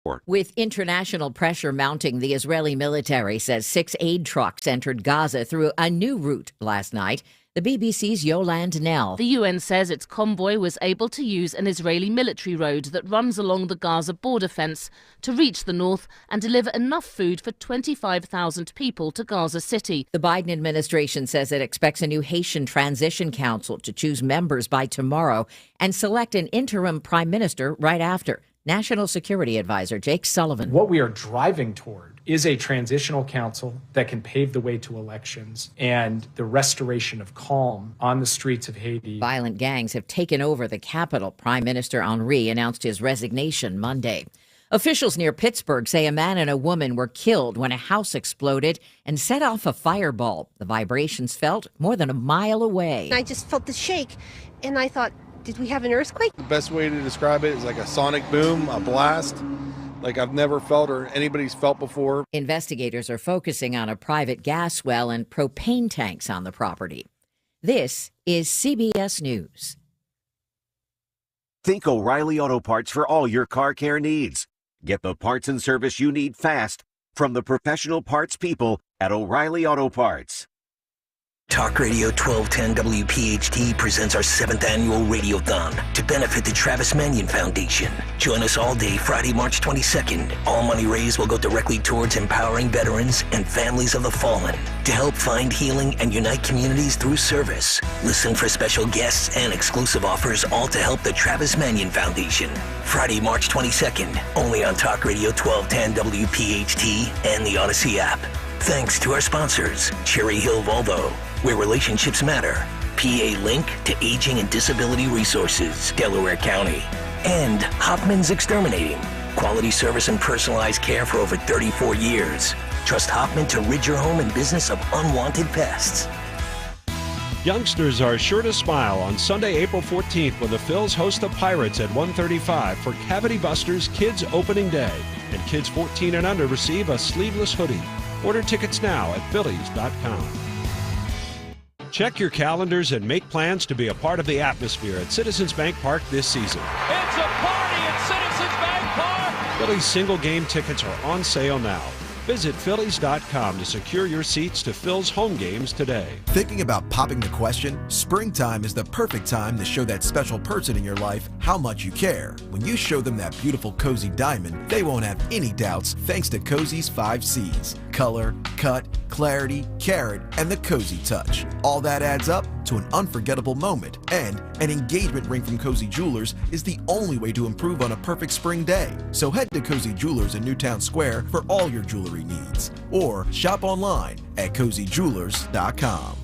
support. With international pressure mounting, the Israeli military says 6 aid trucks entered Gaza through a new route last night. The BBC's Yolande Nell. The UN says its convoy was able to use an Israeli military road that runs along the Gaza border fence to reach the north and deliver enough food for 25,000 people to Gaza City. The Biden administration says it expects a new Haitian Transition Council to choose members by tomorrow and select an interim prime minister right after. National Security Advisor Jake Sullivan. What we are driving toward is a transitional council that can pave the way to elections and the restoration of calm on the streets of Haiti. Violent gangs have taken over the capital. Prime Minister Henry announced his resignation Monday. Officials near Pittsburgh say a man and a woman were killed when a house exploded and set off a fireball. The vibrations felt more than a mile away. I just felt the shake, and I thought, did we have an earthquake? The best way to describe it is like a sonic boom, a blast, like I've never felt or anybody's felt before. Investigators are focusing on a private gas well and propane tanks on the property. This is CBS News. Think O'Reilly Auto Parts for all your car care needs. Get the parts and service you need fast from the professional parts people at O'Reilly Auto Parts. Talk Radio 1210 WPHT presents our 7th annual Radiothon to benefit the Travis Manion Foundation. Join us all day Friday, March 22nd. All money raised will go directly towards empowering veterans and families of the fallen to help find healing and unite communities through service. Listen for special guests and exclusive offers, all to help the Travis Manion Foundation. Friday, March 22nd, only on Talk Radio 1210 WPHT and the Odyssey app. Thanks to our sponsors, Cherry Hill Volvo, where relationships matter, PA Link to Aging and Disability Resources, Delaware County, and Hoffman's Exterminating, quality service and personalized care for over 34 years. Trust Hoffman to rid your home and business of unwanted pests. Youngsters are sure to smile on Sunday, April 14th when the Phils host the Pirates at 1:35 for Cavity Busters Kids Opening Day. And kids 14 and under receive a sleeveless hoodie. Order tickets now at phillies.com. Check your calendars and make plans to be a part of the atmosphere at Citizens Bank Park this season. It's a party at Citizens Bank Park! Phillies single game tickets are on sale now. Visit phillies.com to secure your seats to Phil's home games today. Thinking about popping the question? Springtime is the perfect time to show that special person in your life how much you care. When you show them that beautiful Cozy diamond, they won't have any doubts thanks to Cozy's 5 C's. Color, cut, clarity, carat, and the Cozy touch. All that adds up to an unforgettable moment. And an engagement ring from Cozy Jewelers is the only way to improve on a perfect spring day. So head to Cozy Jewelers in Newtown Square for all your jewelry needs. Or shop online at cozyjewelers.com.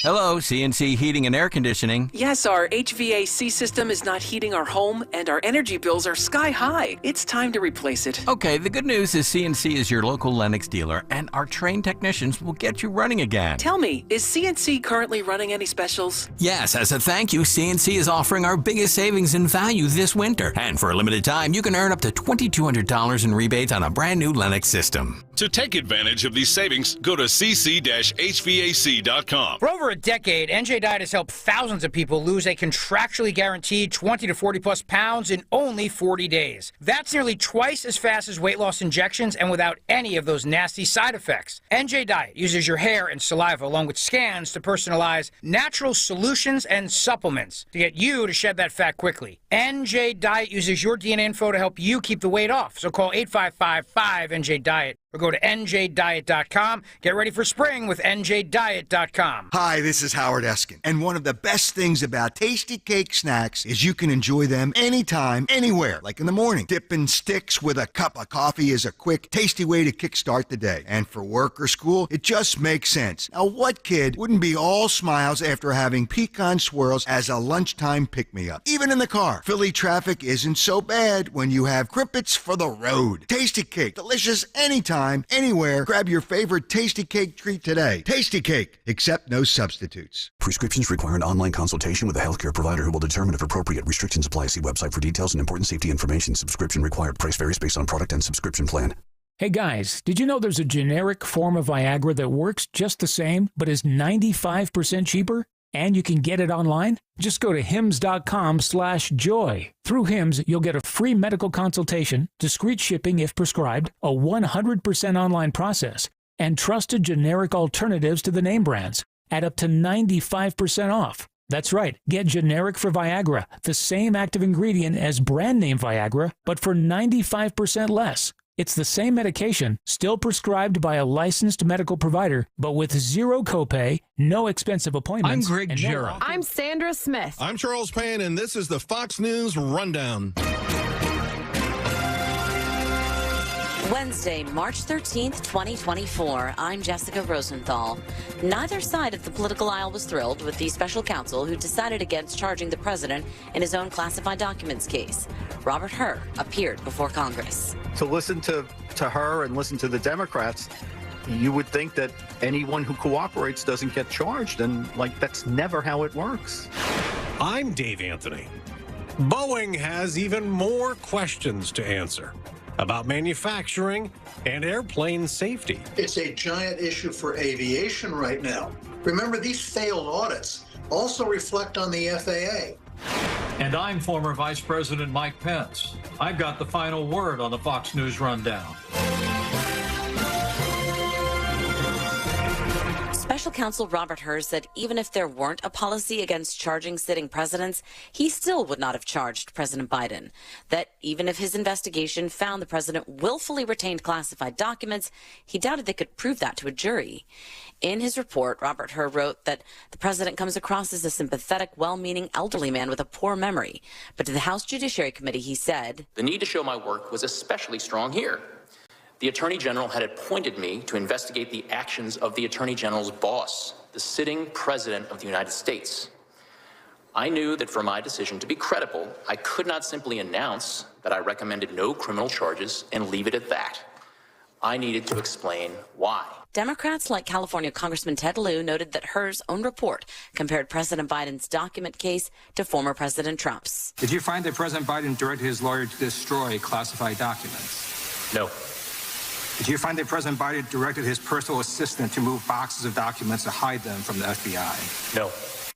Hello, CNC Heating and Air Conditioning. Yes, our HVAC system is not heating our home, and our energy bills are sky high. It's time to replace it. Okay, the good news is CNC is your local Lennox dealer, and our trained technicians will get you running again. Tell me, is CNC currently running any specials? Yes, as a thank you, CNC is offering our biggest savings in value this winter. And for a limited time, you can earn up to $2,200 in rebates on a brand new Lennox system. To take advantage of these savings, go to cc-hvac.com. For over a decade, NJ Diet has helped thousands of people lose a contractually guaranteed 20 to 40 plus pounds in only 40 days. That's nearly twice as fast as weight loss injections and without any of those nasty side effects. NJ Diet uses your hair and saliva along with scans to personalize natural solutions and supplements to get you to shed that fat quickly. NJ Diet uses your DNA info to help you keep the weight off. So call 855-5NJ-DIET or go to njdiet.com. Get ready for spring with njdiet.com. Hi, this is Howard Eskin. And one of the best things about Tasty Cake snacks is you can enjoy them anytime, anywhere, like in the morning. Dipping sticks with a cup of coffee is a quick, tasty way to kickstart the day. And for work or school, it just makes sense. Now, what kid wouldn't be all smiles after having pecan swirls as a lunchtime pick-me-up? Even in the car, Philly traffic isn't so bad when you have Crimpets for the road. Tasty Cake, delicious anytime, anywhere. Grab your favorite Tasty Cake treat today. Tasty Cake, accept no substitutes. Prescriptions require an online consultation with a healthcare provider who will determine if appropriate. Restrictions apply. See website for details and important safety information. Subscription required. Price varies based on product and subscription plan. Hey guys, did you know there's a generic form of Viagra that works just the same, but is 95% cheaper? And you can get it online. Just go to hims.com/joy. Through Hims, you'll get a free medical consultation, discreet shipping if prescribed, a 100% online process, and trusted generic alternatives to the name brands at up to 95% off. That's right. Get generic for Viagra, the same active ingredient as brand name Viagra, but for 95% less. It's the same medication, still prescribed by a licensed medical provider, but with zero copay, no expensive appointments. I'm Greg Jarrett. I'm Sandra Smith. I'm Charles Payne, and this is the Fox News Rundown. Wednesday, March 13th, 2024. I'm Jessica Rosenthal. Neither side of the political aisle was thrilled with the special counsel who decided against charging the president in his own classified documents case. Robert Hur appeared before Congress. To listen to her and listen to the Democrats, you would think that anyone who cooperates doesn't get charged, and that's never how it works. I'm Dave Anthony. Boeing has even more questions to answer about manufacturing and airplane safety. It's a giant issue for aviation right now. Remember, these failed audits also reflect on the FAA. And I'm former Vice President Mike Pence. I've got the final word on the Fox News Rundown. Special counsel Robert Hur said even if there weren't a policy against charging sitting presidents, he still would not have charged President Biden. That even if his investigation found the president willfully retained classified documents, he doubted they could prove that to a jury. In his report, Robert Hur wrote that the president comes across as a sympathetic, well-meaning elderly man with a poor memory. But to the House Judiciary Committee, he said, "The need to show my work was especially strong here. The Attorney General had appointed me to investigate the actions of the Attorney General's boss, the sitting President of the United States. I knew that for my decision to be credible, I could not simply announce that I recommended no criminal charges and leave it at that. I needed to explain why." Democrats like California Congressman Ted Lieu noted that Hur's own report compared President Biden's document case to former President Trump's. Did you find that President Biden directed his lawyer to destroy classified documents? No. Did you find that President Biden directed his personal assistant to move boxes of documents to hide them from the FBI? No.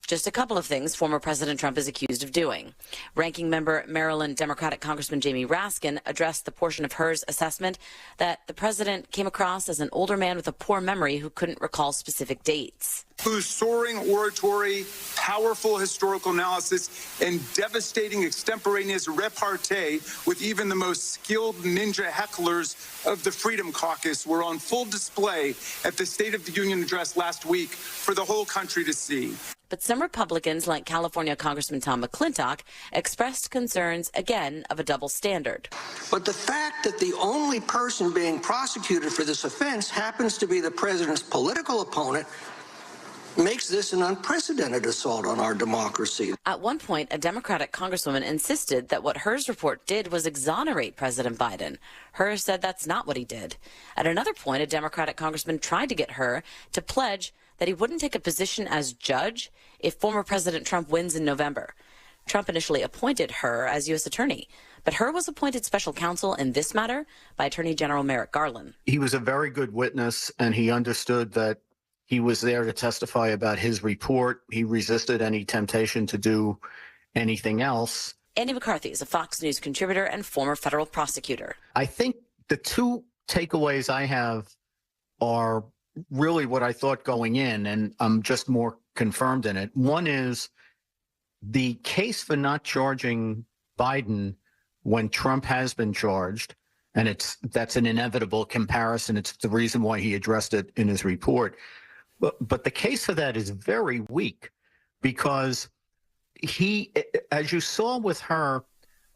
Just a couple of things former President Trump is accused of doing. Ranking member Maryland Democratic Congressman Jamie Raskin addressed the portion of Hur's assessment that the president came across as an older man with a poor memory who couldn't recall specific dates. Whose soaring oratory, powerful historical analysis, and devastating extemporaneous repartee with even the most skilled ninja hecklers of the Freedom Caucus were on full display at the State of the Union address last week for the whole country to see. But some Republicans, like California Congressman Tom McClintock, expressed concerns, again, of a double standard. But the fact that the only person being prosecuted for this offense happens to be the president's political opponent makes this an unprecedented assault on our democracy. At one point, a Democratic congresswoman insisted that what Hur's report did was exonerate President Biden. Hur said that's not what he did. At another point, a Democratic congressman tried to get Hur to pledge that he wouldn't take a position as judge if former President Trump wins in November. Trump initially appointed Hur as U.S. attorney, but Hur was appointed special counsel in this matter by Attorney General Merrick Garland. He was a very good witness, and he understood that he was there to testify about his report. He resisted any temptation to do anything else. Andy McCarthy is a Fox News contributor and former federal prosecutor. I think the two takeaways I have are really what I thought going in, and I'm just more confirmed in it. One is the case for not charging Biden when Trump has been charged, and that's an inevitable comparison. It's the reason why he addressed it in his report. But the case for that is very weak because he, as you saw with her,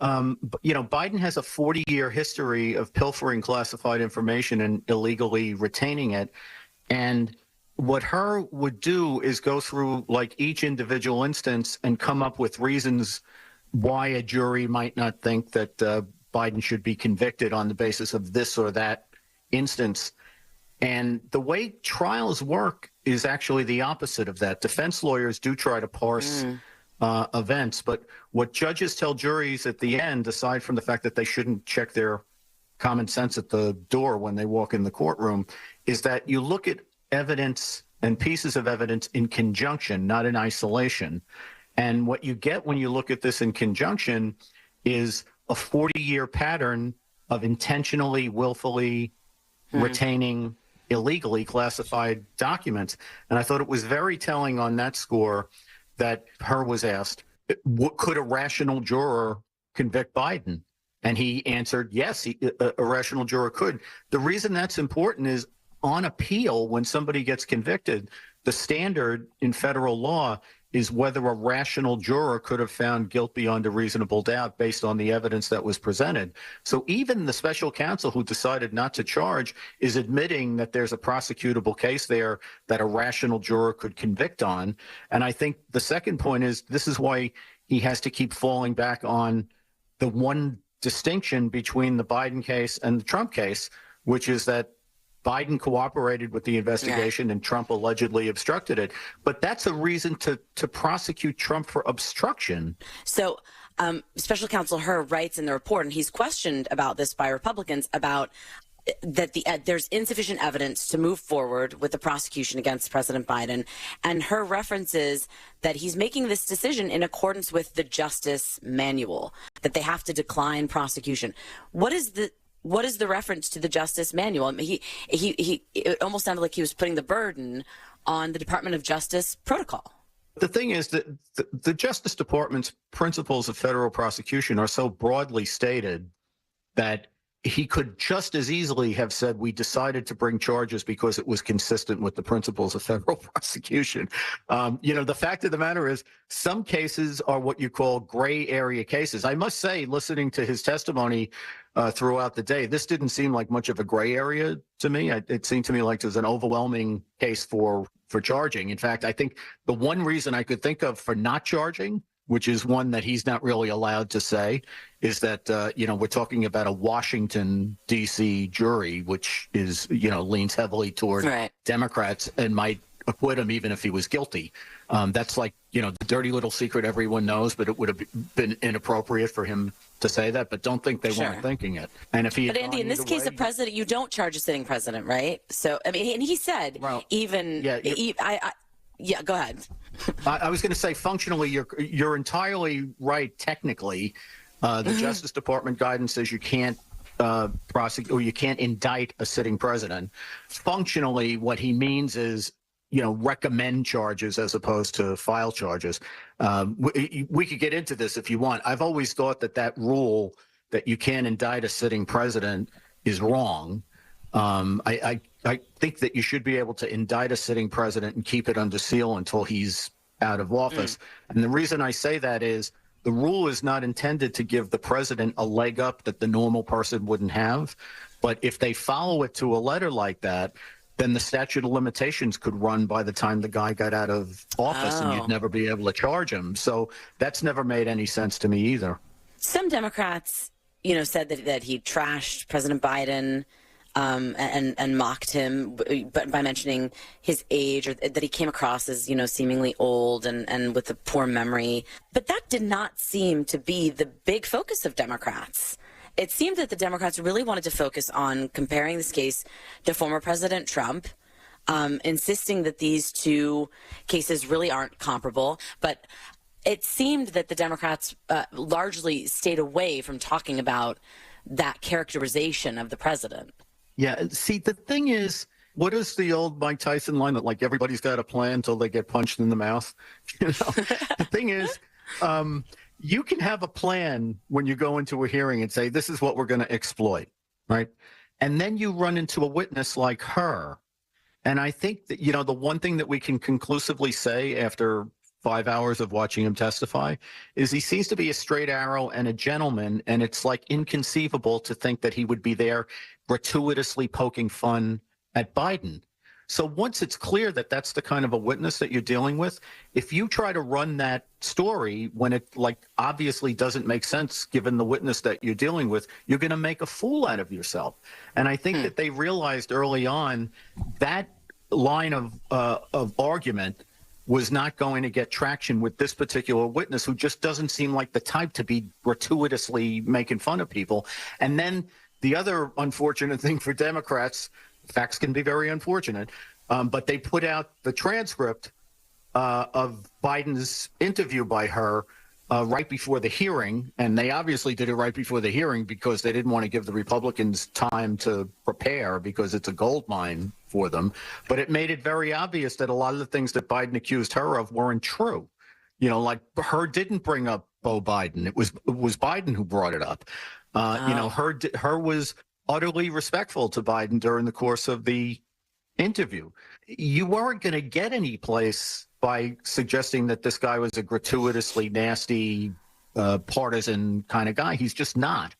Biden has a 40-year history of pilfering classified information and illegally retaining it. And what Hur would do is go through each individual instance and come up with reasons why a jury might not think that Biden should be convicted on the basis of this or that instance. And the way trials work is actually the opposite of that. Defense lawyers do try to parse events, but what judges tell juries at the end, aside from the fact that they shouldn't check their common sense at the door when they walk in the courtroom, is that you look at evidence and pieces of evidence in conjunction, not in isolation. And what you get when you look at this in conjunction is a 40-year pattern of intentionally, willfully retaining illegally classified documents. And I thought it was very telling on that score that Hur was asked, could a rational juror convict Biden? And he answered, yes, a rational juror could. The reason that's important is on appeal, when somebody gets convicted, the standard in federal law is whether a rational juror could have found guilt beyond a reasonable doubt based on the evidence that was presented. So even the special counsel who decided not to charge is admitting that there's a prosecutable case there that a rational juror could convict on. And I think the second point is this is why he has to keep falling back on the one distinction between the Biden case and the Trump case, which is that Biden cooperated with the investigation and Trump allegedly obstructed it. But that's a reason to prosecute Trump for obstruction. So Special Counsel Hur writes in the report, and he's questioned about this by Republicans, about that there's insufficient evidence to move forward with the prosecution against President Biden. And Hur references that he's making this decision in accordance with the Justice Manual, that they have to decline prosecution. What is the reference to the Justice Manual? I mean, it almost sounded like he was putting the burden on the Department of Justice protocol. The thing is that the Justice Department's principles of federal prosecution are so broadly stated that he could just as easily have said, we decided to bring charges because it was consistent with the principles of federal prosecution. The fact of the matter is some cases are what you call gray area cases. I must say, listening to his testimony throughout the day, this didn't seem like much of a gray area to me. It seemed to me like there's an overwhelming case for charging. In fact, I think the one reason I could think of for not charging, which is one that he's not really allowed to say, is that, we're talking about a Washington, D.C. jury, which is, leans heavily toward Democrats and might acquit him even if he was guilty. That's like, the dirty little secret everyone knows, but it would have been inappropriate for him to say that. But don't think they weren't thinking it. And if he But Andy, in this case, the president, you don't charge a sitting president, right? So, I mean, and he said Yeah, go ahead. I was going to say, functionally, you're entirely right. Technically, the Justice Department guidance says you can't prosecute or you can't indict a sitting president. Functionally, what he means is, recommend charges as opposed to file charges. We could get into this if you want. I've always thought that rule that you can't indict a sitting president is wrong. I think that you should be able to indict a sitting president and keep it under seal until he's out of office. And the reason I say that is the rule is not intended to give the president a leg up that the normal person wouldn't have. But if they follow it to a letter like that, then the statute of limitations could run by the time the guy got out of office and you'd never be able to charge him. So that's never made any sense to me either. Some Democrats, said that he trashed President Biden and mocked him by mentioning his age, or that he came across as, seemingly old and with a poor memory. But that did not seem to be the big focus of Democrats. It seemed that the Democrats really wanted to focus on comparing this case to former President Trump, insisting that these two cases really aren't comparable. But it seemed that the Democrats largely stayed away from talking about that characterization of the president. Yeah. See, the thing is, what is the old Mike Tyson line that like everybody's got a plan until they get punched in the mouth? The thing is, you can have a plan when you go into a hearing and say, this is what we're going to exploit, right? And then you run into a witness like her. And I think that, the one thing that we can conclusively say after 5 hours of watching him testify is he seems to be a straight arrow and a gentleman. And it's like inconceivable to think that he would be there gratuitously poking fun at Biden. So once it's clear that that's the kind of a witness that you're dealing with, if you try to run that story when it obviously doesn't make sense given the witness that you're dealing with, you're going to make a fool out of yourself. And I think that they realized early on that line of argument was not going to get traction with this particular witness who just doesn't seem like the type to be gratuitously making fun of people. And then the other unfortunate thing for Democrats, facts can be very unfortunate, But they put out the transcript of Biden's interview by her right before the hearing, and they obviously did it right before the hearing because they didn't want to give the Republicans time to prepare because it's a gold mine for them. But it made it very obvious that a lot of the things that Biden accused her of weren't true. You know, like her didn't bring up Beau Biden. It was Biden who brought it up. You know, her was utterly respectful to Biden during the course of the interview. You weren't going to get any place by suggesting that this guy was a gratuitously nasty, partisan kind of guy. He's just not.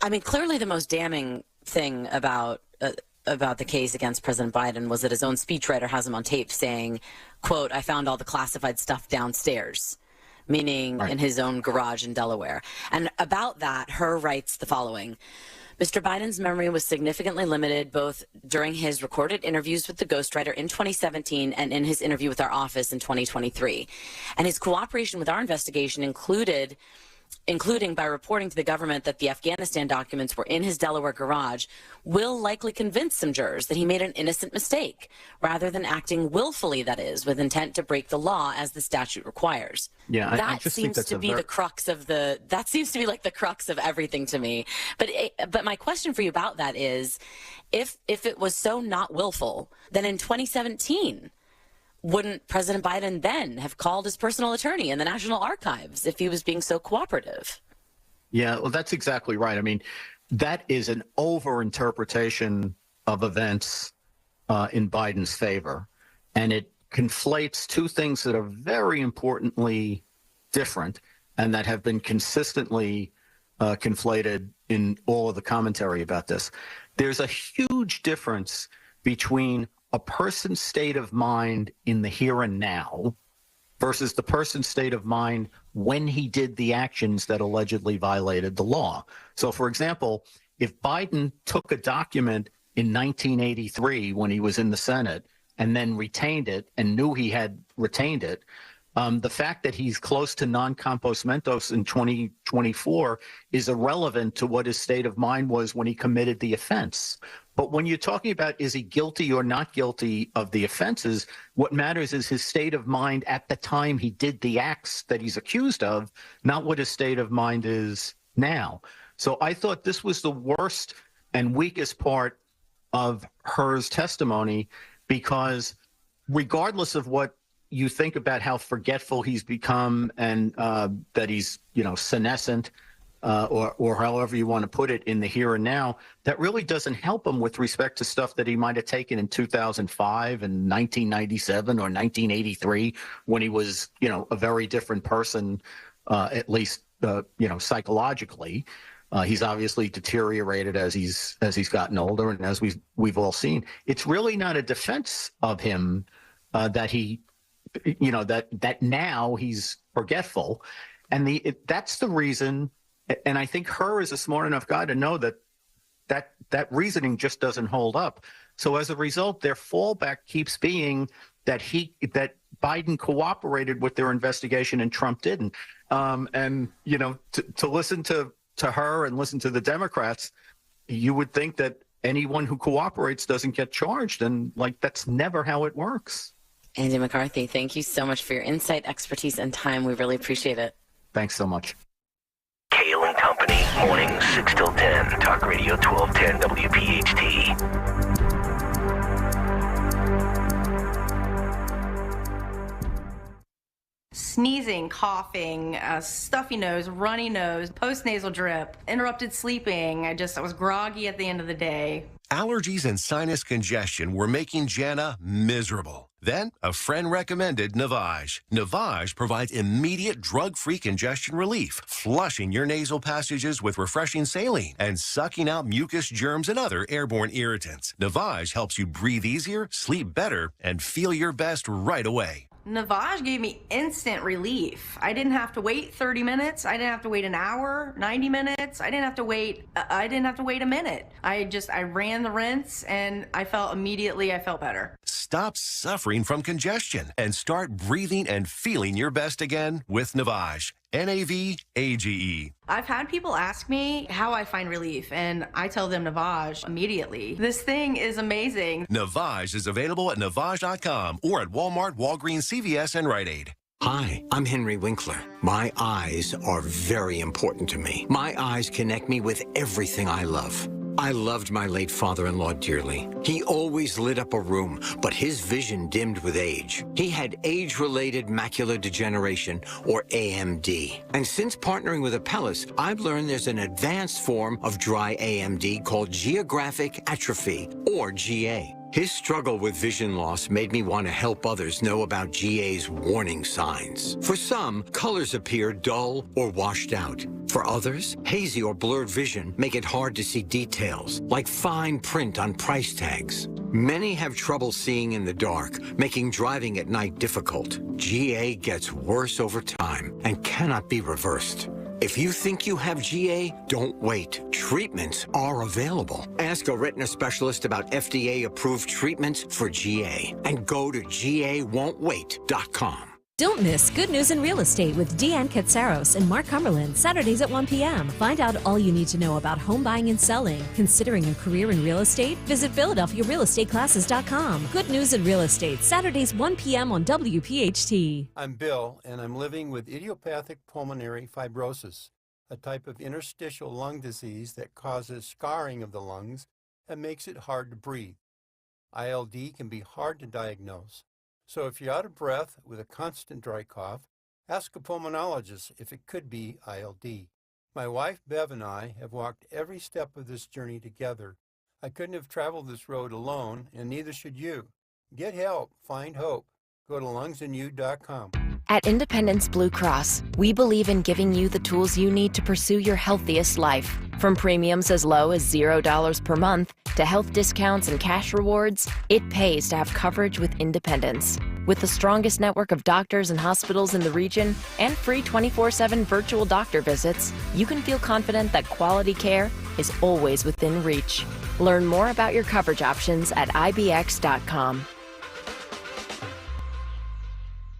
I mean, clearly the most damning thing about the case against President Biden was that his own speechwriter has him on tape saying, quote, "I found all the classified stuff downstairs," meaning in his own garage in Delaware. And about that, Her writes the following. Mr. Biden's memory was significantly limited both during his recorded interviews with the ghostwriter in 2017 and in his interview with our office in 2023. And his cooperation with our investigation including by reporting to the government that the Afghanistan documents were in his Delaware garage, will likely convince some jurors that he made an innocent mistake, rather than acting willfully, that is, with intent to break the law as the statute requires. Yeah, that seems to be the crux of that seems to be like the crux of everything to me. But my question for you about that is, if it was so not willful, then in 2017, wouldn't President Biden then have called his personal attorney in the National Archives if he was being so cooperative? Yeah, well, that's exactly right. I mean, that is an overinterpretation of events in Biden's favor. And it conflates two things that are very importantly different and that have been consistently conflated in all of the commentary about this. There's a huge difference between a person's state of mind in the here and now versus the person's state of mind when he did the actions that allegedly violated the law. So, for example, if Biden took a document in 1983 when he was in the Senate and then retained it and knew he had retained it, the fact that he's close to non compos mentis in 2024 is irrelevant to what his state of mind was when he committed the offense. But when you're talking about is he guilty or not guilty of the offenses, what matters is his state of mind at the time he did the acts that he's accused of, not what his state of mind is now. So I thought this was the worst and weakest part of Her's testimony, because regardless of what you think about how forgetful he's become and that he's, senescent, or however you want to put it in the here and now, that really doesn't help him with respect to stuff that he might have taken in 2005 and 1997 or 1983 when he was, a very different person, at least, psychologically. He's obviously deteriorated as he's gotten older, and as we've all seen. It's really not a defense of him that he, that now he's forgetful, and that's the reason. And I think Her is a smart enough guy to know that reasoning just doesn't hold up. So as a result, their fallback keeps being that Biden cooperated with their investigation and Trump didn't. And to listen to Her and listen to the Democrats, you would think that anyone who cooperates doesn't get charged, and that's never how it works. Andy McCarthy, thank you so much for your insight, expertise, and time. We really appreciate it. Thanks so much. Kayal and Company, mornings 6 till 10, Talk Radio 1210 WPHT. Sneezing, coughing, stuffy nose, runny nose, postnasal drip, interrupted sleeping. I was groggy at the end of the day. Allergies and sinus congestion were making Jana miserable. Then, a friend recommended Navage. Navage provides immediate drug-free congestion relief, flushing your nasal passages with refreshing saline and sucking out mucus, germs, and other airborne irritants. Navage helps you breathe easier, sleep better, and feel your best right away. Navage gave me instant relief. I didn't have to wait 30 minutes. I didn't have to wait an hour, 90 minutes. I didn't have to wait a minute. I ran the rinse and I felt better. Stop suffering from congestion and start breathing and feeling your best again with Navage. Navage. I've had people ask me how I find relief, and I tell them Navage immediately. This thing is amazing. Navage is available at Navage.com or at Walmart, Walgreens, CVS, and Rite Aid. Hi, I'm Henry Winkler. My eyes are very important to me. My eyes connect me with everything I love. I loved my late father-in-law dearly. He always lit up a room, but his vision dimmed with age. He had age-related macular degeneration, or AMD. And since partnering with Apellis, I've learned there's an advanced form of dry AMD called geographic atrophy, or GA. His struggle with vision loss made me want to help others know about GA's warning signs. For some, colors appear dull or washed out. For others, hazy or blurred vision make it hard to see details, like fine print on price tags. Many have trouble seeing in the dark, making driving at night difficult. GA gets worse over time and cannot be reversed. If you think you have GA, don't wait. Treatments are available. Ask a retina specialist about FDA-approved treatments for GA and go to GAWon'tWait.com. Don't miss Good News in Real Estate with Deanne Katsaros and Mark Cumberland, Saturdays at 1 p.m. Find out all you need to know about home buying and selling. Considering a career in real estate? Visit PhiladelphiaRealEstateClasses.com. Good News in Real Estate, Saturdays 1 p.m. on WPHT. I'm Bill, and I'm living with idiopathic pulmonary fibrosis, a type of interstitial lung disease that causes scarring of the lungs and makes it hard to breathe. ILD can be hard to diagnose. So if you're out of breath with a constant dry cough, ask a pulmonologist if it could be ILD. My wife, Bev, and I have walked every step of this journey together. I couldn't have traveled this road alone, and neither should you. Get help. Find hope. Go to lungsandyou.com. At Independence Blue Cross, we believe in giving you the tools you need to pursue your healthiest life. From premiums as low as $0 per month to health discounts and cash rewards, it pays to have coverage with Independence. With the strongest network of doctors and hospitals in the region and free 24/7 virtual doctor visits, you can feel confident that quality care is always within reach. Learn more about your coverage options at ibx.com.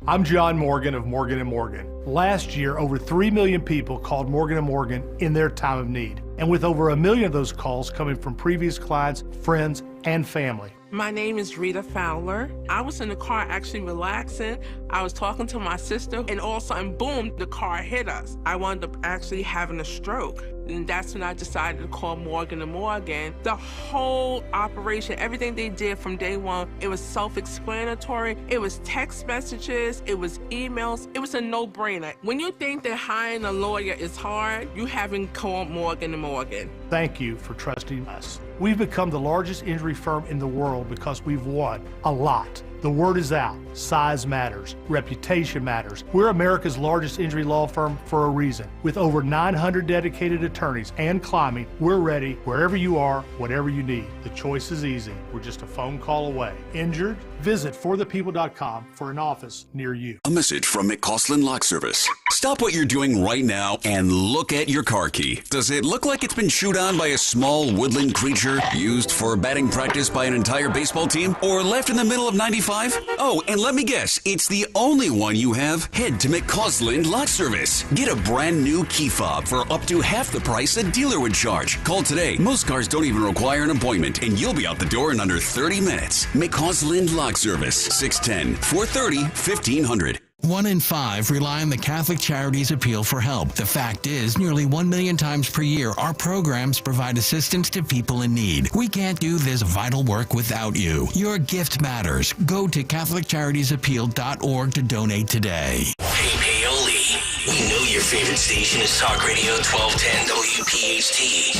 I'm John Morgan of Morgan & Morgan. Last year, over 3 million people called Morgan & Morgan in their time of need. And with over 1 million of those calls coming from previous clients, friends, and family. My name is Rita Fowler. I was in the car actually relaxing. I was talking to my sister, and all of a sudden, boom, the car hit us. I wound up actually having a stroke. And that's when I decided to call Morgan & Morgan. The whole operation, everything they did from day one, it was self-explanatory. It was text messages, it was emails. It was a no-brainer. When you think that hiring a lawyer is hard, you haven't called Morgan & Morgan. Thank you for trusting us. We've become the largest injury firm in the world because we've won a lot. The word is out. Size matters. Reputation matters. We're America's largest injury law firm for a reason. With over 900 dedicated attorneys and climbing, we're ready wherever you are, whatever you need. The choice is easy. We're just a phone call away. Injured? Visit forthepeople.com for an office near you. A message from McCausland Lock Service. Stop what you're doing right now and look at your car key. Does it look like it's been chewed on by a small woodland creature, used for batting practice by an entire baseball team, or left in the middle of 95? Oh, and let me guess, it's the only one you have. Head to McCausland Lock Service. Get a brand new key fob for up to half the price a dealer would charge. Call today. Most cars don't even require an appointment, and you'll be out the door in under 30 minutes. McCausland Lock Service, 610-430-1500. 1 in 5 rely on the Catholic Charities Appeal for help. The fact is, nearly 1 million times per year, our programs provide assistance to people in need. We can't do this vital work without you. Your gift matters. Go to CatholicCharitiesAppeal.org to donate today. Hey, Paoli. We know your favorite station is Talk Radio 1210 WPHT.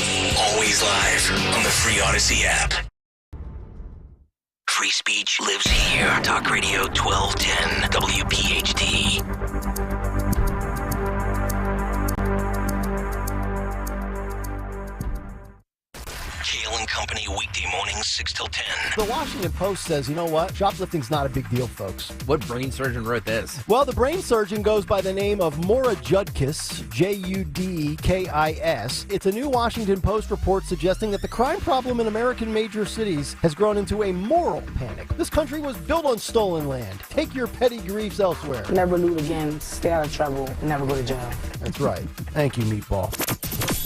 Always live on the free Odyssey app. Free speech lives here. Talk Radio 1210 WPHT. Kayal Kayal and Company, weekday mornings 6 till 10. The Washington Post says, you know what? Shoplifting's not a big deal, folks. What brain surgeon wrote this? Well, the brain surgeon goes by the name of Maura Judkis, Judkis. It's a new Washington Post report suggesting that the crime problem in American major cities has grown into a moral panic. This country was built on stolen land. Take your petty griefs elsewhere. Never loot again, stay out of trouble, and never go to jail. That's right. Thank you, Meatball.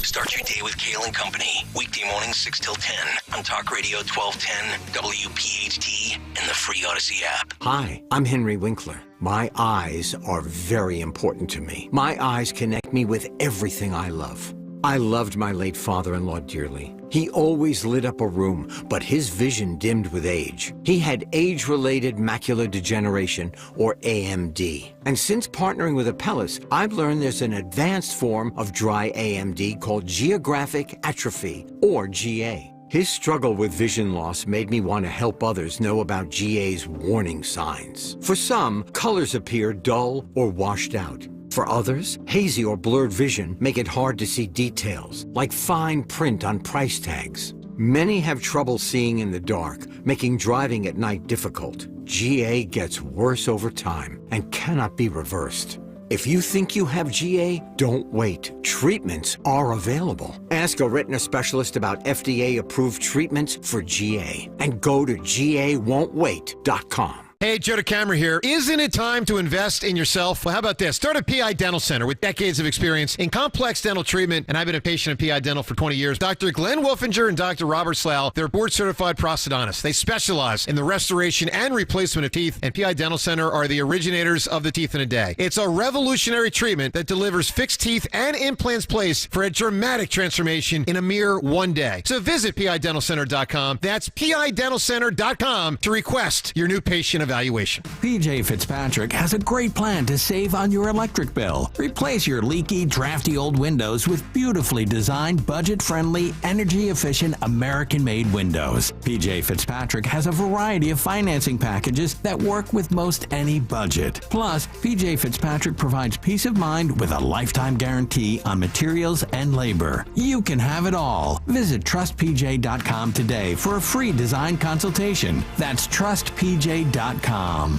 Start your day with Kayal and Company, weekday mornings 6 till 10 on Talk Radio 1210, WPHT, and the free Odyssey app. Hi, I'm Henry Winkler. My eyes are very important to me. My eyes connect me with everything I love. I loved my late father-in-law dearly. He always lit up a room, but his vision dimmed with age. He had age-related macular degeneration, or AMD. And since partnering with Apellis, I've learned there's an advanced form of dry AMD called geographic atrophy, or GA. His struggle with vision loss made me want to help others know about GA's warning signs. For some, colors appear dull or washed out. For others, hazy or blurred vision make it hard to see details, like fine print on price tags. Many have trouble seeing in the dark, making driving at night difficult. GA gets worse over time and cannot be reversed. If you think you have GA, don't wait. Treatments are available. Ask a retina specialist about FDA-approved treatments for GA and go to GAWon'tWait.com. Hey, Joe DeCamera here. Isn't it time to invest in yourself? Well, how about this? Start a PI Dental Center with decades of experience in complex dental treatment, and I've been a patient of PI Dental for 20 years. Dr. Glenn Wolfinger and Dr. Robert Slough, they're board-certified prosthodontists. They specialize in the restoration and replacement of teeth, and PI Dental Center are the originators of the teeth in a day. It's a revolutionary treatment that delivers fixed teeth and implants placed for a dramatic transformation in a mere one day. So visit PIDentalCenter.com. That's PIDentalCenter.com to request your new patient evaluation. PJ Fitzpatrick has a great plan to save on your electric bill. Replace your leaky, drafty old windows with beautifully designed, budget-friendly, energy-efficient, American-made windows. PJ Fitzpatrick has a variety of financing packages that work with most any budget. Plus, PJ Fitzpatrick provides peace of mind with a lifetime guarantee on materials and labor. You can have it all. Visit TrustPJ.com today for a free design consultation. That's TrustPJ.com.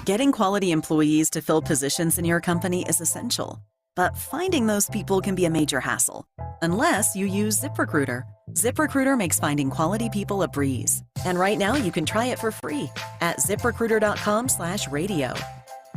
Getting quality employees to fill positions in your company is essential, but finding those people can be a major hassle, unless you use ZipRecruiter. ZipRecruiter makes finding quality people a breeze. And right now you can try it for free at ZipRecruiter.com/radio.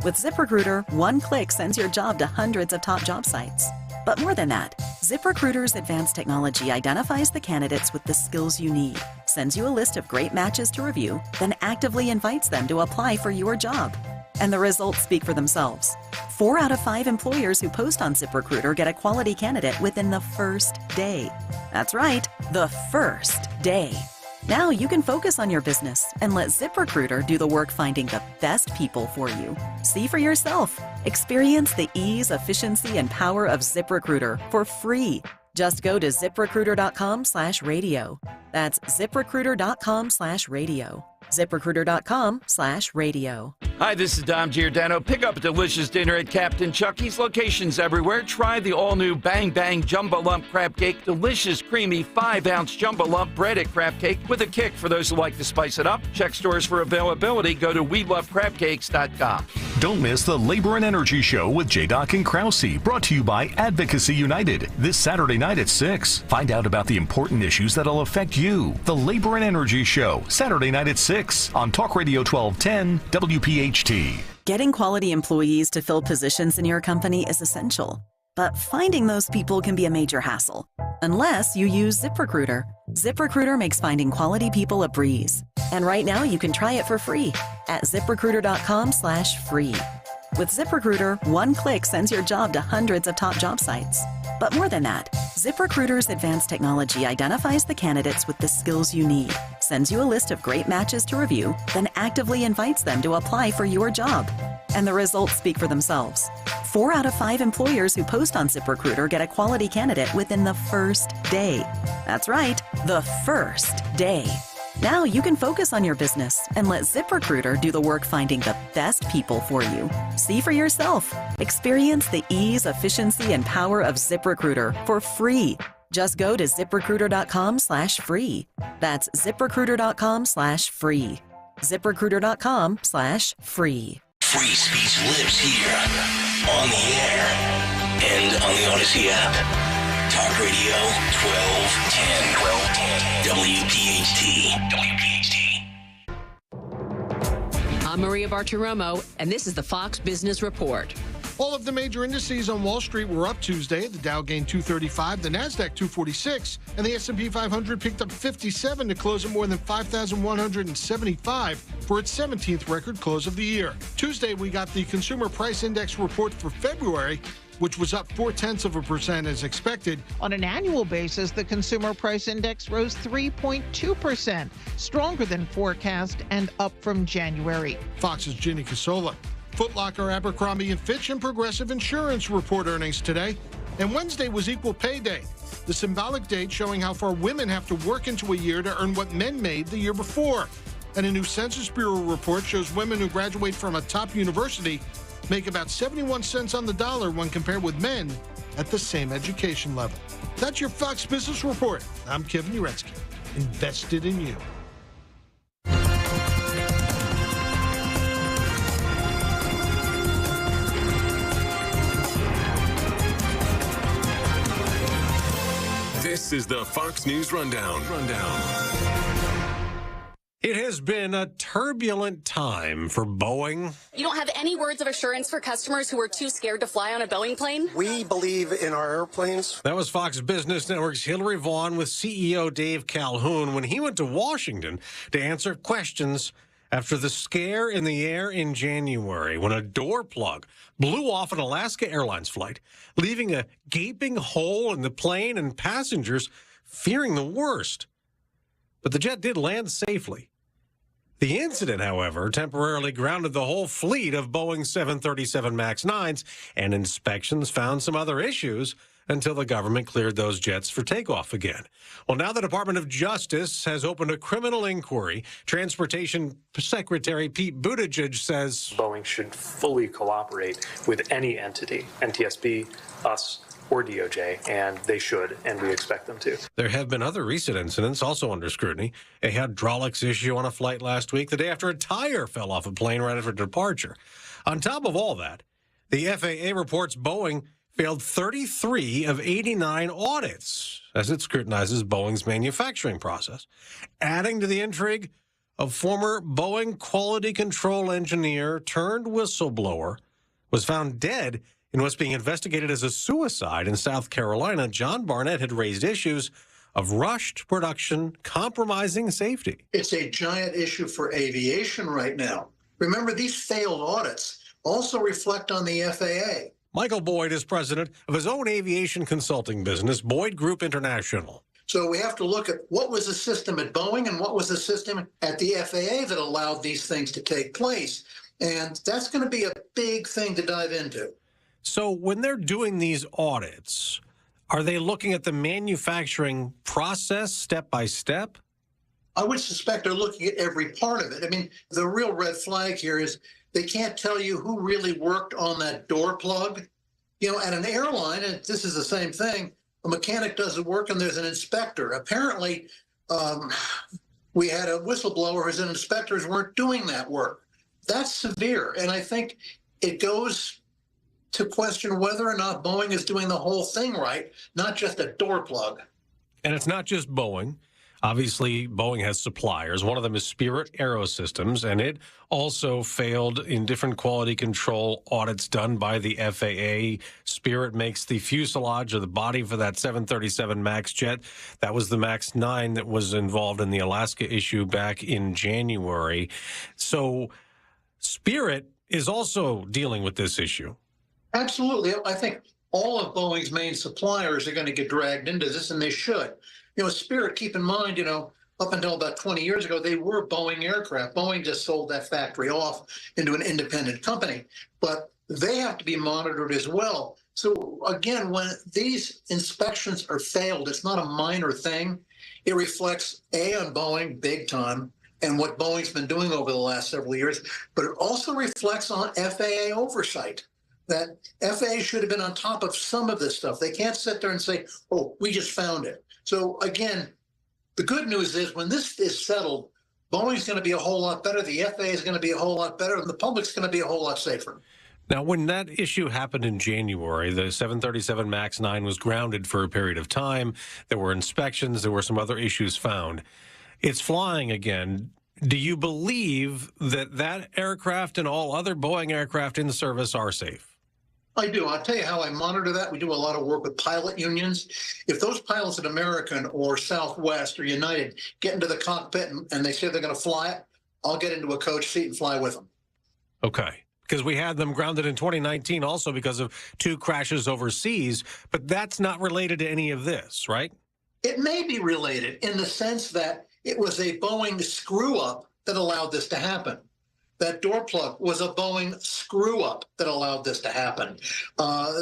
With ZipRecruiter, one click sends your job to hundreds of top job sites. But more than that, ZipRecruiter's advanced technology identifies the candidates with the skills you need, sends you a list of great matches to review, then actively invites them to apply for your job. And the results speak for themselves. 4 out of 5 employers who post on ZipRecruiter get a quality candidate within the first day. That's right, the first day. Now you can focus on your business and let ZipRecruiter do the work finding the best people for you. See for yourself. Experience the ease, efficiency, and power of ZipRecruiter for free. Just go to ZipRecruiter.com/radio. That's ZipRecruiter.com/radio. ZipRecruiter.com/radio. Hi, this is Dom Giordano. Pick up a delicious dinner at Captain Chucky's. Locations everywhere. Try the all-new Bang Bang Jumbo Lump Crab Cake. Delicious, creamy 5-ounce Jumbo Lump breaded crab cake with a kick for those who like to spice it up. Check stores for availability. Go to WeLoveCrabCakes.com. Don't miss the Labor and Energy Show with J-Doc and Krause, brought to you by Advocacy United, this Saturday night at 6. Find out about the important issues that'll affect you. The Labor and Energy Show, Saturday night at 6 on Talk Radio 1210 WPHT. Getting quality employees to fill positions in your company is essential, but finding those people can be a major hassle, unless you use ZipRecruiter. ZipRecruiter makes finding quality people a breeze. And right now you can try it for free at ZipRecruiter.com/free. With ZipRecruiter, one click sends your job to hundreds of top job sites. But more than that, ZipRecruiter's advanced technology identifies the candidates with the skills you need, sends you a list of great matches to review, then actively invites them to apply for your job. And the results speak for themselves. 4 out of 5 employers who post on ZipRecruiter get a quality candidate within the first day. That's right, the first day. Now you can focus on your business and let ZipRecruiter do the work finding the best people for you. See for yourself. Experience the ease, efficiency, and power of ZipRecruiter for free. Just go to ziprecruiter.com/free. That's ziprecruiter.com/free. ziprecruiter.com/free. Free speech lives here, on the air, and on the Odyssey app. Talk Radio 1210. WPHT. I'm Maria Bartiromo, and this is the Fox Business Report. All of the major indices on Wall Street were up Tuesday. The Dow gained 235, the Nasdaq 246, and the S&P 500 picked up 57 to close at more than 5,175 for its 17th record close of the year. Tuesday, we got the Consumer Price Index report for February, which was up 0.4% as expected. On an annual basis, the Consumer Price Index rose 3.2%, stronger than forecast and up from January. Fox's Ginny Casola. Foot Locker, Abercrombie & Fitch, and Progressive Insurance report earnings today. And Wednesday was Equal Pay Day, the symbolic date showing how far women have to work into a year to earn what men made the year before. And a new Census Bureau report shows women who graduate from a top university make about 71 cents on the dollar when compared with men at the same education level. That's your Fox Business Report. I'm Kevin Uretsky, invested in you. This is the Fox News Rundown. It has been a turbulent time for Boeing. You don't have any words of assurance for customers who are too scared to fly on a Boeing plane? We believe in our airplanes. That was Fox Business Network's Hillary Vaughn with CEO Dave Calhoun when he went to Washington to answer questions after the scare in the air in January when a door plug blew off an Alaska Airlines flight, leaving a gaping hole in the plane and passengers fearing the worst. But the jet did land safely. The incident, however, temporarily grounded the whole fleet of Boeing 737 MAX 9s, and inspections found some other issues until the government cleared those jets for takeoff again. Well, now the Department of Justice has opened a criminal inquiry. Transportation Secretary Pete Buttigieg says Boeing should fully cooperate with any entity, NTSB, us, or DOJ, and they should, and we expect them to. There have been other recent incidents also under scrutiny. A hydraulics issue on a flight last week, the day after a tire fell off a plane right after departure. On top of all that, the FAA reports Boeing failed 33 of 89 audits as it scrutinizes Boeing's manufacturing process. Adding to the intrigue, a former Boeing quality control engineer turned whistleblower was found dead in what's being investigated as a suicide in South Carolina. John Barnett had raised issues of rushed production, compromising safety. It's a giant issue for aviation right now. Remember, these failed audits also reflect on the FAA. Michael Boyd is president of his own aviation consulting business, Boyd Group International. So we have to look at what was the system at Boeing and what was the system at the FAA that allowed these things to take place. And that's going to be a big thing to dive into. So when they're doing these audits, are they looking at the manufacturing process step by step? I would suspect they're looking at every part of it. I mean, the real red flag here is they can't tell you who really worked on that door plug. You know, at an airline, and this is the same thing, a mechanic does the work and there's an inspector. Apparently, we had a whistleblower who said inspectors weren't doing that work. That's severe. And I think it goes to question whether or not Boeing is doing the whole thing right, not just a door plug. And it's not just Boeing. Obviously, Boeing has suppliers. One of them is Spirit Aerosystems, and it also failed in different quality control audits done by the FAA. Spirit makes the fuselage or the body for that 737 MAX jet. That was the MAX 9 that was involved in the Alaska issue back in January. So Spirit is also dealing with this issue. Absolutely. I think all of Boeing's main suppliers are going to get dragged into this, and they should. You know, Spirit, keep in mind, you know, up until about 20 years ago, they were Boeing aircraft. Boeing just sold that factory off into an independent company, but they have to be monitored as well. So again, when these inspections are failed, it's not a minor thing. It reflects, A, on Boeing big time and what Boeing's been doing over the last several years, but it also reflects on FAA oversight. that FAA should have been on top of some of this stuff. They can't sit there and say, oh, we just found it. So again, the good news is when this is settled, Boeing's going to be a whole lot better, the FAA is going to be a whole lot better, and the public's going to be a whole lot safer. Now, when that issue happened in January, the 737 MAX 9 was grounded for a period of time. There were inspections. There were some other issues found. It's flying again. Do you believe that that aircraft and all other Boeing aircraft in service are safe? I do. I'll tell you how I monitor that. We do a lot of work with pilot unions. If those pilots at American or Southwest or United get into the cockpit and they say they're going to fly it, I'll get into a coach seat and fly with them. Okay. Because we had them grounded in 2019 also because of 2 crashes overseas, but that's not related to any of this, right? It may be related in the sense that it was a Boeing screw-up that allowed this to happen. That door plug was a Boeing screw-up that allowed this to happen.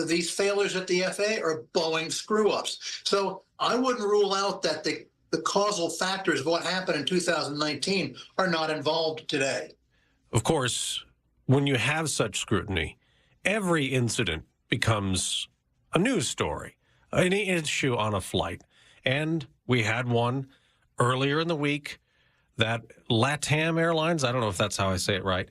These failures at the FAA are Boeing screw-ups. So I wouldn't rule out that the causal factors of what happened in 2019 are not involved today. Of course, when you have such scrutiny, every incident becomes a news story, any issue on a flight. And we had one earlier in the week that LATAM Airlines, I don't know if that's how I say it right,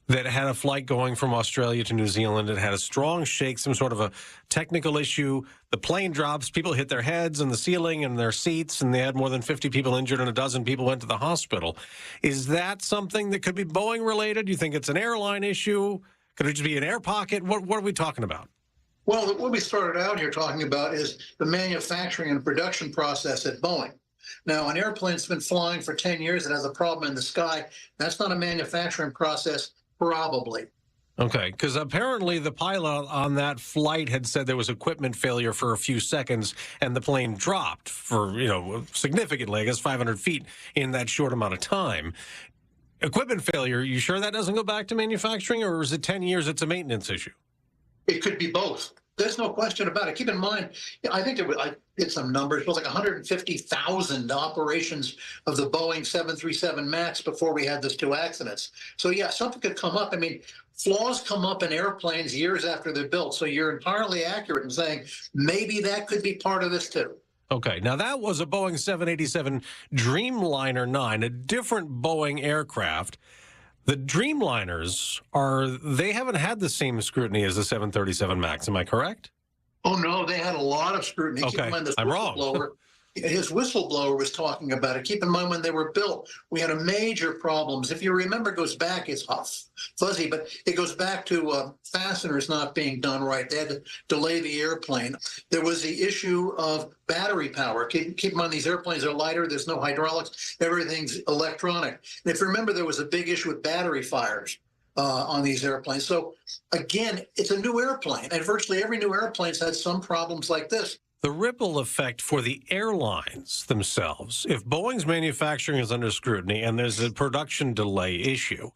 that had a flight going from Australia to New Zealand. It had a strong shake, some sort of a technical issue. The plane drops, people hit their heads in the ceiling and their seats, and they had more than 50 people injured and a dozen people went to the hospital. Is that something that could be Boeing related? Do you think it's an airline issue? Could it just be an air pocket? What are we talking about? Well, what we started out here talking about is the manufacturing and production process at Boeing. Now, an airplane that's been flying for 10 years that has a problem in the sky, that's not a manufacturing process, probably. Okay, because apparently the pilot on that flight had said there was equipment failure for a few seconds, and the plane dropped for, significantly, I guess 500 feet in that short amount of time. Equipment failure, you sure that doesn't go back to manufacturing, or is it 10 years it's a maintenance issue? It could be both. There's no question about it. Keep in mind, I think I did some numbers. It was like 150,000 operations of the Boeing 737 MAX before we had those 2 accidents. So, yeah, something could come up. I mean, flaws come up in airplanes years after they're built. So you're entirely accurate in saying maybe that could be part of this, too. Okay, now that was a Boeing 787 Dreamliner 9, a different Boeing aircraft. The Dreamliners they haven't had the same scrutiny as the 737 MAX, am I correct? Oh, no, they had a lot of scrutiny. Okay, Keep in mind, I'm wrong. His whistleblower was talking about it. Keep in mind, when they were built, we had a major problems. If you remember, it goes back, it's fuzzy, but it goes back to fasteners not being done right. They had to delay the airplane. There was the issue of battery power. Keep in mind, these airplanes are lighter. There's no hydraulics. Everything's electronic. And if you remember, there was a big issue with battery fires on these airplanes. So again, it's a new airplane, and virtually every new airplane's had some problems like this. The ripple effect for the airlines themselves, if Boeing's manufacturing is under scrutiny and there's a production delay issue,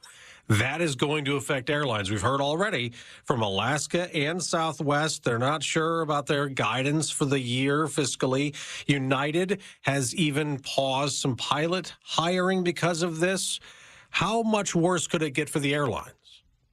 that is going to affect airlines. We've heard already from Alaska and Southwest, they're not sure about their guidance for the year fiscally. United has even paused some pilot hiring because of this. How much worse could it get for the airlines?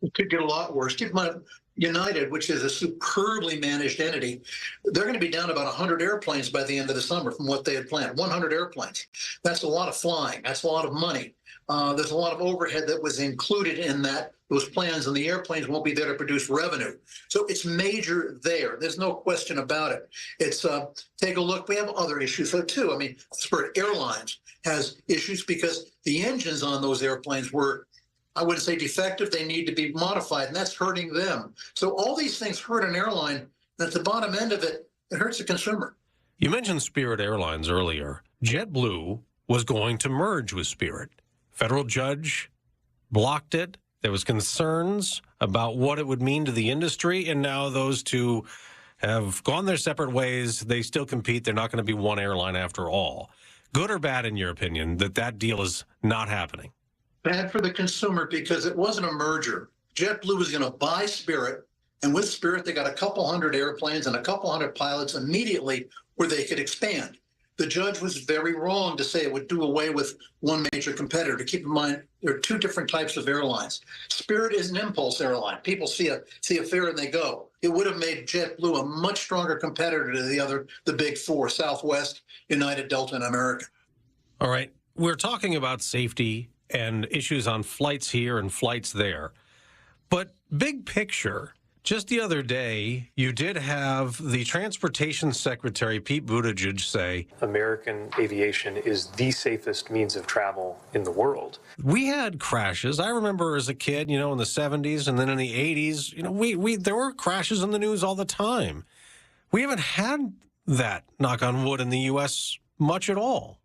It could get a lot worse. Keep in mind, United, which is a superbly managed entity, they're going to be down about 100 airplanes by the end of the summer from what they had planned. 100 airplanes. That's a lot of flying. That's a lot of money. There's a lot of overhead that was included in those plans, and the airplanes won't be there to produce revenue. So it's major there. There's no question about it. It's take a look. We have other issues though too. I mean, Spirit Airlines has issues because the engines on those airplanes were, I wouldn't say defective, they need to be modified, and that's hurting them. So all these things hurt an airline, and at the bottom end of it, it hurts the consumer. You mentioned Spirit Airlines earlier. JetBlue was going to merge with Spirit. Federal judge blocked it. There was concerns about what it would mean to the industry, and now those two have gone their separate ways. They still compete. They're not going to be one airline after all. Good or bad, in your opinion, that deal is not happening? Bad for the consumer because it wasn't a merger. JetBlue was going to buy Spirit, and with Spirit, they got a couple hundred airplanes and a couple hundred pilots immediately where they could expand. the judge was very wrong to say it would do away with one major competitor. Keep in mind, there are two different types of airlines. Spirit is an impulse airline. People see a fare and they go. It would have made JetBlue a much stronger competitor to the big four, Southwest, United, Delta, and American. All right. We're talking about safety and issues on flights here and flights there. But big picture, just the other day, you did have the Transportation Secretary, Pete Buttigieg, say American aviation is the safest means of travel in the world. We had crashes. I remember as a kid, in the 70s and then in the 80s, there were crashes in the news all the time. We haven't had that, knock on wood, in the U.S. much at all.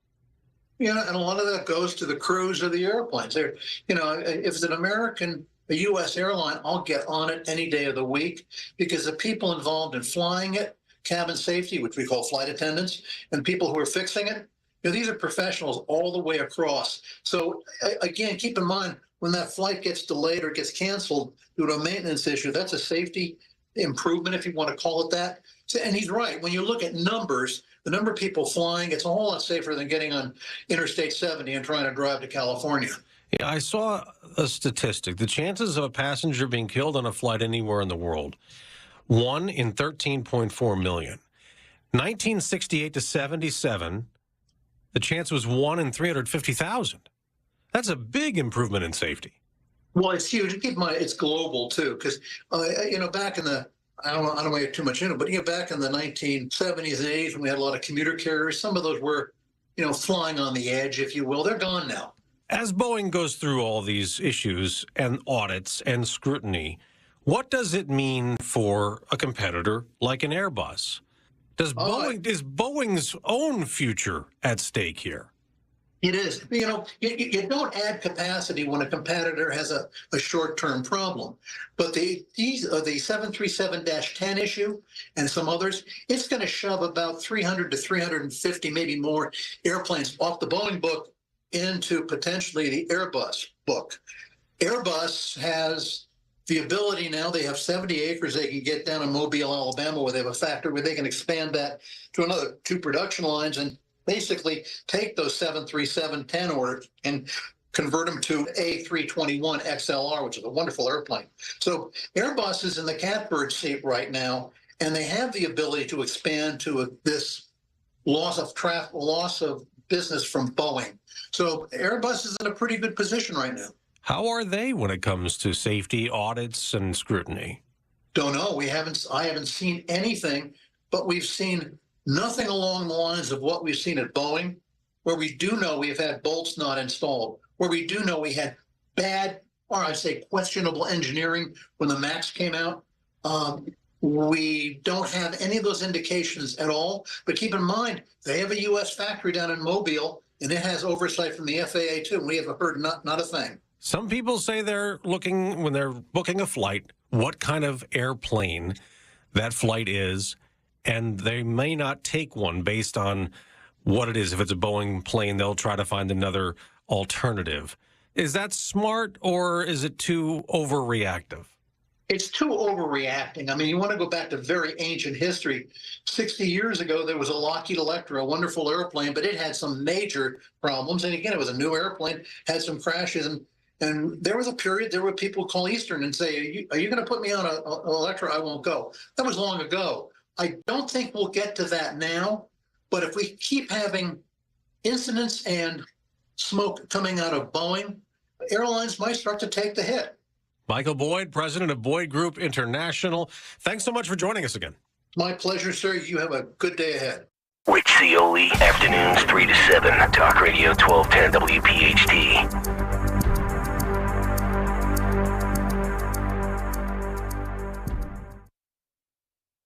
Yeah, and a lot of that goes to the crews of the airplanes. If it's a U.S. airline, I'll get on it any day of the week because the people involved in flying it, cabin safety, which we call flight attendants, and people who are fixing it, these are professionals all the way across. So again, keep in mind, when that flight gets delayed or gets canceled due to a maintenance issue, that's a safety improvement, if you want to call it that. And he's right. When you look at numbers, the number of people flying, it's a whole lot safer than getting on Interstate 70 and trying to drive to California. Yeah, I saw a statistic. The chances of a passenger being killed on a flight anywhere in the world, 1 in 13.4 million. 1968 to 77, the chance was 1 in 350,000. That's a big improvement in safety. Well, it's huge. Keep in mind, it's global, too, because, back in the, I don't want to get too much into it, but, back in the 1970s and 80s when we had a lot of commuter carriers, some of those were, flying on the edge, if you will. They're gone now. As Boeing goes through all these issues and audits and scrutiny, what does it mean for a competitor like an Airbus? Is Boeing's own future at stake here? It is. You don't add capacity when a competitor has a short-term problem. But the 737-10 issue and some others, it's going to shove about 300 to 350, maybe more airplanes off the Boeing book into potentially the Airbus book. Airbus has the ability now, they have 70 acres they can get down in Mobile, Alabama, where they have a factory where they can expand that to another 2 production lines and basically take those 737-10 orders and convert them to A321 XLR, which is a wonderful airplane. So Airbus is in the catbird seat right now, and they have the ability to expand to this loss of business from Boeing. So Airbus is in a pretty good position right now. How are they when it comes to safety, audits, and scrutiny? Don't know. I haven't seen anything, but we've seen nothing along the lines of what we've seen at Boeing, where we do know we've had bolts not installed, where we do know we had bad, or I say questionable engineering when the MAX came out. We don't have any of those indications at all. But keep in mind, they have a U.S. factory down in Mobile, and it has oversight from the FAA, too. We haven't heard not a thing. Some people say they're looking, when they're booking a flight, what kind of airplane that flight is, and they may not take one based on what it is. If it's a Boeing plane, they'll try to find another alternative. Is that smart, or is it too overreactive? It's too overreacting. I mean, you want to go back to very ancient history. 60 years ago, there was a Lockheed Electra, a wonderful airplane, but it had some major problems. And again, it was a new airplane, had some crashes. And there was a period, there were people call Eastern and say, are you going to put me on an Electra? I won't go. That was long ago. I don't think we'll get to that now. But if we keep having incidents and smoke coming out of Boeing, airlines might start to take the hit. Michael Boyd, president of Boyd Group International. Thanks so much for joining us again. My pleasure, sir. You have a good day ahead. Rich Cioli, afternoons 3 to 7, Talk Radio 1210 WPHT.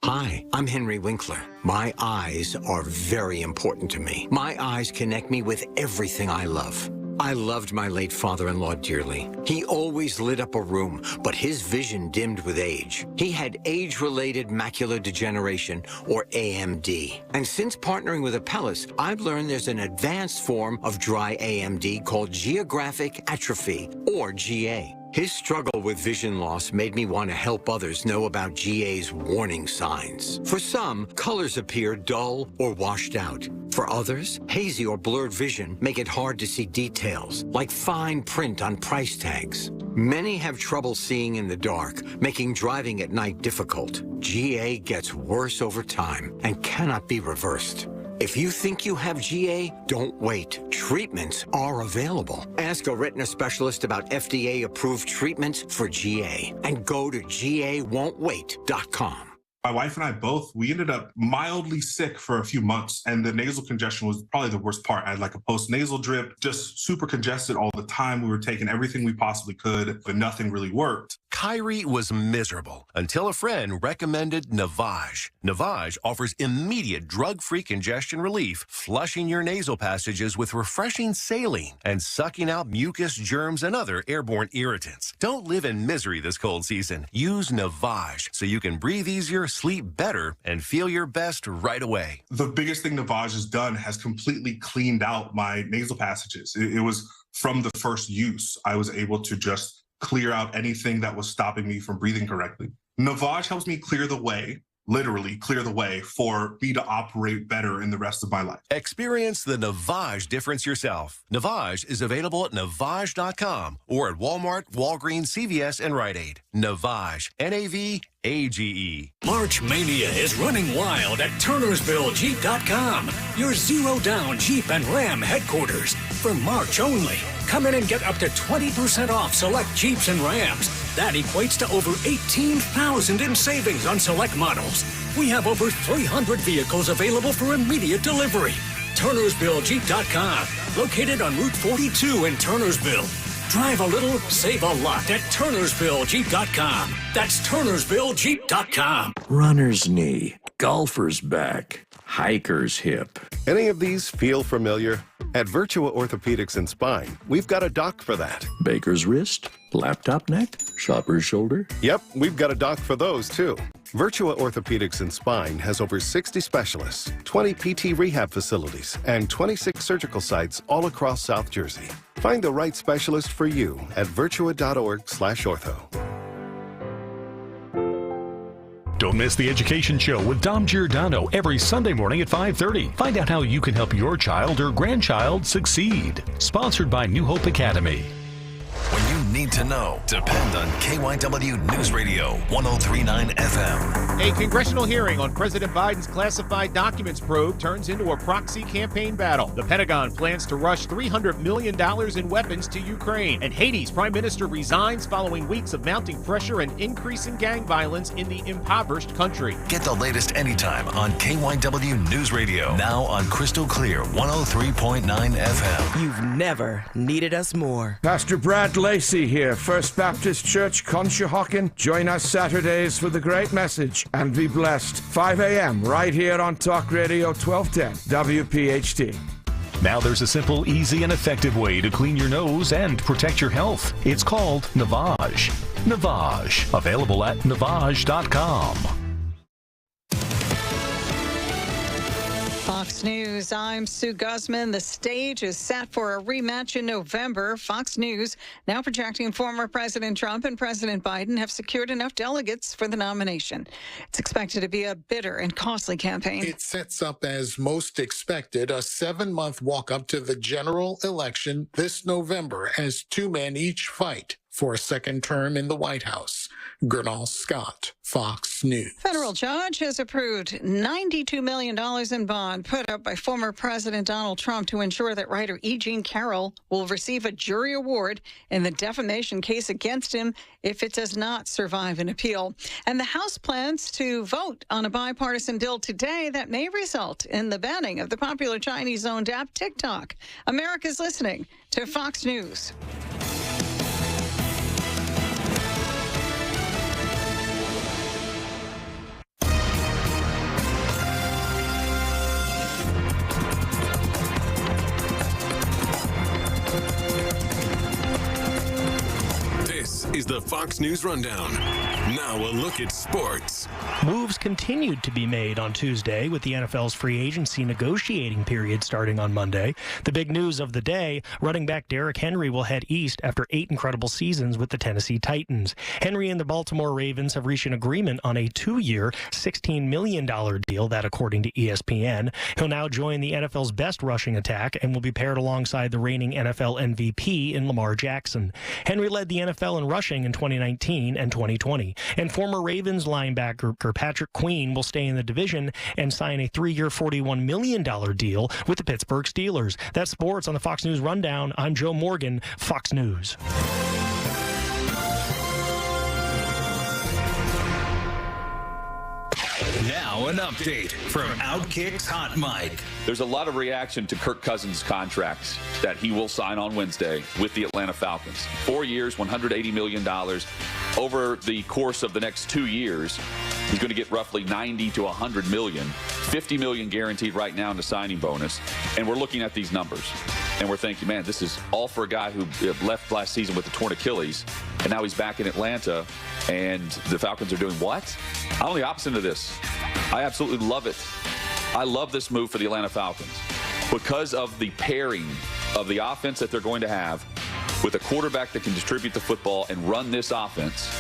Hi, I'm Henry Winkler. My eyes are very important to me. My eyes connect me with everything I love. I loved my late father-in-law dearly. He always lit up a room, but his vision dimmed with age. He had age-related macular degeneration, or AMD. And since partnering with Apellis, I've learned there's an advanced form of dry AMD called geographic atrophy, or GA. His struggle with vision loss made me want to help others know about GA's warning signs. For some, colors appear dull or washed out. For others, hazy or blurred vision make it hard to see details, like fine print on price tags. Many have trouble seeing in the dark, making driving at night difficult. GA gets worse over time and cannot be reversed. If you think you have GA, don't wait. Treatments are available. Ask a retina specialist about FDA-approved treatments for GA and go to GAWon'tWait.com. My wife and I both, we ended up mildly sick for a few months, and the nasal congestion was probably the worst part. I had like a post-nasal drip, just super congested all the time. We were taking everything we possibly could, but nothing really worked. Kyrie was miserable until a friend recommended Navage. Navage offers immediate drug-free congestion relief, flushing your nasal passages with refreshing saline and sucking out mucus, germs, and other airborne irritants. Don't live in misery this cold season. Use Navage so you can breathe easier, sleep better, and feel your best right away. The biggest thing Navage has done has completely cleaned out my nasal passages. It was from the first use. I was able to just clear out anything that was stopping me from breathing correctly. Navage helps me clear the way, literally clear the way, for me to operate better in the rest of my life. Experience the Navage difference yourself. Navage is available at Navage.com or at Walmart, Walgreens, CVS, and Rite Aid. Navage, N-A-V-A-G-E. March Mania is running wild at TurnersvilleJeep.com, your zero-down Jeep and Ram headquarters. For March only, come in and get up to 20% off select Jeeps and Rams. That equates to over $18,000 in savings on select models. We have over 300 vehicles available for immediate delivery. TurnersvilleJeep.com, located on Route 42 in Turnersville. Drive a little, save a lot at TurnersvilleJeep.com. That's TurnersvilleJeep.com. Runner's knee, golfer's back, hiker's hip. Any of these feel familiar? At Virtua Orthopedics and Spine, we've got a doc for that. Baker's wrist, laptop neck, shopper's shoulder. Yep, we've got a doc for those too. Virtua Orthopedics and Spine has over 60 specialists, 20 PT rehab facilities, and 26 surgical sites all across South Jersey. Find the right specialist for you at virtua.org/ortho. Don't miss The Education Show with Dom Giordano every Sunday morning at 5:30. Find out how you can help your child or grandchild succeed. Sponsored by New Hope Academy. When you need to know, depend on KYW News Radio 103.9 FM. A congressional hearing on President Biden's classified documents probe turns into a proxy campaign battle. The Pentagon plans to rush $300 million in weapons to Ukraine. And Haiti's prime minister resigns following weeks of mounting pressure and increasing gang violence in the impoverished country. Get the latest anytime on KYW News Radio. Now on Crystal Clear 103.9 FM. You've never needed us more. Pastor Brad Lacey here, First Baptist Church, Conshohocken. Join us Saturdays for the great message and be blessed. 5 a.m. right here on Talk Radio 1210 WPHT. Now there's a simple, easy, and effective way to clean your nose and protect your health. It's called Navage. Navage. Available at Navage.com. Fox News, I'm Sue Guzman. The stage is set for a rematch in November. Fox News now projecting former President Trump and President Biden have secured enough delegates for the nomination. It's expected to be a bitter and costly campaign. It sets up, as most expected, a 7-month walk up to the general election this November as two men each fight for a second term in the White House. Gernal Scott, Fox News. Federal judge has approved $92 million in bond put up by former President Donald Trump to ensure that writer E. Jean Carroll will receive a jury award in the defamation case against him if it does not survive an appeal. And the House plans to vote on a bipartisan bill today that may result in the banning of the popular Chinese-owned app TikTok. America's listening to Fox News. This is the Fox News Rundown. Now a look at sports. Moves continued to be made on Tuesday with the NFL's free agency negotiating period starting on Monday. The big news of the day, running back Derrick Henry will head east after 8 incredible seasons with the Tennessee Titans. Henry and the Baltimore Ravens have reached an agreement on a 2-year, $16 million deal, that according to ESPN. He'll now join the NFL's best rushing attack and will be paired alongside the reigning NFL MVP in Lamar Jackson. Henry led the NFL in rushing in 2019 and 2020. And former Ravens linebacker Patrick Queen will stay in the division and sign a 3-year, $41 million deal with the Pittsburgh Steelers. That's sports on the Fox News Rundown. I'm Joe Morgan, Fox News. Now an update from Outkick's Hot Mic. There's a lot of reaction to Kirk Cousins' contract that he will sign on Wednesday with the Atlanta Falcons. 4 years, $180 million. Over the course of the next 2 years, he's going to get roughly $90 to $100 million. $50 million guaranteed right now in the signing bonus. And we're looking at these numbers. And we're thinking, man, this is all for a guy who left last season with a torn Achilles. And now he's back in Atlanta. And the Falcons are doing what? I'm the opposite of this. I absolutely love it. I love this move for the Atlanta Falcons because of the pairing of the offense that they're going to have with a quarterback that can distribute the football and run this offense,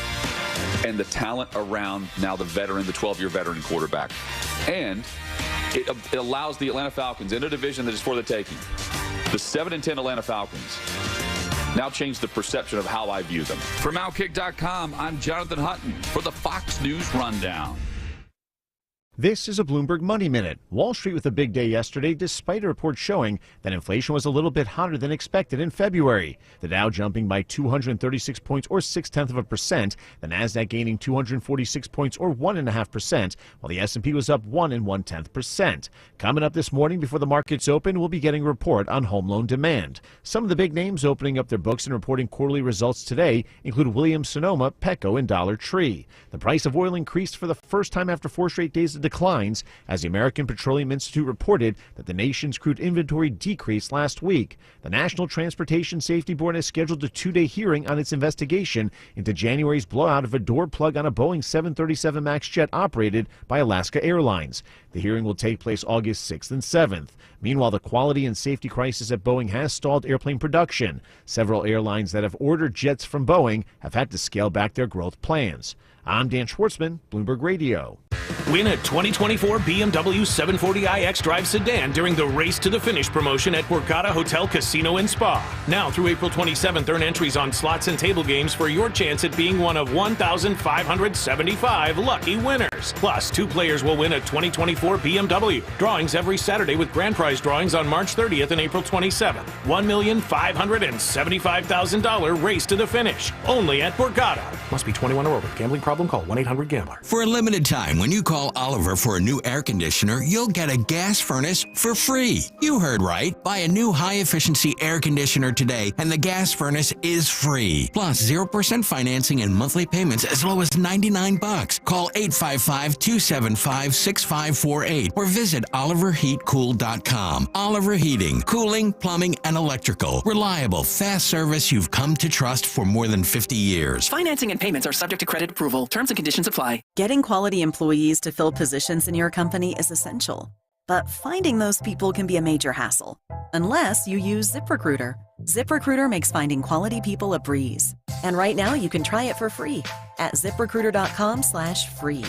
and the talent around now the veteran, the 12-year veteran quarterback. And it allows the Atlanta Falcons in a division that is for the taking. The 7-10 Atlanta Falcons now change the perception of how I view them. From Outkick.com, I'm Jonathan Hutton for the Fox News Rundown. This is a Bloomberg Money Minute. Wall Street with a big day yesterday, despite a report showing that inflation was a little bit hotter than expected in February. The Dow jumping by 236 points or 0.6%, the Nasdaq gaining 246 points or 1.5%, while the S&P was up 1.1%. Coming up this morning before the markets open, we'll be getting a report on home loan demand. Some of the big names opening up their books and reporting quarterly results today include Williams-Sonoma, Petco, and Dollar Tree. The price of oil increased for the first time after 4 straight days of declines as the American Petroleum Institute reported that the nation's crude inventory decreased last week. The National Transportation Safety Board has scheduled a 2-day hearing on its investigation into January's blowout of a door plug on a Boeing 737 MAX jet operated by Alaska Airlines. The hearing will take place August 6th and 7th. Meanwhile, the quality and safety crisis at Boeing has stalled airplane production. Several airlines that have ordered jets from Boeing have had to scale back their growth plans. I'm Dan Schwartzman, Bloomberg Radio. Win a 2024 BMW 740iX Drive sedan during the Race to the Finish promotion at Borgata Hotel Casino and Spa. Now through April 27th, earn entries on slots and table games for your chance at being one of 1,575 lucky winners. Plus, 2 players will win a 2024 BMW. Drawings every Saturday with grand prize drawings on March 30th and April 27th. $1,575,000 Race to the Finish. Only at Borgata. Must be 21 or over. Gambling problem? Call 1-800-GAMBLER. For a limited time, when you call Oliver for a new air conditioner, you'll get a gas furnace for free. You heard right. Buy a new high-efficiency air conditioner today, and the gas furnace is free. Plus, 0% financing and monthly payments as low as $99. Call 855-275-6548 or visit oliverheatcool.com. Oliver Heating, cooling, plumbing, and electrical. Reliable, fast service you've come to trust for more than 50 years. Financing and payments are subject to credit approval. Terms and conditions apply. Getting quality employees to fill positions in your company is essential. But finding those people can be a major hassle, unless you use ZipRecruiter. ZipRecruiter makes finding quality people a breeze. And right now you can try it for free at ZipRecruiter.com/free.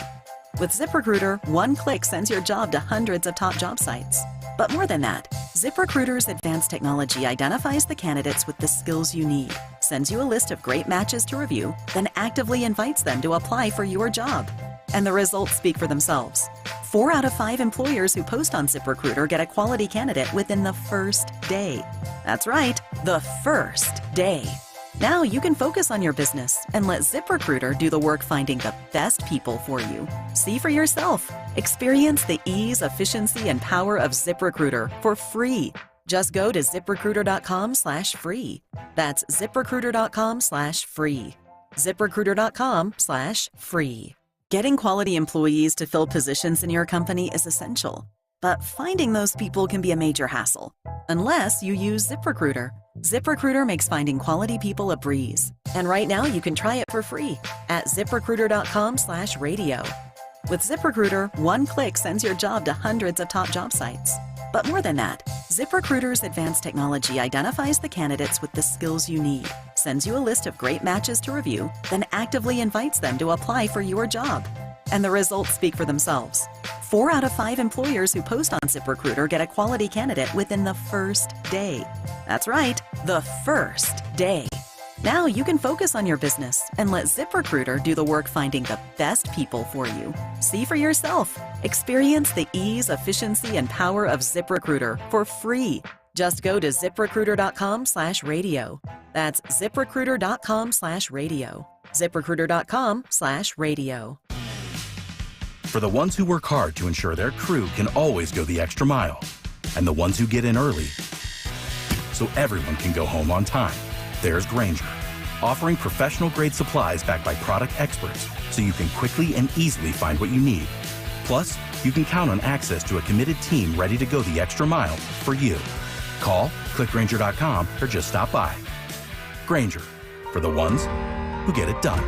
With ZipRecruiter, one click sends your job to hundreds of top job sites. But more than that, ZipRecruiter's advanced technology identifies the candidates with the skills you need, sends you a list of great matches to review, then actively invites them to apply for your job. And the results speak for themselves. 4 out of 5 employers who post on ZipRecruiter get a quality candidate within the first day. That's right, the first day. Now you can focus on your business and let ZipRecruiter do the work finding the best people for you. See for yourself. Experience the ease, efficiency, and power of ZipRecruiter for free. Just go to ZipRecruiter.com/free. That's ZipRecruiter.com/free. ZipRecruiter.com/free. Getting quality employees to fill positions in your company is essential. But finding those people can be a major hassle, unless you use ZipRecruiter. ZipRecruiter makes finding quality people a breeze. And right now you can try it for free at ZipRecruiter.com/radio. With ZipRecruiter, one click sends your job to hundreds of top job sites. But more than that, ZipRecruiter's advanced technology identifies the candidates with the skills you need, sends you a list of great matches to review, then actively invites them to apply for your job. And the results speak for themselves. 4 out of 5 employers who post on ZipRecruiter get a quality candidate within the first day. That's right, the first day. Now you can focus on your business and let ZipRecruiter do the work finding the best people for you. See for yourself. Experience the ease, efficiency, and power of ZipRecruiter for free. Just go to ZipRecruiter.com/radio. That's ZipRecruiter.com/radio. ZipRecruiter.com/radio. For the ones who work hard to ensure their crew can always go the extra mile, and the ones who get in early so everyone can go home on time, there's Grainger, offering professional-grade supplies backed by product experts so you can quickly and easily find what you need. Plus, you can count on access to a committed team ready to go the extra mile for you. Call, click Grainger.com, or just stop by. Grainger, for the ones who get it done.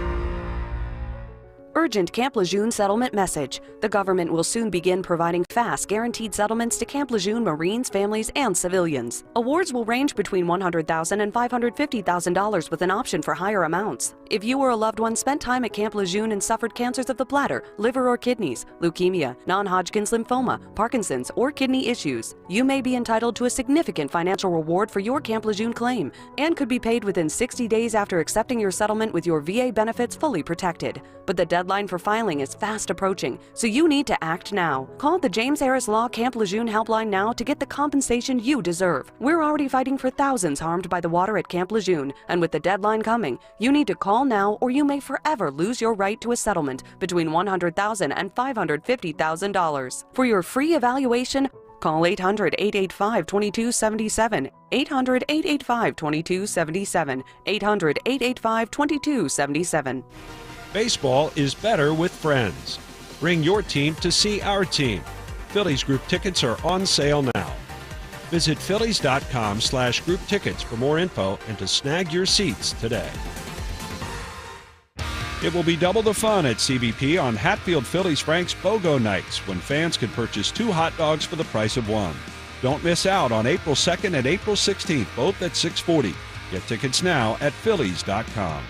Urgent Camp Lejeune settlement message. The government will soon begin providing fast, guaranteed settlements to Camp Lejeune Marines, families, and civilians. Awards will range between $100,000 and $550,000 with an option for higher amounts. If you or a loved one spent time at Camp Lejeune and suffered cancers of the bladder, liver or kidneys, leukemia, non-Hodgkin's lymphoma, Parkinson's, or kidney issues, you may be entitled to a significant financial reward for your Camp Lejeune claim and could be paid within 60 days after accepting your settlement with your VA benefits fully protected. But the deadline for filing is fast approaching, so you need to act now. Call the James Harris Law Camp Lejeune helpline now to get the compensation you deserve. We're already fighting for thousands harmed by the water at Camp Lejeune, and with the deadline coming, you need to call now or you may forever lose your right to a settlement between $100,000 and $550,000. For your free evaluation, call 800-885-2277, 800-885-2277, 800-885-2277. Baseball is better with friends. Bring your team to see our team. Phillies group tickets are on sale now. Visit Phillies.com/group tickets for more info and to snag your seats today. It will be double the fun at CBP on Hatfield Phillies Frank's BOGO nights when fans can purchase 2 hot dogs for the price of 1. Don't miss out on April 2nd and April 16th, both at 6:40. Get tickets now at Phillies.com.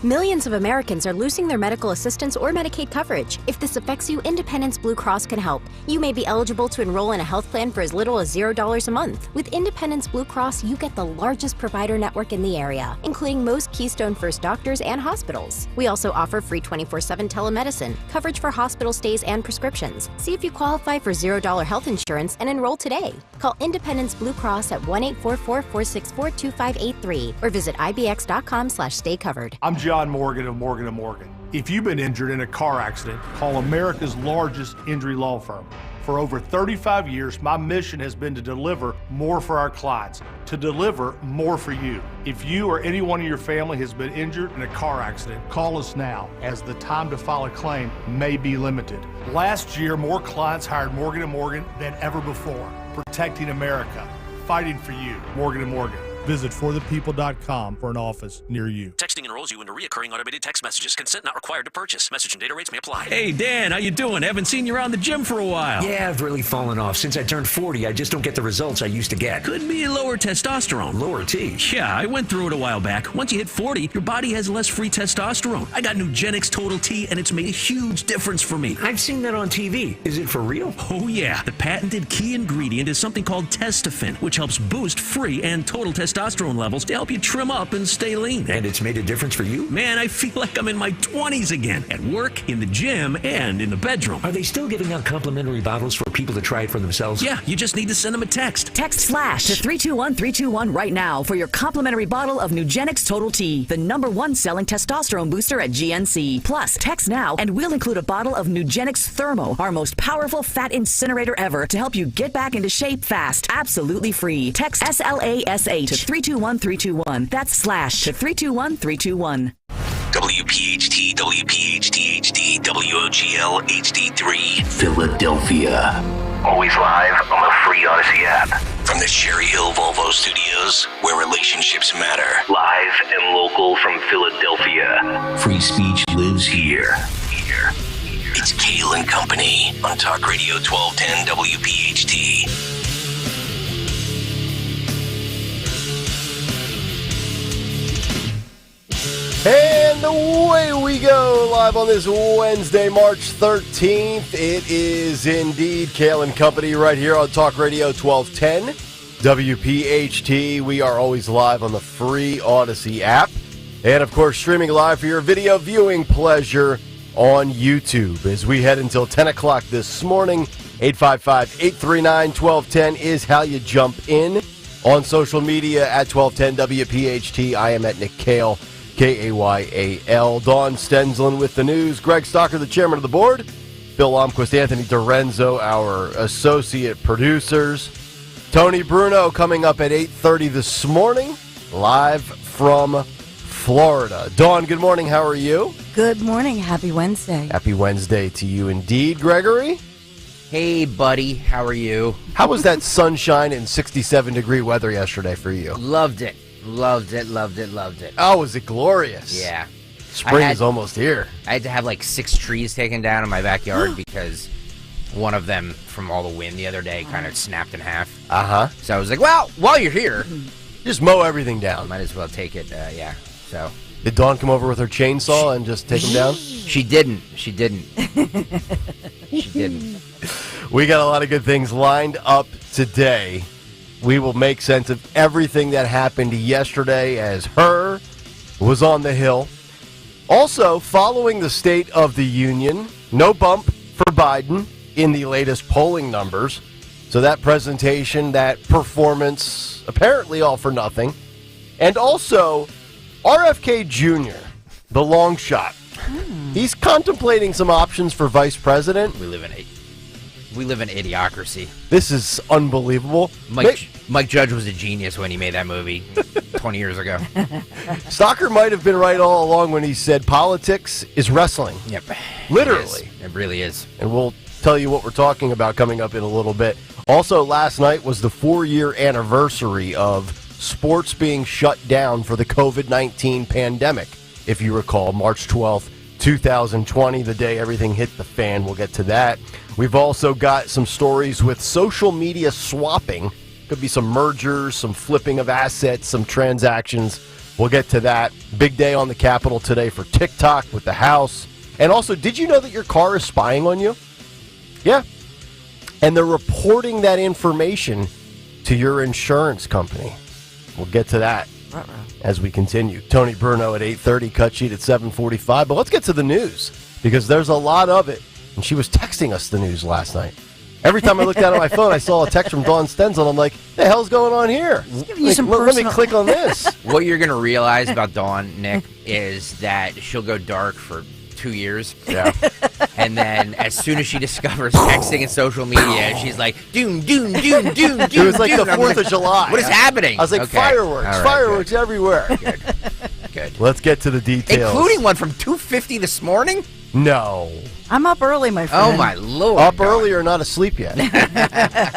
Millions of Americans are losing their medical assistance or Medicaid coverage. If this affects you, Independence Blue Cross can help. You may be eligible to enroll in a health plan for as little as $0 a month. With Independence Blue Cross, you get the largest provider network in the area, including most Keystone First doctors and hospitals. We also offer free 24/7 telemedicine, coverage for hospital stays and prescriptions. See if you qualify for $0 health insurance and enroll today. Call Independence Blue Cross at 1-844-464-2583 or visit ibx.com/staycovered. I'm John Morgan of Morgan & Morgan. If you've been injured in a car accident, call America's largest injury law firm. For over 35 years, my mission has been to deliver more for our clients, to deliver more for you. If you or anyone in your family has been injured in a car accident, call us now, as the time to file a claim may be limited. Last year, more clients hired Morgan & Morgan than ever before, protecting America, fighting for you. Morgan & Morgan. Visit forthepeople.com for an office near you. Texting enrolls you into recurring automated text messages. Consent not required to purchase. Message and data rates may apply. Hey, Dan, how you doing? Haven't seen you around the gym for a while. Yeah, I've really fallen off. Since I turned 40, I just don't get the results I used to get. Could be lower testosterone. Lower T? Yeah, I went through it a while back. Once you hit 40, your body has less free testosterone. I got Nugenix Total T, and it's made a huge difference for me. I've seen that on TV. Is it for real? Oh, yeah. The patented key ingredient is something called Testofen, which helps boost free and total testosterone levels to help you trim up and stay lean. And it's made a difference for you? Man, I feel like I'm in my 20s again. At work, in the gym, and in the bedroom. Are they still giving out complimentary bottles for people to try it for themselves? Yeah, you just need to send them a text. Text SLASH to 321-321 right now for your complimentary bottle of Nugenix Total T, the #1 selling testosterone booster at GNC. Plus, text now and we'll include a bottle of Nugenix Thermo, our most powerful fat incinerator ever, to help you get back into shape fast. Absolutely free. Text SLASH to 321-321. That's SLASH to 321-321. WPHT, WPHT HD, WOGL HD3, Philadelphia. Always live on the free Odyssey app. From the Cherry Hill Volvo Studios, where relationships matter. Live and local from Philadelphia. Free speech lives here. It's Kayal and Company on Talk Radio 1210 WPHT. And away we go, live on this Wednesday, March 13th. It is indeed Kayal and Company right here on Talk Radio 1210 WPHT. We are always live on the free Odyssey app. And, of course, streaming live for your video viewing pleasure on YouTube. As we head until 10 o'clock this morning, 855-839-1210 is how you jump in. On social media at 1210 WPHT, I am at Nick Kayal. Kayal. Dawn Stensland with the news. Greg Stocker, the chairman of the board. Bill Lomquist, Anthony Dorenzo, our associate producers. Tony Bruno coming up at 8:30 this morning, live from Florida. Dawn, good morning. How are you? Good morning. Happy Wednesday. Happy Wednesday to you indeed, Gregory. Hey, buddy. How are you? How was that sunshine and 67-degree weather yesterday for you? Loved it. Loved it. Oh, was it glorious? Yeah. Spring is almost here. I had to have like 6 trees taken down in my backyard because one of them, from all the wind the other day, kind of snapped in half. Uh-huh. So I was like, well, while you're here, just mow everything down. Might as well take it, yeah. So. Did Dawn come over with her chainsaw and just take them down? She didn't. She didn't. We got a lot of good things lined up today. We will make sense of everything that happened yesterday as Her was on the Hill. Also, following the State of the Union, no bump for Biden in the latest polling numbers. So that presentation, that performance, apparently all for nothing. And also, RFK Jr., the long shot. He's contemplating some options for vice president. We live in idiocracy. This is unbelievable. Mike Judge was a genius when he made that movie 20 years ago. Stocker might have been right all along when he said politics is wrestling. Yep. Literally. It really is. And we'll tell you what we're talking about coming up in a little bit. Also, last night was the 4-year anniversary of sports being shut down for the COVID-19 pandemic. If you recall, March 12th, 2020, the day everything hit the fan. We'll get to that. We've also got some stories with social media swapping. Could be some mergers, some flipping of assets, some transactions. We'll get to that. Big day on the Capitol today for TikTok with the House. And also, did you know that your car is spying on you? Yeah. And they're reporting that information to your insurance company. We'll get to that as we continue. Tony Bruno at 8:30, cut sheet at 7:45. But let's get to the news because there's a lot of it. And she was texting us the news last night. Every time I looked down at my phone, I saw a text from Dawn Stensland. I'm like, the hell's going on here? Let me click on this. What you're going to realize about Dawn, Nick, is that she'll go dark for 2 years. Yeah. And then as soon as she discovers texting and social media, she's like, doom. It was like the 4th of July. What is happening? I was like, okay. Fireworks. Right, fireworks everywhere. Good. Let's get to the details. Including one from 2:50 this morning? No. I'm up early, my friend. Oh, my Lord. Up early or not asleep yet.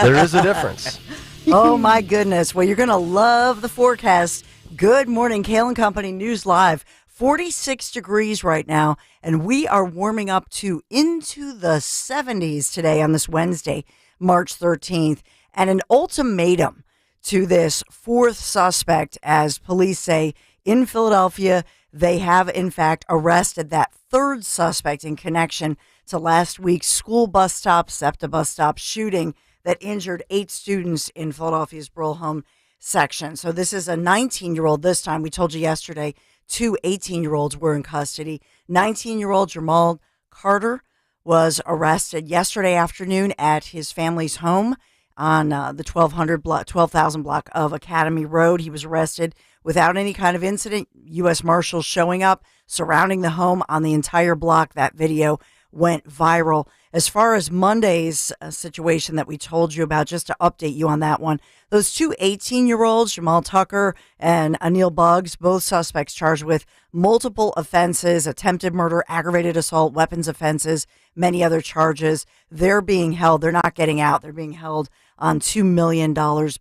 There is a difference. Oh, my goodness. Well, you're going to love the forecast. Good morning, Kayal and Company News Live. 46 degrees right now, and we are warming up to into the 70s today on this Wednesday, March 13th, and an ultimatum to this 4th suspect, as police say, in Philadelphia. They have, in fact, arrested that 3rd suspect in connection to last week's school bus stop, SEPTA bus stop shooting that injured 8 students in Philadelphia's Brulholm section. So this is a 19-year-old this time. We told you yesterday 2 18-year-olds were in custody. 19-year-old Jamal Carter was arrested yesterday afternoon at his family's home on the 12,000 block of Academy Road. He was arrested without any kind of incident. U.S. Marshals showing up, surrounding the home on the entire block. That video went viral. As far as Monday's situation that we told you about, just to update you on that one, those two 18-year-olds, Jamal Tucker and Anil Buggs, both suspects charged with multiple offenses, attempted murder, aggravated assault, weapons offenses, many other charges. They're being held. They're not getting out. They're being held on $2 million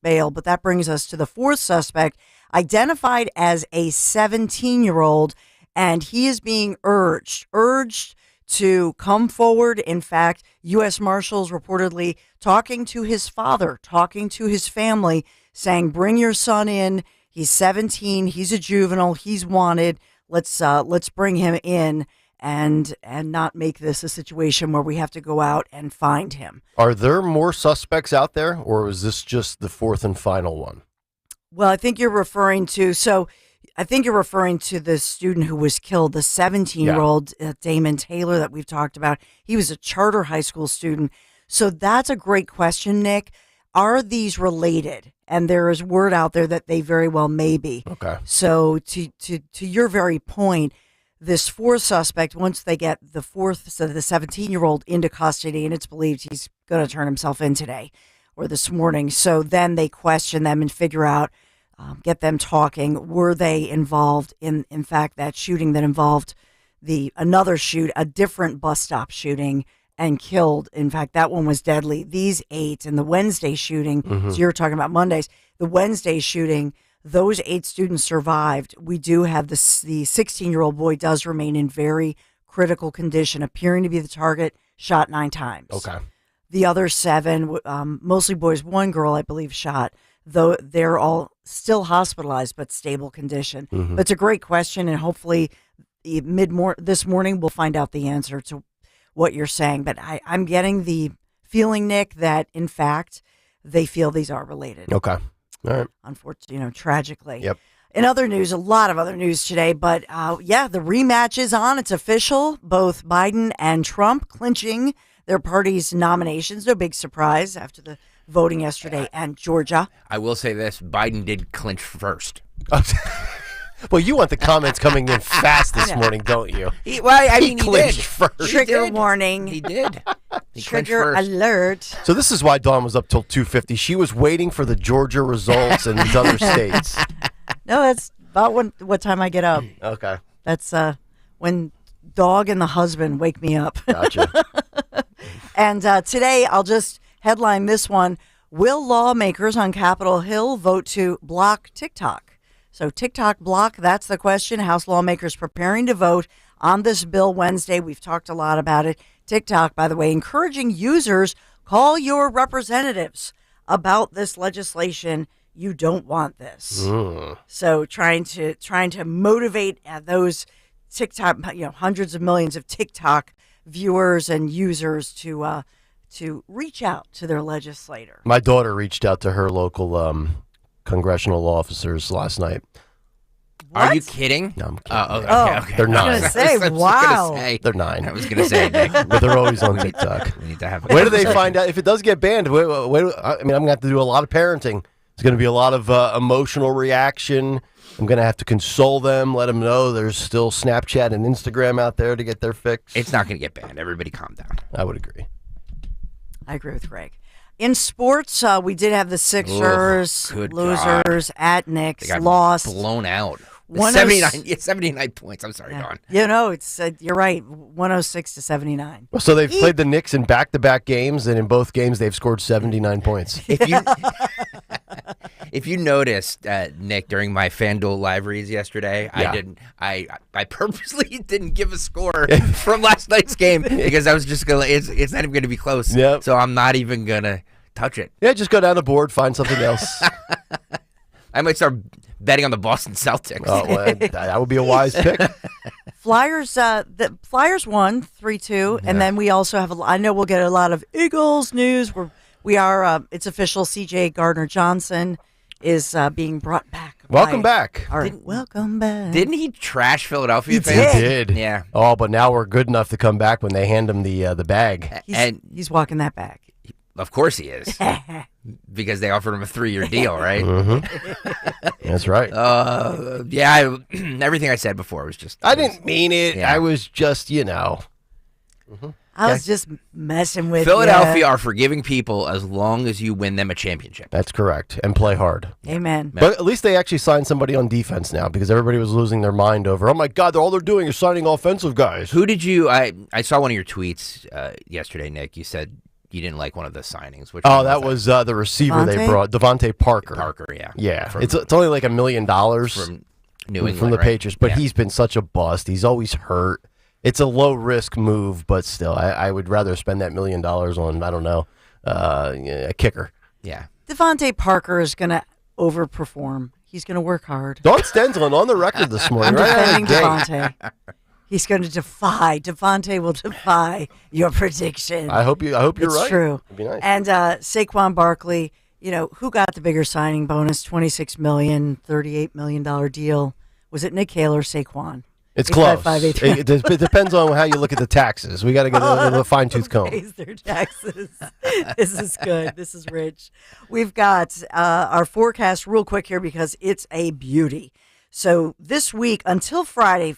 bail. But that brings us to the fourth suspect, identified as a 17-year-old, and he is being urged to come forward. In fact, U.S. Marshals reportedly talking to his father, talking to his family, saying, bring your son in. He's 17. He's a juvenile. He's wanted. Let's bring him in and not make this a situation where we have to go out and find him. Are there more suspects out there, or is this just the fourth and final one? Well, I think you're referring to the student who was killed, the 17-year-old Damon Taylor that we've talked about. He was a charter high school student. So that's a great question, Nick. Are these related? And there is word out there that they very well may be. Okay. So to your very point, this fourth suspect, once they get the 17-year-old into custody, and it's believed he's going to turn himself in today or this morning. So then they question them and figure out, get them talking. Were they involved in fact, that shooting that involved a different bus stop shooting and killed? In fact, that one was deadly. These 8 and the Wednesday shooting, so you're talking about Mondays, the Wednesday shooting, those 8 students survived. We do have the 16-year-old boy does remain in very critical condition, appearing to be the target, shot 9 times. Okay. The other 7, mostly boys, 1 girl, I believe, shot, though they're all still hospitalized but stable condition. Mm-hmm. But it's a great question, and hopefully this morning we'll find out the answer to what you're saying. But I'm getting the feeling, Nick, that in fact they feel these are related. Okay. All right. Unfortunately, tragically. Yep. In other news, a lot of other news today, but the rematch is on. It's official. Both Biden and Trump clinching their party's nominations. No big surprise after the voting yesterday and Georgia. I will say this, Biden did clinch first. Well, you want the comments coming in fast this morning, don't you? He did. First. Trigger warning. He did. He Trigger alert. So this is why Dawn was up till 2:50. She was waiting for the Georgia results in these other states. No, that's about what time I get up. Okay. That's when dog and the husband wake me up. Gotcha. And today, I'll just headline this one. Will lawmakers on Capitol Hill vote to block TikTok? So TikTok block, that's the question. House lawmakers preparing to vote on this bill Wednesday. We've talked a lot about it. TikTok, by the way, encouraging users, call your representatives about this legislation. You don't want this. So trying to motivate those TikTok, hundreds of millions of TikTok viewers and users to reach out to their legislator. My daughter reached out to her local congressional officers last night. What? Are you kidding? No, I'm kidding. Okay. They're 9. I was going to say, wow. They're 9. I was going to say, Nick. But they're always on TikTok. We need to have Where do they find out if it does get banned? I'm going to have to do a lot of parenting. There's going to be a lot of emotional reaction. I'm going to have to console them, let them know there's still Snapchat and Instagram out there to get their fix. It's not going to get banned. Everybody calm down. I would agree. I agree with Greg. In sports, we did have the Sixers good losers God. at Knicks, They got lost. blown out. 79 points. I'm sorry, Dawn. It's you're right. 106 to 79. So they've played the Knicks in back-to-back games, and in both games they've scored 79 points. If you noticed, Nick, during my FanDuel live reads yesterday, I purposely didn't give a score from last night's game because I was just gonna. It's not even going to be close. Yep. So I'm not even gonna touch it. Yeah, just go down the board, find something else. I might start betting on the Boston Celtics. Oh, well, that would be a wise pick. Flyers, the Flyers won 3-2, and then we also have. I know we'll get a lot of Eagles news. We are. It's official. C.J. Gardner-Johnson is being brought back. Welcome back. Welcome back. Didn't he trash Philadelphia He fans? He did. Yeah. Oh, but now we're good enough to come back when they hand him the bag. He's walking that back. Of course he is. Because they offered him a 3-year deal, right? Mm-hmm. That's right. Everything I said before was just... I didn't mean it. Yeah. I was just, Mm-hmm. I was just messing with Philadelphia are forgiving people as long as you win them a championship. That's correct. And play hard. Amen. But at least they actually signed somebody on defense now because everybody was losing their mind over, oh, my God, all they're doing is signing offensive guys. Who did you – I saw one of your tweets yesterday, Nick. You said you didn't like one of the signings. Which that was the receiver they brought, Devontae Parker. Parker, yeah. Yeah. It's only like $1 million from New England, from the right? Patriots, but Yeah. he's been such a bust. He's always hurt. It's a low-risk move, but still, I would rather spend that $1 million on, I don't know, a kicker. Yeah. Devontae Parker is going to overperform. He's going to work hard. Don Stenslin on the record this morning. I'm right out of defending the gate. Devontae. He's going to Devontae will defy your prediction. I hope you're It's right. true. It'd be nice. And Saquon Barkley, who got the bigger signing bonus? $26 million, $38 million deal. Was it Nick Kayal or Saquon? It's close. 855-833. It depends on how you look at the taxes. We got to get a fine-tooth comb. Pays their taxes. This is good. This is rich. We've got our forecast real quick here because it's a beauty. So this week until Friday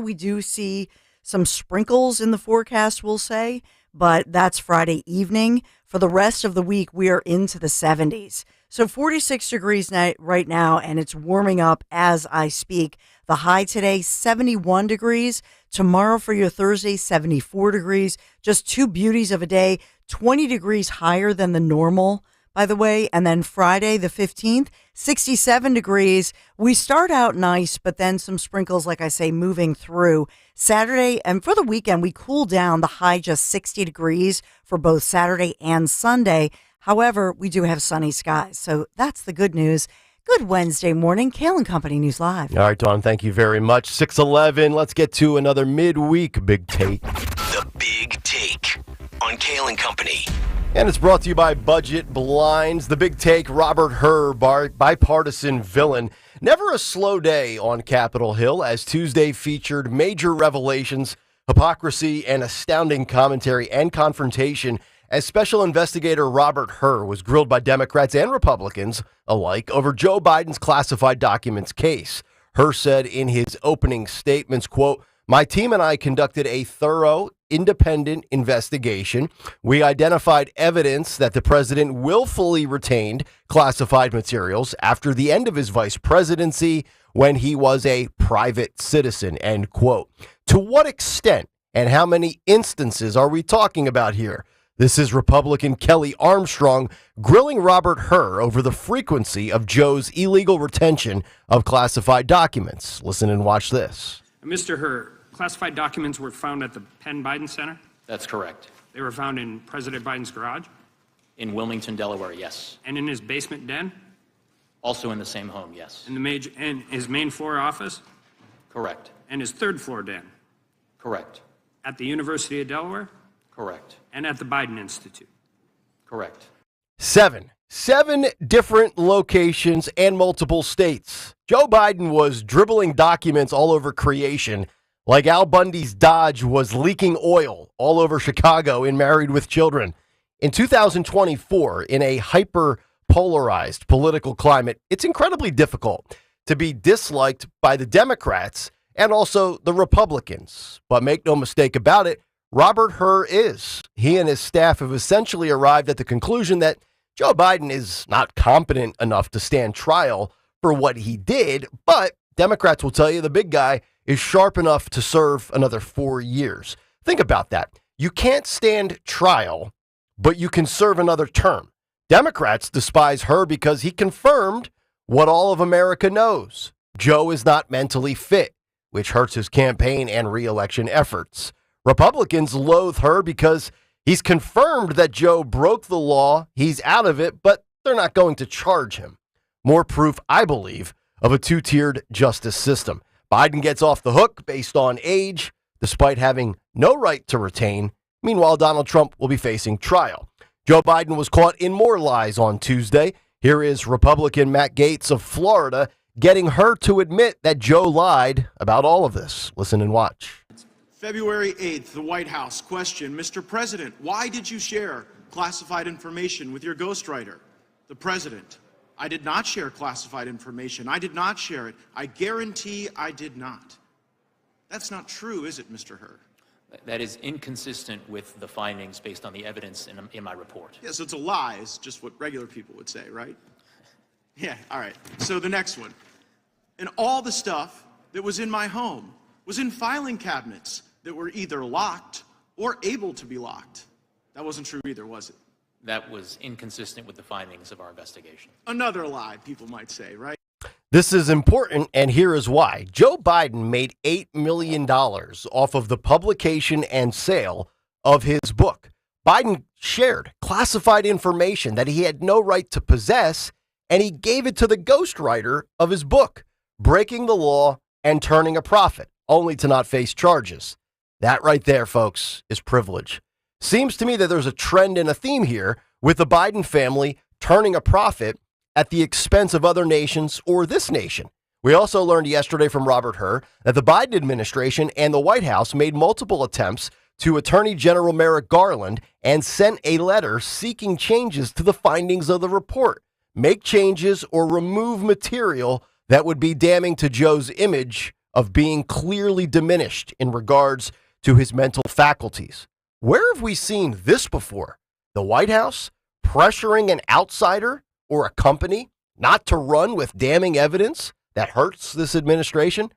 we do see some sprinkles in the forecast, we'll say, but that's Friday evening. For the rest of the week, we are into the 70s. So 46 degrees right now, and it's warming up as I speak. The high today, 71 degrees. Tomorrow for your Thursday, 74 degrees. Just two beauties of a day, 20 degrees higher than the normal, by the way. And then Friday, the 15th, 67 degrees. We start out nice, but then some sprinkles, like I say, moving through. Saturday, and for the weekend, we cool down, the high just 60 degrees for both Saturday and Sunday. However, we do have sunny skies, so that's the good news. Good Wednesday morning, Kayal and Company News Live. All right, Dawn, thank you very much. 6:11. Let's get to another midweek Big Take. The Big Take on Kayal and Company. And it's brought to you by Budget Blinds. The Big Take, Robert Hur, bipartisan villain. Never a slow day on Capitol Hill as Tuesday featured major revelations, hypocrisy, and astounding commentary and confrontation as Special Investigator Robert Hur was grilled by Democrats and Republicans alike over Joe Biden's classified documents case. Hur said in his opening statements, quote, "My team and I conducted a thorough, independent investigation. We identified evidence that the president willfully retained classified materials after the end of his vice presidency when he was a private citizen," end quote. To what extent and how many instances are we talking about here? This is Republican Kelly Armstrong grilling Robert Hur over the frequency of Joe's illegal retention of classified documents. Listen and watch this. Mr. Hur, classified documents were found at the Penn Biden Center? That's correct. They were found in President Biden's garage? In Wilmington, Delaware, yes. And in his basement den? Also in the same home, yes. In his main floor office? Correct. And his third floor den? Correct. At the University of Delaware? Correct. And at the Biden Institute? Correct. Seven different locations and multiple states. Joe Biden was dribbling documents all over creation, like Al Bundy's Dodge was leaking oil all over Chicago in Married with Children. In 2024, in a hyper-polarized political climate, it's incredibly difficult to be disliked by the Democrats and also the Republicans. But make no mistake about it, Robert Hur is. He and his staff have essentially arrived at the conclusion that Joe Biden is not competent enough to stand trial for what he did, but Democrats will tell you the big guy is sharp enough to serve another 4 years. Think about that. You can't stand trial, but you can serve another term. Democrats despise Hur because he confirmed what all of America knows. Joe is not mentally fit, which hurts his campaign and re-election efforts. Republicans loathe Hur because he's confirmed that Joe broke the law. He's out of it, but they're not going to charge him. More proof, I believe, of a two-tiered justice system. Biden gets off the hook based on age, despite having no right to retain. Meanwhile, Donald Trump will be facing trial. Joe Biden was caught in more lies on Tuesday. Here is Republican Matt Gaetz of Florida getting Hur to admit that Joe lied about all of this. Listen and watch. February 8th, the White House question, Mr. President, why did you share classified information with your ghostwriter? The President, I did not share classified information. I did not share it. I guarantee I did not. That's not true, is it, Mr. Hur? That is inconsistent with the findings based on the evidence in my report. Yeah, so it's a lie, is just what regular people would say, right? Yeah, all right. So the next one. And all the stuff that was in my home was in filing cabinets that were either locked or able to be locked. That wasn't true either, was it? That was inconsistent with the findings of our investigation. Another lie, people might say, right? This is important, and here is why. Joe Biden made $8 million off of the publication and sale of his book. Biden shared classified information that he had no right to possess, and he gave it to the ghostwriter of his book, breaking the law and turning a profit, only to not face charges. That right there, folks, is privilege. Seems to me that there's a trend and a theme here with the Biden family turning a profit at the expense of other nations or this nation. We also learned yesterday from Robert Hur that the Biden administration and the White House made multiple attempts to Attorney General Merrick Garland and sent a letter seeking changes to the findings of the report. Make changes or remove material that would be damning to Joe's image of being clearly diminished in regards to his mental faculties. Where have we seen this before? The White House pressuring an outsider or a company not to run with damning evidence that hurts this administration?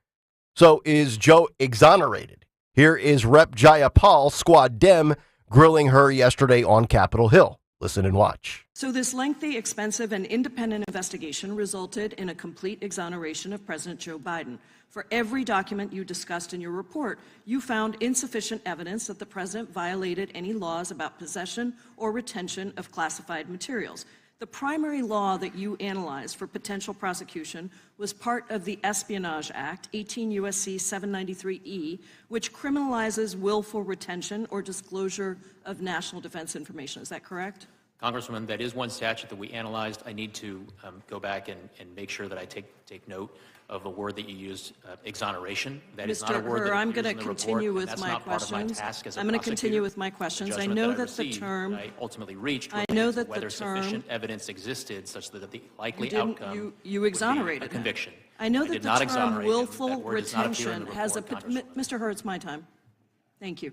So is Joe exonerated? Here is Rep. Jayapal, Squad Dem, grilling her yesterday on Capitol Hill. Listen and watch. So this lengthy, expensive, and independent investigation resulted in a complete exoneration of President Joe Biden. For every document you discussed in your report, you found insufficient evidence that the president violated any laws about possession or retention of classified materials. The primary law that you analyzed for potential prosecution was part of the Espionage Act, 18 U.S.C. 793E, which criminalizes willful retention or disclosure of national defense information. Is that correct? Congresswoman, that is one statute that we analyzed. I need to go back and make sure that I take note of a word that you used, exoneration. That is not a word that I'm appears going in to the continue report, with and my that's not part of my questions. task as a I'm going to continue prosecutor. with my questions. The I know judgment that the received, term. I ultimately reached I know related to that the whether term. sufficient evidence existed such that the likely You didn't- outcome you would be exonerated a him. conviction. I know that did the not term exonerate him. willful That word does not appear in retention the has a. report, Mr. Hur, it's my time. Thank you.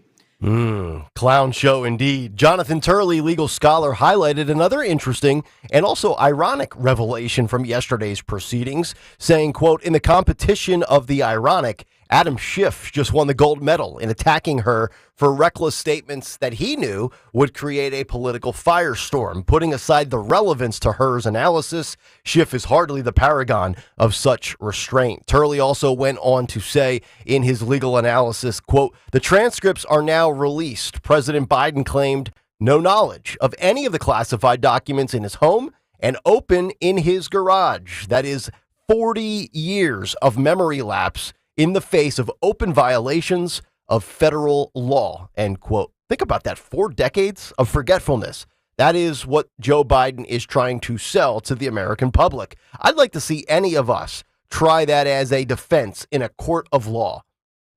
Clown show indeed. Jonathan Turley, legal scholar, highlighted another interesting and also ironic revelation from yesterday's proceedings, saying, quote, in the competition of the ironic, Adam Schiff just won the gold medal in attacking her for reckless statements that he knew would create a political firestorm. Putting aside the relevance to Hur's analysis, Schiff is hardly the paragon of such restraint. Turley also went on to say in his legal analysis, quote, the transcripts are now released. President Biden claimed no knowledge of any of the classified documents in his home and open in his garage. That is 40 years of memory lapse in the face of open violations of federal law, end quote. Think about that, 4 decades of forgetfulness. That is what Joe Biden is trying to sell to the American public. I'd like to see any of us try that as a defense in a court of law.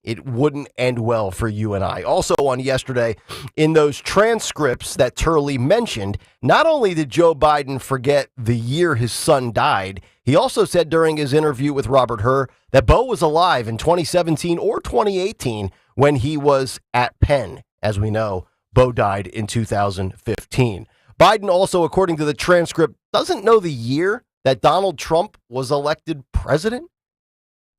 It wouldn't end well for you and I. Also on yesterday, in those transcripts that Turley mentioned, not only did Joe Biden forget the year his son died, he also said during his interview with Robert Hur that Beau was alive in 2017 or 2018 when he was at Penn. As we know, Beau died in 2015. Biden also, according to the transcript, doesn't know the year that Donald Trump was elected president.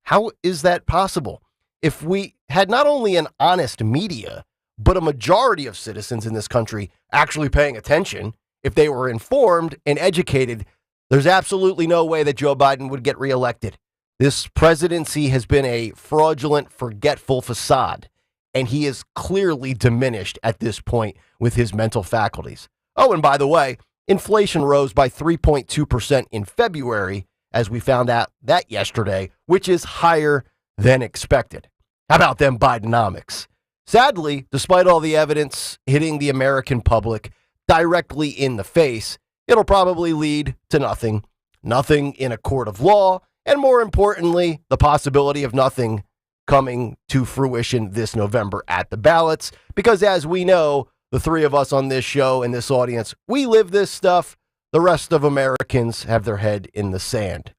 How is that possible? If we had not only an honest media, but a majority of citizens in this country actually paying attention, if they were informed and educated, there's absolutely no way that Joe Biden would get reelected. This presidency has been a fraudulent, forgetful facade, and he is clearly diminished at this point with his mental faculties. Oh, and by the way, inflation rose by 3.2% in February, as we found out that yesterday, which is higher than expected. How about them Bidenomics? Sadly, despite all the evidence hitting the American public directly in the face, it'll probably lead to nothing. Nothing in a court of law, and more importantly, the possibility of nothing coming to fruition this November at the ballots. Because as we know, the three of us on this show and this audience, we live this stuff. The rest of Americans have their head in the sand.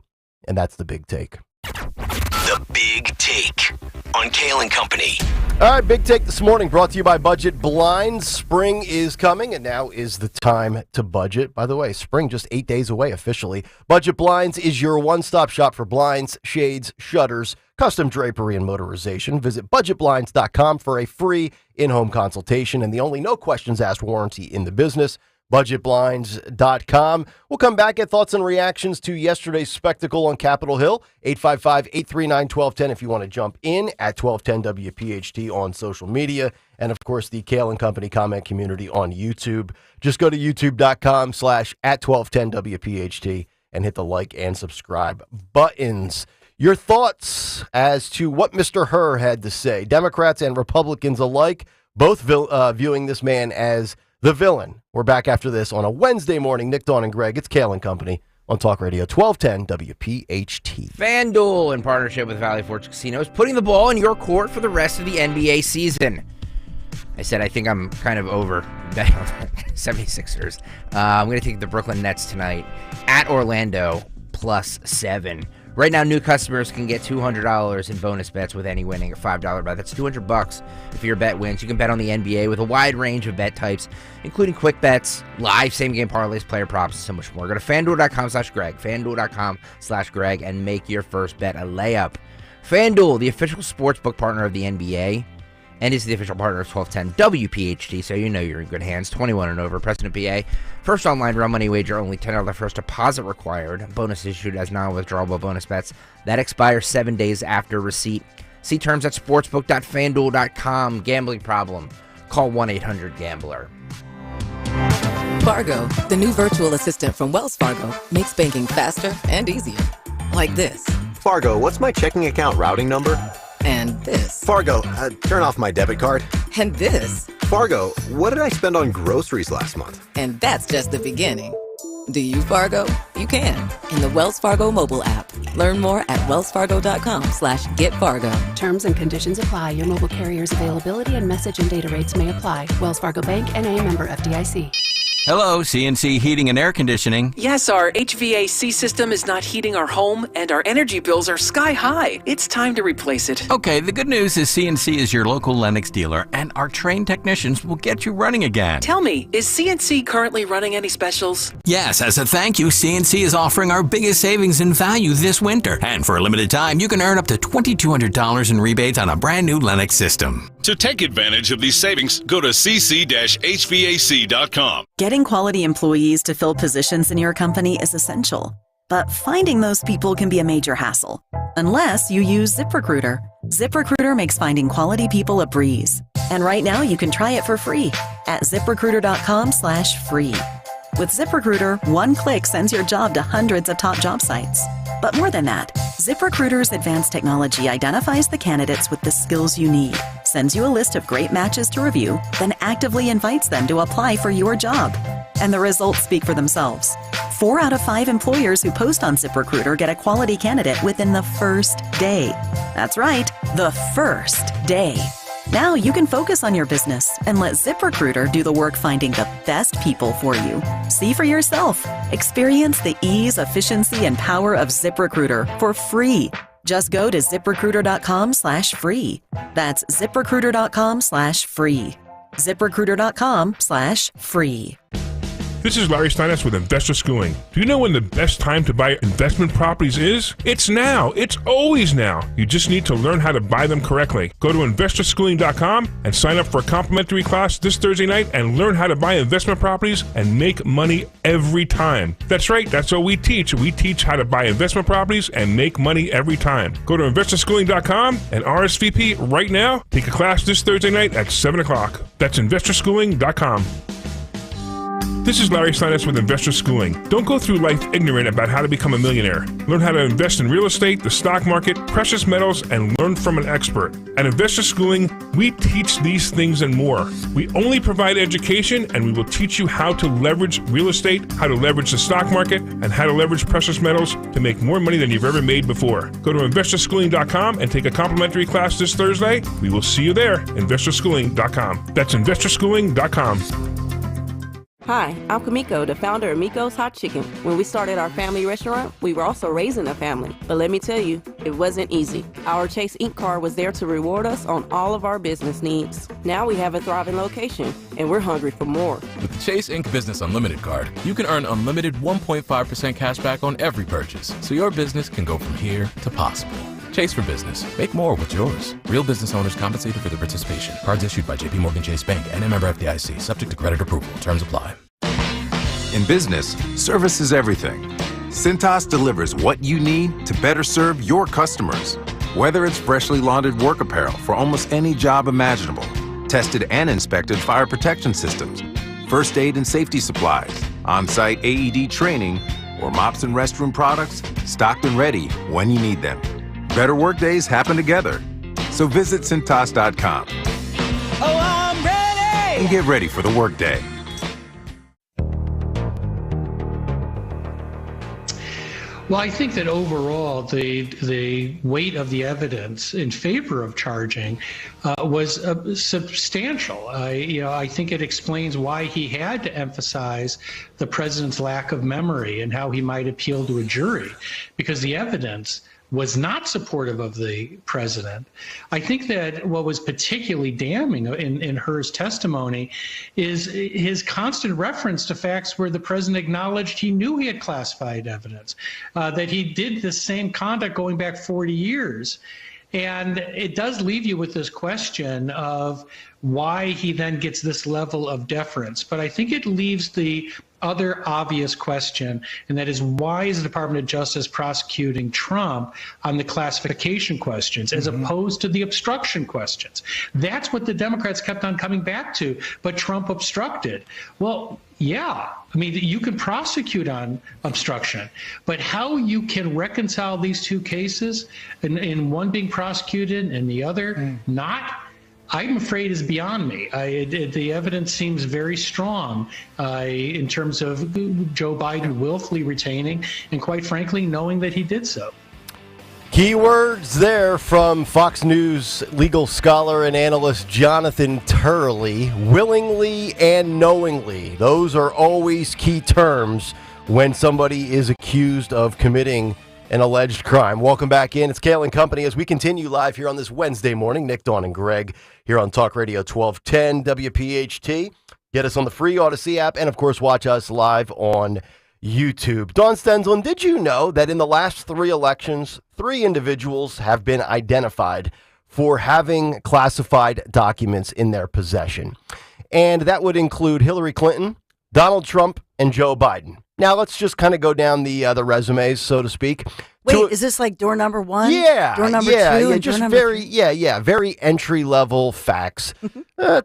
And that's the big take. The Big Take on Kayal and Company. All right, big take this morning brought to you by Budget Blinds. Spring is coming, and now is the time to budget. By the way, spring just 8 days away officially. Budget Blinds is your one-stop shop for blinds, shades, shutters, custom drapery, and motorization. Visit budgetblinds.com for a free in-home consultation and the only no questions asked warranty in the business. budgetblinds.com. We'll come back at thoughts and reactions to yesterday's spectacle on Capitol Hill. 855-839-1210 if you want to jump in at 1210 WPHT on social media. And, of course, the Kayal and Company comment community on YouTube. Just go to youtube.com/@1210 WPHT and hit the like and subscribe buttons. Your thoughts as to what Mr. Herr had to say. Democrats and Republicans alike, both viewing this man as the villain. We're back after this on a Wednesday morning. Nick, Dawn, and Greg. It's Kayal and Company on Talk Radio 1210 WPHT. FanDuel, in partnership with Valley Forge Casino, is putting the ball in your court for the rest of the NBA season. I said I think I'm kind of over betting on the 76ers. I'm going to take the Brooklyn Nets tonight at Orlando +7. Right now, new customers can get $200 in bonus bets with any winning a $5 bet. That's $200 if your bet wins. You can bet on the NBA with a wide range of bet types, including quick bets, live same-game parlays, player props, and so much more. Go to FanDuel.com/Greg, FanDuel.com/Greg, and make your first bet a layup. FanDuel, the official sportsbook partner of the NBA, and is the official partner of 1210 WPHT, so you know you're in good hands. 21 and over, President PA. First online real money wager, only $10 first deposit required. Bonus issued as non-withdrawable bonus bets that expire 7 days after receipt. See terms at sportsbook.fanduel.com. Gambling problem? Call 1-800-GAMBLER. Fargo, the new virtual assistant from Wells Fargo, makes banking faster and easier. Like this. Fargo, what's my checking account routing number? And this. Fargo, turn off my debit card. And this. Fargo, what did I spend on groceries last month? And that's just the beginning. Do you, Fargo? You can in the Wells Fargo mobile app. Learn more at wellsfargo.com/getfargo. Terms and conditions apply. Your mobile carrier's availability and message and data rates may apply. Wells Fargo Bank, N.A., member FDIC. Hello, CNC Heating and Air Conditioning. Yes, our HVAC system is not heating our home, and our energy bills are sky high. It's time to replace it. Okay, the good news is CNC is your local Lennox dealer, and our trained technicians will get you running again. Tell me, is CNC currently running any specials? Yes, as a thank you, CNC is offering our biggest savings in value this winter. And for a limited time, you can earn up to $2,200 in rebates on a brand new Lennox system. To take advantage of these savings, go to cc-hvac.com. Getting quality employees to fill positions in your company is essential, but finding those people can be a major hassle, unless you use ZipRecruiter. ZipRecruiter makes finding quality people a breeze. And right now you can try it for free at ZipRecruiter.com/free. With ZipRecruiter, one click sends your job to hundreds of top job sites. But more than that, ZipRecruiter's advanced technology identifies the candidates with the skills you need, sends you a list of great matches to review, then actively invites them to apply for your job. And the results speak for themselves. 4 out of 5 employers who post on ZipRecruiter get a quality candidate within the first day. That's right, the first day. Now you can focus on your business and let ZipRecruiter do the work finding the best people for you. See for yourself. Experience the ease, efficiency, and power of ZipRecruiter for free. Just go to ZipRecruiter.com/free. That's ZipRecruiter.com/free. ZipRecruiter.com/free. This is Larry Steinitz with Investor Schooling. Do you know when the best time to buy investment properties is? It's now. It's always now. You just need to learn how to buy them correctly. Go to investorschooling.com and sign up for a complimentary class this Thursday night and learn how to buy investment properties and make money every time. That's right. That's what we teach. We teach how to buy investment properties and make money every time. Go to investorschooling.com and RSVP right now. Take a class this Thursday night at 7 o'clock. That's investorschooling.com. This is Larry Steinitz with Investor Schooling. Don't go through life ignorant about how to become a millionaire. Learn how to invest in real estate, the stock market, precious metals, and learn from an expert. At Investor Schooling, we teach these things and more. We only provide education, and we will teach you how to leverage real estate, how to leverage the stock market, and how to leverage precious metals to make more money than you've ever made before. Go to investorschooling.com and take a complimentary class this Thursday. We will see you there. investorschooling.com. That's investorschooling.com. Hi, I'm Kamiko, the founder of Miko's Hot Chicken. When we started our family restaurant, we were also raising a family. But let me tell you, it wasn't easy. Our Chase Ink card was there to reward us on all of our business needs. Now we have a thriving location, and we're hungry for more. With the Chase Ink Business Unlimited card, you can earn unlimited 1.5% cash back on every purchase, so your business can go from here to possible. Chase for Business. Make more with yours. Real business owners compensated for their participation. Cards issued by JPMorgan Chase Bank and a member FDIC. Subject to credit approval. Terms apply. In business, service is everything. Cintas delivers what you need to better serve your customers. Whether it's freshly laundered work apparel for almost any job imaginable, tested and inspected fire protection systems, first aid and safety supplies, on-site AED training, or mops and restroom products stocked and ready when you need them. Better workdays happen together. So visit Cintas.com. Oh, I'm ready! And get ready for the workday. Well, I think that overall, the weight of the evidence in favor of charging was substantial. I think it explains why he had to emphasize the president's lack of memory and how he might appeal to a jury, because the evidence was not supportive of the president. I think that what was particularly damning in Herr's testimony is his constant reference to facts where the president acknowledged he knew he had classified evidence, that he did the same conduct going back 40 years. And it does leave you with this question of why he then gets this level of deference. But I think it leaves the other obvious question, and that is, why is the Department of Justice prosecuting Trump on the classification questions as opposed to the obstruction questions? That's what the Democrats kept on coming back to, but Trump obstructed. Well, yeah, I mean, you can prosecute on obstruction, but how you can reconcile these two cases, and one being prosecuted and the other not, I'm afraid is beyond me. The evidence seems very strong in terms of Joe Biden willfully retaining and, quite frankly, knowing that he did so. Keywords there from Fox News legal scholar and analyst Jonathan Turley. Willingly and knowingly. Those are always key terms when somebody is accused of committing an alleged crime. Welcome back in. It's Kayal and Company as we continue live here on this Wednesday morning. Nick, Dawn, and Greg here on Talk Radio 1210 WPHT. Get us on the free Odyssey app and, of course, watch us live on YouTube. Dawn Stensland, did you know that in the last 3 elections, 3 individuals have been identified for having classified documents in their possession? And that would include Hillary Clinton, Donald Trump, and Joe Biden. Now, let's just kind of go down the resumes, so to speak. Wait, is this like door number 1? Yeah. Door number 2? Yeah, And just door number very, 3? very entry-level facts.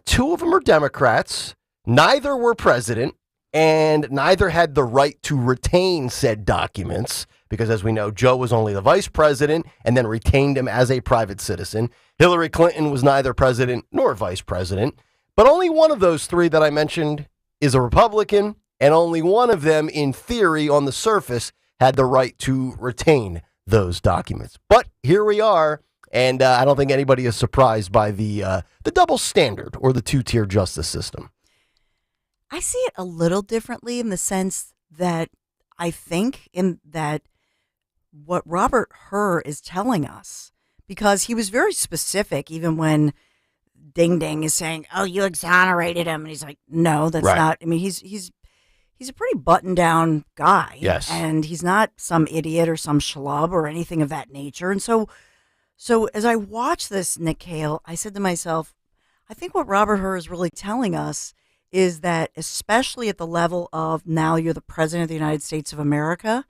2 of them are Democrats. Neither were president, and neither had the right to retain said documents, because as we know, Joe was only the vice president and then retained him as a private citizen. Hillary Clinton was neither president nor vice president. But only one of those 3 that I mentioned is a Republican, and only one of them, in theory, on the surface, had the right to retain those documents. But here we are, and I don't think anybody is surprised by the double standard or the 2-tier justice system. I see it a little differently in the sense that I think in that what Robert Hur is telling us, because he was very specific, even when Ding Ding is saying, "Oh, you exonerated him," and he's like, "No, that's not." I mean, he's a pretty buttoned down guy, yes, and he's not some idiot or some schlub or anything of that nature. And so as I watch this, Nick Kayal, I said to myself, I think what Robert Hur is really telling us is that, especially at the level of now you're the president of the United States of America,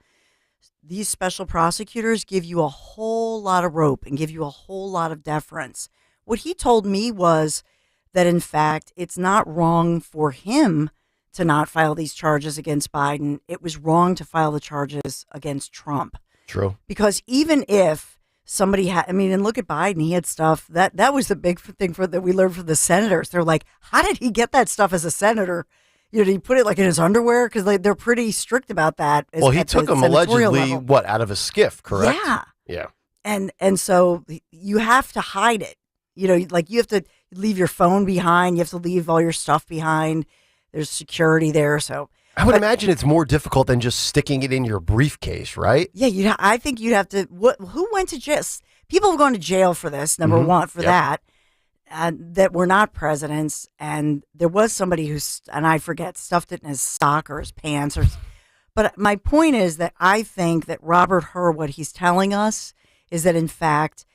these special prosecutors give you a whole lot of rope and give you a whole lot of deference. What he told me was that, in fact, it's not wrong for him to not file these charges against Biden. It was wrong to file the charges against Trump. True. Because even if somebody had, I mean, and look at Biden, he had stuff that was the big thing that we learned from the senators. They're like, how did he get that stuff as a senator? You know, did he put it like in his underwear? Because they're pretty strict about that. Well, he took them allegedly, out of a skiff, correct? Yeah. Yeah. And so you have to hide it. You know, like you have to leave your phone behind. You have to leave all your stuff behind. There's security there. So I would imagine it's more difficult than just sticking it in your briefcase, right? yeah, I think you'd have to. Who went to jail? People have gone to jail for this. Number one, for that were not presidents. And there was somebody who's, and I forget, stuffed it in his sock or his pants. But my point is that I think that Robert Hur, what he's telling us is that in fact,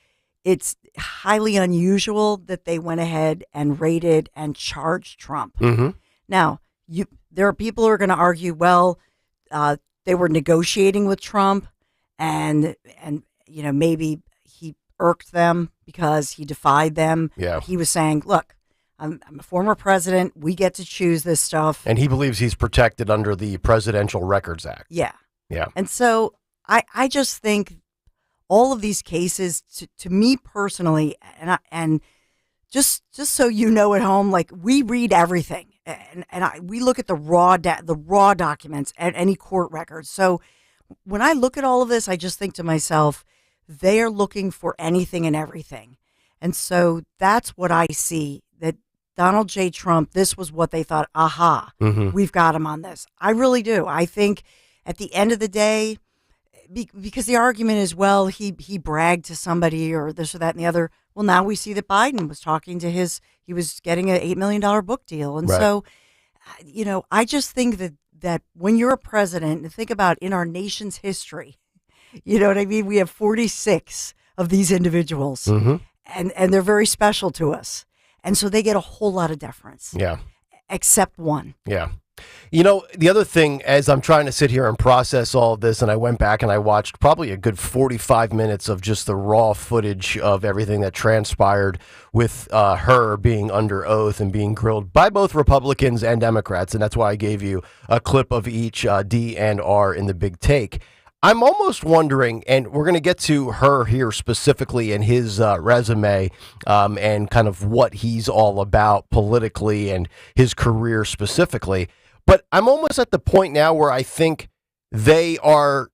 it's highly unusual that they went ahead and raided and charged Trump. Mm-hmm. Now, there are people who are going to argue, well, they were negotiating with Trump, and maybe he irked them because he defied them. Yeah. He was saying, look, I'm a former president. We get to choose this stuff. And he believes he's protected under the Presidential Records Act. Yeah. Yeah. And so I just think all of these cases, to me personally, and just so you know at home, like we read everything, and we look at the raw documents and any court records. So when I look at all of this, I just think to myself, they are looking for anything and everything, and so that's what I see. That Donald J. Trump, this was what they thought. Aha, we've got him on this. I really do. I think at the end of the day, because the argument is, well, he bragged to somebody or this or that and the other. Well, now we see that Biden was talking to he was getting an $8 million book deal. And so, I just think that when you're a president, and think about in our nation's history, you know what I mean? We have 46 of these individuals and they're very special to us. And so they get a whole lot of deference. Yeah. Except one. Yeah. The other thing, as I'm trying to sit here and process all of this, and I went back and I watched probably a good 45 minutes of just the raw footage of everything that transpired with her being under oath and being grilled by both Republicans and Democrats. And that's why I gave you a clip of each D and R in the big take. I'm almost wondering, and we're going to get to her here specifically in his resume and kind of what he's all about politically and his career specifically. But I'm almost at the point now where I think they're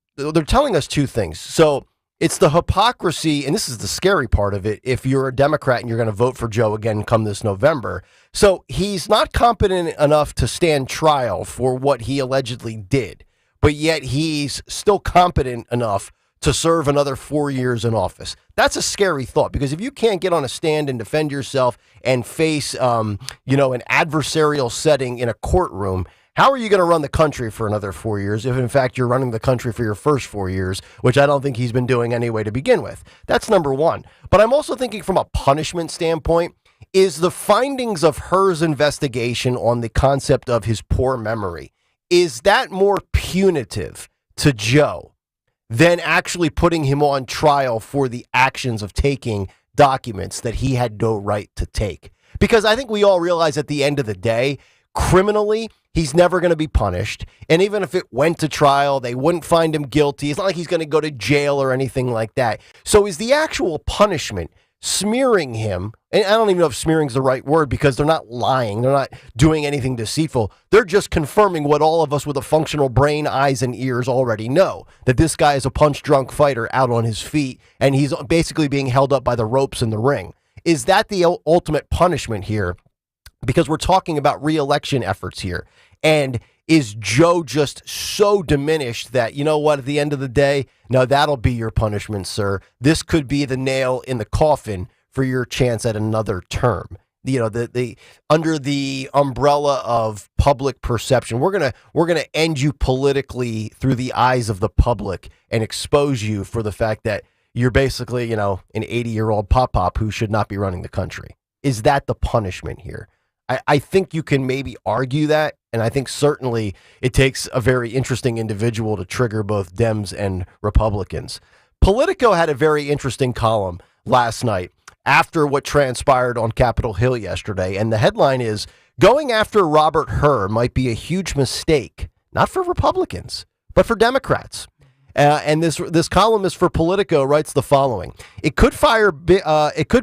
telling us two things. So it's the hypocrisy, and this is the scary part of it, if you're a Democrat and you're going to vote for Joe again come this November. So he's not competent enough to stand trial for what he allegedly did, but yet he's still competent enough to serve another 4 years in office. That's a scary thought, because if you can't get on a stand and defend yourself and face, an adversarial setting in a courtroom, how are you going to run the country for another 4 years if, in fact, you're running the country for your first 4 years, which I don't think he's been doing anyway to begin with? That's number one. But I'm also thinking from a punishment standpoint, is the findings of Her's investigation on the concept of his poor memory, is that more punitive to Joe than actually putting him on trial for the actions of taking documents that he had no right to take? Because I think we all realize at the end of the day, criminally, he's never going to be punished. And even if it went to trial, they wouldn't find him guilty. It's not like he's going to go to jail or anything like that. So is the actual punishment smearing him? And I don't even know if smearing is the right word, because they're not lying. They're not doing anything deceitful. They're just confirming what all of us with a functional brain, eyes, and ears already know, that this guy is a punch-drunk fighter out on his feet, and he's basically being held up by the ropes in the ring. Is that the ultimate punishment here? Because we're talking about re-election efforts here. And is Joe just so diminished that, you know what, at the end of the day, no, that'll be your punishment, sir. This could be the nail in the coffin for your chance at another term. The under the umbrella of public perception, we're gonna end you politically through the eyes of the public and expose you for the fact that you're basically, an 80-year-old pop who should not be running the country. Is that the punishment here? I think you can maybe argue that, and I think certainly it takes a very interesting individual to trigger both Dems and Republicans. Politico had a very interesting column last night after what transpired on Capitol Hill yesterday, and the headline is, "Going after Robert Hur might be a huge mistake, not for Republicans, but for Democrats." And this columnist for Politico writes the following: It could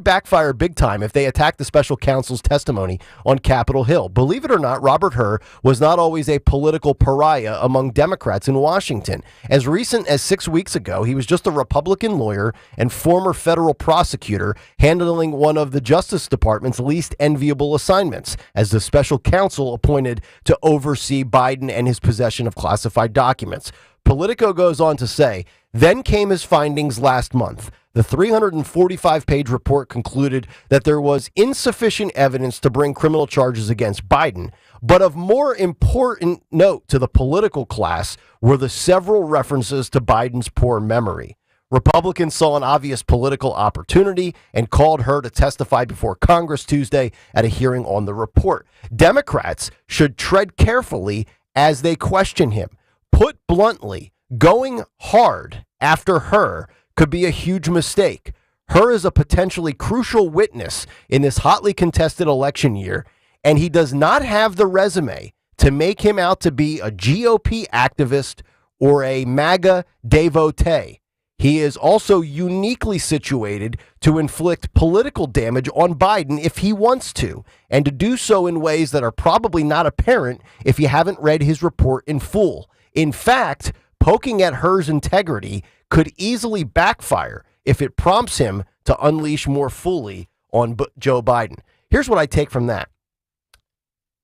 backfire big time if they attack the special counsel's testimony on Capitol Hill. Believe it or not, Robert Hur was not always a political pariah among Democrats in Washington. As recent as 6 weeks ago, he was just a Republican lawyer and former federal prosecutor handling one of the Justice Department's least enviable assignments as the special counsel appointed to oversee Biden and his possession of classified documents. Politico goes on to say, then came his findings last month. The 345-page report concluded that there was insufficient evidence to bring criminal charges against Biden. But of more important note to the political class were the several references to Biden's poor memory. Republicans saw an obvious political opportunity and called her to testify before Congress Tuesday at a hearing on the report. Democrats should tread carefully as they question him. Put bluntly, going hard after her could be a huge mistake. Her is a potentially crucial witness in this hotly contested election year, and he does not have the resume to make him out to be a GOP activist or a MAGA devotee. He is also uniquely situated to inflict political damage on Biden if he wants to, and to do so in ways that are probably not apparent if you haven't read his report in full. In fact, poking at Hur's integrity could easily backfire if it prompts him to unleash more fully on Joe Biden. Here's what I take from that.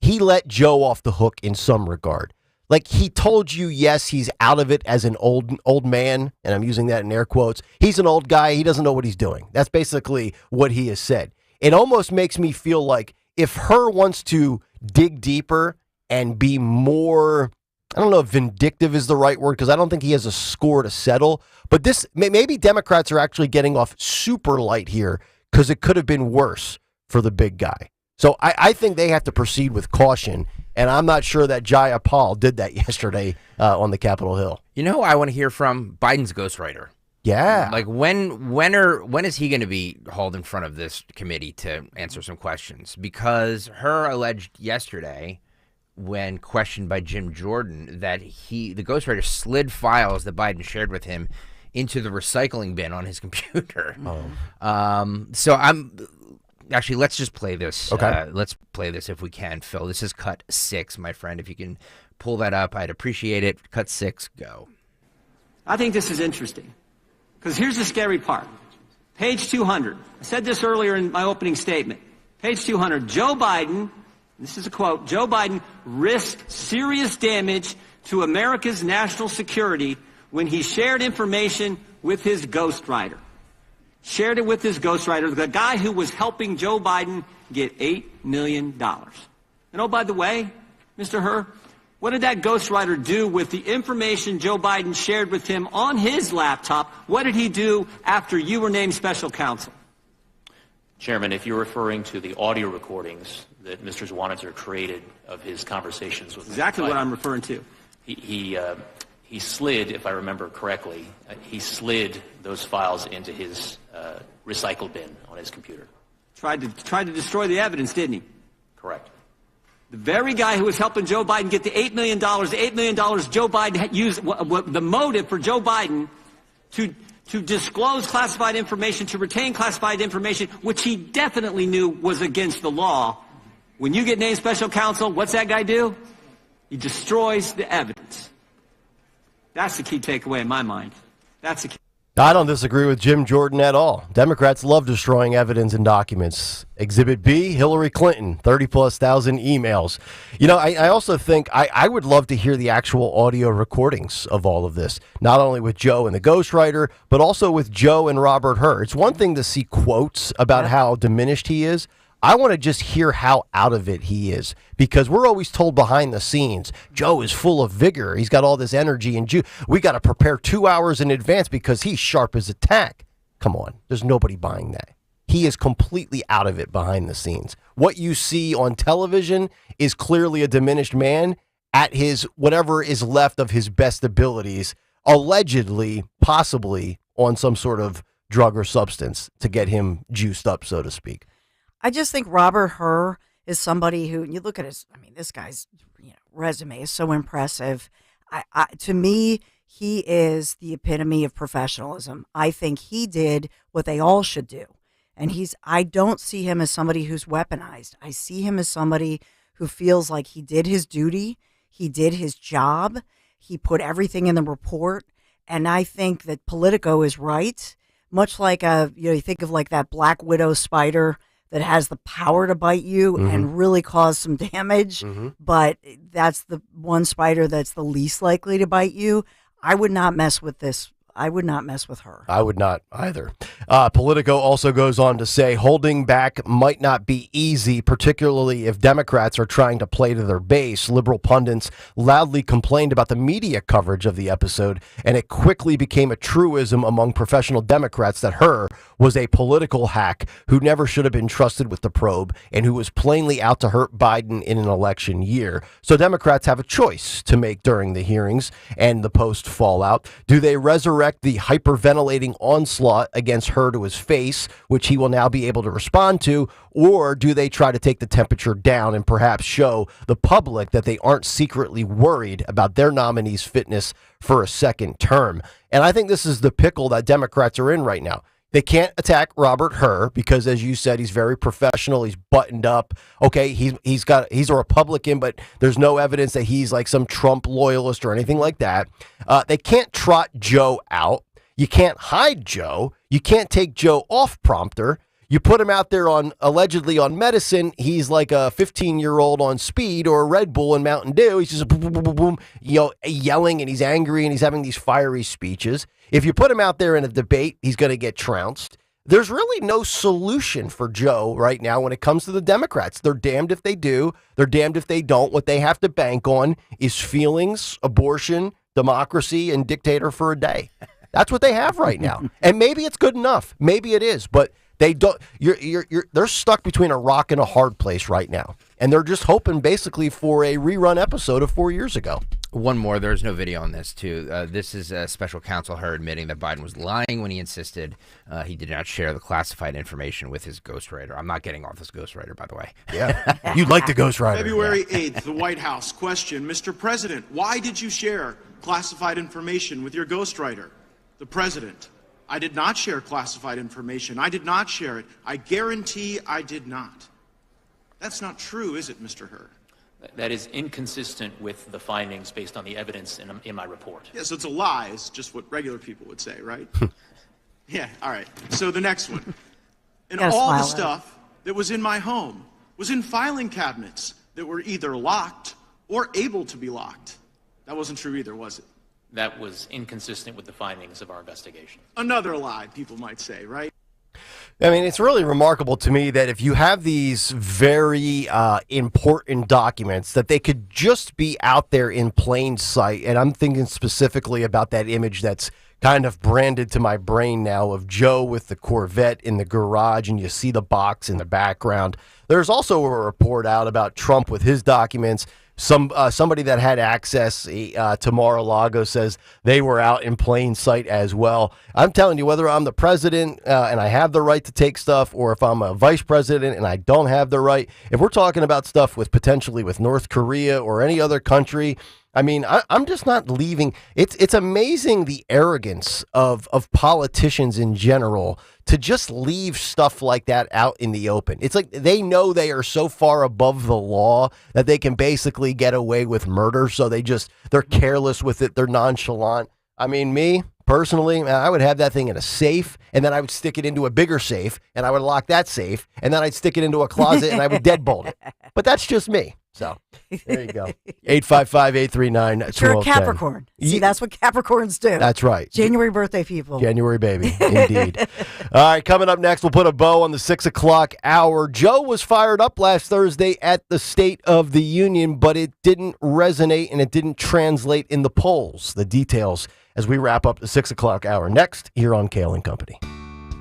He let Joe off the hook in some regard. Like, he told you, yes, he's out of it as an old man, and I'm using that in air quotes. He's an old guy. He doesn't know what he's doing. That's basically what he has said. It almost makes me feel like if Hur wants to dig deeper and be more, I don't know if vindictive is the right word, because I don't think he has a score to settle. But this, maybe Democrats are actually getting off super light here because it could have been worse for the big guy. So I think they have to proceed with caution. And I'm not sure that Jaya Paul did that yesterday on the Capitol Hill. You know who I want to hear from? Biden's ghostwriter. Yeah. Like when is he going to be hauled in front of this committee to answer some questions? Because Hur alleged yesterday, when questioned by Jim Jordan, that the ghostwriter slid files that Biden shared with him into the recycling bin on his computer. Actually, let's just play this. Okay. Let's play this if we can, Phil. This is cut 6, my friend. If you can pull that up, I'd appreciate it. Cut 6, go. I think this is interesting because here's the scary part. Page 200. I said this earlier in my opening statement. Page 200. Joe Biden, this is a quote, Joe Biden risked serious damage to America's national security when he shared information with his ghostwriter. Shared it with his ghostwriter, the guy who was helping Joe Biden get $8 million. And oh, by the way, Mr. Hur, what did that ghostwriter do with the information Joe Biden shared with him on his laptop? What did he do after you were named special counsel? Chairman, if you're referring to the audio recordings that Mr. Zwanitzer created of his conversations with exactly Biden, what I'm referring to. He slid, if I remember correctly, he slid those files into his recycle bin on his computer. Tried to destroy the evidence, didn't he? Correct. The very guy who was helping Joe Biden get the $8 million, Joe Biden had used the motive for Joe Biden to disclose classified information, to retain classified information, which he definitely knew was against the law. When you get named special counsel, what's that guy do? He destroys the evidence. That's the key takeaway in my mind. That's the key. I don't disagree with Jim Jordan at all. Democrats love destroying evidence and documents. Exhibit B, Hillary Clinton, 30+ thousand emails. You know, I also think I would love to hear the actual audio recordings of all of this, not only with Joe and the ghostwriter, but also with Joe and Robert Hur. It's one thing to see quotes about how diminished he is. I want to just hear how out of it he is, because we're always told behind the scenes, Joe is full of vigor. He's got all this energy, and we got to prepare 2 hours in advance because he's sharp as a tack. Come on. There's nobody buying that. He is completely out of it behind the scenes. What you see on television is clearly a diminished man at his whatever is left of his best abilities, allegedly, possibly on some sort of drug or substance to get him juiced up, so to speak. I just think Robert Hur is somebody who, you look at his, this guy's resume is so impressive. To me, he is the epitome of professionalism. I think he did what they all should do. And I don't see him as somebody who's weaponized. I see him as somebody who feels like he did his duty. He did his job. He put everything in the report. And I think that Politico is right. Much like you think of like that black widow spider that has the power to bite you and really cause some damage. But that's the one spider that's the least likely to bite you. I would not mess with this. I would not mess with her. I would not either. Politico also goes on to say holding back might not be easy, particularly if Democrats are trying to play to their base. Liberal pundits loudly complained about the media coverage of the episode, and it quickly became a truism among professional Democrats that Hur was a political hack who never should have been trusted with the probe and who was plainly out to hurt Biden in an election year. So Democrats have a choice to make during the hearings and the post fallout. Do they resurrect the hyperventilating onslaught against Hur to his face, which he will now be able to respond to, or do they try to take the temperature down and perhaps show the public that they aren't secretly worried about their nominee's fitness for a second term? And I think this is the pickle that Democrats are in right now. They can't attack Robert Hur because, as you said, he's very professional. He's buttoned up. Okay, he's a Republican, but there's no evidence that he's like some Trump loyalist or anything like that. They can't trot Joe out. You can't hide Joe. You can't take Joe off prompter. You put him out there allegedly on medicine. He's like a 15-year-old on speed or a Red Bull and Mountain Dew. He's just boom, boom, boom, boom, yelling, and he's angry and he's having these fiery speeches. If you put him out there in a debate, he's going to get trounced. There's really no solution for Joe right now when it comes to the Democrats. They're damned if they do. They're damned if they don't. What they have to bank on is feelings, abortion, democracy, and dictator for a day. That's what they have right now. And maybe it's good enough. Maybe it is, but they don't. They're stuck between a rock and a hard place right now, and they're just hoping basically for a rerun episode of 4 years ago. One more. There's no video on this, too. This is special counsel Hur admitting that Biden was lying when he insisted he did not share the classified information with his ghostwriter. I'm not getting off this ghostwriter, by the way. Yeah, you'd like the ghostwriter. February 8th, the White House. Question, Mr. President, why did you share classified information with your ghostwriter? The President, I did not share classified information. I did not share it. I guarantee I did not. That's not true, is it, Mr. Hur? That is inconsistent with the findings based on the evidence in my report. Yes, it's a lie. It's just what regular people would say, right? Yeah, all right. So the next one. And all the stuff that was in my home was in filing cabinets that were either locked or able to be locked. That wasn't true either, was it? That was inconsistent with the findings of our investigation. Another lie, people might say, right? I mean, it's really remarkable to me that if you have these very important documents, that they could just be out there in plain sight. And I'm thinking specifically about that image that's kind of branded to my brain now of Joe with the Corvette in the garage, and you see the box in the background. There's also a report out about Trump with his documents. Somebody that had access to Mar-a-Lago says they were out in plain sight as well. I'm telling you, whether I'm the president and I have the right to take stuff, or if I'm a vice president and I don't have the right, if we're talking about stuff with potentially with North Korea or any other country, I mean, I'm just not leaving. It's amazing the arrogance of politicians in general to just leave stuff like that out in the open. It's like they know they are so far above the law that they can basically get away with murder. So they're careless with it. They're nonchalant. I mean, me personally, I would have that thing in a safe, and then I would stick it into a bigger safe, and I would lock that safe, and then I'd stick it into a closet, and I would deadbolt it. But that's just me. So there you go. 855-839-1210. You're a Capricorn. See, that's what Capricorns do. That's right. January birthday people. January baby, indeed. All right, coming up next, we'll put a bow on the 6 o'clock hour. Joe was fired up last Thursday at the State of the Union, but it didn't resonate and it didn't translate in the polls. The details as we wrap up the 6 o'clock hour next here on Kayal and Company.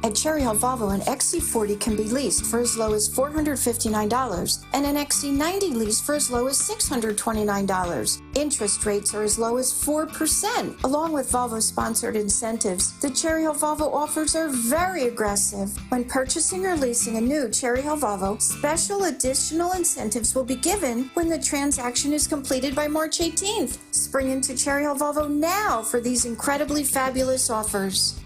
At Cherry Hill Volvo, an XC40 can be leased for as low as $459 and an XC90 lease for as low as $629. Interest rates are as low as 4%. Along with Volvo-sponsored incentives, the Cherry Hill Volvo offers are very aggressive. When purchasing or leasing a new Cherry Hill Volvo, special additional incentives will be given when the transaction is completed by March 18th. Spring into Cherry Hill Volvo now for these incredibly fabulous offers.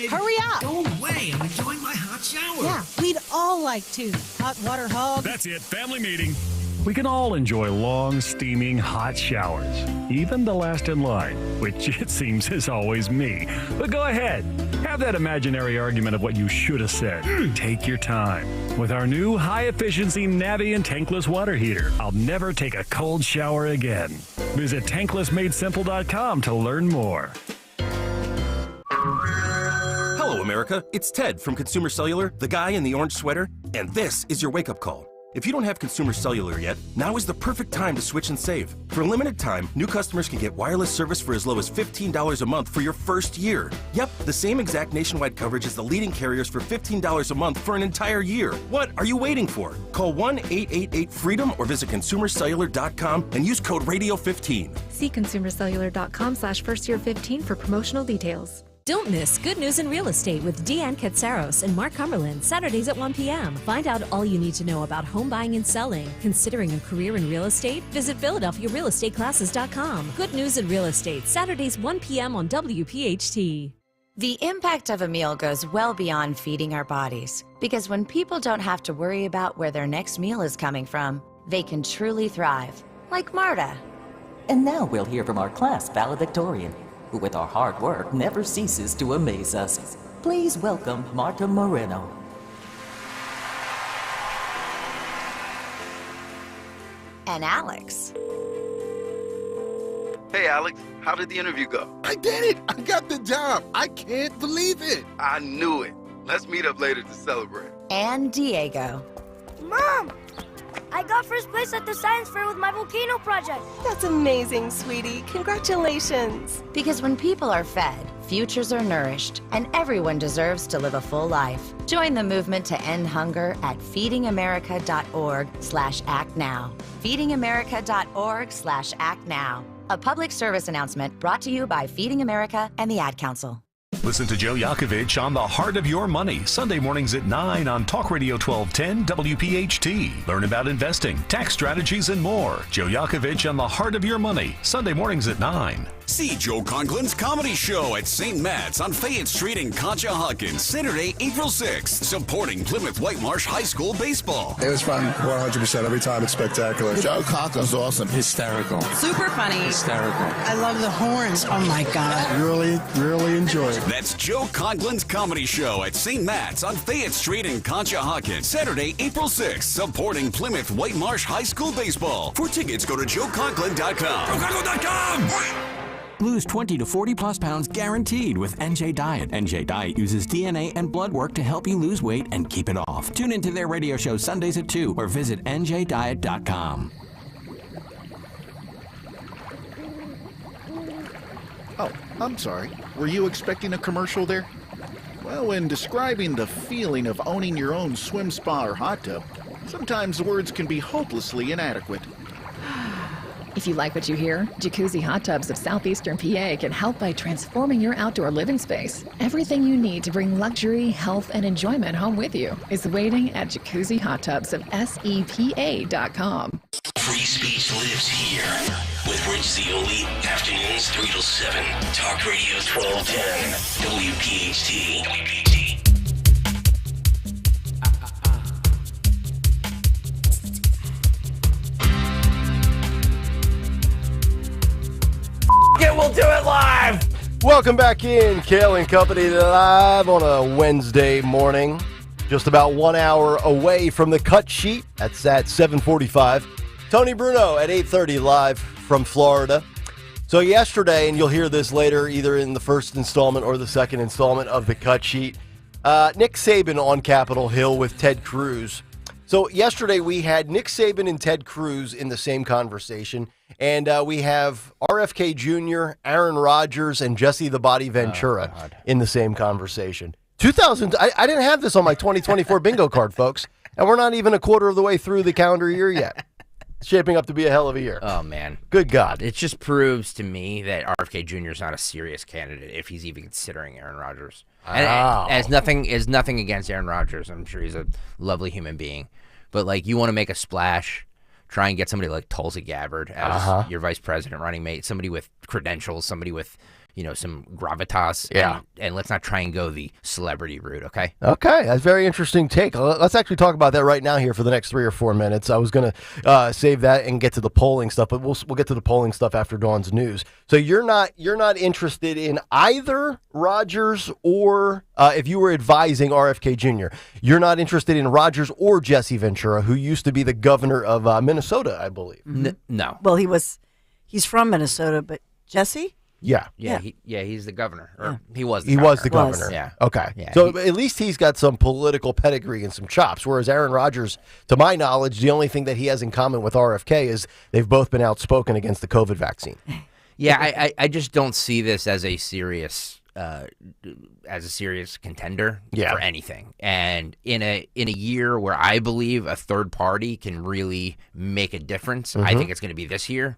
Hurry up! Go away, I'm enjoying my hot shower. Yeah, we'd all like to. Hot water hug. That's it, family meeting. We can all enjoy long, steaming, hot showers. Even the last in line, which it seems is always me. But go ahead, have that imaginary argument of what you should have said. Take your time. With our new high-efficiency Navien tankless water heater, I'll never take a cold shower again. Visit tanklessmadesimple.com to learn more. Hello, America. It's Ted from Consumer Cellular, the guy in the orange sweater, and this is your wake-up call. If you don't have Consumer Cellular yet, now is the perfect time to switch and save. For a limited time, new customers can get wireless service for as low as $15 a month for your first year. Yep, the same exact nationwide coverage as the leading carriers for $15 a month for an entire year. What are you waiting for? Call 1-888-FREEDOM or visit consumercellular.com and use code RADIO15. See consumercellular.com/firstyear15 for promotional details. Don't miss Good News in Real Estate with Deanne Katsaros and Mark Cumberland, Saturdays at 1 p.m. Find out all you need to know about home buying and selling. Considering a career in real estate? Visit PhiladelphiaRealEstateClasses.com. Good News in Real Estate, Saturdays 1 p.m. on WPHT. The impact of a meal goes well beyond feeding our bodies. Because when people don't have to worry about where their next meal is coming from, they can truly thrive. Like Marta. And now we'll hear from our class valedictorian, who with our hard work never ceases to amaze us. Please welcome Marta Moreno. And Alex. Hey, Alex, how did the interview go? I did it! I got the job! I can't believe it! I knew it. Let's meet up later to celebrate. And Diego. Mom! I got first place at the science fair with my volcano project. That's amazing, sweetie. Congratulations. Because when people are fed, futures are nourished, and everyone deserves to live a full life. Join the movement to end hunger at feedingamerica.org/actnow. feedingamerica.org/actnow. A public service announcement brought to you by Feeding America and the Ad Council. Listen to Joe Yakovich on The Heart of Your Money, Sunday mornings at 9 on Talk Radio 1210 WPHT. Learn about investing, tax strategies, and more. Joe Yakovich on The Heart of Your Money, Sunday mornings at 9. See Joe Conklin's comedy show at St. Matt's on Fayette Street in Conshohocken, Saturday, April 6th, supporting Plymouth Whitemarsh High School baseball. It was fun, 100% every time. It's spectacular. Joe Conklin's awesome, hysterical. Super funny. Hysterical. I love the horns. Oh my God. Really, really enjoy it. That's Joe Conklin's comedy show at St. Matt's on Fayette Street in Conshohocken, Saturday, April 6th, supporting Plymouth Whitemarsh High School baseball. For tickets, go to joeconklin.com. joeconklin.com! Lose 20 to 40 plus pounds guaranteed with NJ Diet. NJ Diet uses DNA and blood work to help you lose weight and keep it off. Tune into their radio show Sundays at 2 or visit njdiet.com. Oh, I'm sorry. Were you expecting a commercial there? Well, when describing the feeling of owning your own swim spa or hot tub, sometimes words can be hopelessly inadequate. If you like what you hear, Jacuzzi Hot Tubs of Southeastern PA can help by transforming your outdoor living space. Everything you need to bring luxury, health, and enjoyment home with you is waiting at Jacuzzi Hot Tubs of SEPA.com. Free speech lives here with Rich Zioli, afternoons 3 till 7. Talk Radio 1210, WPHT. We'll do it live! Welcome back in, Kayal and Company live on a Wednesday morning. Just about 1 hour away from the cut sheet. That's at 7:45. Tony Bruno at 8:30 live from Florida. So yesterday, and you'll hear this later either in the first installment or the second installment of the cut sheet, Nick Saban on Capitol Hill with Ted Cruz. So yesterday we had Nick Saban and Ted Cruz in the same conversation, and we have RFK Jr., Aaron Rodgers, and Jesse the Body Ventura in the same conversation. 2000. I didn't have this on my 2024 bingo card, folks, and we're not even a quarter of the way through the calendar year yet. It's shaping up to be a hell of a year. Oh, man. Good God. It just proves to me that RFK Jr. is not a serious candidate if he's even considering Aaron Rodgers. And as nothing against Aaron Rodgers. I'm sure he's a lovely human being. But, like, you want to make a splash, try and get somebody like Tulsi Gabbard as your vice president running mate, somebody with credentials, somebody with, some gravitas. Yeah. And let's not try and go the celebrity route, okay? Okay, that's a very interesting take. Let's actually talk about that right now here for the next 3 or 4 minutes. I was going to save that and get to the polling stuff, but we'll get to the polling stuff after Dawn's news. So you're not interested in either Rodgers or if you were advising RFK Jr., you're not interested in Rodgers or Jesse Ventura, who used to be the governor of Minnesota, I believe. No. Well, he's from Minnesota, but Jesse? Yeah. He's the governor. Or he was the He governor. was the governor. Yeah. Okay. Yeah, so at least he's got some political pedigree and some chops, whereas Aaron Rodgers, to my knowledge, the only thing that he has in common with RFK is they've both been outspoken against the COVID vaccine. Yeah, I just don't see this as a serious contender for anything. And in a year where I believe a third party can really make a difference, I think it's going to be this year.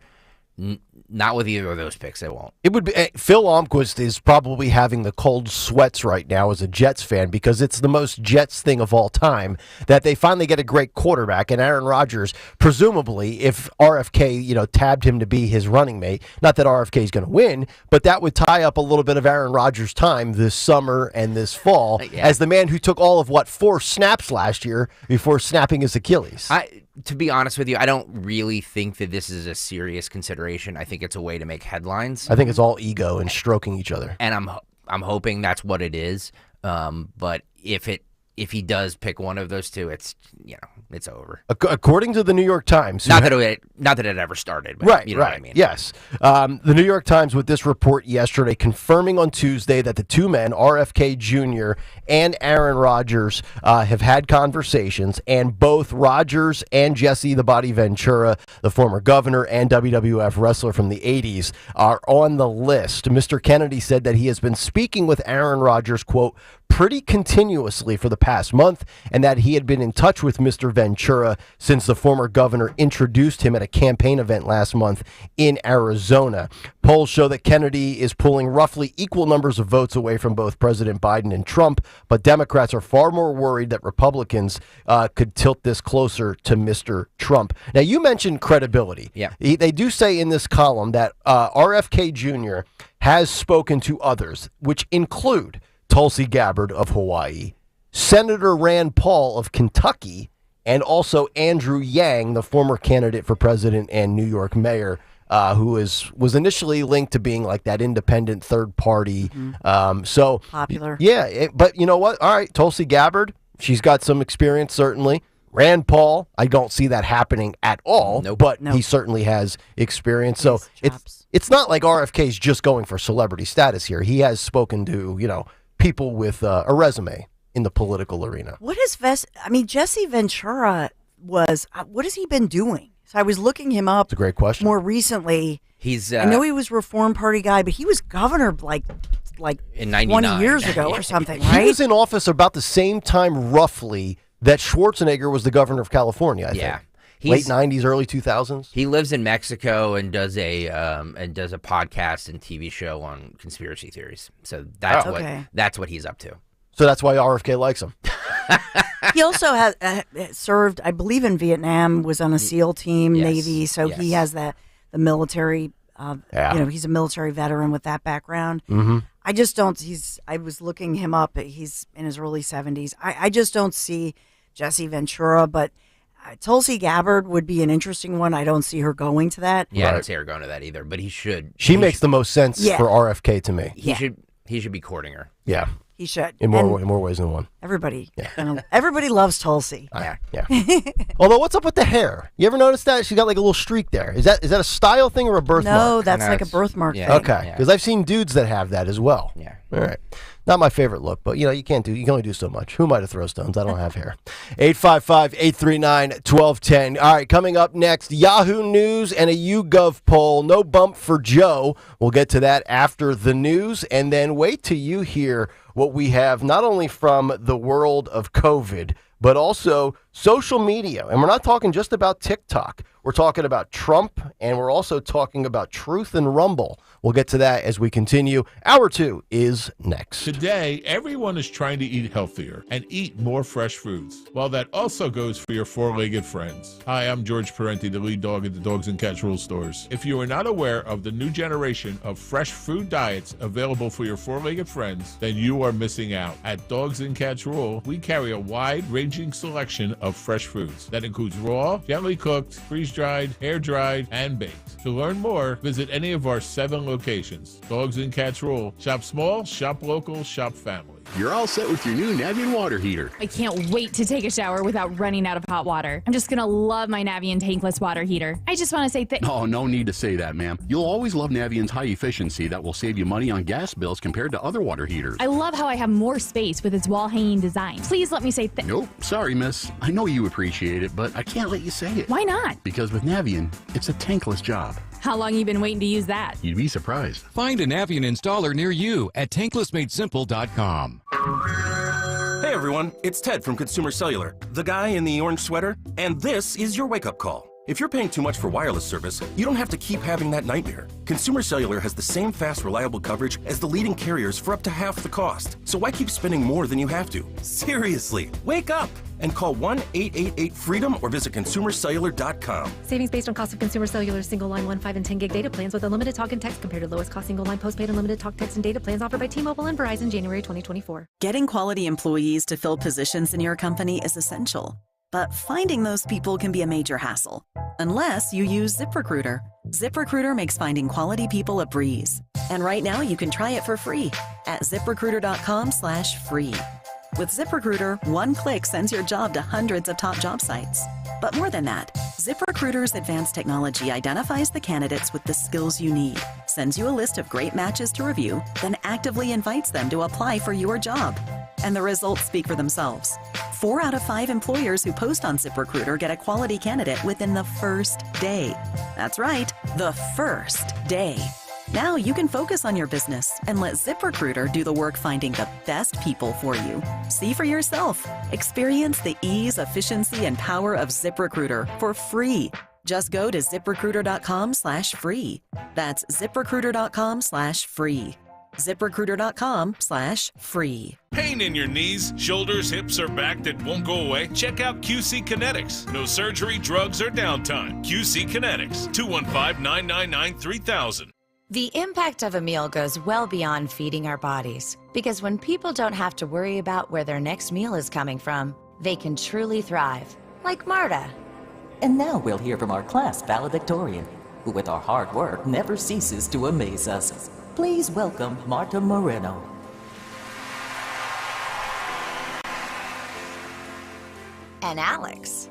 Not with either of those picks, they won't. It would be Phil Almquist is probably having the cold sweats right now as a Jets fan because it's the most Jets thing of all time that they finally get a great quarterback, and Aaron Rodgers, presumably, if RFK tabbed him to be his running mate, not that RFK is going to win, but that would tie up a little bit of Aaron Rodgers' time this summer and this fall as the man who took all of 4 snaps last year before snapping his Achilles. To be honest with you, I don't really think that this is a serious consideration. I think it's a way to make headlines. I think it's all ego and stroking each other. And I'm hoping that's what it is. But if he does pick one of those two, it's it's over. According to the New York Times, not that it ever started, but right, you know what I mean. Yes, the New York Times with this report yesterday confirming on Tuesday that the two men, RFK Jr. and Aaron Rodgers, have had conversations, and both Rodgers and Jesse the Body Ventura, the former governor and WWF wrestler from the 80s, are on the list. Mr. Kennedy said that he has been speaking with Aaron Rodgers, quote, pretty continuously for the past month, and that he had been in touch with Mr. Ventura since the former governor introduced him at a campaign event last month in Arizona. Polls show that Kennedy is pulling roughly equal numbers of votes away from both President Biden and Trump, but Democrats are far more worried that Republicans could tilt this closer to Mr. Trump. Now, you mentioned credibility. Yeah. They do say in this column that RFK Jr. has spoken to others, which include Tulsi Gabbard of Hawaii, Senator Rand Paul of Kentucky, and also Andrew Yang, the former candidate for president and New York mayor, who was initially linked to being like that independent third party. So popular. Yeah, but you know what? All right, Tulsi Gabbard, she's got some experience, certainly. Rand Paul, I don't see that happening at all, but he certainly has experience. So it's not like RFK's just going for celebrity status here. He has spoken to, people with a resume in the political arena. What is Jesse Ventura what has he been doing? So I was looking him up. It's a great question. More recently. He's I know he was Reform Party guy, but he was governor like in 20 years ago or something, right? He was in office about the same time, roughly, that Schwarzenegger was the governor of California, I think. Late 90s, early 2000s. He lives in Mexico and does a podcast and TV show on conspiracy theories. So that's what he's up to. So that's why RFK likes him. He also has served, I believe, in Vietnam. Was on a SEAL team, Navy. So he has the military. He's a military veteran with that background. Mm-hmm. I just don't. I was looking him up. He's in his early 70s. I just don't see Jesse Ventura, but Tulsi Gabbard would be an interesting one. I don't see her going to that. Yeah, I don't see her going to that either. But he should. She makes the most sense for RFK to me. He should be courting her. Yeah. He should. In more ways than one. Everybody loves Tulsi. Yeah. Although, what's up with the hair? You ever notice that? She's got like a little streak there. Is that a style thing or a birthmark? No, that's like a birthmark thing. Okay, because I've seen dudes that have that as well. Yeah. All right. Not my favorite look, but you can only do so much. Who am I to throw stones? I don't have hair. 855-839-1210. All right, coming up next, Yahoo News and a YouGov poll. No bump for Joe. We'll get to that after the news. And then wait till you hear what we have not only from the world of COVID, but also social media. And we're not talking just about TikTok. We're talking about Trump, and we're also talking about Truth and Rumble. We'll get to that as we continue. Hour 2 is next. Today, everyone is trying to eat healthier and eat more fresh foods. Well, that also goes for your four-legged friends. Hi, I'm George Parenti, the lead dog at the Dogs and Cats Rule stores. If you are not aware of the new generation of fresh food diets available for your four-legged friends, then you are missing out. At Dogs and Cats Rule, we carry a wide-ranging selection of fresh foods that includes raw, gently cooked, freeze-dried, air-dried, and baked. To learn more, visit any of our 7 locations. Dogs and Cats Rule. Shop small, shop local, shop family. You're all set with your new Navien water heater. I can't wait to take a shower without running out of hot water. I'm just gonna love my Navien tankless water heater. I just want to say Oh, no need to say that, ma'am. You'll always love Navien's high efficiency that will save you money on gas bills compared to other water heaters. I love how I have more space with its wall-hanging design. Please let me say Nope, sorry, miss. I know you appreciate it, but I can't let you say it. Why not? Because with Navien, it's a tankless job. How long you been waiting to use that? You'd be surprised. Find a Navien installer near you at tanklessmadesimple.com. Hey everyone, it's Ted from Consumer Cellular, the guy in the orange sweater, and this is your wake-up call. If you're paying too much for wireless service, you don't have to keep having that nightmare. Consumer Cellular has the same fast, reliable coverage as the leading carriers for up to half the cost. So why keep spending more than you have to? Seriously, wake up and call 1-888-FREEDOM or visit consumercellular.com. Savings based on cost of Consumer Cellular single line 1, 5, and 10 gig data plans with unlimited talk and text compared to lowest cost single line postpaid unlimited talk, text, and data plans offered by T-Mobile and Verizon January 2024. Getting quality employees to fill positions in your company is essential. But finding those people can be a major hassle, unless you use ZipRecruiter. ZipRecruiter makes finding quality people a breeze. And right now you can try it for free at ZipRecruiter.com/free. With ZipRecruiter, one click sends your job to hundreds of top job sites. But more than that, ZipRecruiter's advanced technology identifies the candidates with the skills you need, sends you a list of great matches to review, then actively invites them to apply for your job. And the results speak for themselves. 4 out of 5 employers who post on ZipRecruiter get a quality candidate within the first day. That's right, the first day. Now you can focus on your business and let ZipRecruiter do the work finding the best people for you. See for yourself. Experience the ease, efficiency, and power of ZipRecruiter for free. Just go to ZipRecruiter.com/free. That's ZipRecruiter.com/free. ZipRecruiter.com/free. Pain in your knees, shoulders, hips, or back that won't go away? Check out QC Kinetics. No surgery, drugs, or downtime. QC Kinetics. 215-999-3000. The impact of a meal goes well beyond feeding our bodies. Because when people don't have to worry about where their next meal is coming from, they can truly thrive. Like Marta. And now we'll hear from our class valedictorian, who with our hard work never ceases to amaze us. Please welcome Marta Moreno. And Alex.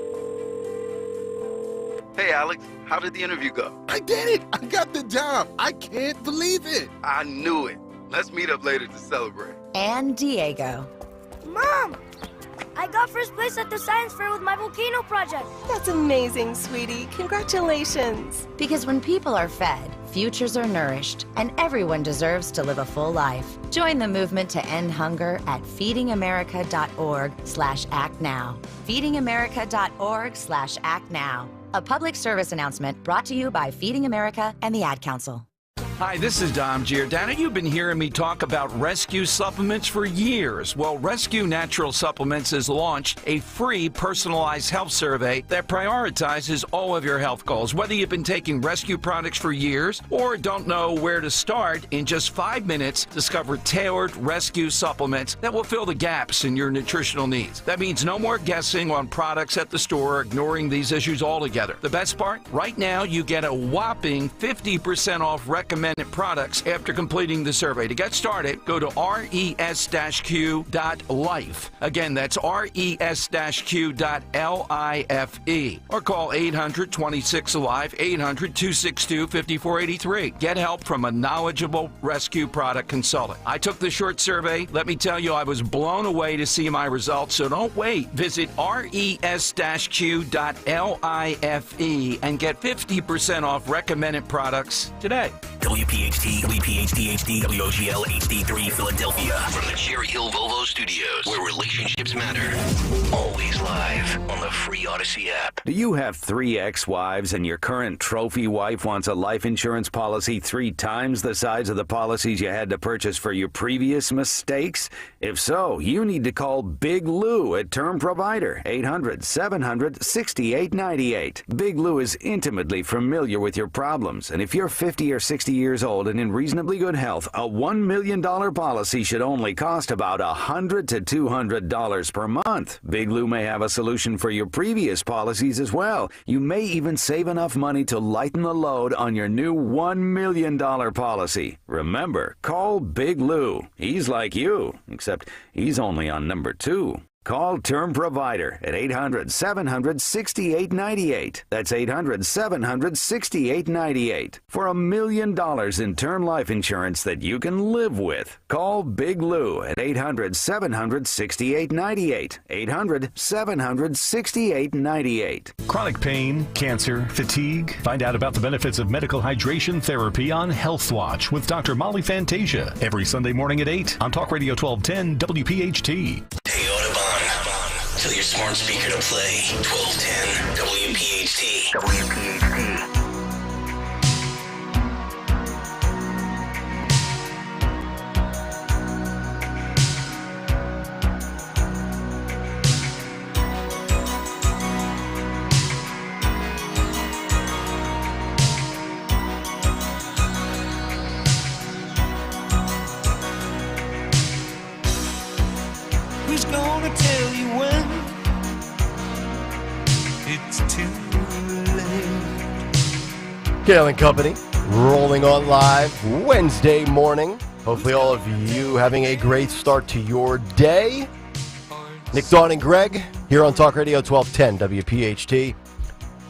Hey, Alex, how did the interview go? I did it! I got the job! I can't believe it! I knew it. Let's meet up later to celebrate. And Diego. Mom! I got first place at the science fair with my volcano project. That's amazing, sweetie. Congratulations. Because when people are fed, futures are nourished, and everyone deserves to live a full life. Join the movement to end hunger at feedingamerica.org/actnow. feedingamerica.org/actnow. A public service announcement brought to you by Feeding America and the Ad Council. Hi, this is Dom Giordano. You've been hearing me talk about Rescue supplements for years. Well, Rescue Natural Supplements has launched a free personalized health survey that prioritizes all of your health goals. Whether you've been taking Rescue products for years or don't know where to start, in just 5 minutes, discover tailored Rescue supplements that will fill the gaps in your nutritional needs. That means no more guessing on products at the store or ignoring these issues altogether. The best part? Right now, you get a whopping 50% off recommended recommended products after completing the survey. To get started, go to res-q.life. Again, that's res-q.life. Or call 800-26-ALIVE, 800-262-5483. Get help from a knowledgeable rescue product consultant. I took the short survey. Let me tell you, I was blown away to see my results, so don't wait. Visit res-q.life and get 50% off recommended products today. WPHT, WPHT-HD, WOGL HD3 Philadelphia. From the Cherry Hill Volvo Studios, where relationships matter. Always live on the free Odyssey app. Do you have 3 ex-wives and your current trophy wife wants a life insurance policy 3 times the size of the policies you had to purchase for your previous mistakes? If so, you need to call Big Lou at Term Provider, 800-700-6898. Big Lou is intimately familiar with your problems, and if you're 50 or 60 years old and in reasonably good health, a $1 million policy should only cost about $100 to $200 per month. Big Lou may have a solution for your previous policies as well. You may even save enough money to lighten the load on your new $1 million policy. Remember, call Big Lou. He's like you, except he's only on number 2. Call Term Provider at 800-700-6898. That's 800-700-6898. For $1 million in term life insurance that you can live with. Call Big Lou at 800-700-6898. 800-700-6898. Chronic pain, cancer, fatigue. Find out about the benefits of medical hydration therapy on Health Watch with Dr. Molly Fantasia. Every Sunday morning at 8 on Talk Radio 1210 WPHT. Hey, Audubon. Tell your smart speaker to play 1210 WPHT. WPHT. Who's gonna tell you when it's too late? Kayal and Company, rolling on live Wednesday morning. Hopefully all of you having a great start to your day. Nick, Dawn, and Greg here on Talk Radio 1210 WPHT.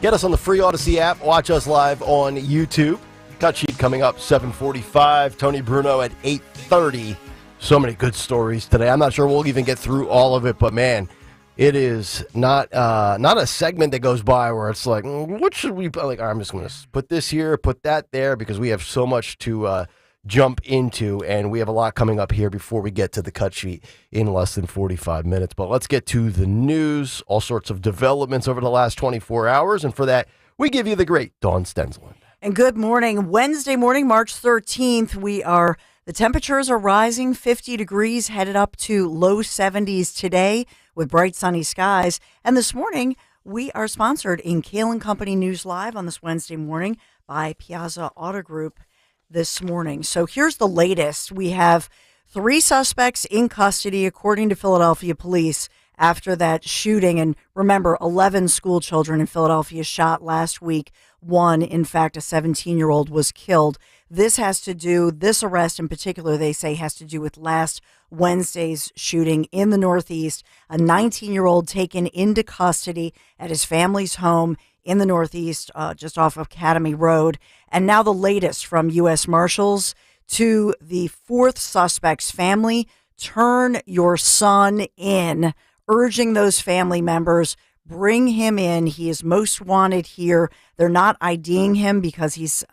Get us on the free Odyssey app. Watch us live on YouTube. Cut sheet coming up 7:45. Tony Bruno at 8:30. So many good stories today. I'm not sure we'll even get through all of it, but man, it is not a segment that goes by where it's like, what should we like? I'm just going to put this here, put that there, because we have so much to jump into, and we have a lot coming up here before we get to the cut sheet in less than 45 minutes. But let's get to the news. All sorts of developments over the last 24 hours, and for that, we give you the great Dawn Stensland. And good morning. Wednesday morning, March 13th, the temperatures are rising, 50 degrees, headed up to low 70s today with bright sunny skies. And this morning, we are sponsored in Kayal and Company News Live on this Wednesday morning by Piazza Auto Group this morning. So here's the latest. We have 3 suspects in custody, according to Philadelphia police, after that shooting. And remember, 11 school children in Philadelphia shot last week. One, in fact, a 17-year-old was killed. This arrest in particular, they say, has to do with last Wednesday's shooting in the Northeast. A 19-year-old taken into custody at his family's home in the Northeast, just off of Academy Road. And now the latest from U.S. Marshals to the 4th suspect's family: turn your son in, urging those family members, bring him in. He is most wanted here. They're not IDing him because he's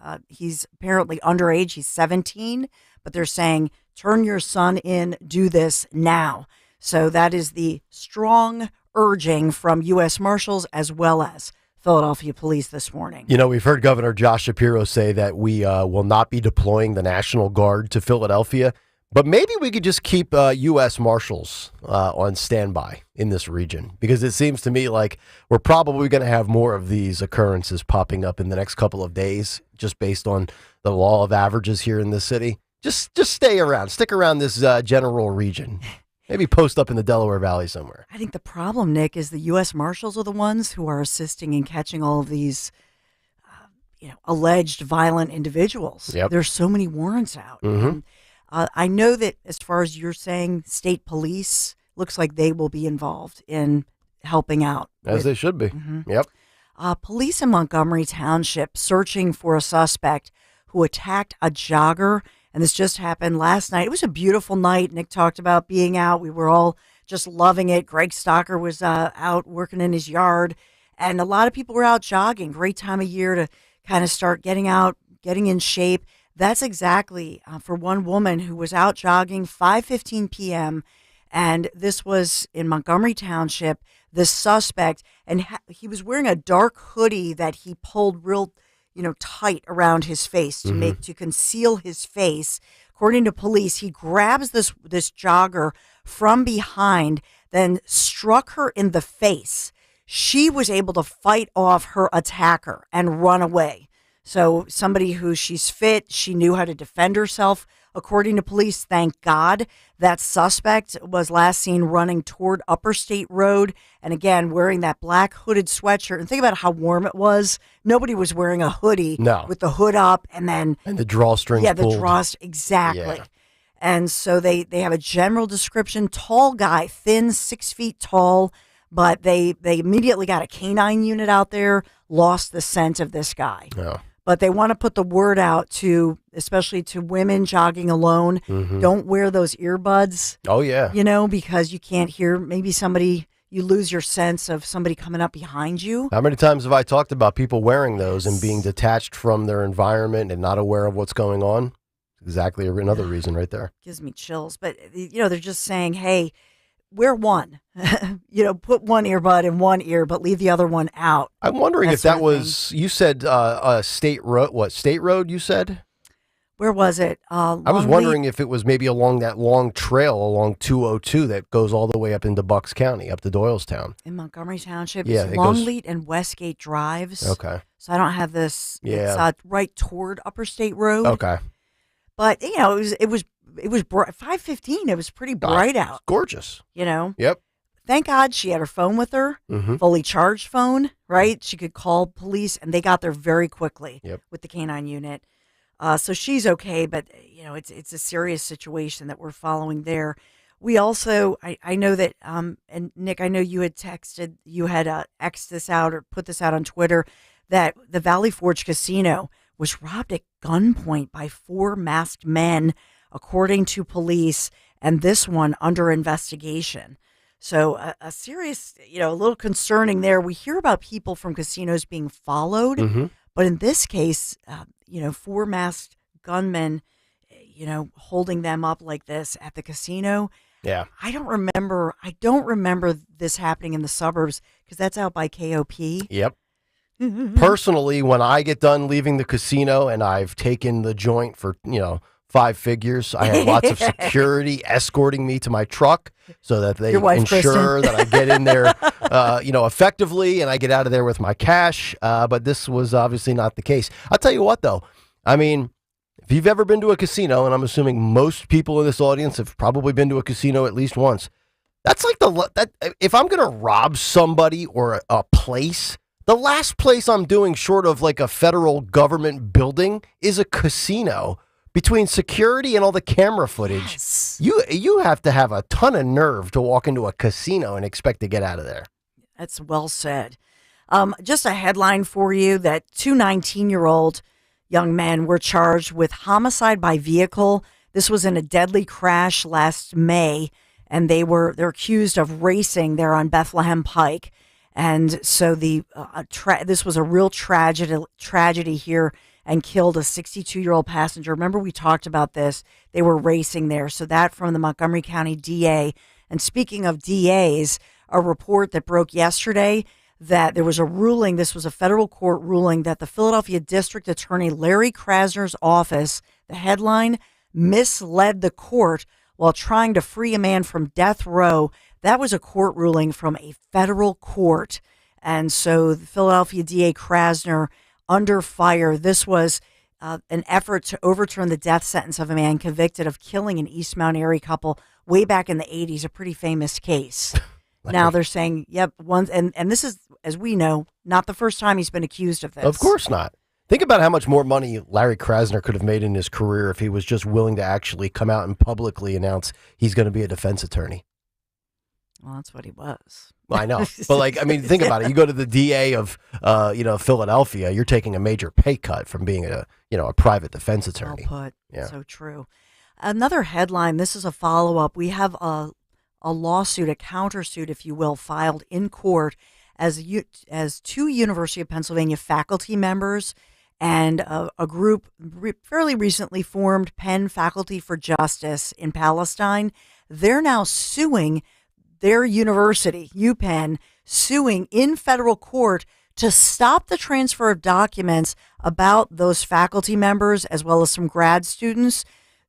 apparently underage. He's 17, but they're saying, turn your son in, do this now. So that is the strong urging from U.S. Marshals as well as Philadelphia police this morning. You know, we've heard Governor Josh Shapiro say that we will not be deploying the National Guard to Philadelphia. But maybe we could just keep U.S. Marshals on standby in this region, because it seems to me like we're probably going to have more of these occurrences popping up in the next couple of days, just based on the law of averages here in the city. Just stick around this general region. Maybe post up in the Delaware Valley somewhere. I think the problem, Nick, is the U.S. Marshals are the ones who are assisting in catching all of these alleged violent individuals. Yep. There's so many warrants out. And, I know that as far as you're saying, state police looks like they will be involved in helping out. As they should be. Yep. Police in Montgomery Township searching for a suspect who attacked a jogger. And this just happened last night. It was a beautiful night. Nick talked about being out. We were all just loving it. Greg Stocker was out working in his yard. And a lot of people were out jogging. Great time of year to kind of start getting out, getting in shape. That's exactly for one woman who was out jogging 5:15 p.m. And this was in Montgomery Township. The suspect, and he was wearing a dark hoodie that he pulled real, tight around his face to conceal his face. According to police, he grabs this jogger from behind, then struck her in the face. She was able to fight off her attacker and run away. So somebody who she's fit, she knew how to defend herself. According to police, thank God, that suspect was last seen running toward Upper State Road. And again, wearing that black hooded sweatshirt. And think about how warm it was. Nobody was wearing a hoodie with the hood up and the drawstrings pulled. Exactly. Yeah. And so they have a general description. Tall guy, thin, 6 feet tall. But they immediately got a canine unit out there, lost the scent of this guy. Oh. But they want to put the word out especially to women jogging alone. Don't wear those earbuds. Oh, yeah. Because you can't hear you lose your sense of somebody coming up behind you. How many times have I talked about people wearing those and being detached from their environment and not aware of what's going on? Exactly another reason right there. Gives me chills. But, they're just saying, hey, wear one. Put one earbud in one ear, but leave the other one out. I'm wondering if that was, you said State Road, State Road you said? Where was it? I was wondering if it was maybe along that long trail along 202 that goes all the way up into Bucks County, up to Doylestown. In Montgomery Township. Yeah, it's Longleat and Westgate Drives. Okay. So I don't have this. Yeah. It's right toward Upper State Road. Okay. But, it was 5:15. It was pretty bright out. Gorgeous. Yep. Thank God she had her phone with her, fully charged phone, right? She could call police, and they got there very quickly with the canine unit. So she's okay, but it's a serious situation that we're following there. We also, I know that, and Nick, I know you had X'd this out or put this out on Twitter, that the Valley Forge Casino was robbed at gunpoint by 4 masked men, according to police, and this one under investigation. So a serious, a little concerning there. We hear about people from casinos being followed, but in this case, 4 masked gunmen, holding them up like this at the casino. Yeah. I don't remember this happening in the suburbs because that's out by KOP. Yep. Personally, when I get done leaving the casino and I've taken the joint for, 5 figures, I have lots of security escorting me to my truck so that they ensure that I get in there, effectively and I get out of there with my cash. But this was obviously not the case. I'll tell you what, though. I mean, if you've ever been to a casino, and I'm assuming most people in this audience have probably been to a casino at least once, that's like if I'm going to rob somebody or a place, the last place I'm doing short of like a federal government building is a casino. Between security and all the camera footage, you have to have a ton of nerve to walk into a casino and expect to get out of there. That's well said. Just a headline for you that 2 19-year-old young men were charged with homicide by vehicle. This was in a deadly crash last May, and they're accused of racing there on Bethlehem Pike. And so this was a real tragedy here, and killed a 62-year-old passenger. Remember, we talked about this. They were racing there. So that from the Montgomery County DA. And speaking of DAs, a report that broke yesterday that there was a ruling, this was a federal court ruling, that the Philadelphia District Attorney Larry Krasner's office, the headline, misled the court while trying to free a man from death row. That was a court ruling from a federal court. And so the Philadelphia DA Krasner under fire. This was an effort to overturn the death sentence of a man convicted of killing an East Mount Airy couple way back in the 80s, a pretty famous case. Now they're saying, yep, and this is, as we know, not the first time he's been accused of this. Of course not. Think about how much more money Larry Krasner could have made in his career if he was just willing to actually come out and publicly announce he's going to be a defense attorney. Well, that's what he was. Well, I know. But, like, I mean, think about it. You go to the DA of, Philadelphia, you're taking a major pay cut from being a private defense attorney. Well put. Yeah. So true. Another headline, this is a follow-up. We have a lawsuit, a countersuit, if you will, filed in court as two University of Pennsylvania faculty members and a group fairly recently formed, Penn Faculty for Justice in Palestine. They're now suing their university, UPenn, suing in federal court to stop the transfer of documents about those faculty members as well as some grad students.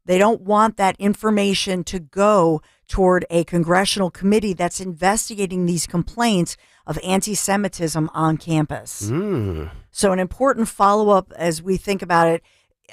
They don't want that information to go toward a congressional committee that's investigating these complaints of anti-Semitism on campus. So an important follow-up as we think about it,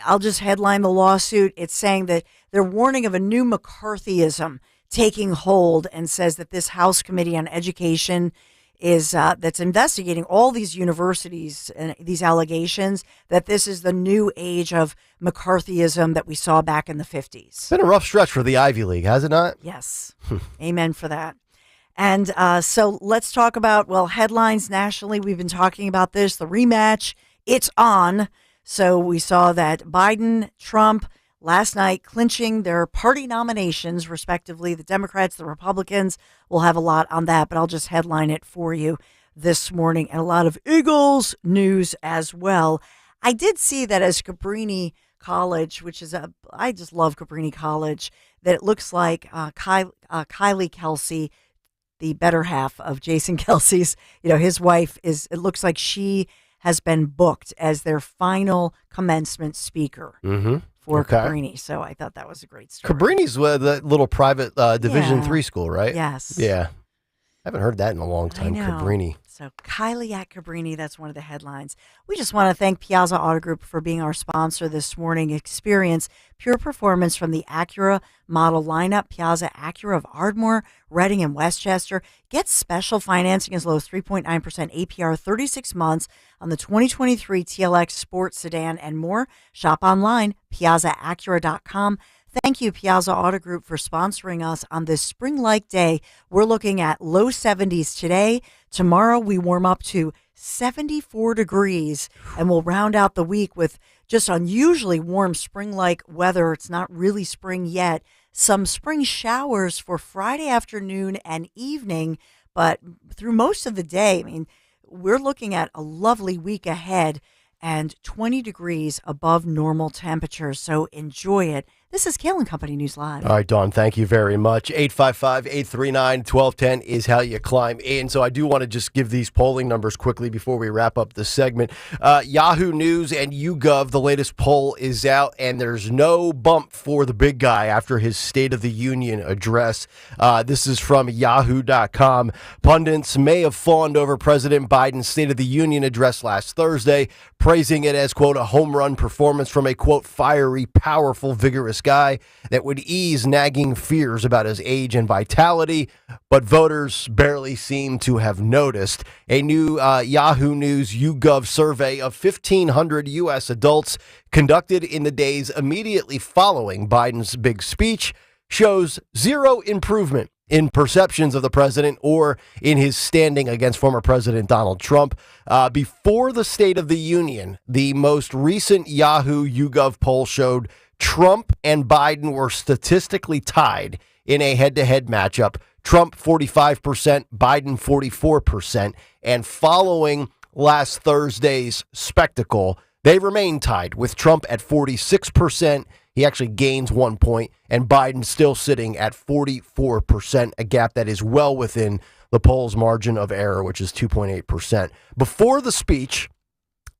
I'll just headline the lawsuit. It's saying that they're warning of a new McCarthyism taking hold and says that this House Committee on Education is that's investigating all these universities and these allegations, that this is the new age of McCarthyism that we saw back in the 50s. It's been a rough stretch for the Ivy League, has it not? Yes. Amen for that. And so let's talk about, headlines nationally. We've been talking about this, the rematch. It's on. So we saw that Biden, Trump, last night clinching their party nominations, respectively. The Democrats, the Republicans will have a lot on that, but I'll just headline it for you this morning. And a lot of Eagles news as well. I did see that as Cabrini College, which is I just love Cabrini College, that it looks like Kylie Kelsey, the better half of Jason Kelsey's, his wife it looks like she has been booked as their final commencement speaker. For Cabrini. So I thought that was a great story. Cabrini's the little private Division III school, right? Yes. Yeah. I haven't heard that in a long time, Cabrini. So Kylie at Cabrini, that's one of the headlines. We just want to thank Piazza Auto Group for being our sponsor this morning. Experience pure performance from the Acura model lineup. Piazza Acura of Ardmore, Reading, and Westchester. Get special financing as low as 3.9% APR, 36 months on the 2023 TLX Sport Sedan and more. Shop online, piazzaacura.com. Thank you, Piazza Auto Group, for sponsoring us on this spring-like day. We're looking at low 70s today. Tomorrow, we warm up to 74 degrees, and we'll round out the week with just unusually warm spring-like weather. It's not really spring yet. Some spring showers for Friday afternoon and evening, but through most of the day, we're looking at a lovely week ahead and 20 degrees above normal temperatures. So enjoy it. This is Kayal and Company News Live. All right, Dawn, thank you very much. 855-839-1210 is how you climb in. So I do want to just give these polling numbers quickly before we wrap up the segment. Yahoo News and YouGov, the latest poll is out, and there's no bump for the big guy after his State of the Union address. This is from Yahoo.com. Pundits may have fawned over President Biden's State of the Union address last Thursday, praising it as, quote, a home run performance from a, quote, fiery, powerful, vigorous guy that would ease nagging fears about his age and vitality, but voters barely seem to have noticed. A new Yahoo News YouGov survey of 1,500 U.S. adults conducted in the days immediately following Biden's big speech shows zero improvement in perceptions of the president or in his standing against former President Donald Trump. Before the State of the Union, the most recent Yahoo YouGov poll showed Trump and Biden were statistically tied in a head-to-head matchup. Trump 45%, Biden 44%. And following last Thursday's spectacle, they remain tied with Trump at 46%. He actually gains 1 point, and Biden still sitting at 44%, a gap that is well within the poll's margin of error, which is 2.8%. Before the speech,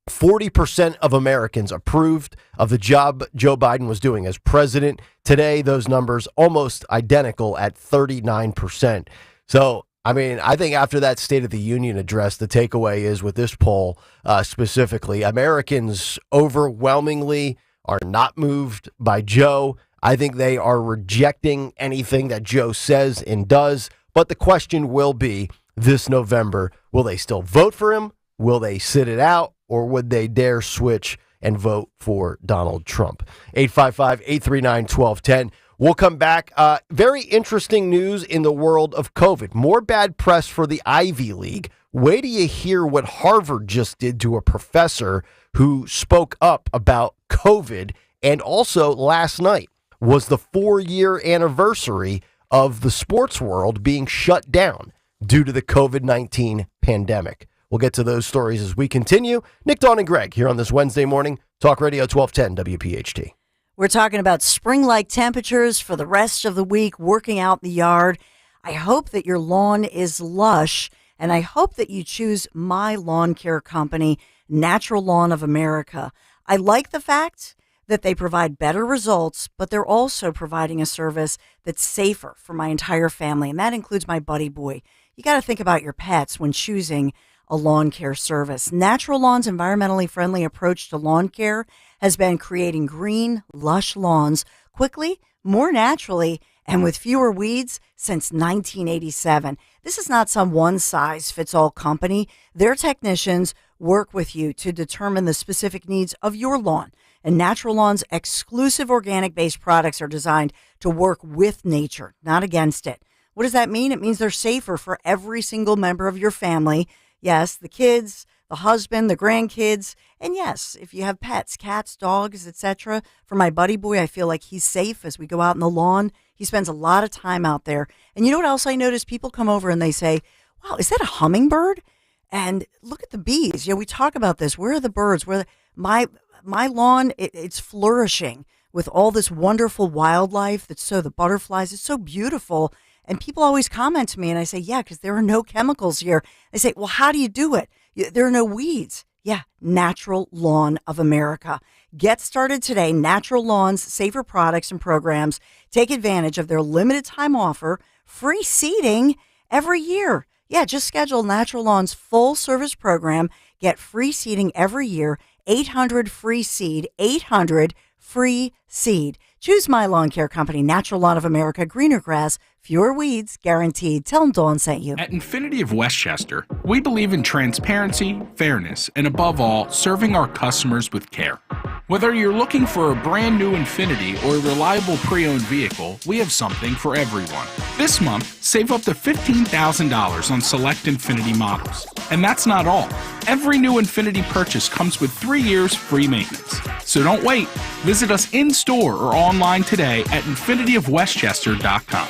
40% of Americans approved of the job Joe Biden was doing as president. Today, those numbers almost identical at 39%. So, I think after that State of the Union address, the takeaway is with this poll specifically, Americans overwhelmingly are not moved by Joe. I think they are rejecting anything that Joe says and does. But the question will be this November, will they still vote for him? Will they sit it out? or would they dare switch and vote for Donald Trump? 855-839-1210. We'll come back. Very interesting news in the world of COVID. More bad press for the Ivy League. Wait till you hear what Harvard just did to a professor who spoke up about COVID. And also last night was the 4-year anniversary of the sports world being shut down due to the COVID-19 pandemic. We'll get to those stories as we continue. Nick, Dawn, and Greg here on this Wednesday morning. Talk Radio 1210 WPHT. We're talking about spring-like temperatures for the rest of the week, working out in the yard. I hope that your lawn is lush, and I hope that you choose my lawn care company, Natural Lawn of America. I like the fact that they provide better results, but they're also providing a service that's safer for my entire family, and that includes my buddy boy. You got to think about your pets when choosing a lawn care service. Natural Lawn's environmentally friendly approach to lawn care has been creating green, lush lawns quickly, more naturally, and with fewer weeds since 1987. This is not some one-size-fits-all company. Their technicians work with you to determine the specific needs of your lawn. And Natural Lawn's exclusive organic-based products are designed to work with nature, not against it. What does that mean? It means they're safer for every single member of your family. Yes, the kids, the husband, the grandkids, and yes, if you have pets, cats, dogs, etc. For my buddy boy, I feel like he's safe as we go out in the lawn. He spends a lot of time out there. And you know what else I notice? People come over and they say, wow, is that a hummingbird? And look at the bees. You know, we talk about this. Where are the birds? My lawn, it's flourishing with all this wonderful wildlife the butterflies, it's so beautiful. And people always comment to me and I say, yeah, because there are no chemicals here. They say, well, how do you do it? There are no weeds. Yeah, Natural Lawn of America. Get started today. Natural Lawn's safer products and programs. Take advantage of their limited time offer, free seeding every year. Yeah, just schedule Natural Lawn's full service program. Get free seeding every year. 800 free seed, 800 free seed. Choose my lawn care company, Natural Lawn of America. Greener grass, fewer weeds, guaranteed. Tell them Dawn sent you. At Infinity of Westchester, we believe in transparency, fairness, and above all, serving our customers with care. Whether you're looking for a brand new Infinity or a reliable pre-owned vehicle, we have something for everyone. This month, save up to $15,000 on select Infinity models. And that's not all. Every new Infinity purchase comes with 3 years free maintenance. So don't wait. Visit us in-store or online today at infinityofwestchester.com.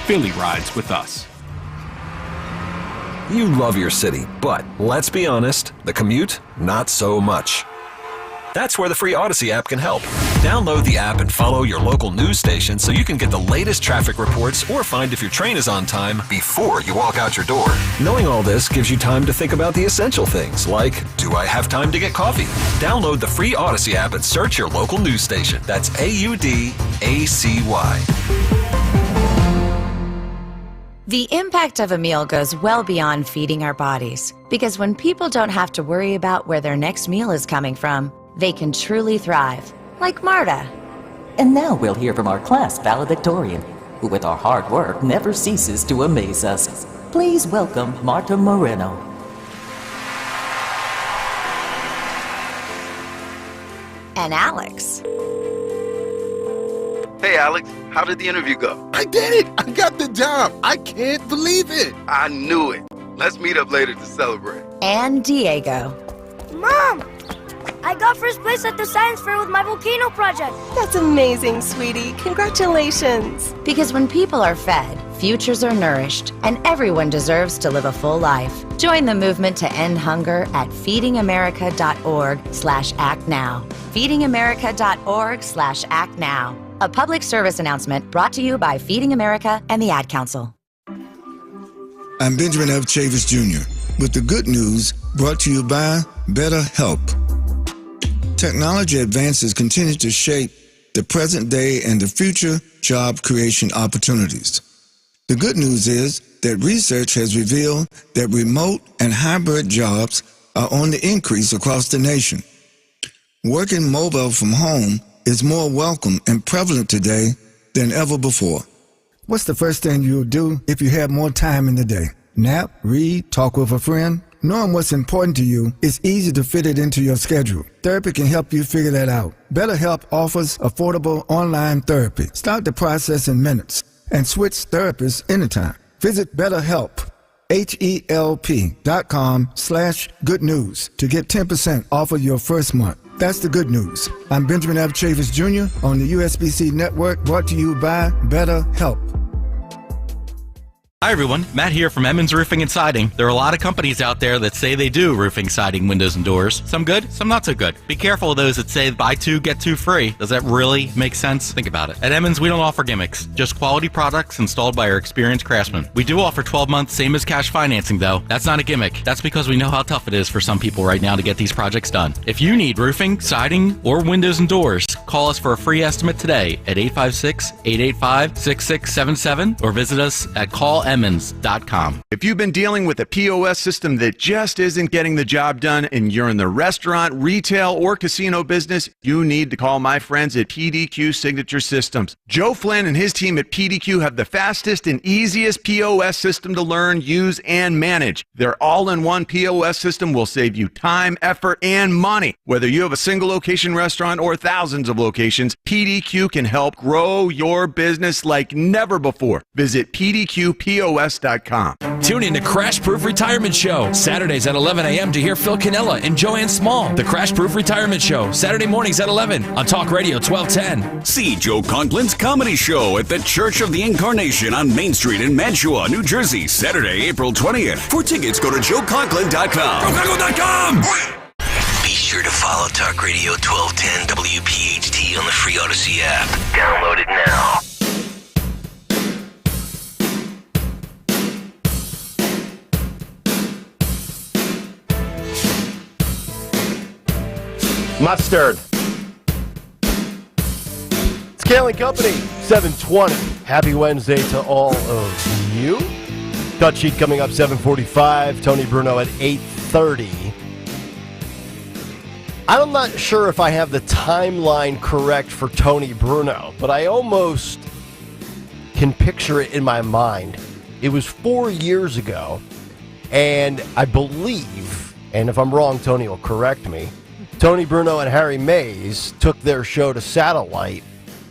Philly rides with us. You love your city, but let's be honest, the commute, not so much. That's where the free Odyssey app can help. Download the app and follow your local news station so you can get the latest traffic reports or find if your train is on time before you walk out your door. Knowing all this gives you time to think about the essential things like, do I have time to get coffee? Download the free Odyssey app and search your local news station. That's AUDACY. The impact of a meal goes well beyond feeding our bodies, because when people don't have to worry about where their next meal is coming from, they can truly thrive, like Marta. And now we'll hear from our class valedictorian, who with our hard work never ceases to amaze us. Please welcome Marta Moreno. And Alex. Hey, Alex, how did the interview go? I did it! I got the job! I can't believe it! I knew it. Let's meet up later to celebrate. And Diego. Mom! I got first place at the science fair with my volcano project. That's amazing, sweetie. Congratulations. Because when people are fed, futures are nourished, and everyone deserves to live a full life. Join the movement to end hunger at feedingamerica.org/actnow. feedingamerica.org/actnow. A public service announcement brought to you by Feeding America and the Ad Council. I'm Benjamin F. Chavis Jr. with the good news brought to you by BetterHelp. Technology advances continue to shape the present day and the future job creation opportunities. The good news is that research has revealed that remote and hybrid jobs are on the increase across the nation. Working mobile from home is more welcome and prevalent today than ever before. What's the first thing you'll do if you have more time in the day? Nap, read, talk with a friend? Knowing what's important to you, it's easy to fit it into your schedule. Therapy can help you figure that out. BetterHelp offers affordable online therapy. Start the process in minutes and switch therapists anytime. Visit BetterHelp, HELP.com/good news to get 10% off of your first month. That's the good news. I'm Benjamin F. Chavis Jr. on the USBC Network, brought to you by BetterHelp. Hi everyone, Matt here from Emmons Roofing and Siding. There are a lot of companies out there that say they do roofing, siding, windows, and doors. Some good, some not so good. Be careful of those that say buy two, get two free. Does that really make sense? Think about it. At Emmons, we don't offer gimmicks, just quality products installed by our experienced craftsmen. We do offer 12 months, same as cash financing though. That's not a gimmick. That's because we know how tough it is for some people right now to get these projects done. If you need roofing, siding, or windows and doors, call us for a free estimate today at 856-885-6677 or visit us at callemmons.com. If you've been dealing with a POS system that just isn't getting the job done and you're in the restaurant, retail, or casino business, you need to call my friends at PDQ Signature Systems. Joe Flynn and his team at PDQ have the fastest and easiest POS system to learn, use, and manage. Their all-in-one POS system will save you time, effort, and money. Whether you have a single location restaurant or thousands of locations, PDQ can help grow your business like never before. Visit PDQPOS.com. Tune in to Crash Proof Retirement Show, Saturdays at 11 a.m. to hear Phil Cannella and Joanne Small. The Crash Proof Retirement Show, Saturday mornings at 11 on Talk Radio 1210. See Joe Conklin's comedy show at the Church of the Incarnation on Main Street in Mantua, New Jersey, Saturday, April 20th. For tickets, go to joeconklin.com. JoeConklin.com! Be sure to follow Talk Radio 1210 WPHT on the free Odyssey app. Download it now. Mustard. It's Kayal and Company, 720. Happy Wednesday to all of you. Cut sheet coming up 7:45. Tony Bruno at 8:30. I'm not sure if I have the timeline correct for Tony Bruno, but I almost can picture it in my mind. It was 4 years ago, and I believe, and if I'm wrong, Tony will correct me, Tony Bruno and Harry Mays took their show to satellite,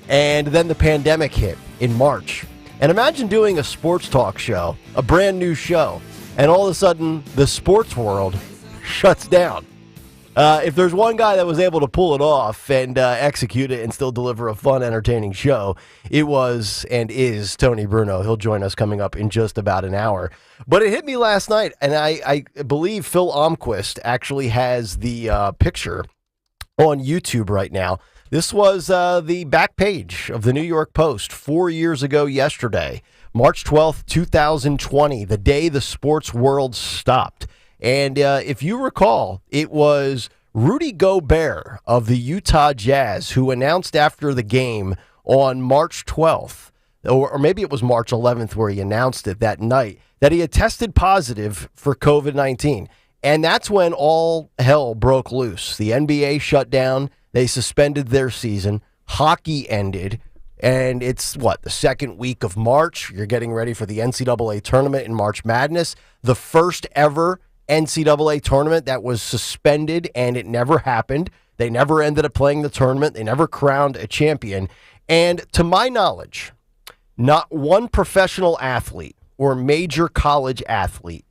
and then the pandemic hit in March. And imagine doing a sports talk show, a brand new show, and all of a sudden the sports world shuts down. If there's one guy that was able to pull it off and execute it and still deliver a fun, entertaining show, it was and is Tony Bruno. He'll join us coming up in just about an hour. But it hit me last night, and I believe Phil Almquist actually has the picture on YouTube right now. This was the back page of the New York Post 4 years ago yesterday, March 12th, 2020, the day the sports world stopped. And if you recall, it was Rudy Gobert of the Utah Jazz who announced after the game on March 12th, or maybe it was March 11th where he announced it that night, that he had tested positive for COVID-19. And that's when all hell broke loose. The NBA shut down. They suspended their season. Hockey ended. And it's, the second week of March. You're getting ready for the NCAA tournament in March Madness. The first ever NCAA tournament that was suspended, and it never happened. They never ended up playing the tournament. They never crowned a champion. And to my knowledge, not one professional athlete or major college athlete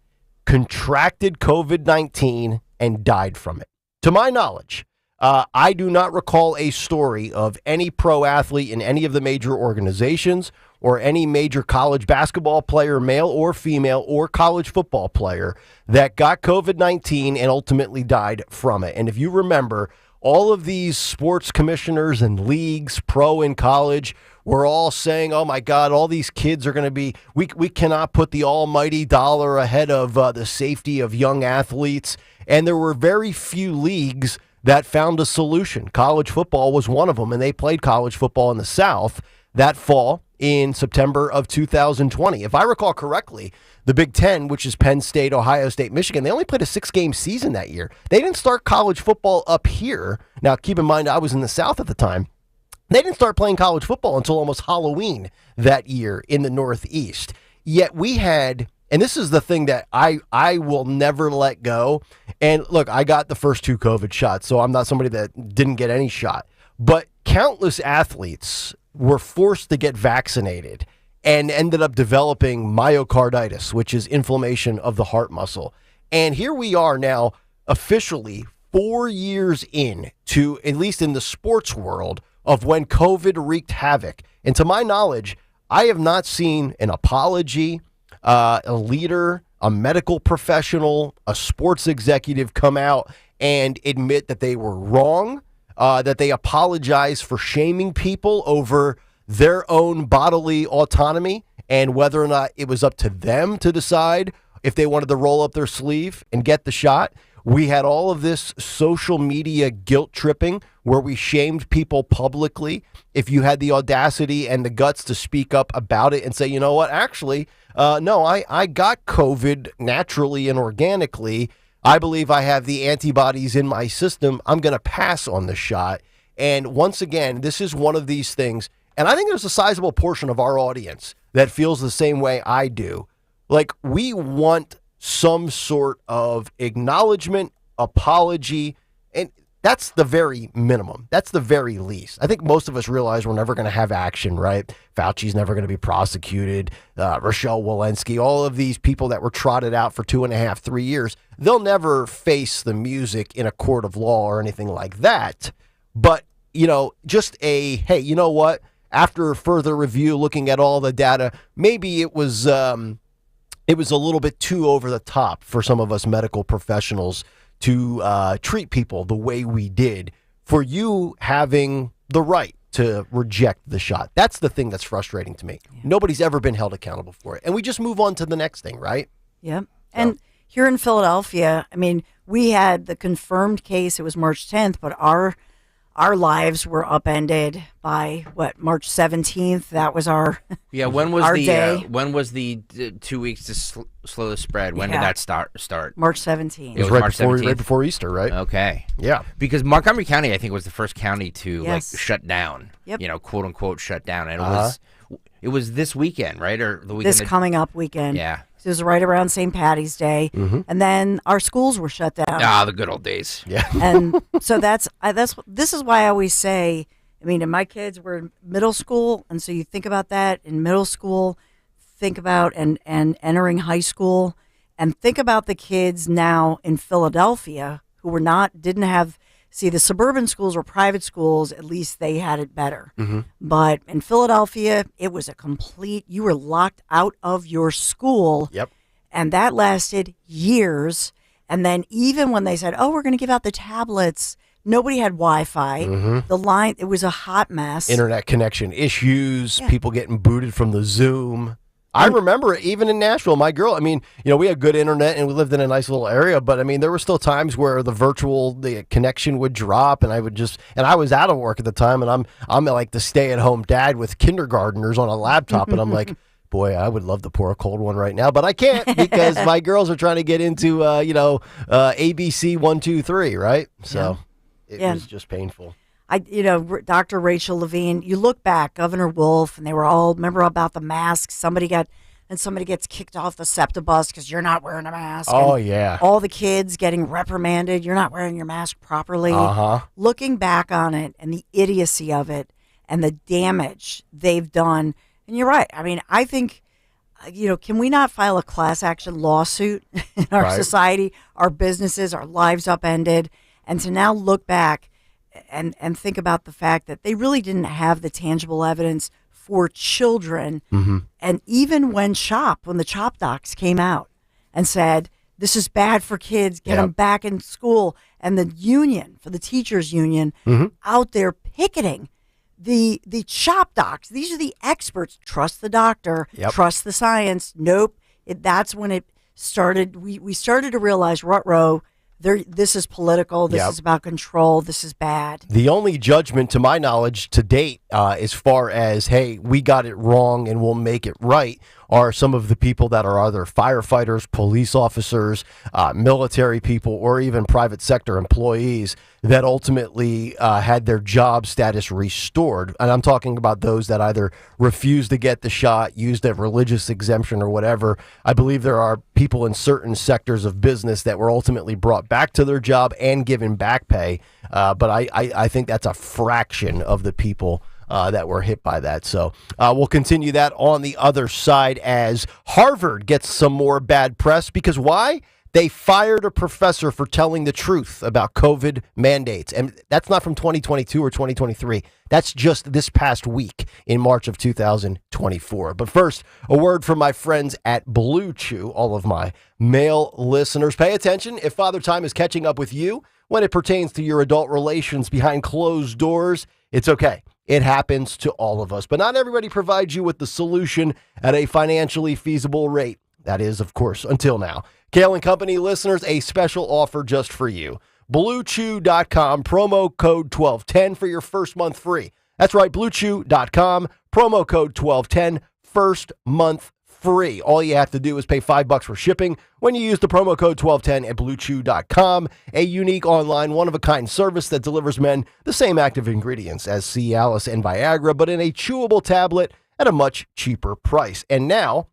contracted COVID-19 and died from it. To my knowledge, I do not recall a story of any pro athlete in any of the major organizations or any major college basketball player, male or female, or college football player that got COVID-19 and ultimately died from it. And if you remember, all of these sports commissioners and leagues, pro and college, were all saying, oh my God, all these kids are going to be, we cannot put the almighty dollar ahead of the safety of young athletes. And there were very few leagues that found a solution. College football was one of them, and they played college football in the South that fall in September of 2020. If I recall correctly, the Big Ten, which is Penn State, Ohio State, Michigan, they only played a 6-game season that year. They didn't start college football up here. Now, keep in mind, I was in the South at the time. They didn't start playing college football until almost Halloween that year in the Northeast. Yet we had And this is the thing that I will never let go. And look, I got the first 2 COVID shots, so I'm not somebody that didn't get any shot. But countless athletes were forced to get vaccinated and ended up developing myocarditis, which is inflammation of the heart muscle. And here we are now, officially 4 years in to, at least in the sports world, of when COVID wreaked havoc. And to my knowledge, I have not seen an apology, a leader, a medical professional, a sports executive come out and admit that they were wrong, that they apologize for shaming people over their own bodily autonomy and whether or not it was up to them to decide if they wanted to roll up their sleeve and get the shot. We had all of this social media guilt tripping where we shamed people publicly. If you had the audacity and the guts to speak up about it and say, you know what, actually, no, I got COVID naturally and organically. I believe I have the antibodies in my system. I'm going to pass on the shot. And once again, this is one of these things. And I think there's a sizable portion of our audience that feels the same way I do. Like, we want some sort of acknowledgement, apology, and that's the very minimum. That's the very least. I think most of us realize we're never going to have action, right? Fauci's never going to be prosecuted. Rochelle Walensky, all of these people that were trotted out for 2.5, 3 years, they'll never face the music in a court of law or anything like that. But, you know, just a, hey, you know what? After further review, looking at all the data, maybe it was a little bit too over the top for some of us medical professionals to treat people the way we did, for you having the right to reject the shot. That's the thing that's frustrating to me. Yeah. Nobody's ever been held accountable for it. And we just move on to the next thing, right? Yeah. So. And here in Philadelphia, I mean, we had the confirmed case. It was March 10th, but our lives were upended by March 17th. That was our When was our the day. When was the 2 weeks to slow the spread? When did that start? March 17th. It was right before Easter, right? Okay. Yeah. Because Montgomery County, I think, was the first county to Yes. shut down. Yep. You know, quote unquote shut down, and it was this weekend, right, or the weekend? This coming up weekend. Yeah. It was right around St. Patty's Day, and then our schools were shut down. Ah, the good old days. Yeah. And so this is why I always say, I mean, and my kids were in middle school, and so you think about that in middle school, think about and entering high school, and think about the kids now in Philadelphia who didn't have. See, the suburban schools were private schools. At least they had it better. But in Philadelphia, it was you were locked out of your school. Yep. And that lasted years. And then even when they said, oh, we're going to give out the tablets, nobody had Wi-Fi. The line, it was a hot mess. Internet connection issues, people getting booted from the Zoom. I remember it even in Nashville. My girl, I mean, you know, we had good internet and we lived in a nice little area, but I mean, there were still times where the connection would drop, and I was out of work at the time, and I'm like the stay-at-home dad with kindergartners on a laptop, and I'm like, boy, I would love to pour a cold one right now, but I can't because my girls are trying to get into ABC 1, 2, 3, right? So it was just painful. Dr. Rachel Levine, you look back, Governor Wolf, and they were all, remember about the masks? Somebody gets kicked off the SEPTA bus because you're not wearing a mask. Oh, and yeah. All the kids getting reprimanded. You're not wearing your mask properly. Looking back on it and the idiocy of it and the damage they've done. And you're right. I mean, I think, can we not file a class action lawsuit in our society, our businesses, our lives upended, and to now look back and think about the fact that they really didn't have the tangible evidence for children. And even when the CHOP docs came out and said, this is bad for kids, get them back in school, and the union, for the teachers union, out there picketing the CHOP docs. These are the experts. Trust the doctor, trust the science. Nope. That's when it started. We started to realize, ruh-roh, this is political. This is about control. This is bad. The only judgment, to my knowledge, to date, as far as, hey, we got it wrong and we'll make it right, are some of the people that are either firefighters, police officers, military people, or even private sector employees that ultimately had their job status restored. And I'm talking about those that either refused to get the shot, used a religious exemption or whatever. I believe there are people in certain sectors of business that were ultimately brought back to their job and given back pay. But I think that's a fraction of the people that were hit by that. So we'll continue that on the other side as Harvard gets some more bad press. Because why? They fired a professor for telling the truth about COVID mandates. And that's not from 2022 or 2023. That's just this past week in March of 2024. But first, a word from my friends at Blue Chew. All of my male listeners, pay attention. If Father Time is catching up with you when it pertains to your adult relations behind closed doors, it's okay. It happens to all of us. But not everybody provides you with the solution at a financially feasible rate. That is, of course, until now. Kayal and Company listeners, a special offer just for you. BlueChew.com, promo code 1210 for your first month free. That's right, BlueChew.com, promo code 1210, first month free. All you have to do is pay $5 for shipping when you use the promo code 1210 at BlueChew.com, a unique online, one-of-a-kind service that delivers men the same active ingredients as Cialis and Viagra, but in a chewable tablet at a much cheaper price. And now,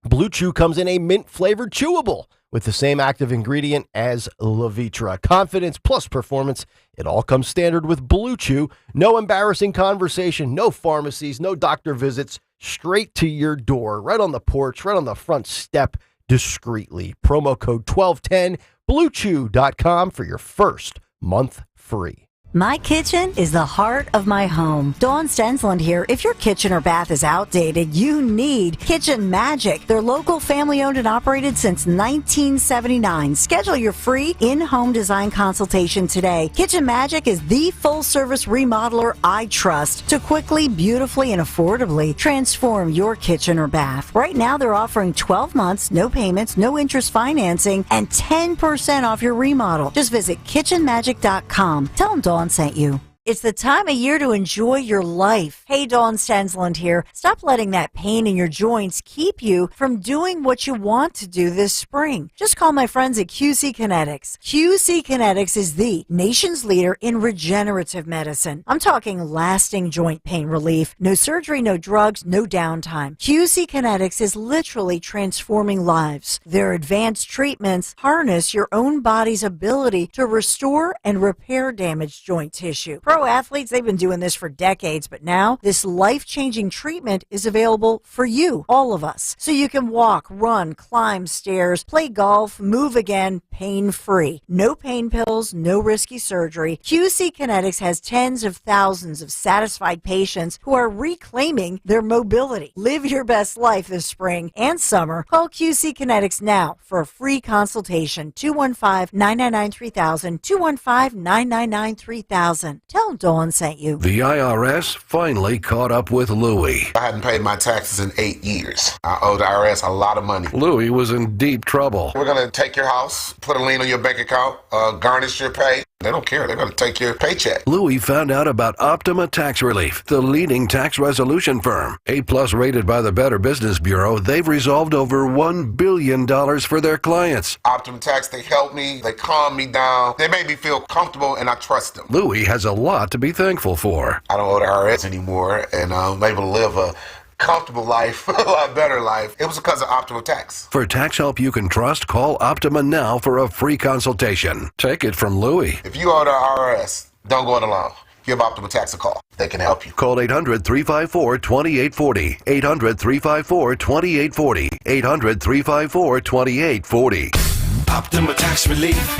Blue Chew comes in a mint-flavored chewable with the same active ingredient as Levitra. Confidence plus performance. It all comes standard with Blue Chew. No embarrassing conversation, no pharmacies, no doctor visits. Straight to your door, right on the porch, right on the front step, discreetly. Promo code 1210, BlueChew.com for your first month free. My kitchen is the heart of my home. Dawn Stensland here. If your kitchen or bath is outdated, you need Kitchen Magic. They're local, family-owned and operated since 1979. Schedule your free in-home design consultation today. Kitchen Magic is the full-service remodeler I trust to quickly, beautifully, and affordably transform your kitchen or bath. Right now, they're offering 12 months, no payments, no interest financing, and 10% off your remodel. Just visit kitchenmagic.com. Tell them Dawn sent you. It's the time of year to enjoy your life. Hey, Dawn Stensland here. Stop letting that pain in your joints keep you from doing what you want to do this spring. Just call my friends at QC Kinetics. QC Kinetics is the nation's leader in regenerative medicine. I'm talking lasting joint pain relief. No surgery, no drugs, no downtime. QC Kinetics is literally transforming lives. Their advanced treatments harness your own body's ability to restore and repair damaged joint tissue. Pro athletes, they've been doing this for decades, but now this life-changing treatment is available for you, all of us. So you can walk, run, climb stairs, play golf, move again, pain-free. No pain pills, no risky surgery. QC Kinetics has tens of thousands of satisfied patients who are reclaiming their mobility. Live your best life this spring and summer. Call QC Kinetics now for a free consultation. 215-999-3000, 215-999-3000. Tell Dawn sent you. The IRS finally caught up with Louie. I hadn't paid my taxes in 8 years. I owe the IRS a lot of money. Louie was in deep trouble. We're going to take your house, put a lien on your bank account, garnish your pay. They don't care. They're going to take your paycheck. Louie found out about Optima Tax Relief, the leading tax resolution firm. A+ rated by the Better Business Bureau, they've resolved over $1 billion for their clients. Optima Tax, they help me. They calm me down. They make me feel comfortable, and I trust them. Louie has a lot to be thankful for. I don't owe the IRS anymore, and I'm able to live a comfortable life, a lot better life. It was because of Optima Tax. For tax help you can trust, call Optima now for a free consultation. Take it from Louie. If you owe the IRS, don't go it alone. Give Optima Tax a call. They can help you. Call 800-354-2840. 800-354-2840. 800-354-2840. Optima Tax Relief.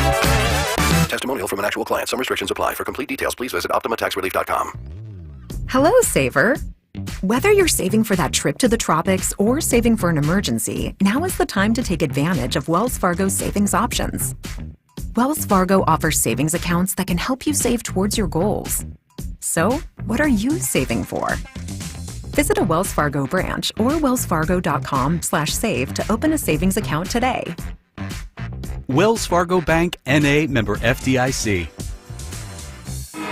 Testimonial from an actual client. Some restrictions apply. For complete details, please visit OptimaTaxRelief.com. Hello, saver. Whether you're saving for that trip to the tropics or saving for an emergency, now is the time to take advantage of Wells Fargo's savings options. Wells Fargo offers savings accounts that can help you save towards your goals. So, what are you saving for? Visit a Wells Fargo branch or wellsfargo.com/save to open a savings account today. Wells Fargo Bank, N.A., member FDIC.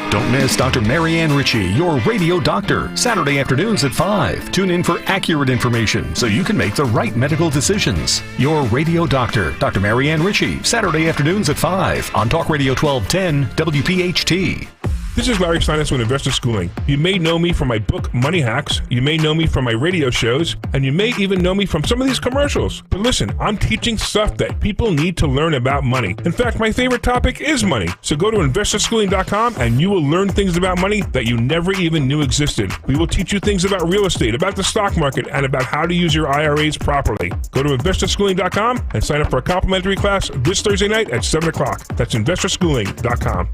Don't miss Dr. Marianne Ritchie, your radio doctor, Saturday afternoons at 5. Tune in for accurate information so you can make the right medical decisions. Your radio doctor, Dr. Marianne Ritchie, Saturday afternoons at 5 on Talk Radio 1210 WPHT. This is Larry Steinitz with Investor Schooling. You may know me from my book, Money Hacks. You may know me from my radio shows. And you may even know me from some of these commercials. But listen, I'm teaching stuff that people need to learn about money. In fact, my favorite topic is money. So go to investorschooling.com and you will learn things about money that you never even knew existed. We will teach you things about real estate, about the stock market, and about how to use your IRAs properly. Go to investorschooling.com and sign up for a complimentary class this Thursday night at 7 o'clock. That's investorschooling.com.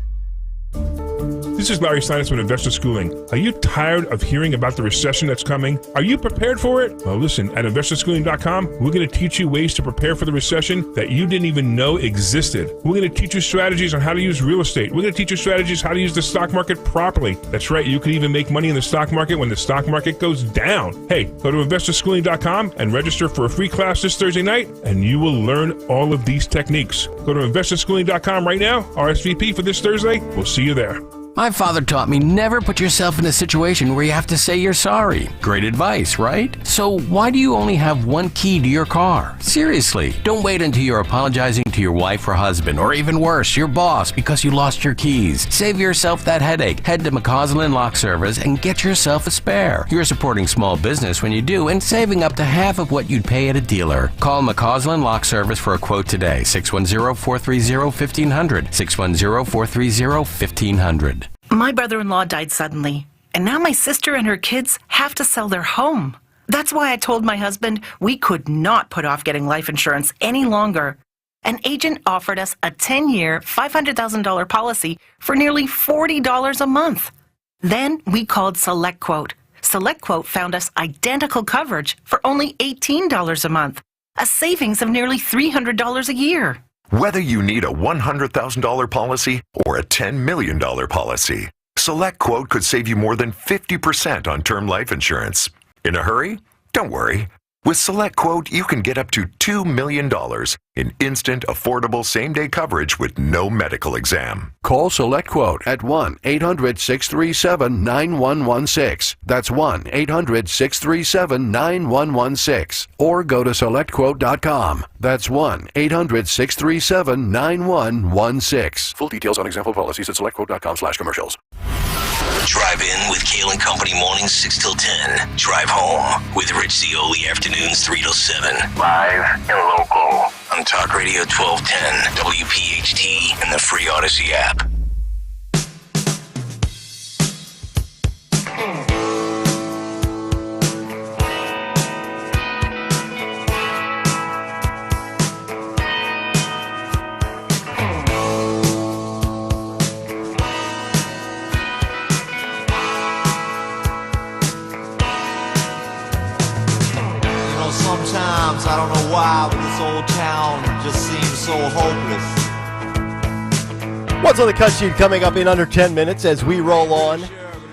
This is Larry Steinitz with Investor Schooling. Are you tired of hearing about the recession that's coming? Are you prepared for it? Well, listen, at investorschooling.com, we're going to teach you ways to prepare for the recession that you didn't even know existed. We're going to teach you strategies on how to use real estate. We're going to teach you strategies how to use the stock market properly. That's right, you can even make money in the stock market when the stock market goes down. Hey, go to investorschooling.com and register for a free class this Thursday night, and you will learn all of these techniques. Go to investorschooling.com right now, RSVP for this Thursday. We'll see you there. My father taught me never put yourself in a situation where you have to say you're sorry. Great advice, right? So why do you only have one key to your car? Seriously, don't wait until you're apologizing to your wife or husband, or even worse, your boss, because you lost your keys. Save yourself that headache. Head to McCausland Lock Service and get yourself a spare. You're supporting small business when you do and saving up to half of what you'd pay at a dealer. Call McCausland Lock Service for a quote today. 610-430-1500. 610-430-1500. My brother-in-law died suddenly, and now my sister and her kids have to sell their home. That's why I told my husband we could not put off getting life insurance any longer. An agent offered us a 10-year, $500,000 policy for nearly $40 a month. Then we called SelectQuote. SelectQuote found us identical coverage for only $18 a month, a savings of nearly $300 a year. Whether you need a $100,000 policy or a $10 million policy, SelectQuote could save you more than 50% on term life insurance. In a hurry? Don't worry. With SelectQuote, you can get up to $2 million in instant, affordable same-day coverage with no medical exam. Call SelectQuote at 1-800-637-9116. That's 1-800-637-9116. Or go to SelectQuote.com. That's 1-800-637-9116. Full details on example policies at SelectQuote.com/commercials. Drive in with Kayal and Company mornings 6 till 10. Drive home with Rich Zioli afternoons 3 till 7. Live and local on Talk Radio 1210, WPHT, and the free Odyssey app. Sometimes I don't know why, but this old town just seems so hopeless. What's on the cut sheet coming up in under 10 minutes as we roll on?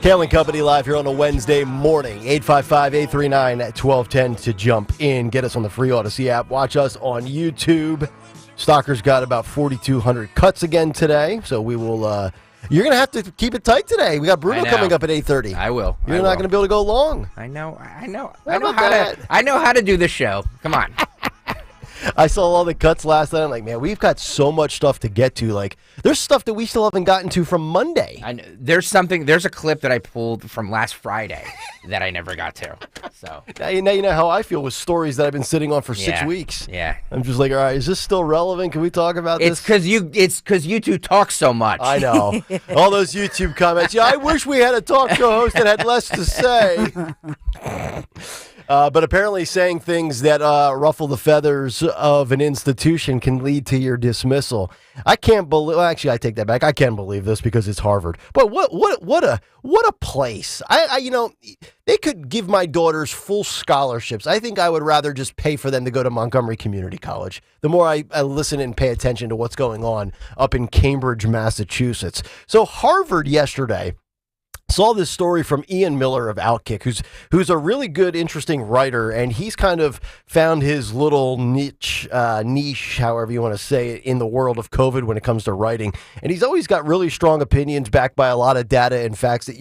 Kayal and Company live here on a Wednesday morning. 855-839-1210 to jump in. Get us on the free Odyssey app. Watch us on YouTube. Stalker's got about 4,200 cuts again today, so we will... You're going to have to keep it tight today. We got Bruno coming up at 8:30. I will. You're not going to be able to go long. I know how to do the show. Come on. I saw all the cuts last night. I'm like, man, we've got so much stuff to get to. Like, there's stuff that we still haven't gotten to from Monday. I know. There's a clip that I pulled from last Friday that I never got to. So now you know how I feel with stories that I've been sitting on for 6 weeks. Yeah. I'm just like, all right, is this still relevant? Can we talk about this? It's because you two talk so much. I know. All those YouTube comments. Yeah, I wish we had a talk show host that had less to say. But apparently saying things that ruffle the feathers of an institution can lead to your dismissal. I can't believe. Well, actually, I take that back. I can't believe this because it's Harvard. But what a place. They could give my daughters full scholarships. I think I would rather just pay for them to go to Montgomery Community College. The more I listen and pay attention to what's going on up in Cambridge, Massachusetts. So Harvard yesterday saw this story from Ian Miller of Outkick, who's a really good, interesting writer, and he's kind of found his little niche, however you want to say it, in the world of COVID when it comes to writing. And he's always got really strong opinions backed by a lot of data and facts that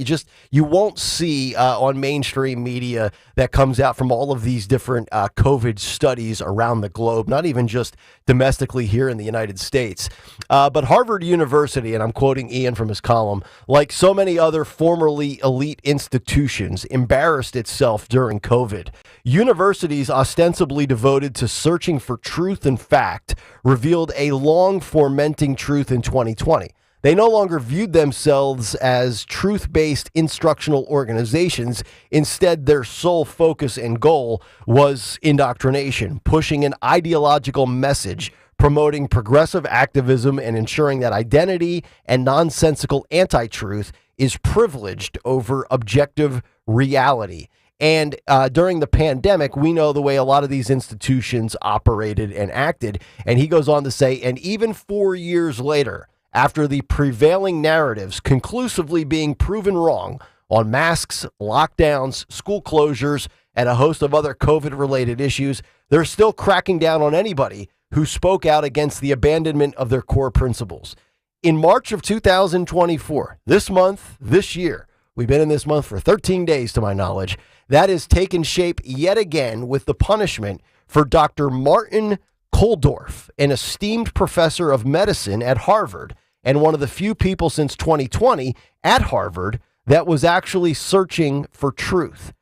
you won't see on mainstream media that comes out from all of these different COVID studies around the globe, not even just domestically here in the United States. But Harvard University, and I'm quoting Ian from his column, like so many other formerly elite institutions, embarrassed itself during COVID. Universities ostensibly devoted to searching for truth and fact revealed a long fermenting truth in 2020. They no longer viewed themselves as truth-based instructional organizations. Instead, their sole focus and goal was indoctrination, pushing an ideological message, promoting progressive activism, and ensuring that identity and nonsensical anti-truth is privileged over objective reality. And during the pandemic, we know the way a lot of these institutions operated and acted. And he goes on to say, and even 4 years later, after the prevailing narratives conclusively being proven wrong on masks, lockdowns, school closures, and a host of other COVID-related issues, they're still cracking down on anybody who spoke out against the abandonment of their core principles. In March of 2024, this year, we've been in this month for 13 days to my knowledge, that has taken shape yet again with the punishment for Dr. Martin Kulldorff, an esteemed professor of medicine at Harvard, and one of the few people since 2020 at Harvard that was actually searching for truth.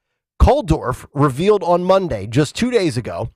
Kulldorff revealed on Monday, just 2 days ago,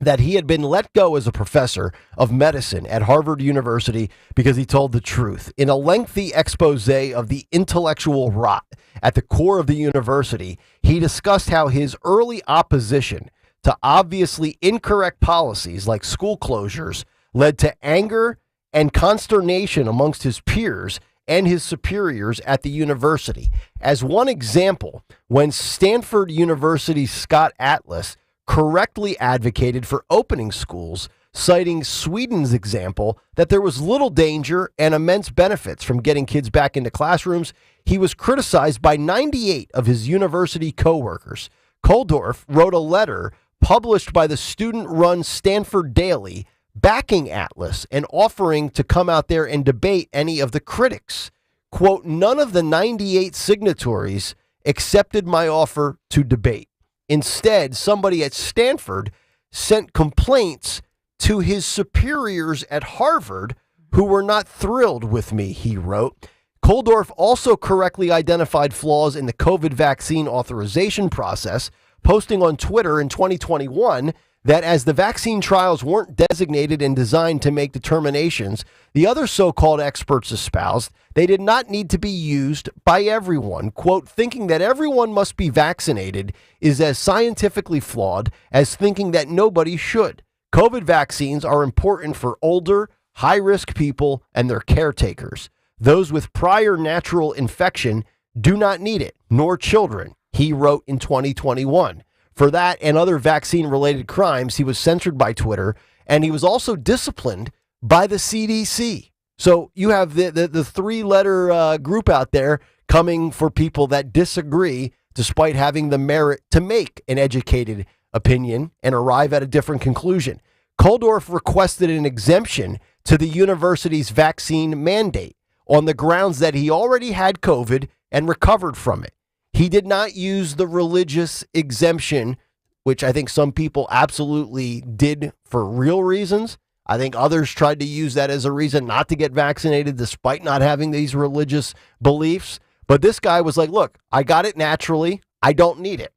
that he had been let go as a professor of medicine at Harvard University because he told the truth. In a lengthy expose of the intellectual rot at the core of the university, he discussed how his early opposition to obviously incorrect policies like school closures led to anger and consternation amongst his peers and his superiors at the university. As one example, when Stanford University's Scott Atlas correctly advocated for opening schools, citing Sweden's example that there was little danger and immense benefits from getting kids back into classrooms, he was criticized by 98 of his university coworkers. Kulldorff wrote a letter published by the student-run Stanford Daily backing Atlas and offering to come out there and debate any of the critics. Quote, none of the 98 signatories accepted my offer to debate. Instead, somebody at Stanford sent complaints to his superiors at Harvard who were not thrilled with me, he wrote. Kulldorff also correctly identified flaws in the COVID vaccine authorization process, posting on Twitter in 2021 that as the vaccine trials weren't designated and designed to make determinations, the other so-called experts espoused they did not need to be used by everyone. Quote, thinking that everyone must be vaccinated is as scientifically flawed as thinking that nobody should. COVID vaccines are important for older, high-risk people and their caretakers. Those with prior natural infection do not need it, nor children, he wrote in 2021. For that and other vaccine-related crimes, he was censored by Twitter, and he was also disciplined by the CDC. So you have the three-letter group out there coming for people that disagree, despite having the merit to make an educated opinion and arrive at a different conclusion. Kulldorff requested an exemption to the university's vaccine mandate on the grounds that he already had COVID and recovered from it. He did not use the religious exemption, which I think some people absolutely did for real reasons. I think others tried to use that as a reason not to get vaccinated despite not having these religious beliefs. But this guy was like, look, I got it naturally. I don't need it.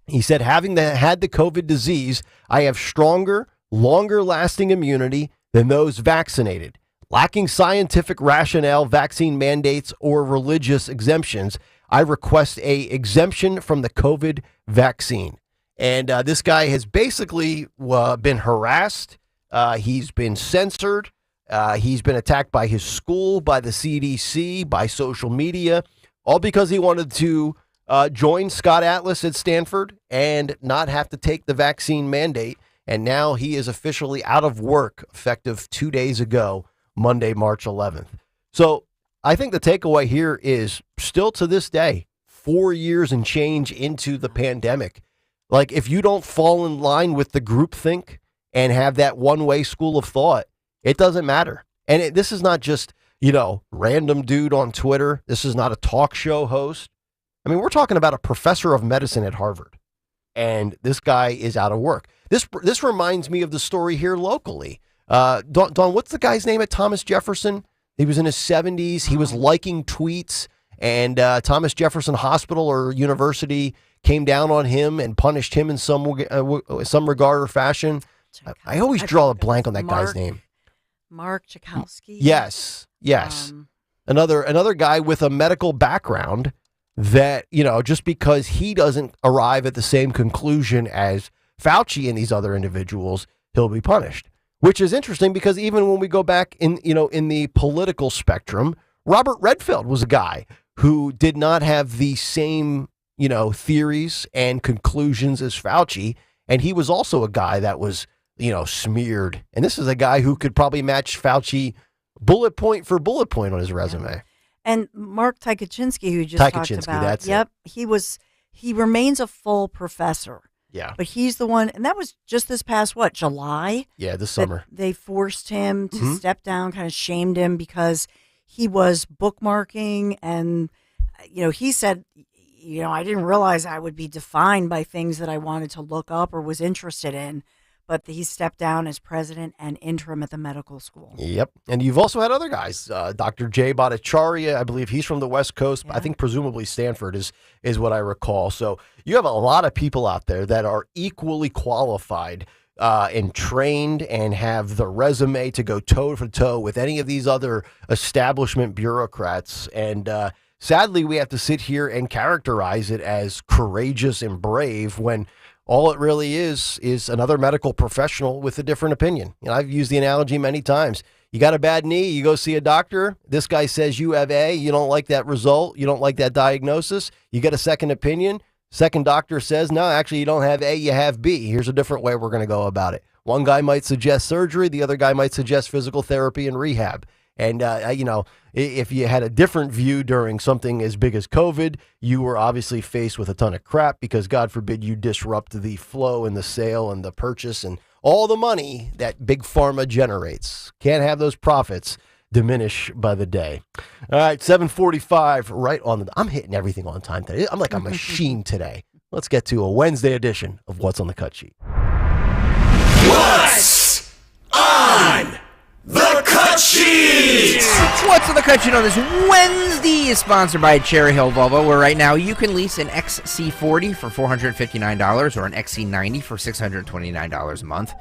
He said, having had the COVID disease, I have stronger, longer lasting immunity than those vaccinated. Lacking scientific rationale, vaccine mandates, or religious exemptions, I request a exemption from the COVID vaccine. And this guy has basically been harassed. He's been censored. He's been attacked by his school, by the CDC, by social media, all because he wanted to join Scott Atlas at Stanford and not have to take the vaccine mandate. And now he is officially out of work effective 2 days ago, Monday, March 11th. So I think the takeaway here is still to this day, 4 years and change into the pandemic. Like, if you don't fall in line with the groupthink and have that one-way school of thought, it doesn't matter. And this is not just, random dude on Twitter. This is not a talk show host. I mean, we're talking about a professor of medicine at Harvard, and this guy is out of work. This reminds me of the story here locally. Dawn, what's the guy's name at Thomas Jefferson? He was in his 70s. He was liking tweets, and Thomas Jefferson Hospital or University came down on him and punished him in some regard or fashion. I always draw a blank on that guy's name. Mark Chakowski. Yes. Another guy with a medical background that, just because he doesn't arrive at the same conclusion as Fauci and these other individuals, he'll be punished. Which is interesting because even when we go back in the political spectrum, Robert Redfield was a guy who did not have the same, theories and conclusions as Fauci. And he was also a guy that was, smeared. And this is a guy who could probably match Fauci bullet point for bullet point on his resume. Yeah. And Mark Tykaczynski, who just talked about, that's it. He remains a full professor. Yeah. But he's the one, and that was just this past, July? Yeah, this summer. They forced him to step down, kind of shamed him because he was bookmarking. And, he said, I didn't realize I would be defined by things that I wanted to look up or was interested in. But he stepped down as president and interim at the medical school. Yep. And you've also had other guys. Dr. Jay Bhattacharya, I believe he's from the West Coast. Yeah. I think presumably Stanford is what I recall. So you have a lot of people out there that are equally qualified and trained and have the resume to go toe to toe with any of these other establishment bureaucrats. And sadly, we have to sit here and characterize it as courageous and brave when all it really is another medical professional with a different opinion. I've used the analogy many times. You got a bad knee, you go see a doctor. This guy says you have A. You don't like that result. You don't like that diagnosis. You get a second opinion. Second doctor says, no, actually, you don't have A, you have B. Here's a different way we're going to go about it. One guy might suggest surgery. The other guy might suggest physical therapy and rehab. And, if you had a different view during something as big as COVID, you were obviously faced with a ton of crap because, God forbid, you disrupt the flow and the sale and the purchase and all the money that Big Pharma generates. Can't have those profits diminish by the day. All right, 7:45, right on I'm hitting everything on time today. I'm like a machine today. Let's get to a Wednesday edition of What's on the Cut Sheet. What's on the Cut Sheet? What's on the Cut Sheet on this Wednesday is sponsored by Cherry Hill Volvo, where right now you can lease an XC40 for $459 or an XC90 for $629 a month,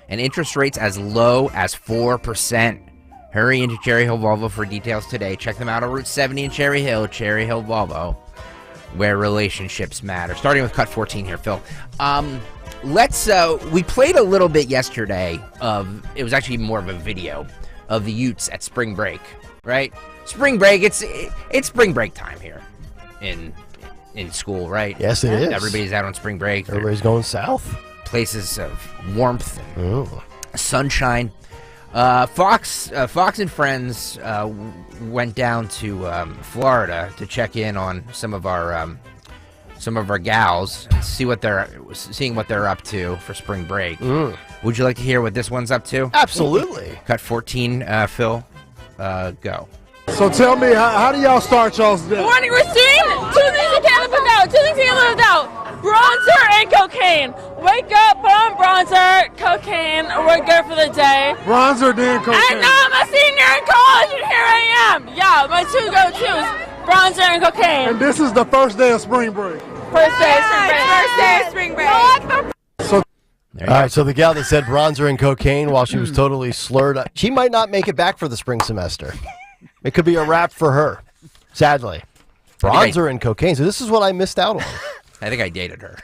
and interest rates as low as 4%. Hurry into Cherry Hill Volvo for details today. Check them out on Route 70 in Cherry Hill Volvo, where relationships matter. Starting with Cut 14 here, Phil. We played a little bit yesterday it was actually more of a video of the Utes at spring break, right? Spring break, it's spring break time here in school, right? Yes, it is. Everybody's out on spring break. Everybody's going south. Places of warmth and sunshine. Fox and friends went down to Florida to check in on some of our gals and seeing what they're up to for spring break. Would you like to hear what this one's up to? Absolutely. Cut 14, Phil. Go. So tell me, how do y'all start y'all's day? Morning routine. Two things you can't live without. Bronzer and cocaine. Wake up, put on bronzer, cocaine, we're good for the day. Bronzer, then cocaine. And now I'm a senior in college, and here I am. Yeah, my two go-tos, bronzer and cocaine. And this is the first day of spring break. First day of spring break. So, all right, so the gal that said bronzer and cocaine while she was totally slurred, she might not make it back for the spring semester. It could be a wrap for her, sadly. Bronzer and cocaine. So this is what I missed out on. I think I dated her.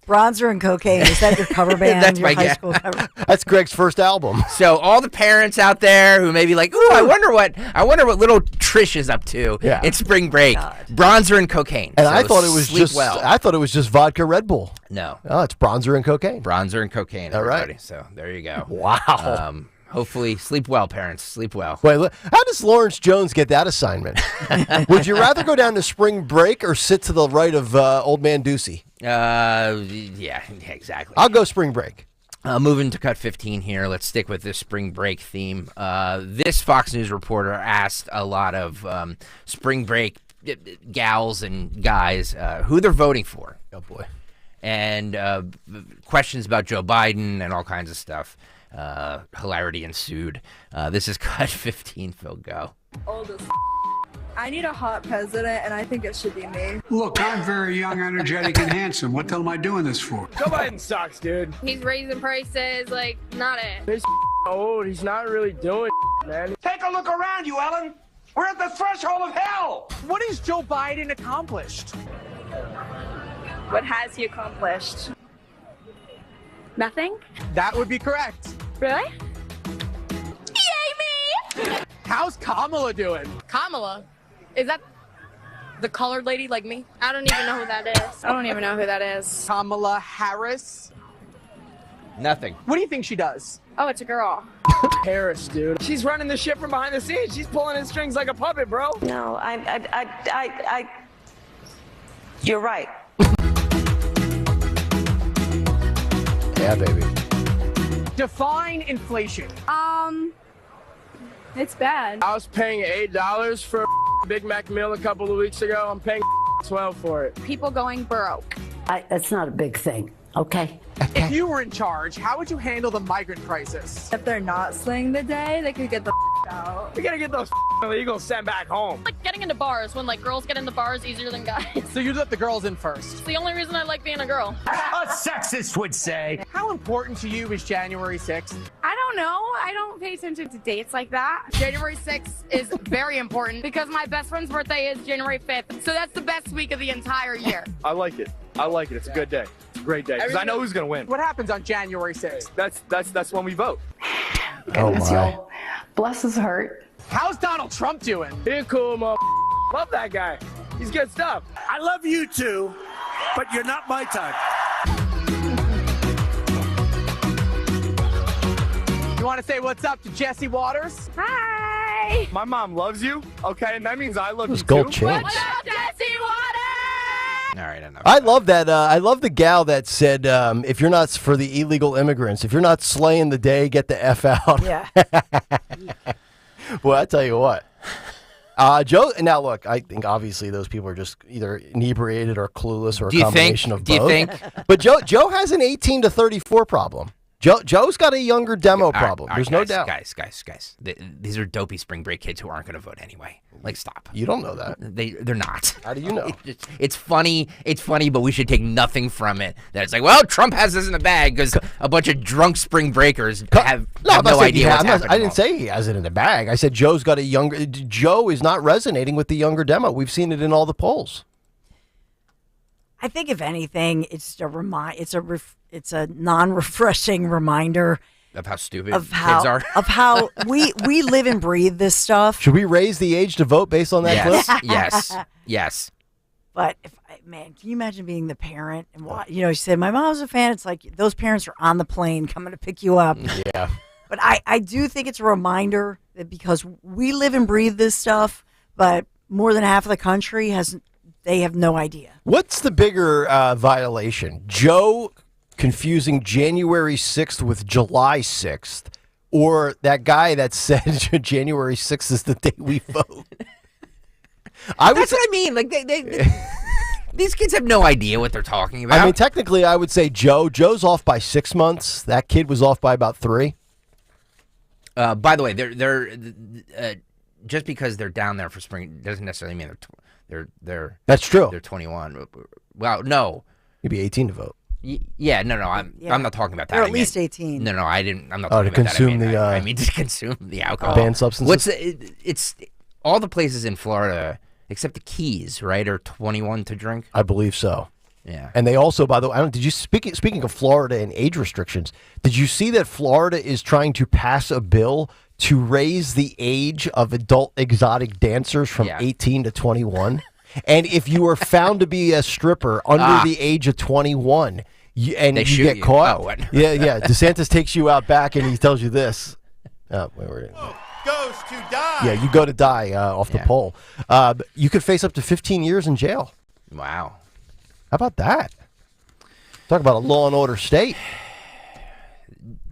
Bronzer and cocaine. Is that your cover band? That's your my high school cover? That's Greg's first album. So all the parents out there who may be like, "Ooh, I wonder what little Trish is up to." Yeah. It's spring break. Bronzer and cocaine. And so I thought it was I thought it was just vodka Red Bull. No. Oh, it's bronzer and cocaine. Bronzer and cocaine. All right. Everybody. So there you go. Wow. Hopefully, sleep well, parents. Sleep well. Wait, how does Lawrence Jones get that assignment? Would you rather go down to spring break or sit to the right of Old Man Ducey? Yeah, exactly. I'll go spring break. Moving to cut 15 here. Let's stick with this spring break theme. This Fox News reporter asked a lot of spring break gals and guys who they're voting for. Oh, boy. And questions about Joe Biden and all kinds of stuff. Hilarity ensued. This is cut 15. Phil, go. Old as I need a hot president, and I think it should be me. Look, I'm very young, energetic, and handsome. What the hell am I doing this for? Joe Biden sucks, dude. He's raising prices, like, not it. He's old. He's not really doing man. Take a look around you, Ellen. We're at the threshold of hell. What has Joe Biden accomplished? What has he accomplished? Nothing? That would be correct. Really? Yay me! How's Kamala doing? Kamala? Is that the colored lady like me? I don't even know who that is. I don't even know who that is. Kamala Harris? Nothing. What do you think she does? Oh, it's a girl. Harris, dude. She's running the shit from behind the scenes. She's pulling his strings like a puppet, bro. No, you're right. Yeah, baby. Define inflation. It's bad. I was paying $8 for a Big Mac meal a couple of weeks ago. I'm paying 12 for it. People going broke. That's not a big thing, okay? If you were in charge, how would you handle the migrant crisis? If they're not slaying the day, they could get the out. We gotta get those illegals sent back home. Like getting into bars, when like girls get into bars easier than guys. So you let the girls in first. It's the only reason I like being a girl. A sexist would say. How important to you is January 6th? I don't know. I don't pay attention to dates like that. January 6th is very important because my best friend's birthday is January 5th. So that's the best week of the entire year. I like it. It's a good day. It's a great day because I know who's gonna win. What happens on January 6th? That's when we vote. Oh, my. Bless his heart. How's Donald Trump doing? He's cool, love that guy. He's good stuff. I love you too, but you're not my type. You want to say what's up to Jesse Waters? Hi. My mom loves you, okay, and that means I love you gold too. chains. What's up, Jesse Waters? All right, enough. I love that. I love the gal that said, if you're not for the illegal immigrants, if you're not slaying the day, get the F out. Yeah. Well, I tell you what. Joe, now look, I think obviously those people are just either inebriated or clueless or a combination of both. Do you think? But Joe has an 18 to 34 problem. Joe's got a younger demo problem. There's no doubt. Guys. These are dopey spring break kids who aren't going to vote anyway. Like, stop. You don't know that. They're not. How do you know? It's funny, but we should take nothing from it. That it's like, well, Trump has this in the bag because a bunch of drunk spring breakers have no idea what's happening. I didn't say he has it in the bag. I said Joe is not resonating with the younger demo. We've seen it in all the polls. I think if anything, it's a non-refreshing reminder of how stupid kids are. Of how we live and breathe this stuff. Should we raise the age to vote based on that clip? Yes. But can you imagine being the parent and she said my mom's a fan. It's like those parents are on the plane coming to pick you up. Yeah. But I do think it's a reminder that because we live and breathe this stuff, but more than half of the country they have no idea. What's the bigger violation? Joe confusing January 6th with July 6th, or that guy that said January 6th is the day we vote? That's what I mean. Like these kids have no idea what they're talking about. I mean, technically, I would say Joe's off by 6 months. That kid was off by about 3. By the way, they're just because they're down there for spring doesn't necessarily mean they're. That's true. They're 21. Well, no, you'd be 18 to vote. Yeah, no. I'm not talking about that. They're at least 18. No, I didn't. I'm not talking to about consume that. I mean to consume the alcohol. Banned substances. It's all the places in Florida except the Keys, right? Are 21 to drink. I believe so. Yeah. And they also, by the way, did you speaking of Florida and age restrictions? Did you see that Florida is trying to pass a bill to raise the age of adult exotic dancers from 18 to 21? And if you are found to be a stripper under the age of 21, you get caught. Oh, what? Yeah. DeSantis takes you out back and he tells you this. Wait. Goes to die. Yeah, you go to die off the pole. You could face up to 15 years in jail. Wow. How about that? Talk about a law and order state.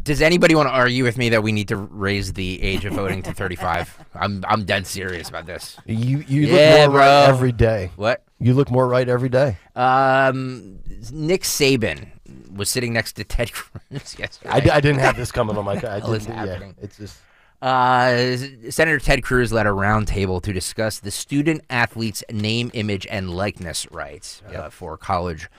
Does anybody want to argue with me that we need to raise the age of voting to 35? I'm dead serious about this. You look more right every day. What? You look more right every day. Nick Saban was sitting next to Ted Cruz yesterday. I didn't have this coming on my. What's happening? It's just. Senator Ted Cruz led a roundtable to discuss the student athletes' name, image, and likeness rights for college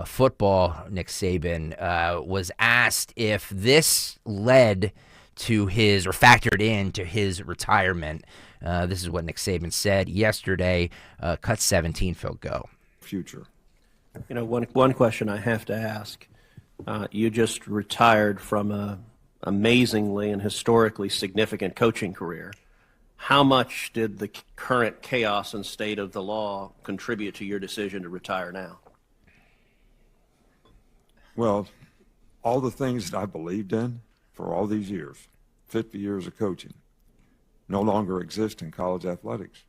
football. Nick Saban was asked if this led to his or factored into his retirement. This is what Nick Saban said yesterday. Cut 17, Phil, go. Future. You know, one question I have to ask. You just retired from a amazingly and historically significant coaching career. How much did the current chaos and state of the law contribute to your decision to retire now? Well, all the things that I believed in for all these years, 50 years of coaching, no longer exist in college athletics.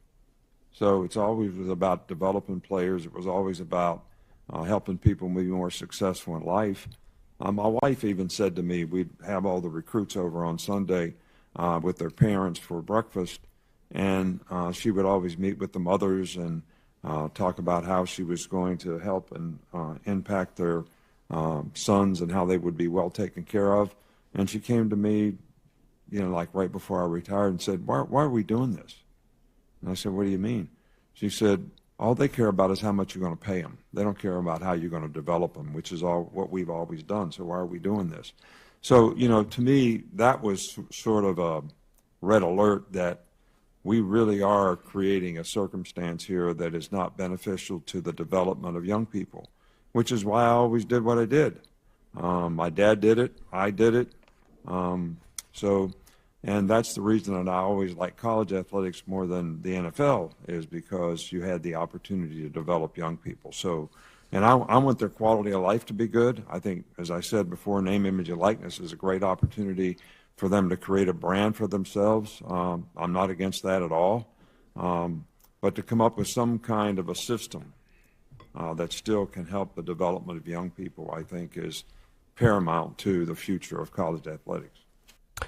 So it's always was about developing players. It was always about helping people be more successful in life. My wife even said to me, we'd have all the recruits over on Sunday with their parents for breakfast, and she would always meet with the mothers and talk about how she was going to help and impact their sons and how they would be well taken care of. And she came to me, you know, like right before I retired and said, why are we doing this? And I said, what do you mean? She said, all they care about is how much you're going to pay them. They don't care about how you're going to develop them, which is all what we've always done. So why are we doing this? So, you know, to me, that was sort of a red alert that we really are creating a circumstance here that is not beneficial to the development of young people, which is why I always did what I did. My dad did it. I did it. And that's the reason that I always like college athletics more than the NFL, is because you had the opportunity to develop young people. So, and I want their quality of life to be good. I think, as I said before, name, image, and likeness is a great opportunity for them to create a brand for themselves. I'm not against that at all. But to come up with some kind of a system that still can help the development of young people, I think, is paramount to the future of college athletics.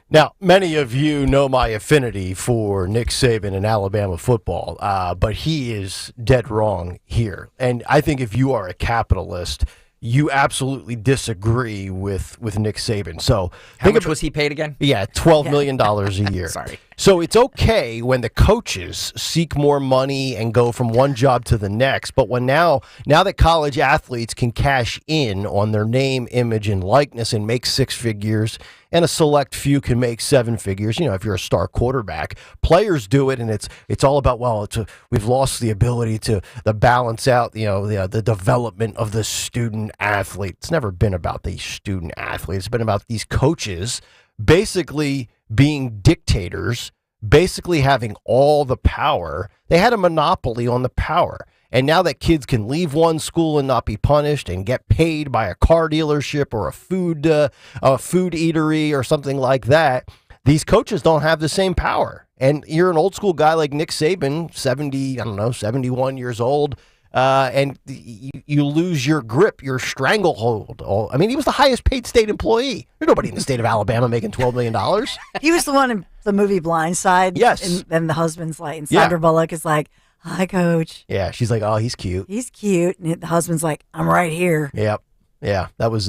Now, many of you know my affinity for Nick Saban and Alabama football, but he is dead wrong here. And I think if you are a capitalist, you absolutely disagree with Nick Saban. So how much was he paid again? Yeah, $12 million a year. Sorry. So it's okay when the coaches seek more money and go from one job to the next. But when now that college athletes can cash in on their name, image, and likeness and make six figures, and a select few can make seven figures, you know, if you're a star quarterback, players do it, and it's all about, we've lost the ability to balance out, you know, the development of the student athlete. It's never been about the student athlete. It's been about these coaches basically being dictators, basically having all the power. They had a monopoly on the power. And now that kids can leave one school and not be punished and get paid by a car dealership or a food eatery or something like that, these coaches don't have the same power. And you're an old school guy like Nick Saban, 71 years old, and you lose your grip, your stranglehold. I mean, he was the highest paid state employee. There's nobody in the state of Alabama making $12 million. He was the one in the movie Blind Side. Yes. And the husband's like, and Sandra Bullock is like, hi, coach. Yeah, she's like, oh, he's cute. He's cute. And the husband's like, I'm right here. Yep. Yeah, that was,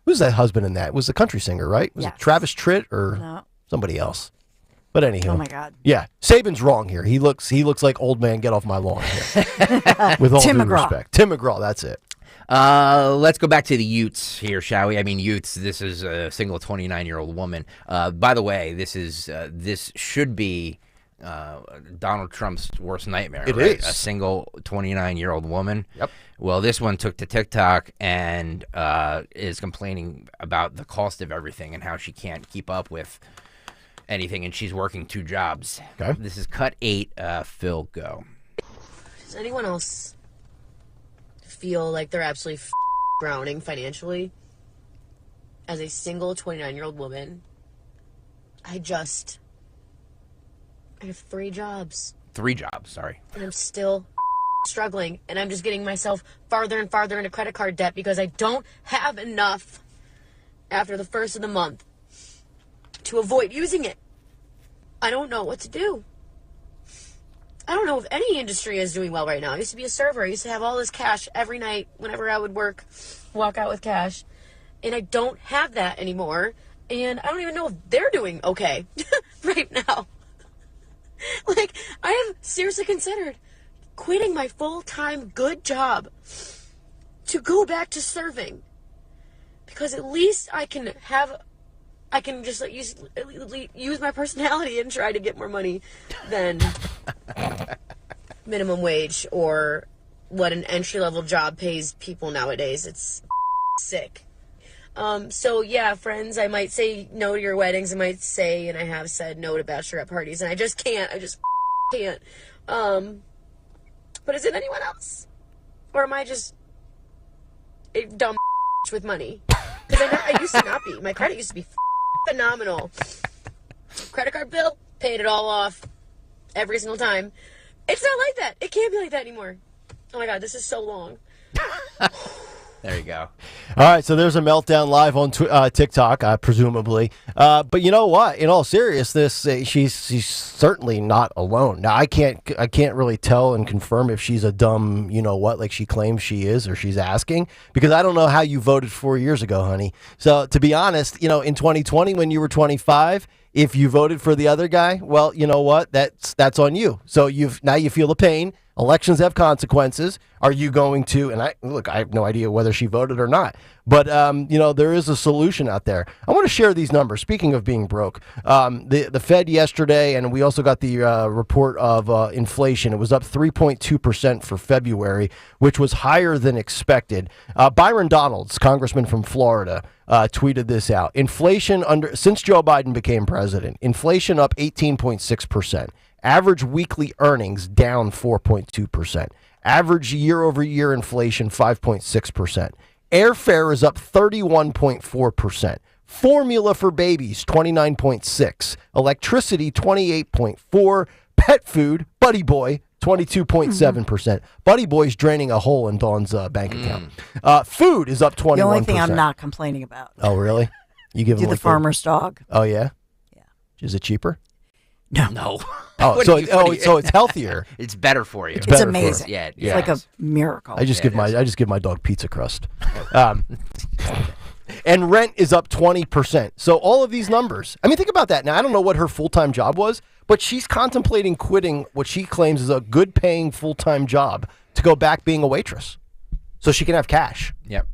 who's that husband in that? It was the country singer, right? Was it Travis Tritt or somebody else? But anywho. Oh, my God. Yeah, Saban's wrong here. He looks like old man, get off my lawn here. With all Tim due McGraw. respect. Tim McGraw, that's it. Let's go back to the Utes here, shall we? I mean, Utes, this is a single 29-year-old woman. By the way, this should be Donald Trump's worst nightmare. It right? is. A single 29-year-old woman. Yep. Well, this one took to TikTok and is complaining about the cost of everything and how she can't keep up with anything, and she's working two jobs. Okay. This is cut 8. Phil, go. Does anyone else feel like they're absolutely drowning financially as a single 29-year-old woman I have 3 jobs. 3 jobs, sorry. And I'm still struggling. And I'm just getting myself farther and farther into credit card debt because I don't have enough after the first of the month to avoid using it. I don't know what to do. I don't know if any industry is doing well right now. I used to be a server. I used to have all this cash every night whenever I would work, walk out with cash. And I don't have that anymore. And I don't even know if they're doing okay right now. Like, I have seriously considered quitting my full-time good job to go back to serving. Because at least I can just like, use my personality and try to get more money than minimum wage or what an entry-level job pays people nowadays. It's sick. So yeah, friends, I might say no to your weddings. I might say, and I have said no to bachelorette parties, and I just can't. I just can't. But is it anyone else? Or am I just a dumb with money? Because I used to not be. My credit used to be phenomenal. Credit card bill, paid it all off every single time. It's not like that. It can't be like that anymore. Oh my God, this is so long. There you go. All right, so there's a meltdown live on TikTok, presumably. But you know what? In all seriousness, she's certainly not alone. Now, I can't really tell and confirm if she's a dumb, you know what, like she claims she is or she's asking, because I don't know how you voted 4 years ago, honey. So to be honest, you know, in 2020 when you were 25, if you voted for the other guy, well, you know what? That's on you. So now you feel the pain. Elections have consequences. Are you going to, and I have no idea whether she voted or not, but, you know, there is a solution out there. I want to share these numbers. Speaking of being broke, the Fed yesterday, and we also got the report of inflation. It was up 3.2% for February, which was higher than expected. Byron Donalds, congressman from Florida, tweeted this out. Inflation since Joe Biden became president, inflation up 18.6%. Average weekly earnings down 4.2%. Average year-over-year inflation 5.6%. Airfare is up 31.4%. Formula for babies 29.6%. Electricity 28.4%. Pet food, Buddy Boy 22.7%. Buddy Boy's draining a hole in Dawn's bank account. Food is up 21%. The only thing I'm not complaining about. Oh, really? You give Do the farmer's dog. Oh, yeah? Yeah. Is it cheaper? No. Oh, so it's healthier. It's better for you. It's It's better for amazing. Yeah, It's like a miracle. I just give my dog pizza crust. And rent is up 20%. So all of these numbers. I mean, think about that. Now, I don't know what her full-time job was, but she's contemplating quitting what she claims is a good-paying full-time job to go back being a waitress, so she can have cash. Yep.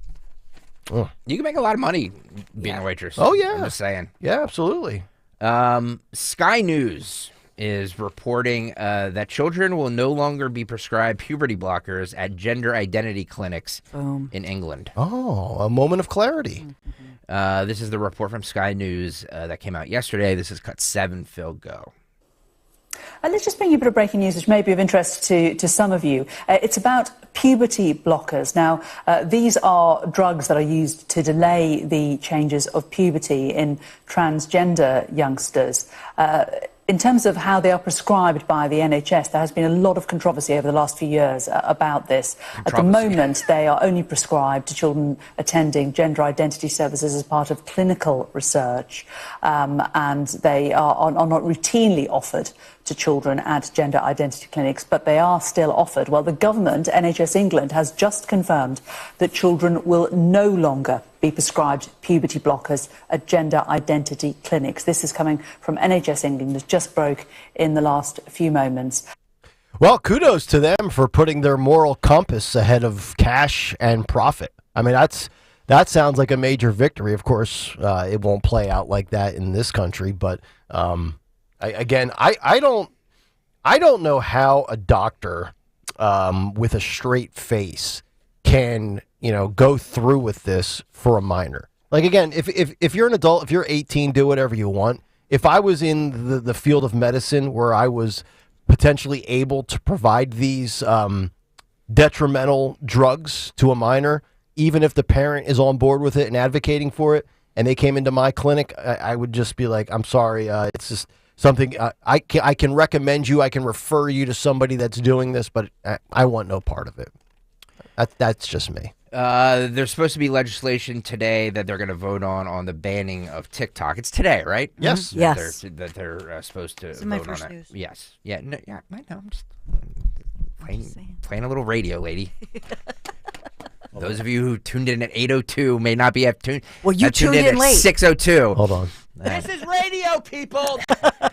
Oh. You can make a lot of money being a waitress. Oh yeah. I'm just saying. Yeah, absolutely. Sky News is reporting that children will no longer be prescribed puberty blockers at gender identity clinics in England. Oh, a moment of clarity. This is the report from Sky News that came out yesterday. This is cut 7. Phil, go. Let's just bring you a bit of breaking news, which may be of interest to some of you. It's about puberty blockers. Now, these are drugs that are used to delay the changes of puberty in transgender youngsters. In terms of how they are prescribed by the NHS, there has been a lot of controversy over the last few years about this. At the moment, they are only prescribed to children attending gender identity services as part of clinical research, and they are not routinely offered to children at gender identity clinics, but they are still offered. Well, the government, NHS England, has just confirmed that children will no longer be prescribed puberty blockers at gender identity clinics. This is coming from NHS England. It just broke in the last few moments. Well, kudos to them for putting their moral compass ahead of cash and profit. I mean, that sounds like a major victory. Of course, it won't play out like that in this country, but I don't know how a doctor with a straight face can, go through with this for a minor. Like, again, if you're an adult, if you're 18, do whatever you want. If I was in the field of medicine where I was potentially able to provide these detrimental drugs to a minor, even if the parent is on board with it and advocating for it, and they came into my clinic, I would just be like, I'm sorry, it's just something I can recommend you. I can refer you to somebody that's doing this, but I want no part of it. That's just me. There's supposed to be legislation today that they're going to vote on the banning of TikTok. It's today, right? Yes. Yes. That they're supposed to This is my vote first on it. news. Yes. Yeah. No, yeah. I know. I'm just playing a little radio, lady. Those of you who tuned in at 8:02 may not be have tuned. Well, you tuned in at late. 6:02. Hold on. This is radio, people.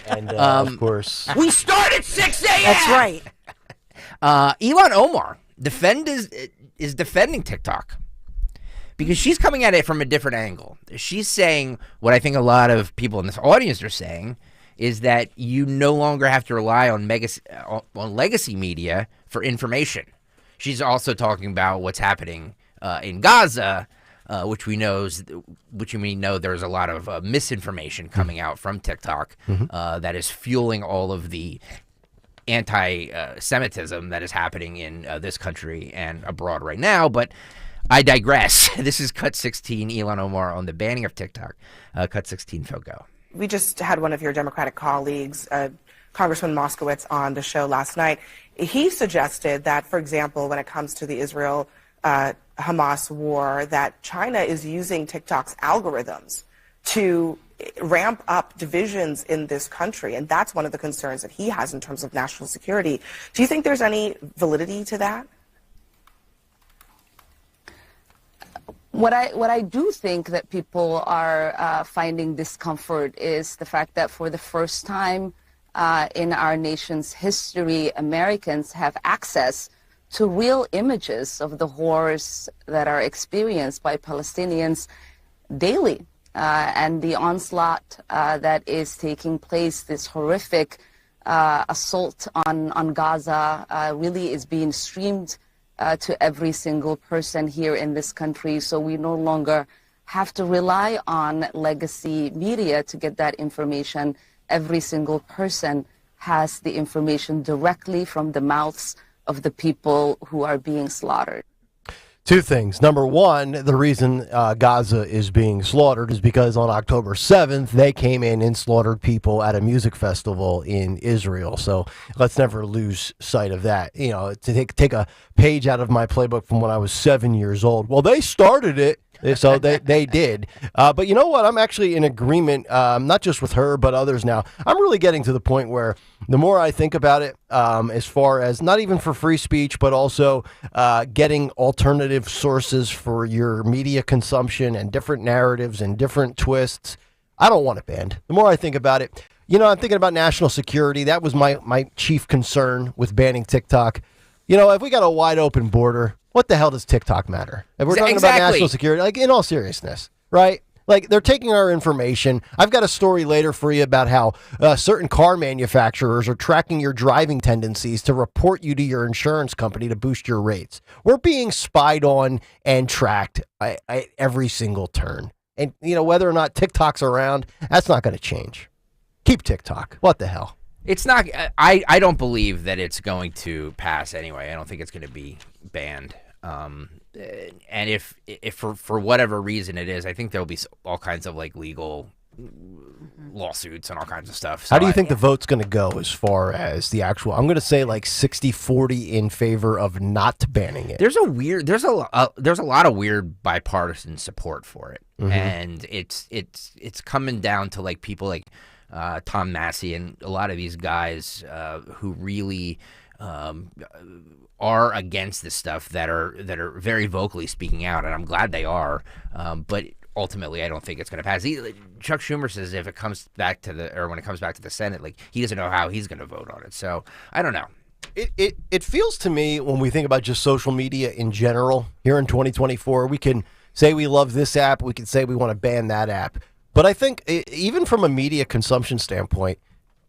And of course, we start at 6 a.m. That's right. Ilhan Omar is defending TikTok because she's coming at it from a different angle. She's saying what I think a lot of people in this audience are saying is that you no longer have to rely on legacy media for information. She's also talking about what's happening in Gaza, which we know there's a lot of misinformation coming out from TikTok that is fueling all of the anti-Semitism that is happening in this country and abroad right now. But I digress. This is Cut 16, Ilhan Omar on the banning of TikTok. Cut 16, Phil, go. We just had one of your Democratic colleagues, Congressman Moskowitz, on the show last night. He suggested that, for example, when it comes to the Israel-Hamas war, that China is using TikTok's algorithms to ramp up divisions in this country, and that's one of the concerns that he has in terms of national security. Do you think there's any validity to that? What I do think that people are finding discomfort is the fact that for the first time in our nation's history, Americans have access to real images of the horrors that are experienced by Palestinians daily. And the onslaught that is taking place, this horrific assault on Gaza, really is being streamed to every single person here in this country. So we no longer have to rely on legacy media to get that information. Every single person has the information directly from the mouths of the people who are being slaughtered. Two things. Number one, the reason Gaza is being slaughtered is because on October 7th, they came in and slaughtered people at a music festival in Israel. So let's never lose sight of that. You know, to take a page out of my playbook from when I was 7 years old. Well, they started it. So they did. But you know what? I'm actually in agreement, not just with her, but others now. I'm really getting to the point where the more I think about it, as far as not even for free speech, but also getting alternative sources for your media consumption and different narratives and different twists, I don't want it banned. The more I think about it, you know, I'm thinking about national security. That was my chief concern with banning TikTok. You know, if we got a wide open border, what the hell does TikTok matter? If we're talking about national security, like in all seriousness, right? Like they're taking our information. I've got a story later for you about how certain car manufacturers are tracking your driving tendencies to report you to your insurance company to boost your rates. We're being spied on and tracked at every single turn. And, you know, whether or not TikTok's around, that's not going to change. Keep TikTok. What the hell? It's not. I don't believe that it's going to pass anyway. I don't think it's going to be banned. And if for whatever reason it is, I think there'll be all kinds of like legal lawsuits and all kinds of stuff. So how do you think the vote's going to go as far as the actual? I'm going to say like 60-40 in favor of not banning it. There's a lot of weird bipartisan support for it, and it's coming down to like people like Tom Massey and a lot of these guys who really are against this stuff that are very vocally speaking out, and I'm glad they are. But ultimately, I don't think it's going to pass. Chuck Schumer says if it comes back to when it comes back to the Senate, like he doesn't know how he's going to vote on it. So I don't know. It feels to me when we think about just social media in general here in 2024, we can say we love this app, we can say we want to ban that app. But I think even from a media consumption standpoint,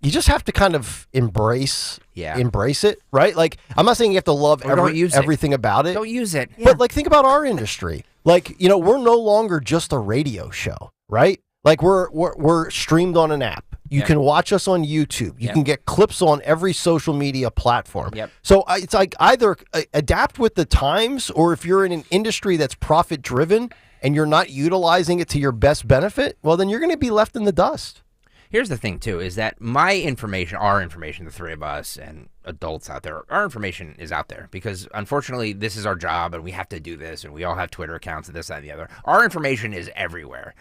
you just have to kind of embrace it, right? Like, I'm not saying you have to love everything about it. Don't use it. But, like, think about our industry. Like, you know, we're no longer just a radio show, right? Like, we're streamed on an app. You can watch us on YouTube. You can get clips on every social media platform. So it's like either adapt with the times, or if you're in an industry that's profit-driven, and you're not utilizing it to your best benefit, well, then you're going to be left in the dust. Here's the thing, too, is that my information, our information, the three of us and adults out there, our information is out there because, unfortunately, this is our job and we have to do this and we all have Twitter accounts and this, that, and the other. Our information is everywhere.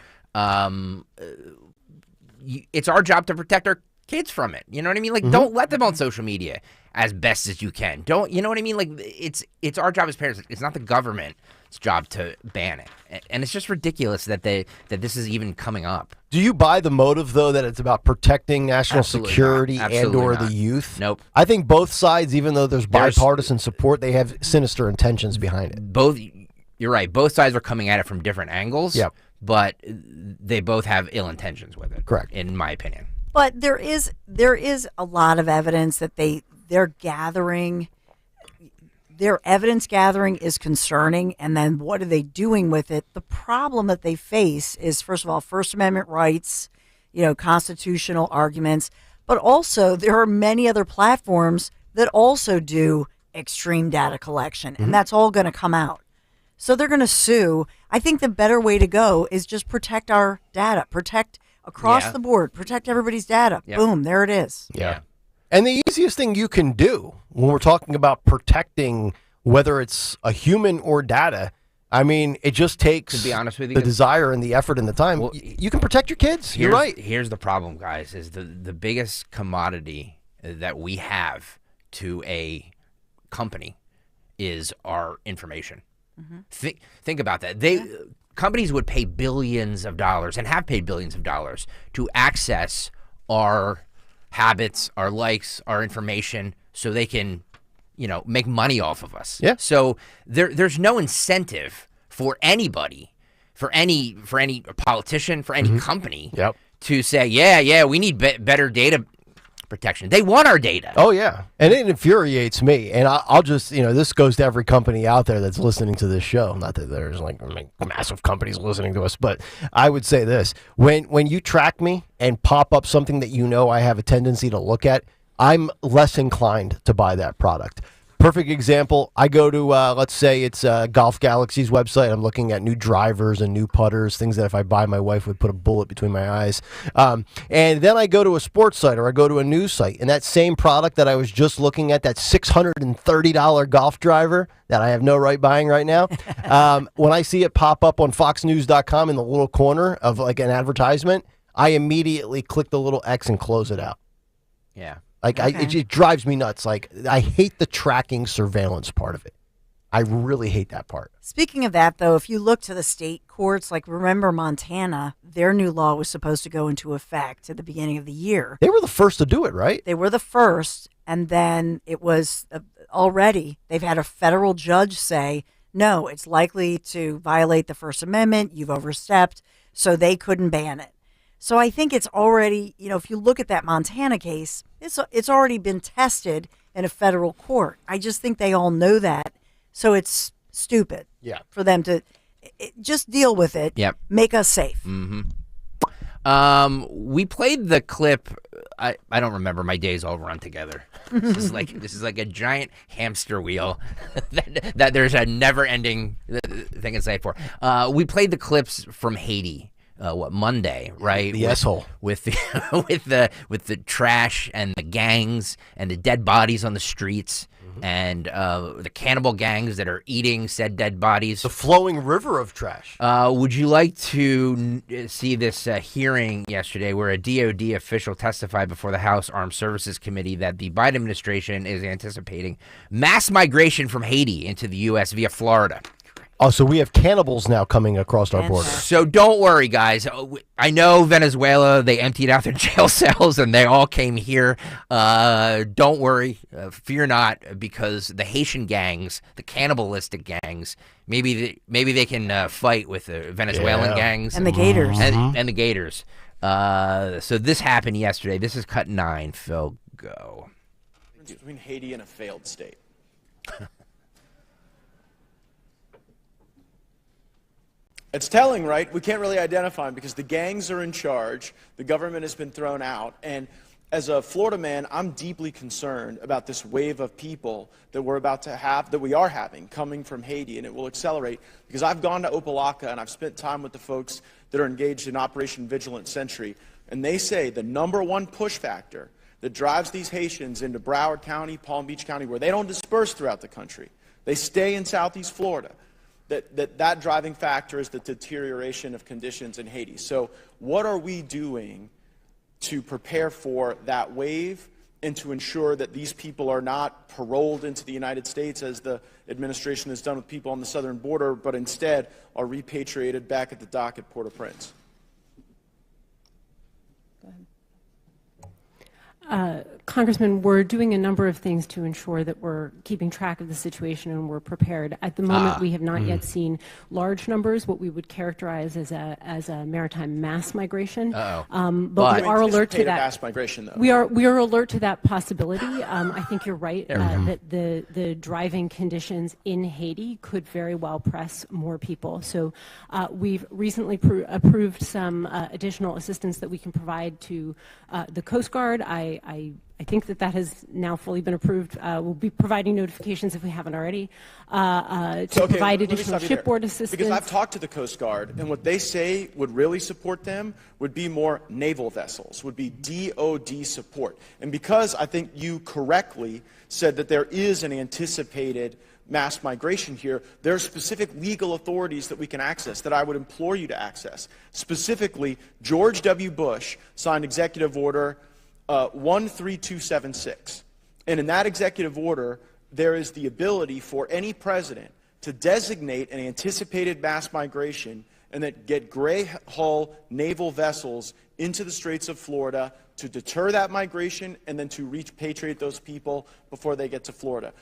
It's our job to protect our kids from it. You know what I mean? Like, don't let them on social media as best as you can. Don't, you know what I mean? Like, it's our job as parents. It's not the government's job to ban it. And it's just ridiculous that this is even coming up. Do you buy the motive, though, that it's about protecting national Absolutely security not. and Absolutely or not. the youth? Nope. I think both sides, even though there's bipartisan support, they have sinister intentions behind it. You're right. Both sides are coming at it from different angles. Yep. But they both have ill intentions with it. Correct. In my opinion. But there is a lot of evidence that they're gathering. Their evidence gathering is concerning, and then what are they doing with it? The problem that they face is, first of all, First Amendment rights, constitutional arguments, but also there are many other platforms that also do extreme data collection, and that's all going to come out. So they're going to sue. I think the better way to go is just protect our data, protect across the board, protect everybody's data. Yep. Boom, there it is. Yeah. And the easiest thing you can do when we're talking about protecting, whether it's a human or data, I mean, it just takes, to be honest with you, the desire and the effort and the time. Well, you can protect your kids. You're right. Here's the problem, guys, is the biggest commodity that we have to a company is our information. Think about that. Companies would pay billions of dollars and have paid billions of dollars to access our habits, our likes, our information, so they can, make money off of us. Yeah. So there's no incentive for anybody, for any politician, for any company, to say, we need better data protection. They want our data. Oh, yeah. And it infuriates me. And I'll just, this goes to every company out there that's listening to this show. Not that there's massive companies listening to us, but I would say this. When you track me and pop up something that I have a tendency to look at, I'm less inclined to buy that product. Perfect example, I go to, let's say it's Golf Galaxy's website. I'm looking at new drivers and new putters, things that if I buy, my wife would put a bullet between my eyes. And then I go to a sports site or I go to a news site, and that same product that I was just looking at, that $630 golf driver that I have no right buying right now, when I see it pop up on foxnews.com in the little corner of like an advertisement, I immediately click the little X and close it out. Yeah. It drives me nuts. Like, I hate the tracking surveillance part of it. I really hate that part. Speaking of that, though, if you look to the state courts, like remember Montana, their new law was supposed to go into effect at the beginning of the year. They were the first to do it, right? They were the first, and then it was already, they've had a federal judge say, no, it's likely to violate the First Amendment, you've overstepped, so they couldn't ban it. So I think it's already, if you look at that Montana case, it's already been tested in a federal court. I just think they all know that. So it's stupid for them to just deal with it. Yep. Make us safe. We played the clip. I don't remember. My days all run together. This is like a giant hamster wheel that there's a never-ending thing to say for. We played the clips from Haiti. Monday, right? The asshole with the trash and the gangs and the dead bodies on the streets and the cannibal gangs that are eating said dead bodies. The flowing river of trash. Would you like to see this hearing yesterday where a DOD official testified before the House Armed Services Committee that the Biden administration is anticipating mass migration from Haiti into the U.S. via Florida? Oh, so we have cannibals now coming across our border. So don't worry, guys. I know Venezuela, they emptied out their jail cells and they all came here. Don't worry. Fear not, because the Haitian gangs, the cannibalistic gangs, maybe they can fight with the Venezuelan gangs. And the Gators. And the Gators. So this happened yesterday. This is cut 9. Phil, go. Between Haiti and a failed state. It's telling, right? We can't really identify them because the gangs are in charge. The government has been thrown out. And as a Florida man, I'm deeply concerned about this wave of people that we're about to have, that we are having, coming from Haiti, and it will accelerate. Because I've gone to Opelika and I've spent time with the folks that are engaged in Operation Vigilant Sentry, and they say the #1 push factor that drives these Haitians into Broward County, Palm Beach County, where they don't disperse throughout the country, they stay in Southeast Florida, that driving factor is the deterioration of conditions in Haiti. So what are we doing to prepare for that wave and to ensure that these people are not paroled into the United States as the administration has done with people on the southern border, but instead are repatriated back at the dock at Port-au-Prince? Congressman, we're doing a number of things to ensure that we're keeping track of the situation and we're prepared. At the moment, we have not yet seen large numbers, what we would characterize as a maritime mass migration. But we are alert to that. Mass migration, though. We are alert to that possibility. I think you're right that the driving conditions in Haiti could very well press more people. So we've recently approved some additional assistance that we can provide to the Coast Guard. I think that has now fully been approved. We'll be providing notifications if we haven't already to provide additional shipboard assistance. Because I've talked to the Coast Guard, and what they say would really support them would be more naval vessels, would be DOD support. And because I think you correctly said that there is an anticipated mass migration here, there are specific legal authorities that we can access that I would implore you to access. Specifically, George W. Bush signed Executive Order 13276. And in that executive order, there is the ability for any president to designate an anticipated mass migration and then get gray hull naval vessels into the Straits of Florida to deter that migration and then to repatriate those people before they get to Florida.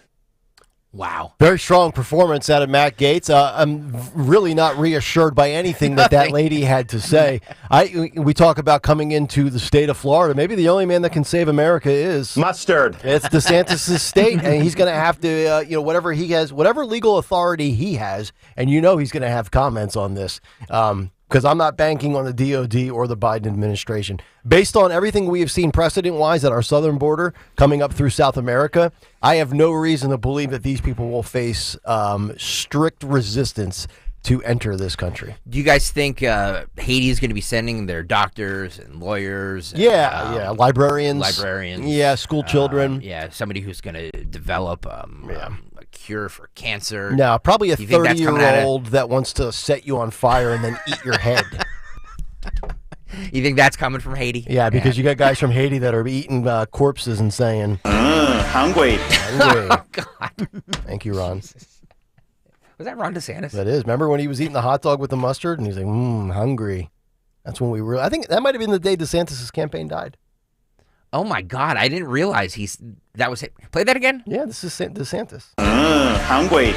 Wow. Very strong performance out of Matt Gaetz. I'm really not reassured by anything that lady had to say. We talk about coming into the state of Florida. Maybe the only man that can save America is mustard. It's DeSantis' state, and he's going to have to, whatever he has, whatever legal authority he has, and he's going to have comments on this. Because I'm not banking on the DOD or the Biden administration. Based on everything we have seen precedent-wise at our southern border coming up through South America, I have no reason to believe that these people will face strict resistance to enter this country. Do you guys think Haiti is going to be sending their doctors and lawyers? And, librarians. Yeah, school children. Somebody who's going to develop a cure for cancer. No, probably a 30-year-old that wants to set you on fire and then eat your head. You think that's coming from Haiti? Yeah, because you got guys from Haiti that are eating corpses and saying, hungry. Oh, God. Thank you, Ron. Was that Ron DeSantis? That is. Remember when he was eating the hot dog with the mustard and he's like, hungry. That's when we were. I think that might have been the day DeSantis' campaign died. Oh, my God. I didn't realize that was it. Play that again? Yeah, this is DeSantis. Hungry.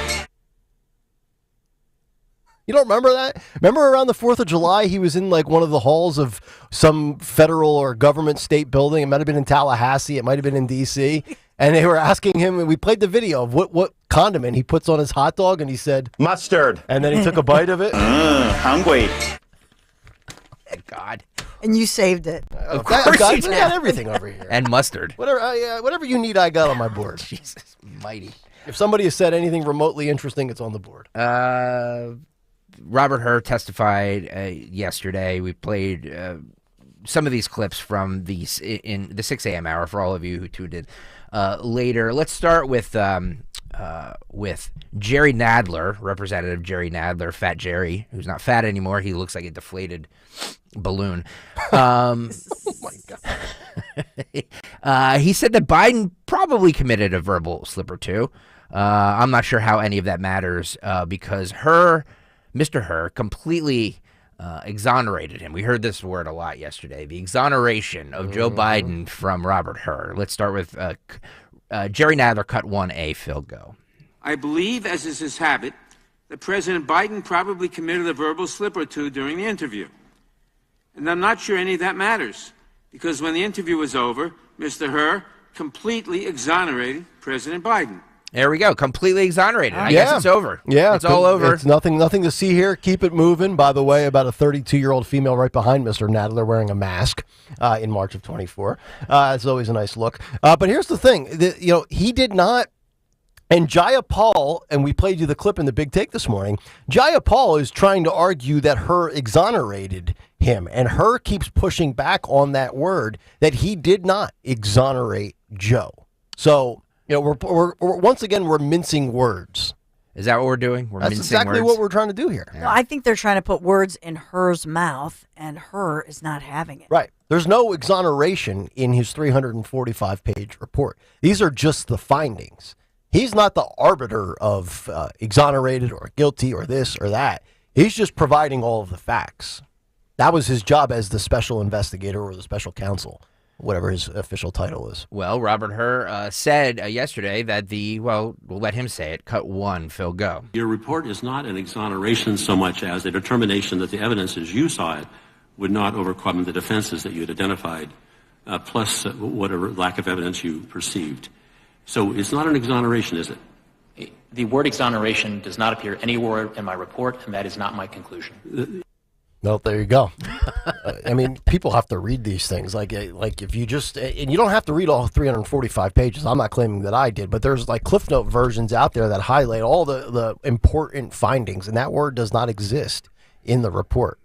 You don't remember that? Remember around the 4th of July, he was in like one of the halls of some federal or government state building. It might have been in Tallahassee. It might have been in D.C. And they were asking him, and we played the video of what condiment he puts on his hot dog, and he said, mustard. And then he took a bite of it. Hungry. God. And you saved it. Of course I got everything over here. And mustard. Whatever you need, I got on my board. Jesus mighty. If somebody has said anything remotely interesting, it's on the board. Robert Hur testified yesterday. We played some of these clips from in the 6 a.m. hour for all of you who tuned in later. Let's start with Jerry Nadler, Representative Jerry Nadler, Fat Jerry, who's not fat anymore. He looks like a deflated balloon. Oh, my God. He said that Biden probably committed a verbal slip or two. I'm not sure how any of that matters because Mr. Hur completely exonerated him. We heard this word a lot yesterday, the exoneration of Joe Biden from Robert Hur. Let's start with Jerry Nadler, cut 1A, Phil, go. I believe, as is his habit, that President Biden probably committed a verbal slip or two during the interview. And I'm not sure any of that matters, because when the interview was over, Mr. Hur completely exonerated President Biden. There we go. Completely exonerated. I guess it's over. Yeah, it's all over. It's nothing to see here. Keep it moving. By the way, about a 32-year-old female right behind Mr. Nadler wearing a mask in March of 24. It's always a nice look. But here's the thing. He did not. And Jaya Paul, and we played you the clip in the Big Take this morning, Jaya Paul is trying to argue that Her exonerated him. And Her keeps pushing back on that word that he did not exonerate Joe. So, we're once again, we're mincing words. Is that what we're doing? That's exactly what we're trying to do here. No, I think they're trying to put words in Her's mouth, and Her is not having it. Right. There's no exoneration in his 345-page report. These are just the findings. He's not the arbiter of exonerated or guilty or this or that. He's just providing all of the facts. That was his job as the special investigator or the special counsel, whatever his official title is. Well, Robert Hur said yesterday that we'll let him say it, cut one, Phil, go. Your report is not an exoneration so much as a determination that the evidence as you saw it would not overcome the defenses that you had identified, plus whatever lack of evidence you perceived. So it's not an exoneration, is it? The word exoneration does not appear anywhere in my report, and that is not my conclusion. Well, there you go. I mean, people have to read these things. Like if you just, and you don't have to read all 345 pages. I'm not claiming that I did, but there's like Cliff Note versions out there that highlight all the important findings, and that word does not exist in the report.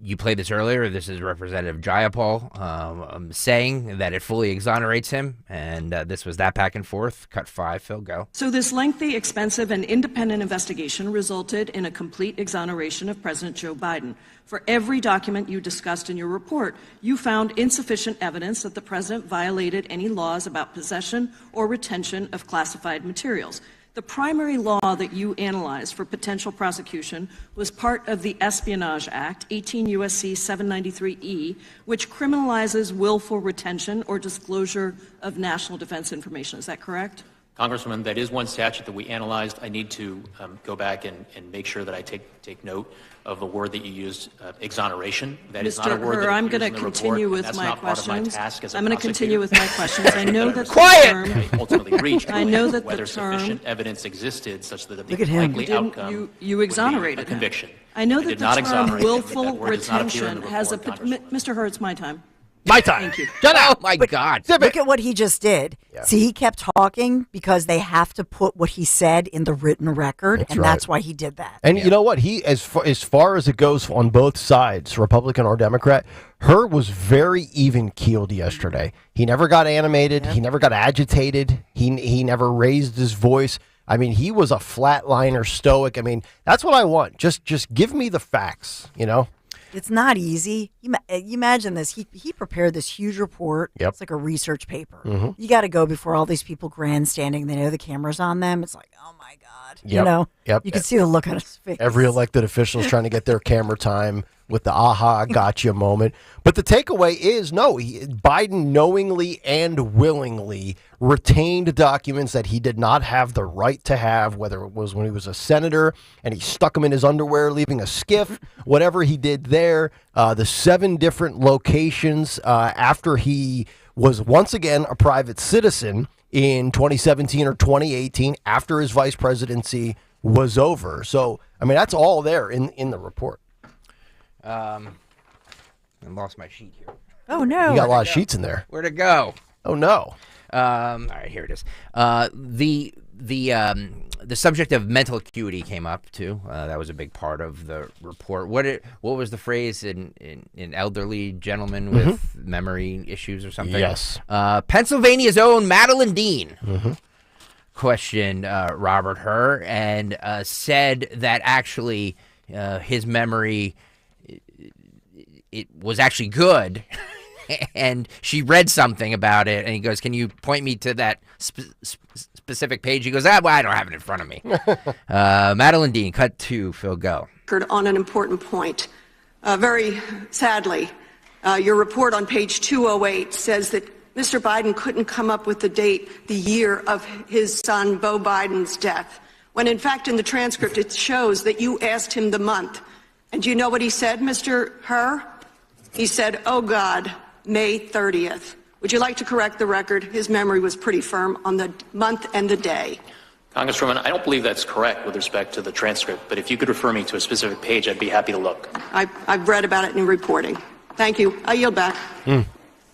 You played this earlier. This is Representative Jayapal saying that it fully exonerates him, and this was that back and forth. Cut 5, Phil, go. So this lengthy, expensive, and independent investigation resulted in a complete exoneration of President Joe Biden. For every document you discussed in your report, you found insufficient evidence that the president violated any laws about possession or retention of classified materials. The primary law that you analyzed for potential prosecution was part of the Espionage Act, 18 U.S.C. 793E, which criminalizes willful retention or disclosure of national defense information. Is that correct? Congresswoman, that is one statute that we analyzed. I need to go back and make sure that I take note of the word that you used, exoneration. That is not a word that I'm appears going to in the continue report, with and that's my not part of my questions. task as a I'm going to continue with my questions. I know that the Quiet! term. Ultimately reached I know that whether the term. sufficient evidence existed such that the Look at him. likely outcome You exonerated would be a conviction. I know I that did the not term exonerate him. willful That word does not appear in retention the has a. report, Congresswoman. Mr. Hur, it's my time. My time. Thank you. Shut up. Oh, my God. Look at what he just did. Yeah. See, he kept talking because they have to put what he said in the written record, and that's why he did that. And you know what? He, as far as it goes on both sides, Republican or Democrat, Hur was very even-keeled yesterday. He never got animated. He never got agitated. He never raised his voice. I mean, he was a flatliner, stoic. I mean, that's what I want. Just give me the facts, you know? It's not easy. You imagine this. He prepared this huge report. Yep. It's like a research paper. Mhm. You got to go before all these people grandstanding. They know the camera's on them. It's like, oh, my God. Yep. You know? Yep. You can see the look on his face. Every elected official is trying to get their camera time with the aha, gotcha moment. But the takeaway is, no, Biden knowingly and willingly retained documents that he did not have the right to have, whether it was when he was a senator and he stuck them in his underwear, leaving a skiff, whatever he did there, the 7 different locations after he was once again a private citizen in 2017 or 2018 after his vice presidency was over. So, I mean, that's all there in the report. I lost my sheet here. Oh, no. You got a lot of sheets in there. Where'd it go? Oh, no. All right, here it is. The subject of mental acuity came up too. That was a big part of the report. What was the phrase in elderly gentlemen with memory issues or something? Yes. Pennsylvania's own Madeline Dean questioned Robert Hur and said that actually his memory it was actually good. And she read something about it, and he goes, "Can you point me to that specific page?" He goes, well, I don't have it in front of me." Madeline Dean, cut 2, Phil, go. On an important point. Very sadly, your report on page 208 says that Mr. Biden couldn't come up with the year of his son, Beau Biden's death, when in fact in the transcript it shows that you asked him the month. And do you know what he said, Mr. Hur? He said, "Oh God, May 30th. Would you like to correct the record? His memory was pretty firm on the month and the day. Congresswoman, I don't believe that's correct with respect to the transcript, but if you could refer me to a specific page, I'd be happy to look. I've read about it in reporting. Thank you. I yield back.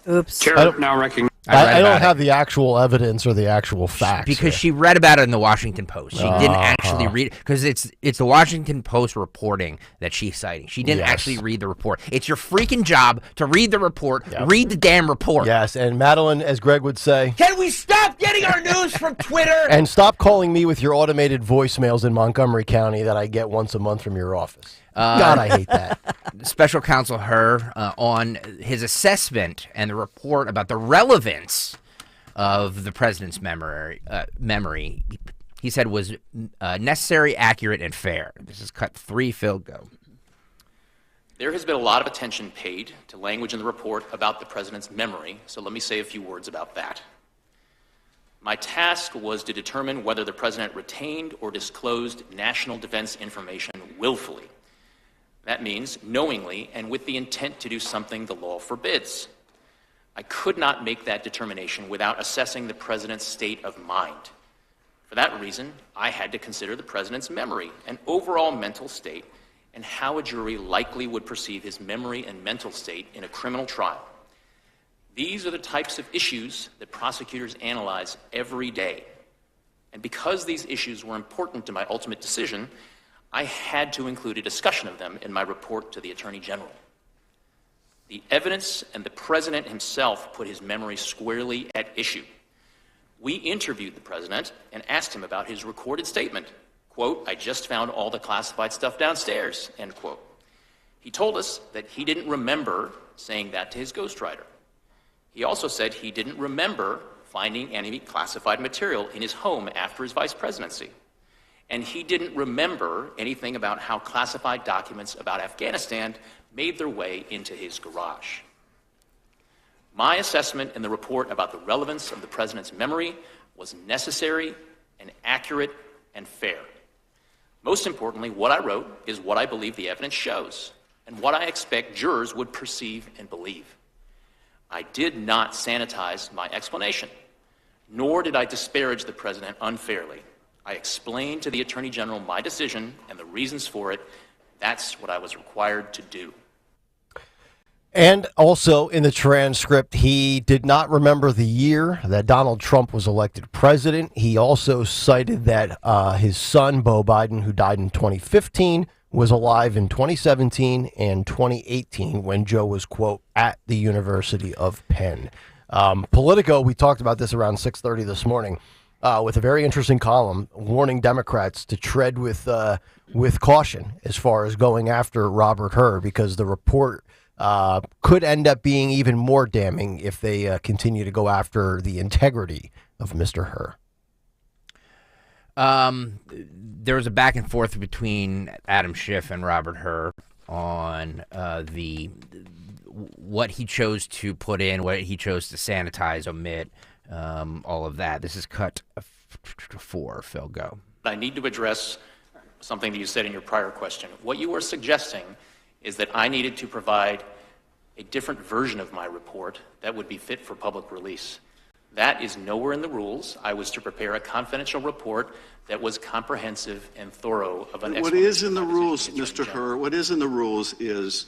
Oops. Chair now recognizes. I don't have the actual evidence or the actual facts. Because she read about it in the Washington Post. She didn't actually read it because it's the Washington Post reporting that she's citing. She didn't actually read the report. It's your freaking job to read the report. Yep. Read the damn report. Yes, and Madeline, as Greg would say, can we stop getting our news from Twitter? And stop calling me with your automated voicemails in Montgomery County that I get once a month from your office. God, I hate that. Special Counsel Hur on his assessment and the report about the relevance of the president's memory, he said was necessary, accurate, and fair. This is cut 3. Phil, go. There has been a lot of attention paid to language in the report about the president's memory, so let me say a few words about that. My task was to determine whether the president retained or disclosed national defense information willfully. That means knowingly and with the intent to do something the law forbids. I could not make that determination without assessing the president's state of mind. For that reason, I had to consider the president's memory and overall mental state and how a jury likely would perceive his memory and mental state in a criminal trial. These are the types of issues that prosecutors analyze every day. And because these issues were important to my ultimate decision, I had to include a discussion of them in my report to the Attorney General. The evidence and the president himself put his memory squarely at issue. We interviewed the president and asked him about his recorded statement. Quote, "I just found all the classified stuff downstairs," end quote. He told us that he didn't remember saying that to his ghostwriter. He also said he didn't remember finding any classified material in his home after his vice presidency. And he didn't remember anything about how classified documents about Afghanistan made their way into his garage. My assessment in the report about the relevance of the president's memory was necessary and accurate and fair. Most importantly, what I wrote is what I believe the evidence shows and what I expect jurors would perceive and believe. I did not sanitize my explanation, nor did I disparage the president unfairly. I explained to the Attorney General my decision and the reasons for it. That's what I was required to do. And also in the transcript, he did not remember the year that Donald Trump was elected president. He also cited that his son, Beau Biden, who died in 2015, was alive in 2017 and 2018 when Joe was, quote, at the University of Penn. Politico, we talked about this around 6:30 this morning. With a very interesting column warning Democrats to tread with caution as far as going after Robert Hur, because the report could end up being even more damning if they continue to go after the integrity of Mr. Hur. There was a back and forth between Adam Schiff and Robert Hur on what he chose to put in, what he chose to sanitize, omit. All of that. This is cut 4. Phil, go. I need to address something that you said in your prior question. What you were suggesting is that I needed to provide a different version of my report that would be fit for public release. That is nowhere in the rules. I was to prepare a confidential report that was comprehensive and thorough of an explanation. What is in the rules, Mr. Hur, what is in the rules is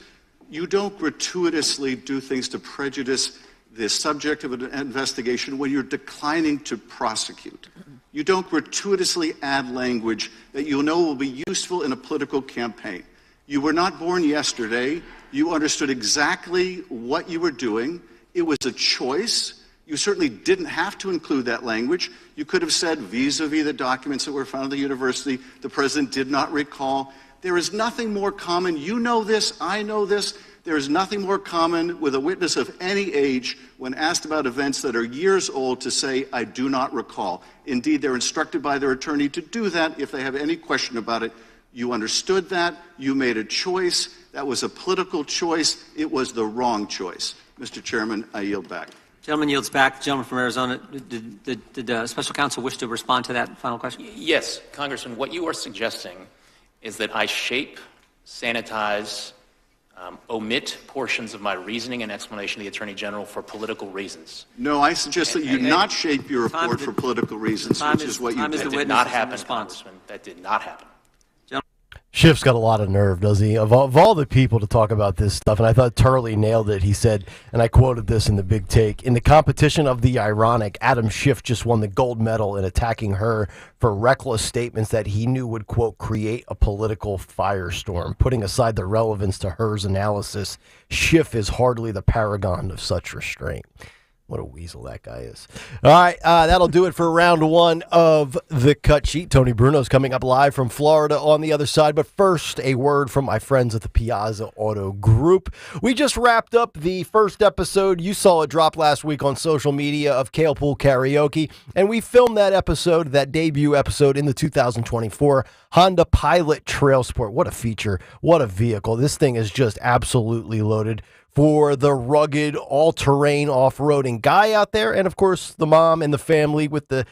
you don't gratuitously do things to prejudice the subject of an investigation when you're declining to prosecute. You don't gratuitously add language that you know will be useful in a political campaign. You were not born yesterday. You understood exactly what you were doing. It was a choice. You certainly didn't have to include that language. You could have said, vis-a-vis the documents that were found at the university, the president did not recall. There is nothing more common. You know this. I know this. There is nothing more common with a witness of any age when asked about events that are years old to say, I do not recall. Indeed, they're instructed by their attorney to do that if they have any question about it. You understood that. You made a choice. That was a political choice. It was the wrong choice. Mr. Chairman, I yield back. Gentleman yields back. Gentleman from Arizona, did Special Counsel wish to respond to that final question? Yes, Congressman, what you are suggesting is that I shape, sanitize, omit portions of my reasoning and explanation to the Attorney General for political reasons. No, I suggest that you not shape your report for political reasons, which is what you did. That did not happen, Congressman. That did not happen. Schiff's got a lot of nerve, does he? Of all the people to talk about this stuff, and I thought Turley nailed it. He said, and I quoted this in the Big Take, "In the competition of the ironic, Adam Schiff just won the gold medal in attacking her for reckless statements that he knew would, quote, create a political firestorm. Putting aside the relevance to Her's analysis, Schiff is hardly the paragon of such restraint." What a weasel that guy is. All right, that'll do it for round one of the cut sheet. Tony Bruno's coming up live from Florida on the other side. But first, a word from my friends at the Piazza Auto Group. We just wrapped up the first episode. You saw it drop last week on social media of Kale Pool Karaoke. And we filmed that episode, that debut episode, in the 2024 Honda Pilot Trail Sport. What a feature. What a vehicle. This thing is just absolutely loaded for the rugged, all-terrain, off-roading guy out there. And, of course, the mom and the family with the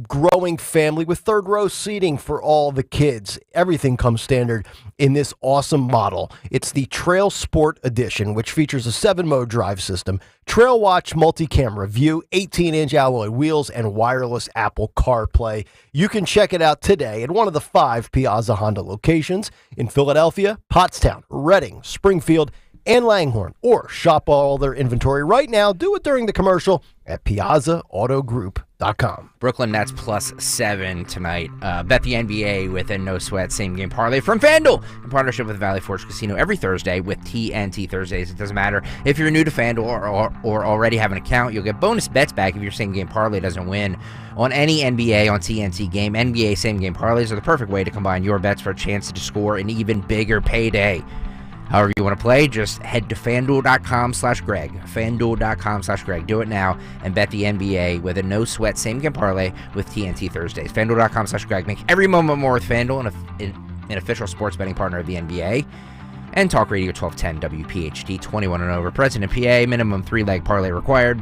growing family with third-row seating for all the kids. Everything comes standard in this awesome model. It's the Trail Sport Edition, which features a 7-mode drive system, Trail Watch multi-camera view, 18-inch alloy wheels, and wireless Apple CarPlay. You can check it out today at one of the 5 Piazza Honda locations in Philadelphia, Pottstown, Reading, Springfield, and Langhorne, or shop all their inventory right now. Do it during the commercial at PiazzaAutoGroup.com. Brooklyn Nets +7 tonight. Bet the NBA with a no sweat same game parlay from FanDuel in partnership with Valley Forge Casino every Thursday with TNT Thursdays. It doesn't matter if you're new to FanDuel or already have an account. You'll get bonus bets back if your same game parlay doesn't win on any NBA on TNT game. NBA same game parlays are the perfect way to combine your bets for a chance to score an even bigger payday. However you want to play, just head to FanDuel.com/Greg. FanDuel.com/Greg. Do it now and bet the NBA with a no-sweat same-game parlay with TNT Thursdays. FanDuel.com/Greg. Make every moment more with FanDuel, an official sports betting partner of the NBA. And Talk Radio 1210 WPHT, 21 and over. Present in PA, minimum 3-leg parlay required.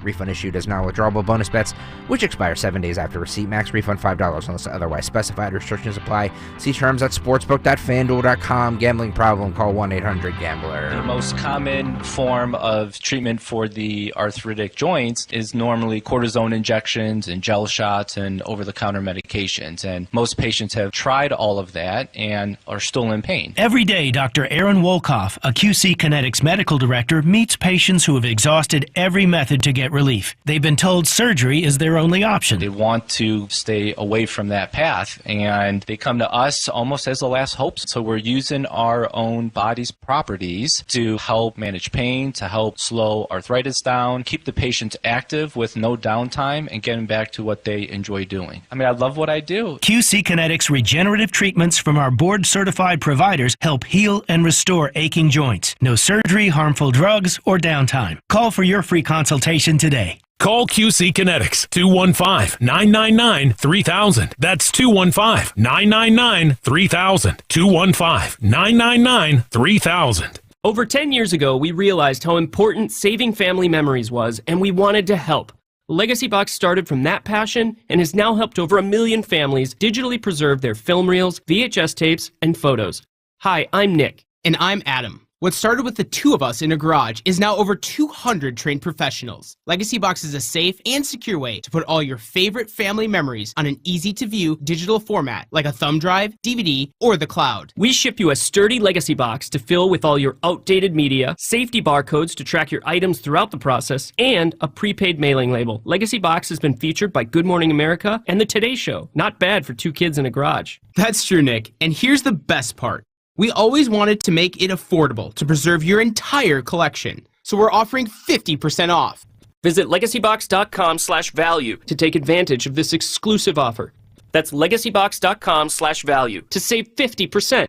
Refund issued as non-withdrawable bonus bets, which expire 7 days after receipt. Max refund $5 unless otherwise specified. Restrictions apply. See terms at sportsbook.fanduel.com. Gambling problem? Call 1-800-GAMBLER. The most common form of treatment for the arthritic joints is normally cortisone injections and gel shots and over-the-counter medications. And most patients have tried all of that and are still in pain. Every day, Dr. Aaron Wolkoff, a QC Kinetics medical director, meets patients who have exhausted every method to get relief. They've been told surgery is their only option. They want to stay away from that path, and they come to us almost as a last hope. So we're using our own body's properties to help manage pain, to help slow arthritis down, keep the patient active with no downtime, and get them back to what they enjoy doing. I mean, I love what I do. QC Kinetics regenerative treatments from our board-certified providers help heal and restore aching joints. No surgery, harmful drugs, or downtime. Call for your free consultation today. Call QC Kinetics, 215-999-3000. That's 215-999-3000. 215-999-3000. Over 10 years ago, we realized how important saving family memories was, and we wanted to help. Legacy Box started from that passion and has now helped over 1 million families digitally preserve their film reels, VHS tapes, and photos. Hi, I'm Nick. And I'm Adam. What started with the 2 of us in a garage is now over 200 trained professionals. Legacy Box is a safe and secure way to put all your favorite family memories on an easy-to-view digital format like a thumb drive, DVD, or the cloud. We ship you a sturdy Legacy Box to fill with all your outdated media, safety barcodes to track your items throughout the process, and a prepaid mailing label. Legacy Box has been featured by Good Morning America and The Today Show. Not bad for 2 kids in a garage. That's true, Nick. And here's the best part. We always wanted to make it affordable to preserve your entire collection, so we're offering 50% off. Visit legacybox.com/value to take advantage of this exclusive offer. That's legacybox.com/value to save 50%.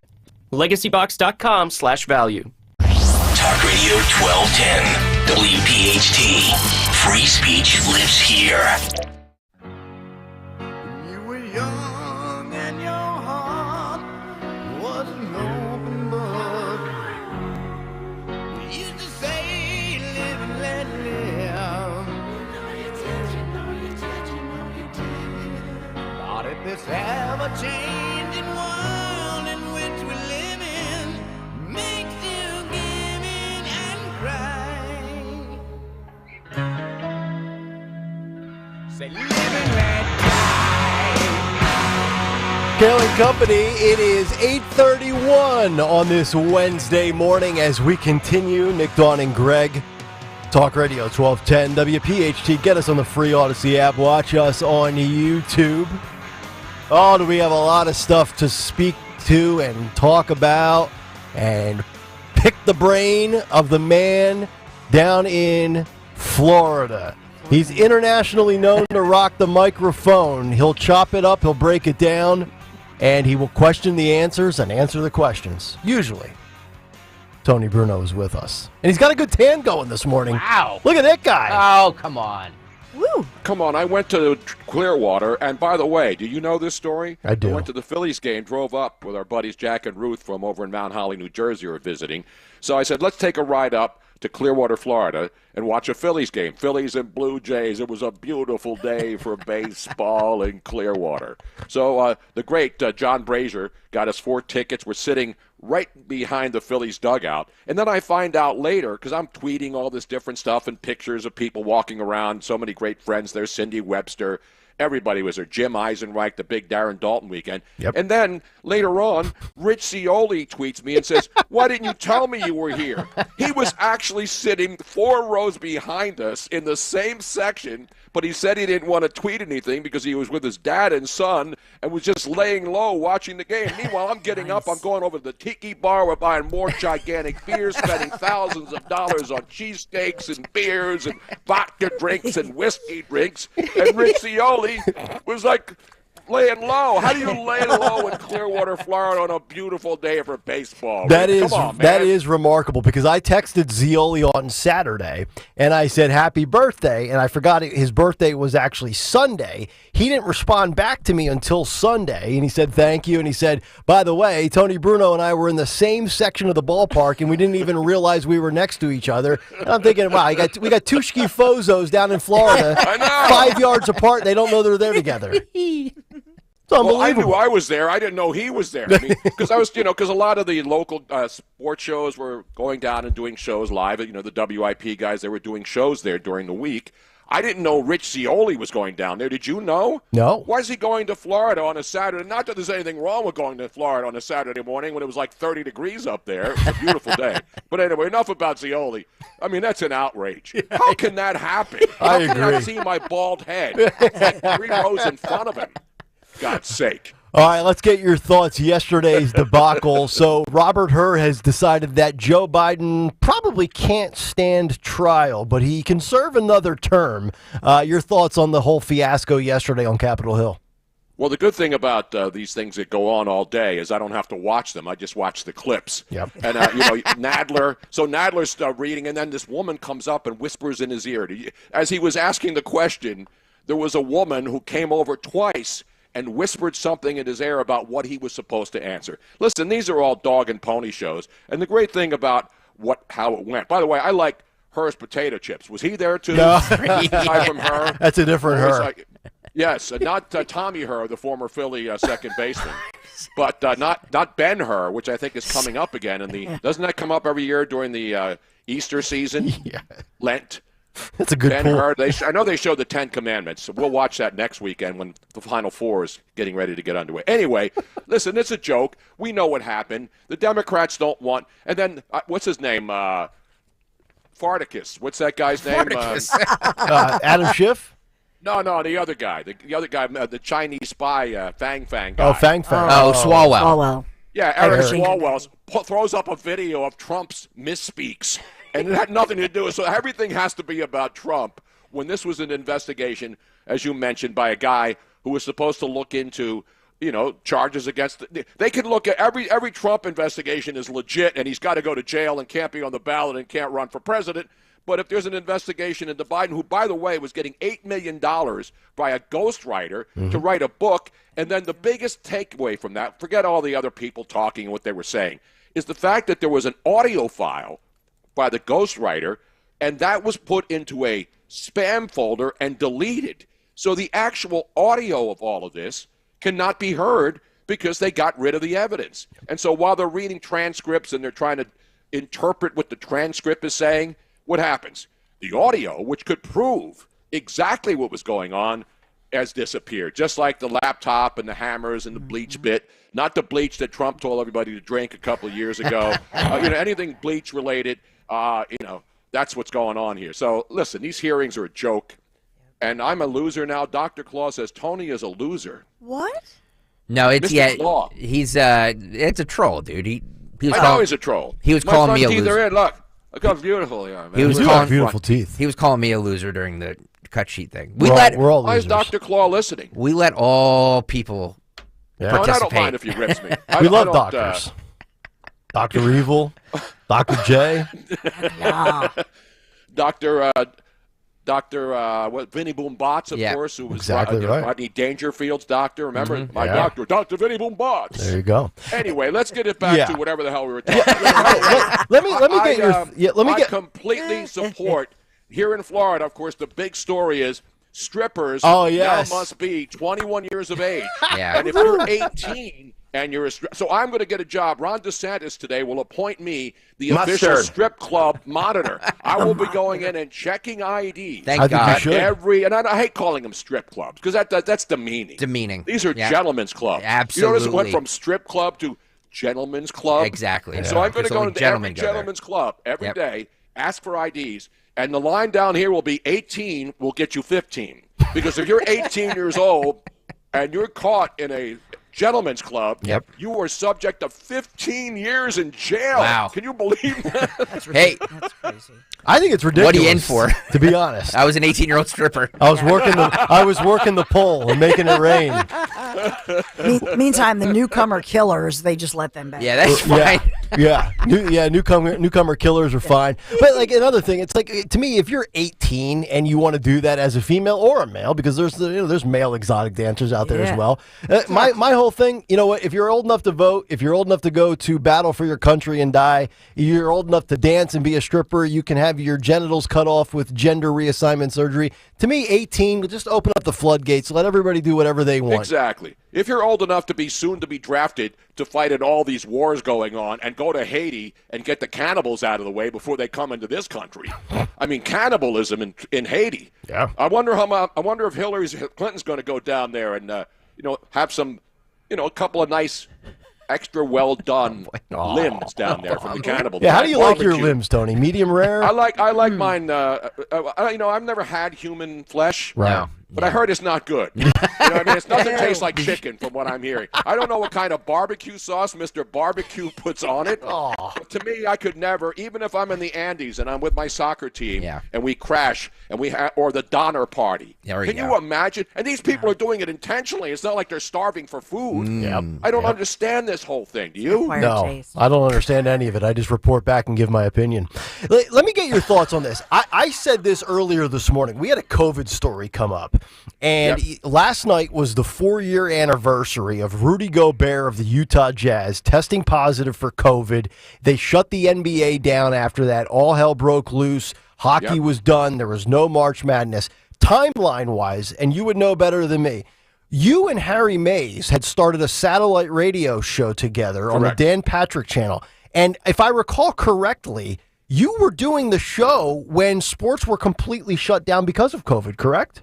legacybox.com/value. Talk Radio 1210, WPHT. Free speech lives here. You were young and your heart was an open book. You used to say, live and let live. Thought if this ever-changing world in which we live in makes you give Kayal and Company, it is 8:31 on this Wednesday morning as we continue. Nick, Dawn, and Greg. Talk Radio 1210 WPHT. Get us on the free Odyssey app. Watch us on YouTube. Oh, do we have a lot of stuff to speak to and talk about and pick the brain of the man down in Florida. He's internationally known to rock the microphone. He'll chop it up, he'll break it down, and he will question the answers and answer the questions. Usually. Tony Bruno is with us. And he's got a good tan going this morning. Wow. Look at that guy. Oh, come on. Woo. Come on, I went to Clearwater, and by the way, do you know this story? I do. I went to the Phillies game, drove up with our buddies Jack and Ruth from over in Mount Holly, New Jersey, were visiting. So I said, let's take a ride up to Clearwater, Florida, and watch a Phillies game. Phillies and Blue Jays. It was a beautiful day for baseball in Clearwater. So the great John Brazier got us 4 tickets. We're sitting right behind the Phillies dugout. And then I find out later, because I'm tweeting all this different stuff and pictures of people walking around, so many great friends there, Cindy Webster. Everybody was there. Jim Eisenreich, the big Darren Dalton weekend. Yep. And then later on, Rich Scioli tweets me and says, why didn't you tell me you were here? He was actually sitting 4 rows behind us in the same section, but he said he didn't want to tweet anything because he was with his dad and son and was just laying low watching the game. Meanwhile, I'm getting up. I'm going over to the Tiki Bar. We're buying more gigantic beers, spending thousands of dollars on cheesesteaks and beers and vodka drinks and whiskey drinks. And Rich Scioli was like laying low. How do you lay low in Clearwater, Florida on a beautiful day for baseball? That Come is on, man. that is remarkable because I texted Scioli on Saturday and I said happy birthday, and I forgot his birthday was actually Sunday. He didn't respond back to me until Sunday, and he said thank you, and he said, by the way, Tony Bruno and I were in the same section of the ballpark and we didn't even realize we were next to each other. And I'm thinking, wow, we got 2 schifozos down in Florida, I know. 5 yards apart. They don't know they're there together. It's unbelievable. Well, I knew I was there. I didn't know he was there. Because because a lot of the local sports shows were going down and doing shows live. You know, the WIP guys, they were doing shows there during the week. I didn't know Rich Scioli was going down there. Did you know? No. Why is he going to Florida on a Saturday? Not that there's anything wrong with going to Florida on a Saturday morning when it was like 30 degrees up there. It's a beautiful day. But anyway, enough about Scioli. I mean, that's an outrage. How can that happen? I How can agree. I see my bald head like 3 rows in front of him? God's sake. All right, let's get your thoughts. Yesterday's debacle. So Robert Hur has decided that Joe Biden probably can't stand trial, but he can serve another term. Your thoughts on the whole fiasco yesterday on Capitol Hill? Well, the good thing about these things that go on all day is I don't have to watch them. I just watch the clips. Yep. And, Nadler, so Nadler's reading, and then this woman comes up and whispers in his ear. As he was asking the question, there was a woman who came over twice and whispered something in his ear about what he was supposed to answer. Listen, these are all dog and pony shows. And the great thing about how it went, by the way, I like Her's potato chips. Was he there too? No. Guy from Her? That's a different Her. Yes, not Tommy Her, the former Philly second baseman, but not Ben Hur, which I think is coming up again. Doesn't that come up every year during the Easter season? Yeah. Lent. That's a good Ben point. Hur, I know they showed the 10 Commandments. So we'll watch that next weekend when the Final Four is getting ready to get underway. Anyway, listen, it's a joke. We know what happened. The Democrats don't want. And then what's his name? Farticus. What's that guy's name? Adam Schiff? No, the other guy. The other guy, the Chinese spy, Fang guy. Oh, Fang. Oh, Swalwell. Swalwell. Yeah, Eric Swalwell throws up a video of Trump's misspeaks. And it had nothing to do with it. So everything has to be about Trump when this was an investigation, as you mentioned, by a guy who was supposed to look into, charges against. They can look at every Trump investigation is legit, and he's got to go to jail and can't be on the ballot and can't run for president. But if there's an investigation into Biden, who, by the way, was getting $8 million by a ghostwriter to write a book, and then the biggest takeaway from that, forget all the other people talking and what they were saying, is the fact that there was an audio file by the ghostwriter, and that was put into a spam folder and deleted. So the actual audio of all of this cannot be heard because they got rid of the evidence. And so while they're reading transcripts and they're trying to interpret what the transcript is saying, what happens? The audio, which could prove exactly what was going on, has disappeared, just like the laptop and the hammers and the bleach bit. Not the bleach that Trump told everybody to drink a couple of years ago. Anything bleach related, that's what's going on here. So listen, these hearings are a joke, and I'm a loser now. Dr. Claus says Tony is a loser. What? No, it's Mr. Claw. he's it's a troll, dude. He was I know he's a troll. He was My calling front me a teeth loser. are in. Look how beautiful they are, man. He was You calling have beautiful teeth. He was calling me a loser during the cut sheet thing. We're all Why is losers. Dr. Claw listening? We let all people Yeah. No, and I participate. don't mind if he rips me. We love I don't, doctors. Dr. Evil, Dr. J. Dr. Vinnie Boom Bots, of course, who was exactly right. Rodney Dangerfield's doctor. Remember? Mhm. My Yeah. doctor, Dr. Vinnie Boom Bots. There you go. Anyway, let's get it back Yeah. to whatever the hell we were talking about. Let me get your I completely support. Here in Florida, of course, the big story is strippers Oh, yes. now must be 21 years of age. Yeah. And if you're 18 and you're so I'm going to get a job. Ron DeSantis today will appoint me the official Mustard. strip club monitor. I will be going in and checking IDs. Thank I think God. you should. And I hate calling them strip clubs because that's demeaning. Demeaning. These are Yeah. gentlemen's clubs. Absolutely. You notice it went from strip club to gentlemen's club. Exactly. And Yeah. so I'm going to Because go only into gentlemen every go there. gentleman's club every day, Yep. ask for IDs, and the line down here will be 18 will get you 15. Because if you're 18 years old and you're caught in a gentleman's club, Yep. you are subject to 15 years in jail. Wow. Can you believe that? Hey, That's crazy. I think it's ridiculous. What are you in for? To be honest, I was an 18-year-old stripper. I was working the pole and making it rain. Meantime, the newcomer killers, they just let them back. Yeah, that's fine. Newcomer killers are fine. But like another thing, it's like to me, if you're 18 and you want to do that as a female or a male, because there's male exotic dancers out there Yeah. as well. My whole thing, you know what? If you're old enough to vote, if you're old enough to go to battle for your country and die, you're old enough to dance and be a stripper. You can have your genitals cut off with gender reassignment surgery. To me, 18, just open up the floodgates, let everybody do whatever they want. Exactly. If you're old enough to be soon to be drafted to fight in all these wars going on and go to Haiti and get the cannibals out of the way before they come into this country. I mean, cannibalism in Haiti. Yeah. I wonder if Hillary Clinton's going to go down there and have some, a couple of nice extra well done limbs down there from the cannibal. Yeah, how do you like your Barbecue. limbs, Tony? Medium rare? I like mine. I've never had human flesh. Right. But I heard it's not good. It doesn't taste like chicken from what I'm hearing. I don't know what kind of barbecue sauce Mr. Barbecue puts on it. But to me, I could never, even if I'm in the Andes and I'm with my soccer team and we crash and or the Donner Party. Can you imagine? And these people are doing it intentionally. It's not like they're starving for food. I don't understand this whole thing. Do you? No, I don't understand any of it. I just report back and give my opinion. Let me get your thoughts on this. I said this earlier this morning. We had a COVID story come up. And last night was the 4-year anniversary of Rudy Gobert of the Utah Jazz testing positive for COVID. They shut the NBA down after that. All hell broke loose. Hockey was done. There was no March Madness. Timeline-wise, and you would know better than me, you and Harry Mays had started a satellite radio show together on the Dan Patrick channel. And if I recall correctly, you were doing the show when sports were completely shut down because of COVID, correct?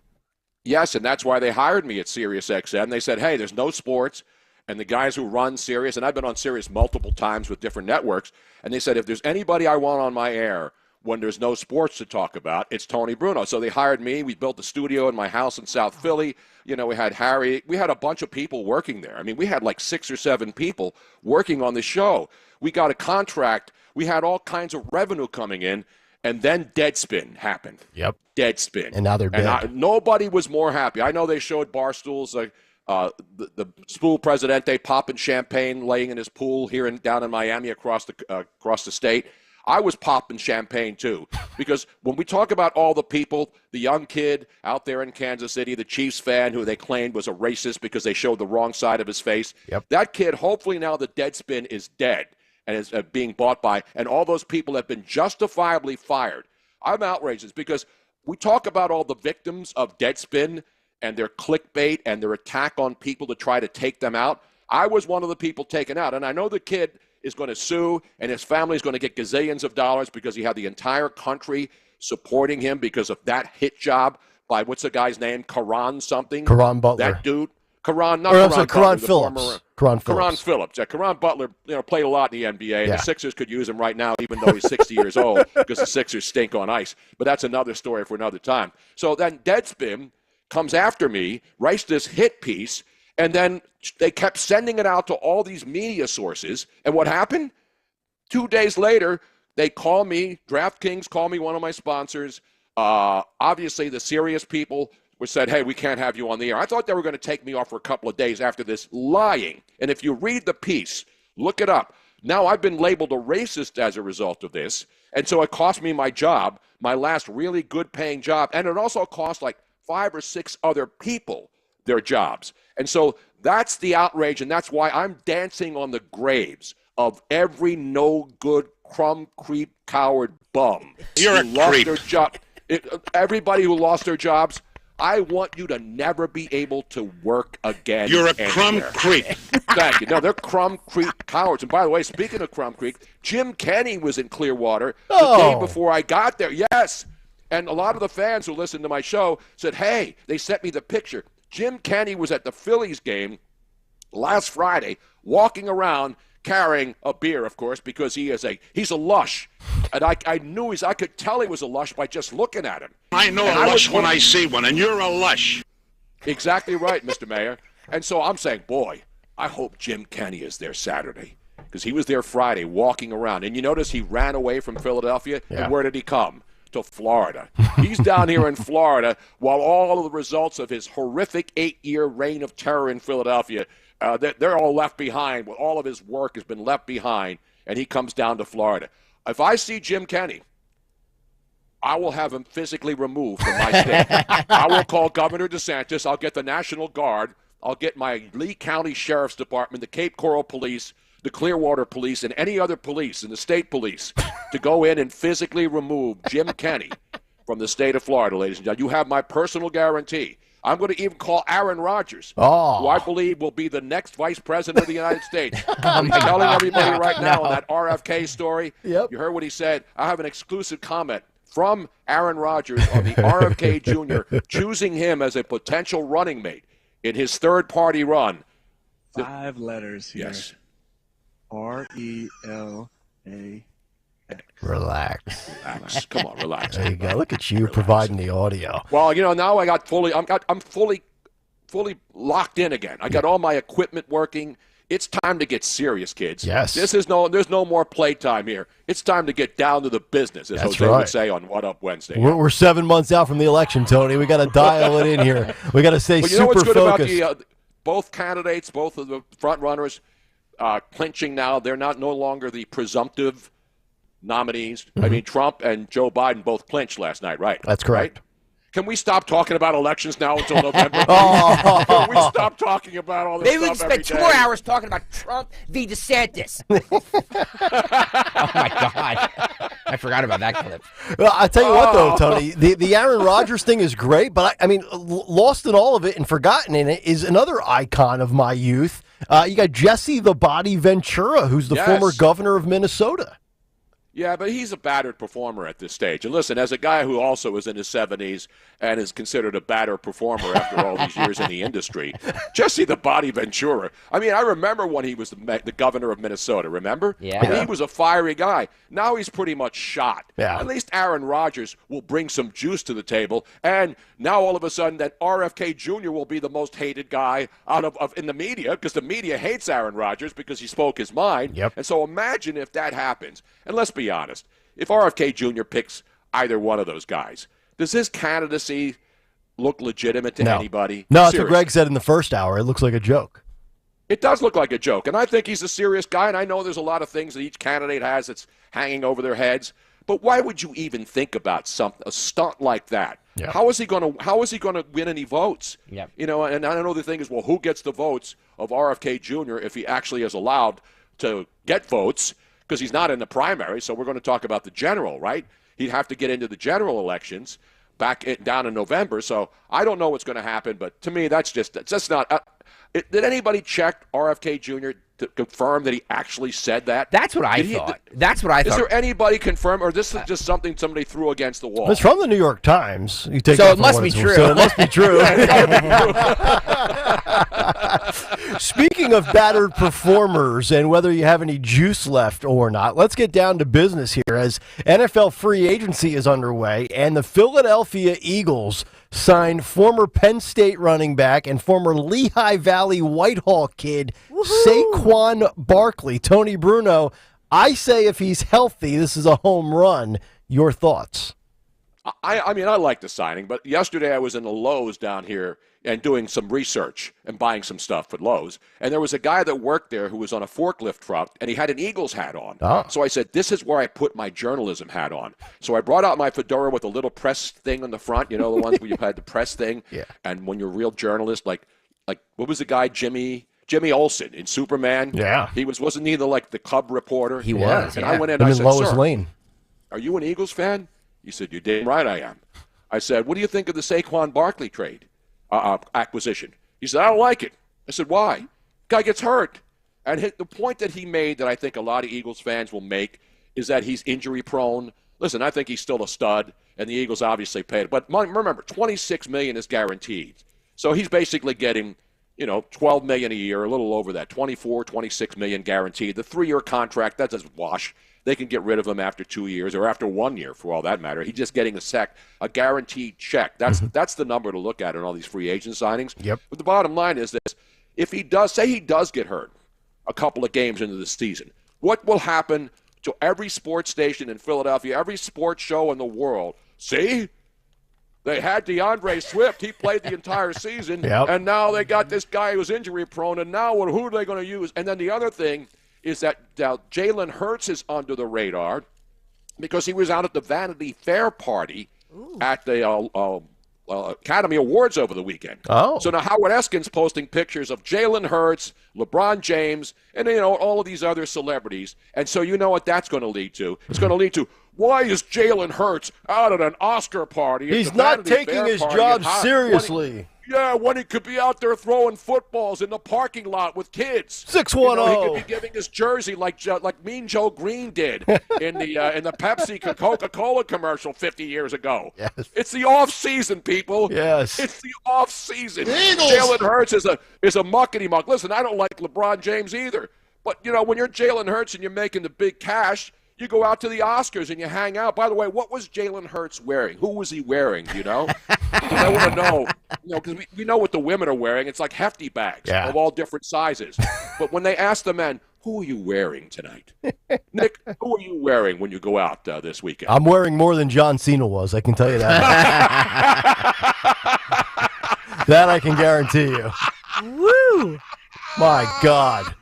Yes, and that's why they hired me at SiriusXM. They said, hey, there's no sports. And the guys who run Sirius, and I've been on Sirius multiple times with different networks, and they said, if there's anybody I want on my air when there's no sports to talk about, it's Tony Bruno. So they hired me. We built a studio in my house in South Philly. We had Harry. We had a bunch of people working there. I mean, we had like 6 or 7 people working on the show. We got a contract. We had all kinds of revenue coming in. And then Deadspin happened. Yep. Deadspin. And now they're dead. Nobody was more happy. I know they showed Barstool's the spool Presidente popping champagne, laying in his pool here down in Miami across the state. I was popping champagne too, because when we talk about all the people, the young kid out there in Kansas City, the Chiefs fan who they claimed was a racist because they showed the wrong side of his face. Yep. That kid, hopefully now the Deadspin is dead and is being bought by, and all those people have been justifiably fired. I'm outraged because we talk about all the victims of Deadspin and their clickbait and their attack on people to try to take them out. I was one of the people taken out, and I know the kid is going to sue, and his family is going to get gazillions of dollars because he had the entire country supporting him because of that hit job by what's the guy's name? Karan something? Karan Butler. That dude. Karan, not Or, Karan I'm sorry, Butler, Karan the Phillips. former- Karan Karan Phillips. Phillips. Yeah, Karan Butler, played a lot in the NBA. And Yeah. the Sixers could use him right now, even though he's 60 years old, because the Sixers stink on ice. But that's another story for another time. So then Deadspin comes after me, writes this hit piece, and then they kept sending it out to all these media sources. And what happened? 2 days later, they call me, DraftKings call me, one of my sponsors. Obviously, the serious people were said, hey, we can't have you on the air. I thought they were going to take me off for a couple of days after this lying. And if you read the piece, look it up. Now I've been labeled a racist as a result of this. And so it cost me my job, my last really good paying job. And it also cost like 5 or 6 other people their jobs. And so that's the outrage. And that's why I'm dancing on the graves of every no good crumb creep coward bum. You're a who lost creep. their job. Everybody who lost their jobs, I want you to never be able to work again. You're a anywhere. crumb creep. Thank you. No, they're crumb creep cowards. And by the way, speaking of crumb creep, Jim Kenny was in Clearwater the day before I got there. Yes. And a lot of the fans who listened to my show said, hey, they sent me the picture. Jim Kenny was at the Phillies game last Friday walking around carrying a beer, of course, because he's a lush. And I knew I could tell he was a lush by just looking at him. I know And a lush was when I see one, and you're a lush. Exactly right, Mr. Mayor. And so I'm saying, boy, I hope Jim Kenny is there Saturday, because he was there Friday walking around. And you notice he ran away from Philadelphia. Yeah. And where did he come? To Florida. He's down here in Florida while all of the results of his horrific 8-year reign of terror in Philadelphia, they're all left behind. All of his work has been left behind, and he comes down to Florida. If I see Jim Kenny, I will have him physically removed from my state. I will call Governor DeSantis. I'll get the National Guard. I'll get my Lee County Sheriff's Department, the Cape Coral Police, the Clearwater Police, and any other police and the state police to go in and physically remove Jim Kenny from the state of Florida, ladies and gentlemen. You have my personal guarantee. I'm going to even call Aaron Rodgers, who I believe will be the next vice president of the United States. He's telling everybody right now on that RFK story. Yep. You heard what he said. I have an exclusive comment from Aaron Rodgers on the RFK Jr., choosing him as a potential running mate in his third-party run. 5 letters here. Yes. R-E-L-A. Relax. Come on, relax. There you go. Look at you providing the audio. Well, now I'm fully locked in again. I got all my equipment working. It's time to get serious, kids. Yes. There's no more playtime here. It's time to get down to the business, as That's Jose right. would say on What Up Wednesday. We're 7 months out from the election, Tony. We got to dial it in here. We got to stay But you know super what's good focused. about both candidates, both of the front runners, clinching now? They're no longer the presumptive nominees. I mean, Trump and Joe Biden both clinched last night, right? That's correct. Right? Can we stop talking about elections now until November? Can we stop talking about all this Maybe we stuff can every spend day? 2 more hours talking about Trump v. DeSantis. Oh, my God. I forgot about that clip. Well, I tell you what, though, Tony, the Aaron Rodgers thing is great, but I mean, lost in all of it and forgotten in it is another icon of my youth. You got Jesse the Body Ventura, who's the Yes. former governor of Minnesota. Yeah, but he's a battered performer at this stage. And listen, as a guy who also is in his 70s and is considered a battered performer after all these years in the industry, Jesse the Body Ventura. I mean, I remember when he was the governor of Minnesota, remember? Yeah. I mean, he was a fiery guy. Now he's pretty much shot. Yeah. At least Aaron Rodgers will bring some juice to the table. And now all of a sudden that RFK Jr. will be the most hated guy out of in the media, because the media hates Aaron Rodgers because he spoke his mind. Yep. And so imagine if that happens. And let's be honest, if RFK Jr. picks either one of those guys, does his candidacy look legitimate to anybody? No, that's what Seriously. Greg said in the first hour. It looks like a joke. It does look like a joke, and I think he's a serious guy, and I know there's a lot of things that each candidate has that's hanging over their heads, but why would you even think about a stunt like that? Yeah. How is he going to win any votes? Yep. You know, and I know the thing is, well, who gets the votes of RFK Jr. if he actually is allowed to get votes? Because he's not in the primary, so we're going to talk about the general, right? He'd have to get into the general elections down in November. So I don't know what's going to happen, but to me, that's not. Did anybody check RFK Jr.? to confirm that he actually said that? That's what I thought. That's what I thought. Is there anybody confirmed, or this is just something somebody threw against the wall? It's from the New York Times. You take So that it for must what be it's true. worth. So it must be true. Speaking of battered performers and whether you have any juice left or not, let's get down to business here as NFL free agency is underway and the Philadelphia Eagles signed former Penn State running back and former Lehigh Valley Whitehall kid Saquon Barkley. Tony Bruno, I say if he's healthy, this is a home run. Your thoughts? I mean, I like the signing, but yesterday I was in the Lowe's down here and doing some research and buying some stuff at Lowe's, and there was a guy that worked there who was on a forklift truck, and he had an Eagles hat on. So I said, this is where I put my journalism hat on. So I brought out my fedora with a little press thing on the front, you know, the ones where you had the press thing. Yeah. And when you're a real journalist, like what was the guy, Jimmy Olsen in Superman? Yeah. Wasn't he the Cub reporter? He was. And yeah. I went in and I said, Lois sir, Lane. are you an Eagles fan? He said, you're damn right I am. I said, what do you think of the Saquon Barkley trade, acquisition? He said, I don't like it. I said, why? Guy gets hurt. And the point that he made that I think a lot of Eagles fans will make is that he's injury prone. Listen, I think he's still a stud, and the Eagles obviously paid. But remember, $26 million is guaranteed. So he's basically getting, $12 million a year, a little over that, $26 million guaranteed. The 3-year contract, that doesn't wash. They can get rid of him after 2 years or after 1 year, for all that matter. He's just getting a guaranteed check. That's the number to look at in all these free agent signings. Yep. But the bottom line is this: if he does get hurt a couple of games into the season, what will happen to every sports station in Philadelphia, every sports show in the world? See, they had DeAndre Swift. He played the entire season, and now they got this guy who's injury prone. And now, who are they going to use? And then the other thing is that Jalen Hurts is under the radar because he was out at the Vanity Fair party at the Academy Awards over the weekend. Oh. So now Howard Eskin's posting pictures of Jalen Hurts, LeBron James, and all of these other celebrities. And so you know what that's going to lead to. It's going to lead to, why is Jalen Hurts out at an Oscar party? He's not taking his job seriously. When he could be out there throwing footballs in the parking lot with kids. 610. He could be giving his jersey like Mean Joe Green did in the Pepsi Coca-Cola commercial 50 years ago. Yes. It's the off season, people. Yes. It's the off season. Jalen Hurts is a muckety muck. Listen, I don't like LeBron James either, but when you're Jalen Hurts and you're making the big cash, you go out to the Oscars and you hang out. By the way, what was Jalen Hurts wearing? Who was he wearing, do you know? Because I want to know, because we know what the women are wearing. It's like hefty bags of all different sizes. But when they ask the men, who are you wearing tonight? Nick, who are you wearing when you go out this weekend? I'm wearing more than John Cena was, I can tell you that. That I can guarantee you. Woo! My God.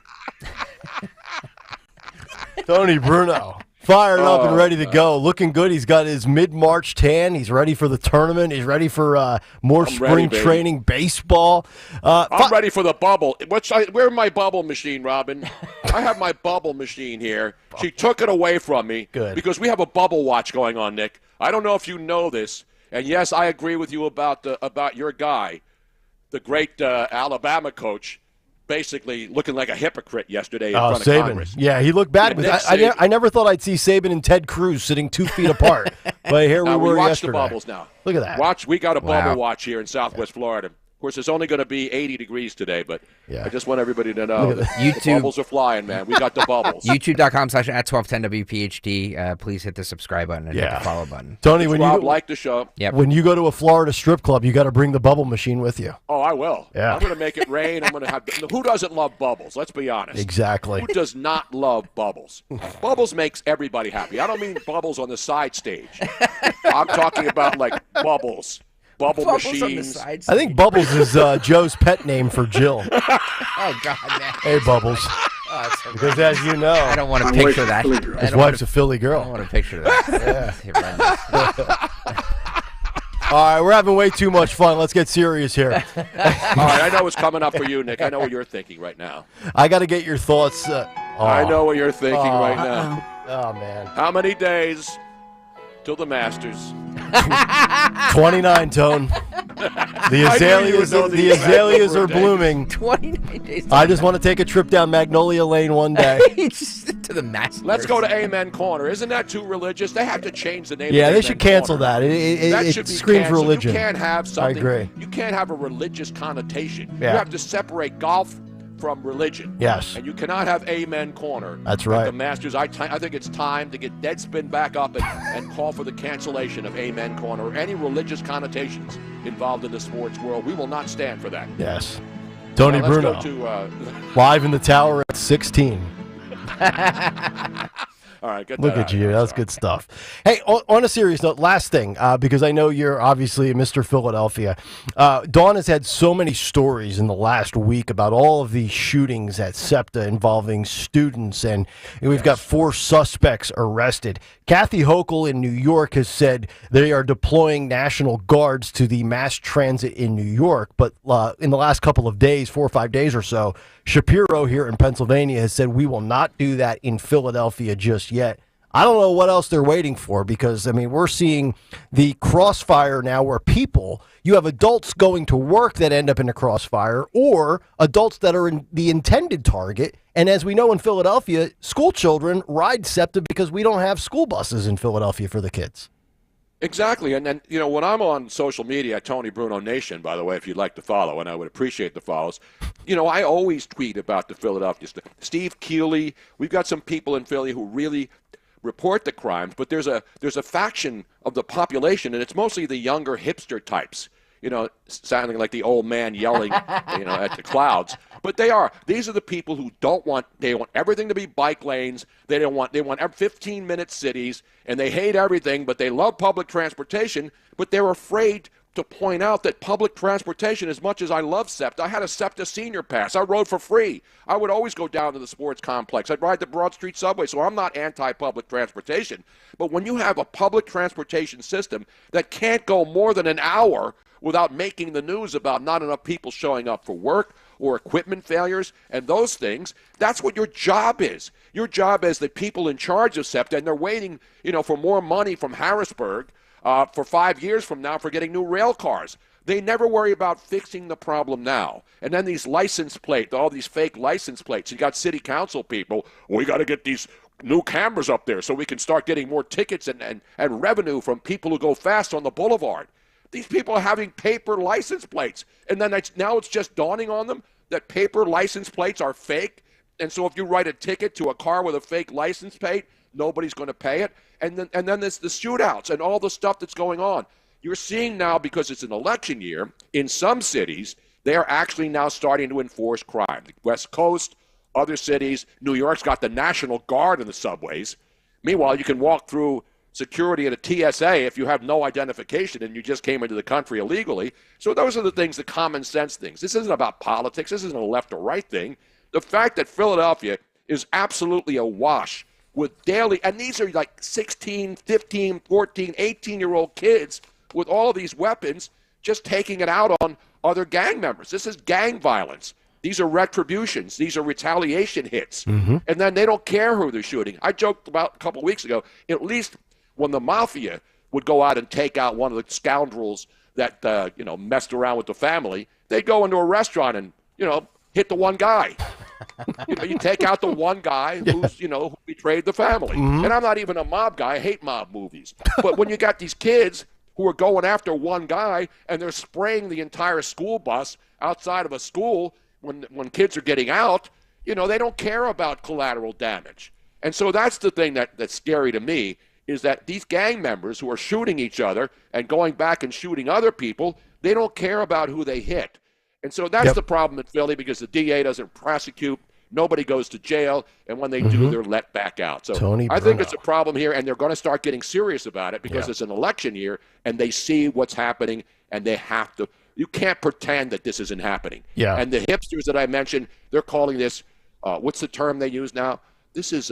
Tony Bruno, fired up and ready to go. Looking good. He's got his mid-March tan. He's ready for the tournament. He's ready for more spring training baseball. I'm ready for the bubble. Where's my bubble machine, Robin? I have my bubble machine here. She took it away from me. Good. Because we have a bubble watch going on, Nick. I don't know if you know this. And yes, I agree with you about your guy, the great Alabama coach, basically looking like a hypocrite yesterday in front of Saban. Congress. Yeah, he looked bad. I never thought I'd see Saban and Ted Cruz sitting 2 feet apart. But here we were watch yesterday. the bubbles now. Look at that. We got a bubble watch here in Southwest Florida. Of course, it's only going to be 80 degrees today, but I just want everybody to know that the bubbles are flying, man. We got the bubbles. YouTube.com/@1210WPHT. Please hit the subscribe button and hit the follow button. Tony, when you like the show, when you go to a Florida strip club, you got to bring the bubble machine with you. Oh, I will. Yeah. I'm going to make it rain. I'm going to have. Who doesn't love bubbles? Let's be honest. Exactly. Who does not love bubbles? Bubbles makes everybody happy. I don't mean bubbles on the side stage. I'm talking about like bubbles. Bubble machines. I think Bubbles is Joe's pet name for Jill. Oh, God, man. Hey, Bubbles. Oh, so because as you know, I don't want to picture that. His wife's a Philly girl. I don't want to picture that. All right, we're having way too much fun. Let's get serious here. All right, I know what's coming up for you, Nick. I know what you're thinking right now. I got to get your thoughts. I know what you're thinking right now. Oh, man. How many days till the Masters? 29, Tone. The azaleas are blooming. 29 days. I just want to take a trip down Magnolia Lane one day. To the mass. Let's go to Amen Corner. Isn't that too religious? They have to change the name. Yeah, of they Amen should cancel Corner. that. It Should be screams canceled. religion. You can't have something. I agree. You can't have a religious connotation. Yeah. You have to separate golf from religion. Yes. And you cannot have Amen Corner. That's at right. The Masters. I think it's time to get Deadspin back up and call for the cancellation of Amen Corner or any religious connotations involved in the sports world. We will not stand for that. Yes. Tony Let's Bruno. go to, live in the tower at 16. All right, get Look that at out. you. That's good stuff. Hey, on a serious note, last thing, because I know you're obviously Mr. Philadelphia. Dawn has had so many stories in the last week about all of these shootings at SEPTA involving students, and we've got 4 suspects arrested. Kathy Hochul in New York has said they are deploying National Guards to the mass transit in New York, but in the last couple of days, 4 or 5 days or so, Shapiro here in Pennsylvania has said we will not do that in Philadelphia just yet. I don't know what else they're waiting for because, I mean, we're seeing the crossfire now where you have adults going to work that end up in a crossfire or adults that are in the intended target. And as we know in Philadelphia, school children ride SEPTA because we don't have school buses in Philadelphia for the kids. Exactly. And then, when I'm on social media at Tony Bruno Nation, by the way, if you'd like to follow, and I would appreciate the follows, I always tweet about the Philadelphia stuff. Steve Keeley, we've got some people in Philly who really report the crimes, but there's a faction of the population, and it's mostly the younger hipster types, sounding like the old man yelling, at the clouds. But these are the people who they want everything to be bike lanes. They want 15-minute cities, and they hate everything, but they love public transportation, but they're afraid to point out that public transportation, as much as I love SEPTA, I had a SEPTA senior pass. I rode for free. I would always go down to the sports complex. I'd ride the Broad Street subway, so I'm not anti-public transportation. But when you have a public transportation system that can't go more than an hour without making the news about not enough people showing up for work or equipment failures and those things, that's what your job is. Your job is the people in charge of SEPTA, and they're waiting, for more money from Harrisburg for 5 years from now for getting new rail cars. They never worry about fixing the problem now. And then these license plates, all these fake license plates. You got city council people, we got to get these new cameras up there so we can start getting more tickets and revenue from people who go fast on the boulevard. These people are having paper license plates. And then now it's just dawning on them that paper license plates are fake. And so if you write a ticket to a car with a fake license plate, nobody's going to pay it. And then there's the shootouts and all the stuff that's going on. You're seeing now, because it's an election year, in some cities, they are actually now starting to enforce crime. The West Coast, other cities, New York's got the National Guard in the subways. Meanwhile, you can walk through security at a TSA if you have no identification and you just came into the country illegally. So those are the things, the common sense things. This isn't about politics. This isn't a left or right thing. The fact that Philadelphia is absolutely awash with daily, and these are like 16, 15, 14, 18-year-old kids with all of these weapons just taking it out on other gang members. This is gang violence. These are retributions. These are retaliation hits. Mm-hmm. And then they don't care who they're shooting. I joked about a couple of weeks ago, at least when the mafia would go out and take out one of the scoundrels that messed around with the family, they'd go into a restaurant and, hit the one guy. You take out the one guy who's, who betrayed the family. Mm-hmm. And I'm not even a mob guy. I hate mob movies. But when you got these kids who are going after one guy and they're spraying the entire school bus outside of a school when kids are getting out, they don't care about collateral damage. And so that's the thing that's scary to me, is that these gang members who are shooting each other and going back and shooting other people, they don't care about who they hit. And so that's the problem in Philly, because the DA doesn't prosecute, nobody goes to jail, and when they do, they're let back out. So I think it's a problem here, and they're going to start getting serious about it because it's an election year, and they see what's happening, and they have to. You can't pretend that this isn't happening. Yeah. And the hipsters that I mentioned, they're calling this, what's the term they use now? This is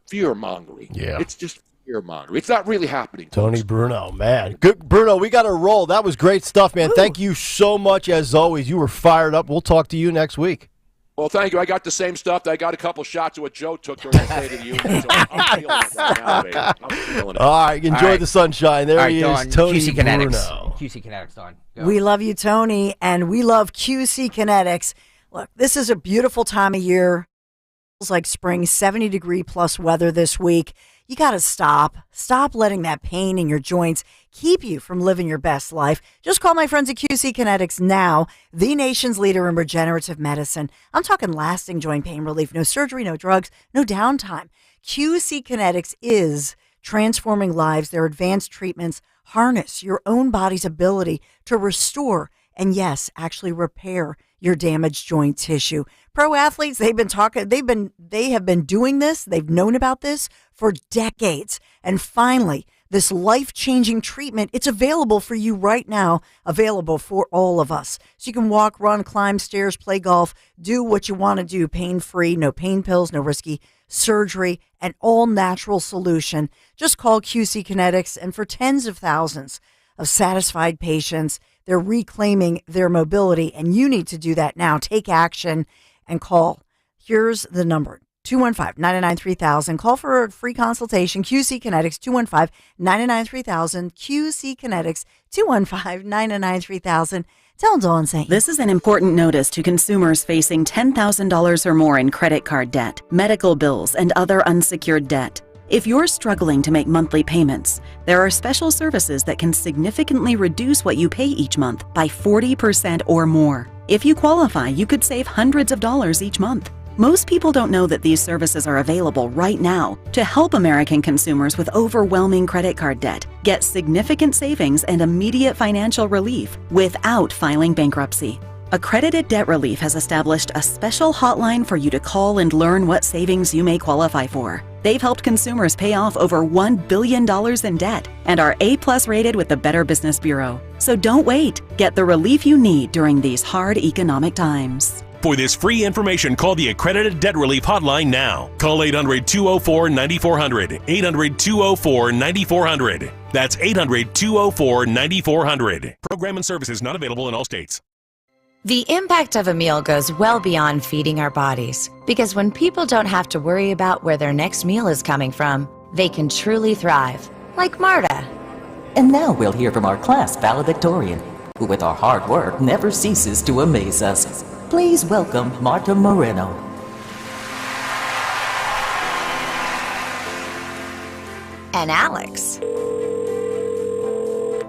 fear-mongering. Yeah. It's just fear-mongering. It's not really happening. Tony Bruno, man. Good, Bruno, we got to roll. That was great stuff, man. Thank you so much, as always. You were fired up. We'll talk to you next week. Well, thank you. I got the same stuff. I got a couple shots of what Joe took during the State of the Union. So I'm feeling it right now, baby. I'm feeling it. All right, enjoy the sunshine. There he Dawn, is, Tony QC Kinetics. Bruno. QC Kinetics, Dawn. Go. We love you, Tony, and we love QC Kinetics. Look, this is a beautiful time of year. It's like spring, 70-degree plus weather this week. You got to stop. Stop letting that pain in your joints keep you from living your best life. Just call my friends at QC Kinetics now, the nation's leader in regenerative medicine. I'm talking lasting joint pain relief, no surgery, no drugs, no downtime. QC Kinetics is transforming lives. Their advanced treatments harness your own body's ability to restore and, yes, actually repair your damaged joint tissue. Pro athletes, they have been doing this. They've known about this for decades. And finally, this life-changing treatment, it's available for you right now, available for all of us. So you can walk, run, climb stairs, play golf, do what you want to do, pain-free, no pain pills, no risky surgery, an all-natural solution. Just call QC Kinetics, and for tens of thousands of satisfied patients, they're reclaiming their mobility, and you need to do that now. Take action and call. Here's the number, 215-993-3000. Call for a free consultation. QC Kinetics, 215-993-3000. QC Kinetics, 215-993-3000. Tell Dawn St. This is an important notice to consumers facing $10,000 or more in credit card debt, medical bills, and other unsecured debt. If you're struggling to make monthly payments, there are special services that can significantly reduce what you pay each month by 40% or more. If you qualify, you could save hundreds of dollars each month. Most people don't know that these services are available right now to help American consumers with overwhelming credit card debt get significant savings and immediate financial relief without filing bankruptcy. Accredited Debt Relief has established a special hotline for you to call and learn what savings you may qualify for. They've helped consumers pay off over $1 billion in debt and are A+ rated with the Better Business Bureau. So don't wait. Get the relief you need during these hard economic times. For this free information, call the Accredited Debt Relief Hotline now. Call 800-204-9400. 800-204-9400. That's 800-204-9400. Program and services not available in all states. The impact of a meal goes well beyond feeding our bodies, because when people don't have to worry about where their next meal is coming from, they can truly thrive, like Marta. And now we'll hear from our class valedictorian, who with our hard work never ceases to amaze us. Please welcome Marta Moreno. And Alex.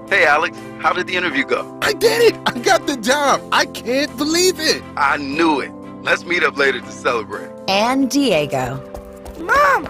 Hey, Alex, how did the interview go? I did it! I got the job! I can't believe it! I knew it. Let's meet up later to celebrate. And Diego. Mom!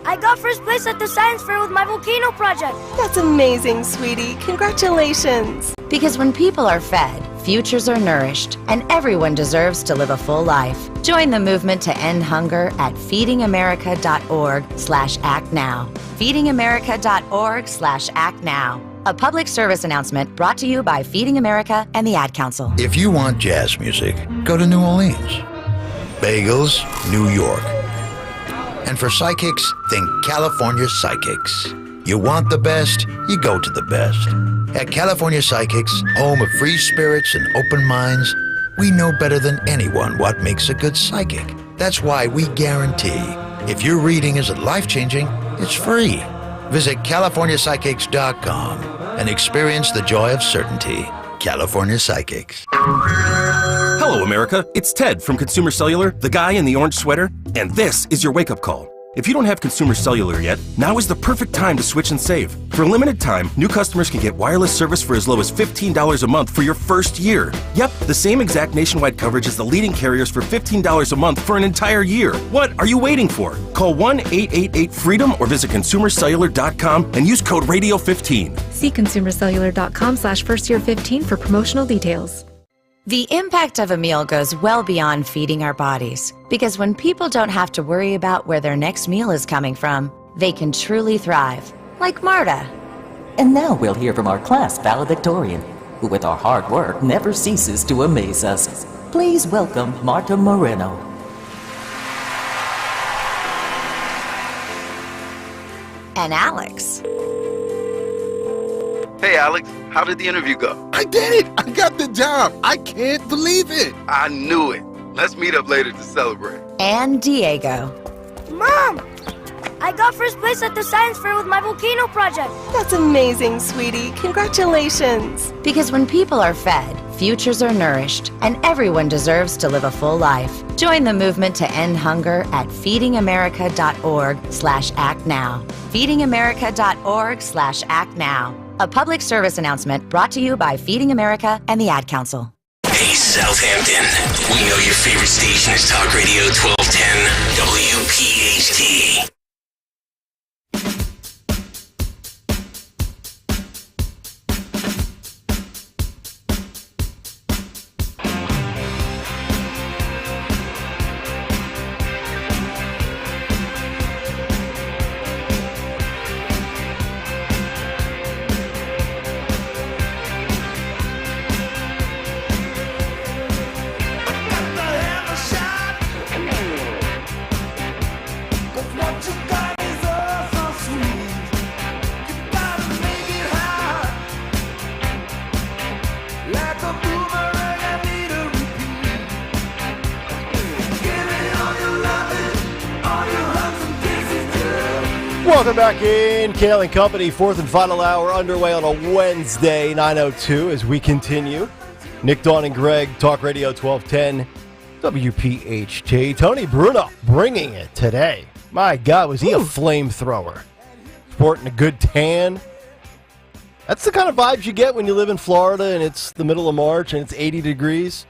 I got first place at the science fair with my volcano project. That's amazing, sweetie. Congratulations. Because when people are fed, futures are nourished, and everyone deserves to live a full life. Join the movement to end hunger at feedingamerica.org/actnow. feedingamerica.org/actnow. A public service announcement brought to you by Feeding America and the Ad Council. If you want jazz music, go to New Orleans. Bagels, New York. And for psychics, think California Psychics. You want the best, you go to the best. At California Psychics, home of free spirits and open minds, we know better than anyone what makes a good psychic. That's why we guarantee if your reading isn't life-changing, it's free. Visit CaliforniaPsychics.com and experience the joy of certainty. California Psychics. Hello, America. It's Ted from Consumer Cellular, the guy in the orange sweater, and this is your wake-up call. If you don't have Consumer Cellular yet, now is the perfect time to switch and save. For a limited time, new customers can get wireless service for as low as $15 a month for your first year. Yep, the same exact nationwide coverage as the leading carriers for $15 a month for an entire year. What are you waiting for? Call 1-888-FREEDOM or visit ConsumerCellular.com and use code RADIO15. See ConsumerCellular.com/firstyear15 for promotional details. The impact of a meal goes well beyond feeding our bodies, because when people don't have to worry about where their next meal is coming from, they can truly thrive, like Marta. And now we'll hear from our class valedictorian, who with our hard work never ceases to amaze us. Please welcome Marta Moreno. And Alex. Hey, Alex, how did the interview go? I did it! I got the job! I can't believe it! I knew it. Let's meet up later to celebrate. And Diego. Mom! I got first place at the science fair with my volcano project. That's amazing, sweetie. Congratulations. Because when people are fed, futures are nourished, and everyone deserves to live a full life. Join the movement to end hunger at feedingamerica.org/actnow. feedingamerica.org/actnow. A public service announcement brought to you by Feeding America and the Ad Council. Hey, Southampton. We know your favorite station is Talk Radio 1210 WPHT. Welcome back in. Kayal and Company, fourth and final hour underway on a Wednesday, 9:02 as we continue. Nick, Dawn, and Greg, Talk Radio 1210, WPHT. Tony Bruno bringing it today. My God, was he a flamethrower? Sporting a good tan. That's the kind of vibes you get when you live in Florida and it's the middle of March and it's 80 degrees.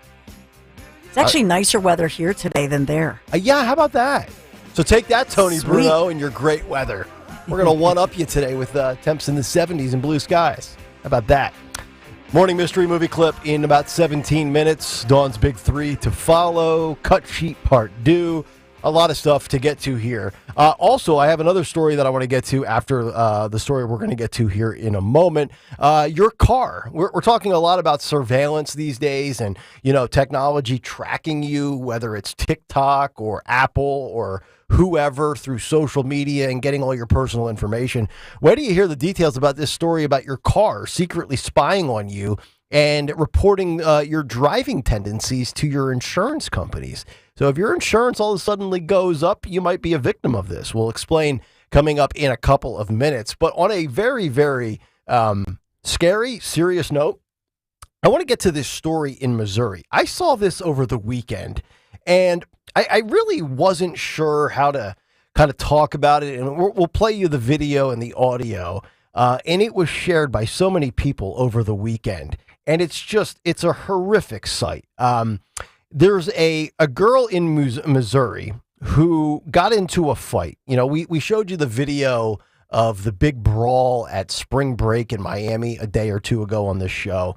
It's actually nicer weather here today than there. Yeah, how about that? So take that, Tony Sweet. Bruno, and your great weather. We're going to one-up you today with temps in the 70s and blue skies. How about that? Morning mystery movie clip in about 17 minutes. Dawn's big three to follow. Cut sheet part due. A lot of stuff to get to here. Also, I have another story that I want to get to after the story we're going to get to here in a moment. Your car. We're talking a lot about surveillance these days and, technology tracking you, whether it's TikTok or Apple or whoever through social media and getting all your personal information. Where do you hear the details about this story about your car secretly spying on you and reporting your driving tendencies to your insurance companies? So if your insurance all of a sudden goes up, you might be a victim of this. We'll explain coming up in a couple of minutes. But on a very, very scary, serious note, I want to get to this story in Missouri. I saw this over the weekend, and I really wasn't sure how to kind of talk about it. And we'll play you the video and the audio. And it was shared by so many people over the weekend. And it's a horrific sight. There's a girl in Missouri who got into a fight. We showed you the video of the big brawl at spring break in Miami a day or two ago on this show.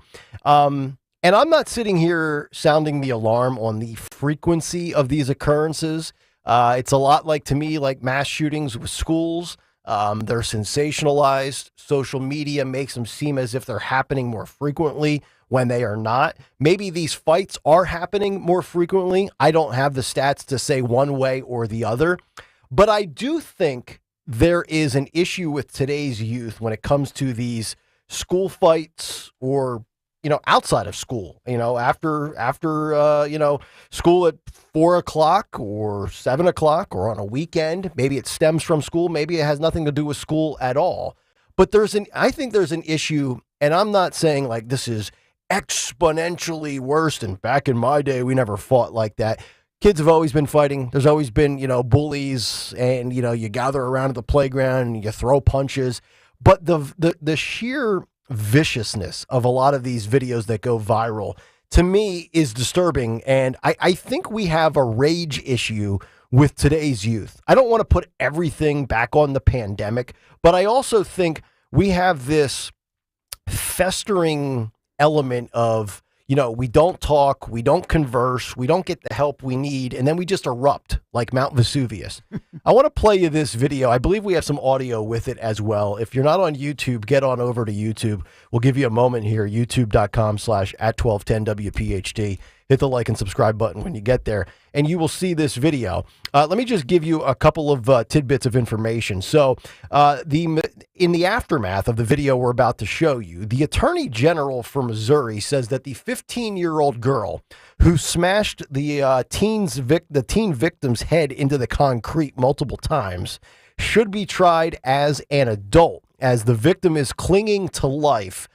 And I'm not sitting here sounding the alarm on the frequency of these occurrences. It's a lot to me, like mass shootings with schools. They're sensationalized. Social media makes them seem as if they're happening more frequently when they are not. Maybe these fights are happening more frequently. I don't have the stats to say one way or the other, but I do think there is an issue with today's youth when it comes to these school fights or, outside of school, after school at 4 o'clock or 7 o'clock or on a weekend. Maybe it stems from school. Maybe it has nothing to do with school at all. But I think there's an issue, and I'm not saying this is exponentially worse than back in my day. We never fought like that. Kids have always been fighting. There's always been, bullies, and, you gather around at the playground and you throw punches. But the sheer viciousness of a lot of these videos that go viral, to me, is disturbing. And I think we have a rage issue with today's youth. I don't want to put everything back on the pandemic, but I also think we have this festering element of, we don't talk, we don't converse, we don't get the help we need, and then we just erupt like Mount Vesuvius. I want to play you this video. I believe we have some audio with it as well. If you're not on YouTube, get on over to YouTube. We'll give you a moment here, youtube.com/@1210WPHT. hit the like and subscribe button when you get there, and you will see this video. Let me just give you a couple of tidbits of information. So in the aftermath of the video we're about to show you, the Attorney General for Missouri says that the 15-year-old girl who smashed the teen victim's head into the concrete multiple times should be tried as an adult, as the victim is clinging to life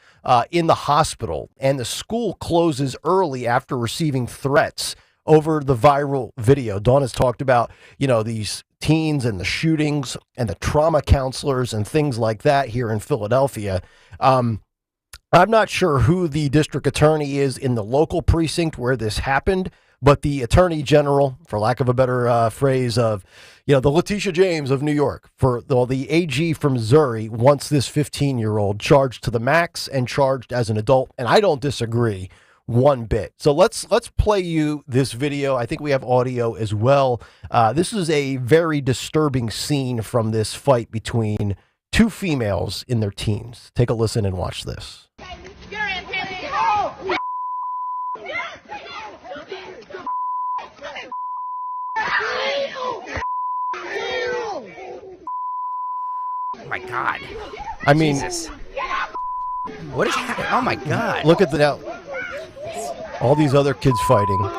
in the hospital, and the school closes early after receiving threats over the viral video. Dawn has talked about, these teens and the shootings and the trauma counselors and things like that here in Philadelphia. I'm not sure who the district attorney is in the local precinct where this happened, but the attorney general, for lack of a better phrase, of, the Letitia James of New York, the AG from Missouri wants this 15-year-old charged to the max and charged as an adult. And I don't disagree one bit. So let's play you this video. I think we have audio as well. This is a very disturbing scene from this fight between two females in their teens. Take a listen and watch this. Oh my God. I mean, Jesus. What is happening? Oh my God. Look at all these other kids fighting.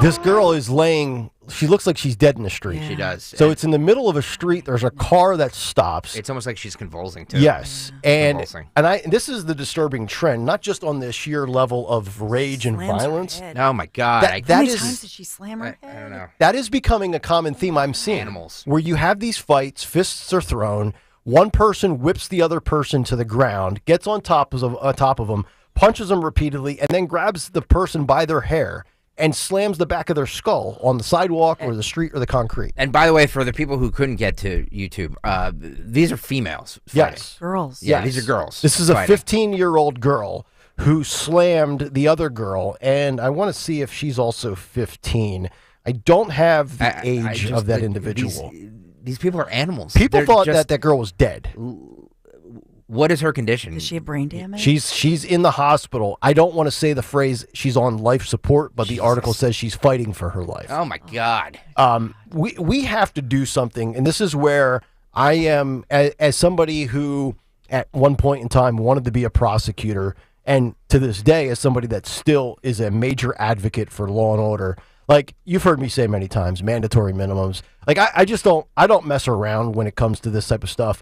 This girl is laying, she looks like she's dead in the street. She does. So it's in the middle of a street. There's a car that stops. It's almost like she's convulsing too. Yes. And Convulsing. this is the disturbing trend, not just on the sheer level of rage and violence. Oh my God. How many times did she slam her head? I don't know. That is becoming a common theme I'm seeing. Animals. Where you have these fights, fists are thrown, one person whips the other person to the ground, gets on top of them, punches them repeatedly, and then grabs the person by their hair and slams the back of their skull on the sidewalk or the street or the concrete. And by the way, for the people who couldn't get to YouTube, these are females fighting. Yes. Girls. Yeah, Yes. these are girls. This is a fighting. 15-year-old girl who slammed the other girl, and I want to see if she's also 15. I don't have the age of that individual. These people are animals. People They're thought just- that girl was dead. What is her condition? Does she have brain damage? She's in the hospital. I don't want to say the phrase she's on life support, but the article says she's fighting for her life. Oh my God. We have to do something, and this is where I am, as somebody who at one point in time wanted to be a prosecutor, and to this day as somebody that still is a major advocate for law and order. Like you've heard me say many times, mandatory minimums. Like I don't mess around when it comes to this type of stuff.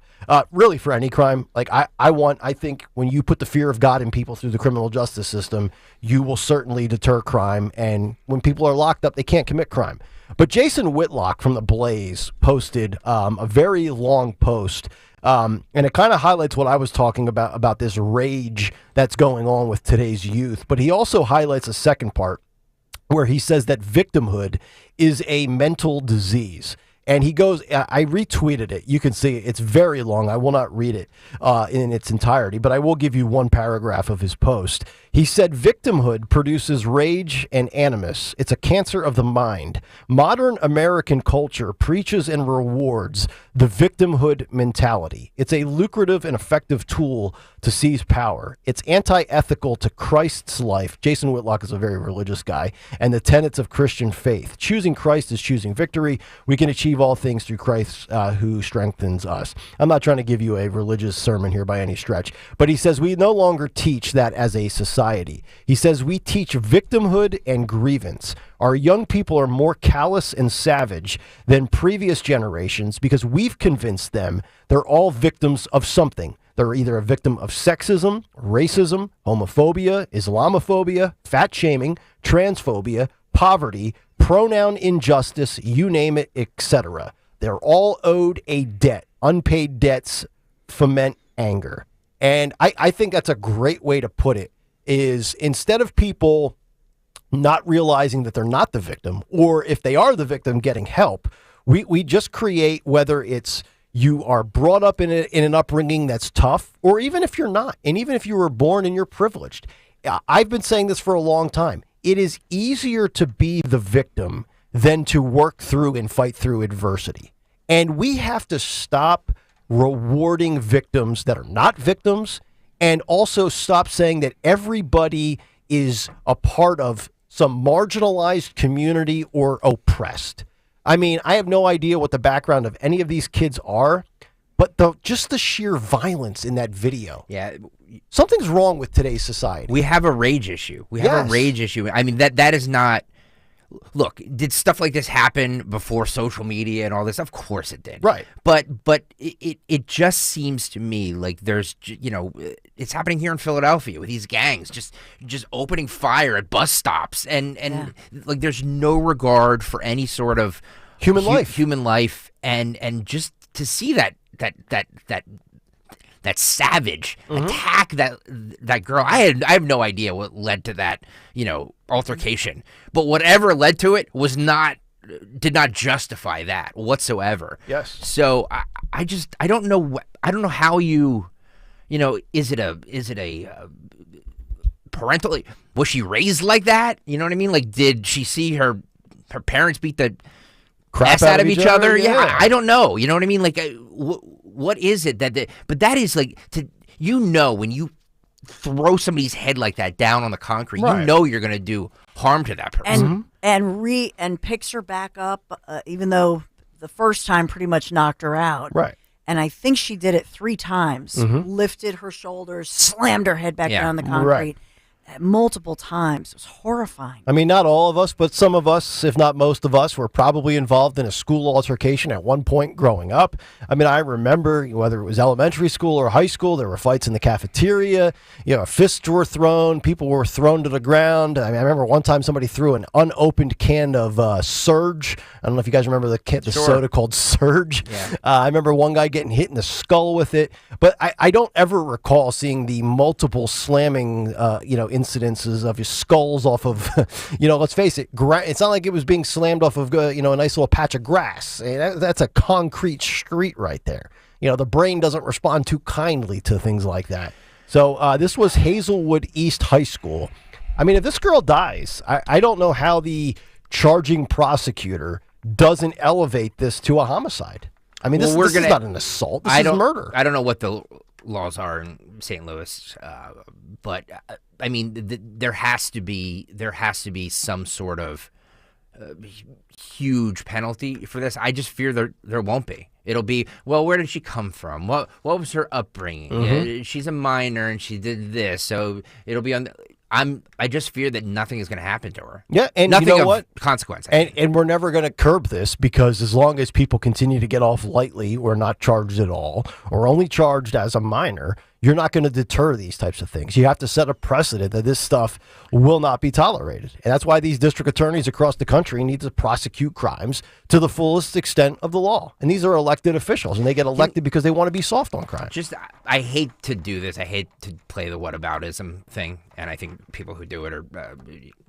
Really, for any crime. Like I think when you put the fear of God in people through the criminal justice system, you will certainly deter crime. And when people are locked up, they can't commit crime. But Jason Whitlock from The Blaze posted a very long post. And it kind of highlights what I was talking about this rage that's going on with today's youth. But he also highlights a second part, where he says that victimhood is a mental disease. And he goes, I retweeted it. You can see it. It's very long. I will not read it in its entirety, but I will give you one paragraph of his post. He said, victimhood produces rage and animus. It's a cancer of the mind. Modern American culture preaches and rewards the victimhood mentality. It's a lucrative and effective tool to seize power. It's anti-ethical to Christ's life. Jason Whitlock is a very religious guy, and the tenets of Christian faith. Choosing Christ is choosing victory. We can achieve all things through Christ who strengthens us. I'm not trying to give you a religious sermon here by any stretch, but he says we no longer teach that as a society. He says we teach victimhood and grievance. Our young people are more callous and savage than previous generations because we've convinced them they're all victims of something. They're either a victim of sexism, racism, homophobia, Islamophobia, fat shaming, transphobia, poverty, pronoun injustice, you name it, etc. They're all owed a debt. Unpaid debts foment anger. And I think that's a great way to put it, is instead of people not realizing that they're not the victim, or if they are the victim, getting help, we just create, whether it's you are brought up in an upbringing that's tough, or even if you're not, and even if you were born and you're privileged. I've been saying this for a long time. It is easier to be the victim than to work through and fight through adversity. And we have to stop rewarding victims that are not victims, and also stop saying that everybody is a part of some marginalized community or oppressed. I mean, I have no idea what the background of any of these kids are, but just the sheer violence in that video. Yeah. Something's wrong with today's society. We have a rage issue. I mean, that is not... Look, did stuff like this happen before social media and all this? Of course it did. Right. But it just seems to me like there's, it's happening here in Philadelphia with these gangs just opening fire at bus stops and like there's no regard for any sort of human life and just to see that savage attack that girl. I have no idea what led to that, altercation. But whatever led to it did not justify that whatsoever. Yes. So I don't know how is it a parental, was she raised like that? You know what I mean? Like, did she see her parents beat the crap out of each other? Yeah. I don't know. You know what I mean? Like, what is it but that is like when you throw somebody's head like that down on the concrete, right. You're going to do harm to that person. And picks her back up, even though the first time pretty much knocked her out. Right. And I think she did it 3 times. Lifted her shoulders, slammed her head back down on the concrete. Right. Multiple times. It was horrifying. I mean, not all of us, but some of us, if not most of us, were probably involved in a school altercation at one point growing up. I mean, I remember whether it was elementary school or high school, there were fights in the cafeteria. Fists were thrown. People were thrown to the ground. I mean, I remember one time somebody threw an unopened can of Surge. I don't know if you guys remember the soda called Surge. Yeah. I remember one guy getting hit in the skull with it. But I don't ever recall seeing the multiple slamming, incidences of his skulls off of, let's face it, it's not like it was being slammed off of, a nice little patch of grass. That's a concrete street right there. The brain doesn't respond too kindly to things like that. So this was Hazelwood East High School. I mean, if this girl dies, I don't know how the charging prosecutor doesn't elevate this to a homicide. I mean, this is not an assault. This is murder. I don't know what the laws are in St. Louis, but I mean, there has to be some sort of huge penalty for this. I just fear there won't be. It'll be, well, where did she come from? What was her upbringing? She's a minor and she did this, so it'll be on. I just fear that nothing is going to happen to her. Yeah, and nothing you know of what? consequence. And we're never going to curb this because as long as people continue to get off lightly or not charged at all or only charged as a minor, you're not going to deter these types of things. You have to set a precedent that this stuff will not be tolerated. And that's why these district attorneys across the country need to prosecute crimes to the fullest extent of the law. And these are elected officials, and they get elected because they want to be soft on crime. I hate to do this. I hate to play the whataboutism thing, and I think people who do it are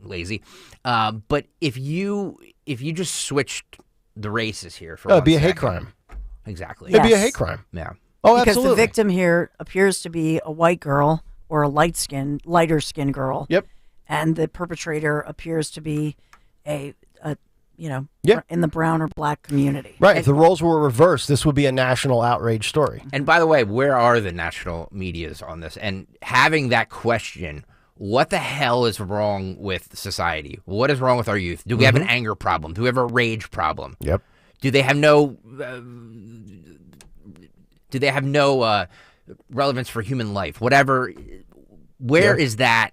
lazy. But if you just switched the races here for it'd be a hate crime. Exactly. It'd be a hate crime. Yeah. Oh, because absolutely. the victim here appears to be a white girl or a lighter skinned girl. Yep. And the perpetrator appears to be in the brown or black community. Right. If the roles were reversed, this would be a national outrage story. And by the way, where are the national medias on this? And having that question, what the hell is wrong with society? What is wrong with our youth? Do we have an anger problem? Do we have a rage problem? Yep. Do they have no relevance for human life? Whatever. Where is that?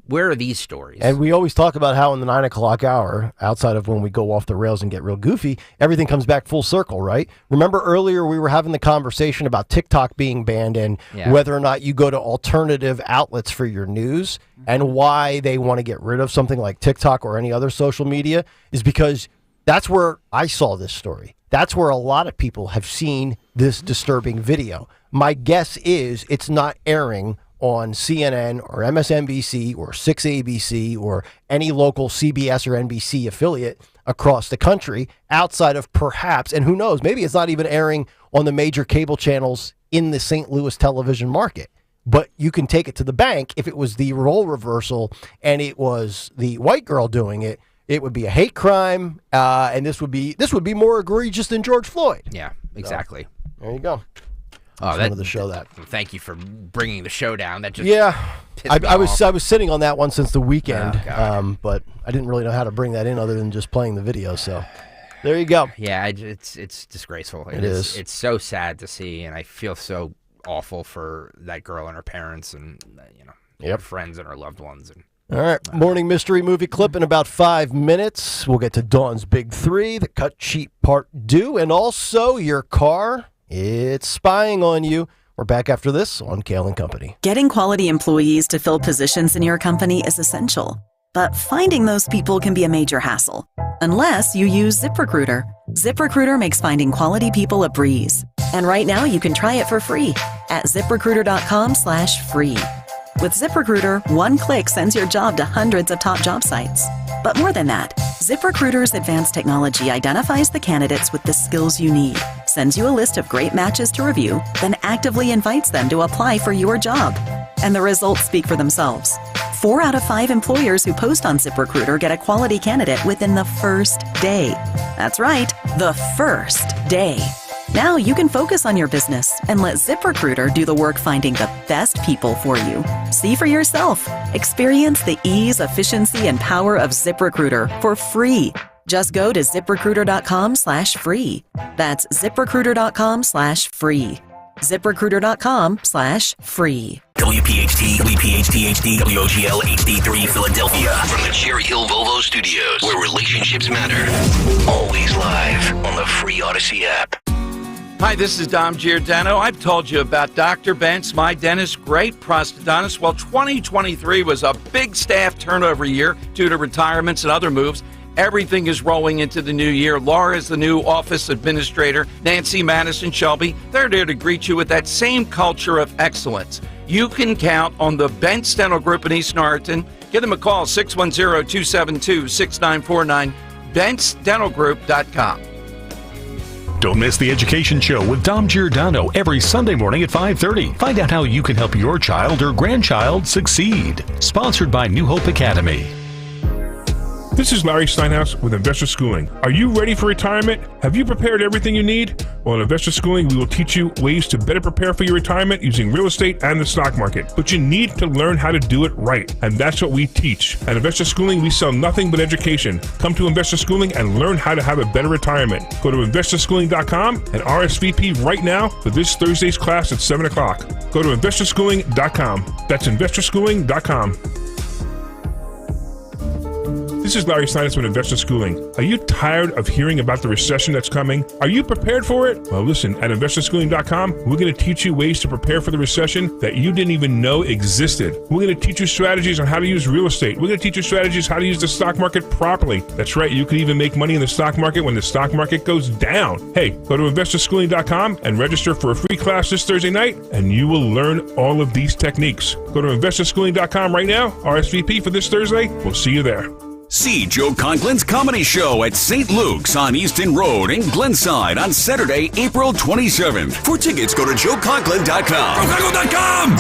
Where are these stories? And we always talk about how in the 9 o'clock hour, outside of when we go off the rails and get real goofy, everything comes back full circle, right? Remember earlier we were having the conversation about TikTok being banned and whether or not you go to alternative outlets for your news and why they want to get rid of something like TikTok or any other social media is because that's where I saw this story. That's where a lot of people have seen this disturbing video. My guess is it's not airing on CNN or MSNBC or 6ABC or any local CBS or NBC affiliate across the country outside of perhaps, and who knows, maybe it's not even airing on the major cable channels in the St. Louis television market. But you can take it to the bank if it was the role reversal and it was the white girl doing it. It would be a hate crime, and this would be more egregious than George Floyd. Yeah, exactly. So, there you go. Oh, wanted to show that. Thank you for bringing the show down. That just I was sitting on that one since the weekend, Oh, but I didn't really know how to bring that in other than just playing the video. So there you go. Yeah, it's disgraceful. It is. It's so sad to see, and I feel so awful for that girl and her parents, and her friends and her loved ones. And all right, morning mystery movie clip in about 5 minutes. We'll get to Dawn's Big Three, the cut sheet part due, and also your car. It's spying on you. We're back after this on Kayal and Company. Getting quality employees to fill positions in your company is essential, but finding those people can be a major hassle. Unless you use ZipRecruiter. ZipRecruiter makes finding quality people a breeze. And right now you can try it for free at ZipRecruiter.com/free. With ZipRecruiter, one click sends your job to hundreds of top job sites. But more than that, ZipRecruiter's advanced technology identifies the candidates with the skills you need, sends you a list of great matches to review, then actively invites them to apply for your job. And the results speak for themselves. 4 out of 5 employers who post on ZipRecruiter get a quality candidate within the first day. That's right, the first day. Now you can focus on your business and let ZipRecruiter do the work finding the best people for you. See for yourself. Experience the ease, efficiency, and power of ZipRecruiter for free. Just go to ZipRecruiter.com/free. That's ZipRecruiter.com/free. ZipRecruiter.com/free. WPHT, WPHT HD, WOGL HD3 Philadelphia. From the Cherry Hill Volvo Studios, where relationships matter. Always live on the free Odyssey app. Hi, this is Dom Giordano. I've told you about Dr. Bentz, my dentist, great prosthodontist. Well, 2023 was a big staff turnover year due to retirements and other moves. Everything is rolling into the new year. Laura is the new office administrator. Nancy, Madison, Shelby, they're there to greet you with that same culture of excellence. You can count on the Bentz Dental Group in East Norriton. Give them a call, 610-272-6949, BentzDentalGroup.com. Don't miss the Education Show with Dom Giordano every Sunday morning at 5:30. Find out how you can help your child or grandchild succeed. Sponsored by New Hope Academy. This is Larry Steinhaus with Investor Schooling. Are you ready for retirement? Have you prepared everything you need? Well, in Investor Schooling, we will teach you ways to better prepare for your retirement using real estate and the stock market. But you need to learn how to do it right, and that's what we teach. At Investor Schooling, we sell nothing but education. Come to Investor Schooling and learn how to have a better retirement. Go to investorschooling.com and RSVP right now for this Thursday's class at 7 o'clock. Go to investorschooling.com. That's investorschooling.com. This is Larry Steinitz with Investor Schooling. Are you tired of hearing about the recession that's coming? Are you prepared for it? Well, listen, at investorschooling.com, we're going to teach you ways to prepare for the recession that you didn't even know existed. We're going to teach you strategies on how to use real estate. We're going to teach you strategies how to use the stock market properly. That's right, you can even make money in the stock market when the stock market goes down. Hey, go to investorschooling.com and register for a free class this Thursday night, and you will learn all of these techniques. Go to investorschooling.com right now, RSVP for this Thursday. We'll see you there. See Joe Conklin's comedy show at St. Luke's on Easton Road in Glenside on Saturday, April 27th. For tickets, go to joeconklin.com. JoeConklin.com!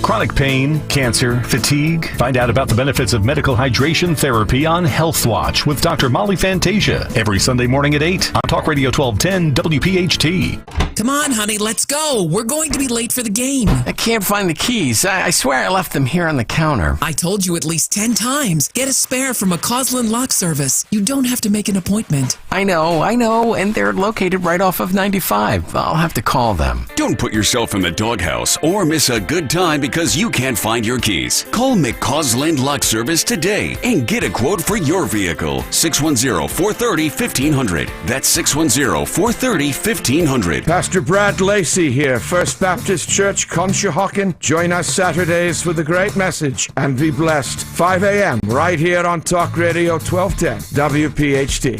Chronic pain, cancer, fatigue. Find out about the benefits of medical hydration therapy on Health Watch with Dr. Molly Fantasia every Sunday morning at 8 on Talk Radio 1210 WPHT. Come on, honey, let's go. We're going to be late for the game. I can't find the keys. I swear I left them here on the counter. I told you at least 10 times. Get a spare from a Coslin Lock Service. You don't have to make an appointment. I know, and they're located right off of 95. I'll have to call them. Don't put yourself in the doghouse or miss a good time because you can't find your keys. Call McCausland Lock Service today and get a quote for your vehicle. 610-430-1500. That's 610-430-1500. Pastor Brad Lacey here, First Baptist Church, Conshohocken. Join us Saturdays for the great message and be blessed. 5 a.m. right here on Talk Radio 1210 WPHT.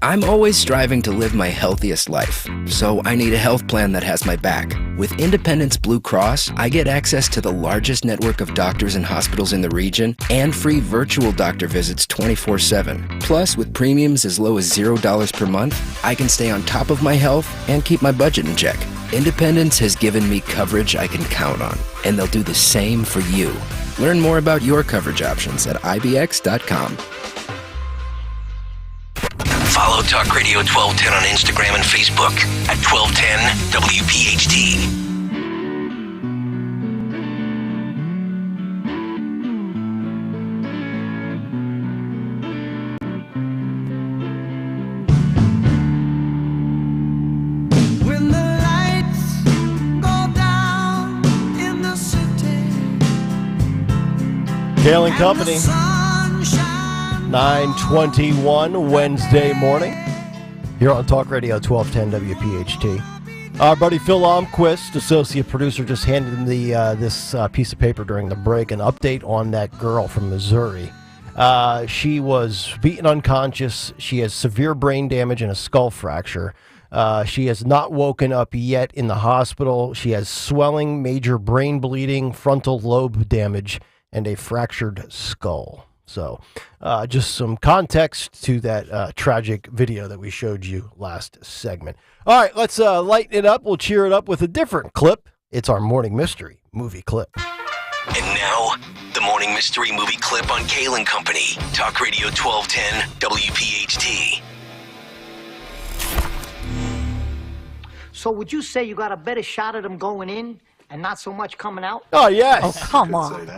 I'm always striving to live my healthiest life, so I need a health plan that has my back. With Independence Blue Cross, I get access to the largest network of doctors and hospitals in the region and free virtual doctor visits 24/7. Plus, with premiums as low as $0 per month, I can stay on top of my health and keep my budget in check. Independence has given me coverage I can count on, and they'll do the same for you. Learn more about your coverage options at IBX.com. Follow Talk Radio 1210 on Instagram and Facebook at 1210 WPHT. Kayal and Company, 9:21 Wednesday morning, here on Talk Radio 1210 WPHT. Our buddy Phil Almquist, associate producer, just handed him this piece of paper during the break, an update on that girl from Missouri. She was beaten unconscious. She has severe brain damage and a skull fracture. She has not woken up yet in the hospital. She has swelling, major brain bleeding, frontal lobe damage, and a fractured skull. So just some context to that tragic video that we showed you last segment. All right, let's lighten it up. We'll cheer it up with a different clip. It's our morning mystery movie clip. And now, the morning mystery movie clip on Kayal and Company. Talk Radio 1210 WPHT. So would you say you got a better shot at them going in and not so much coming out? Oh, yes. Oh, come on.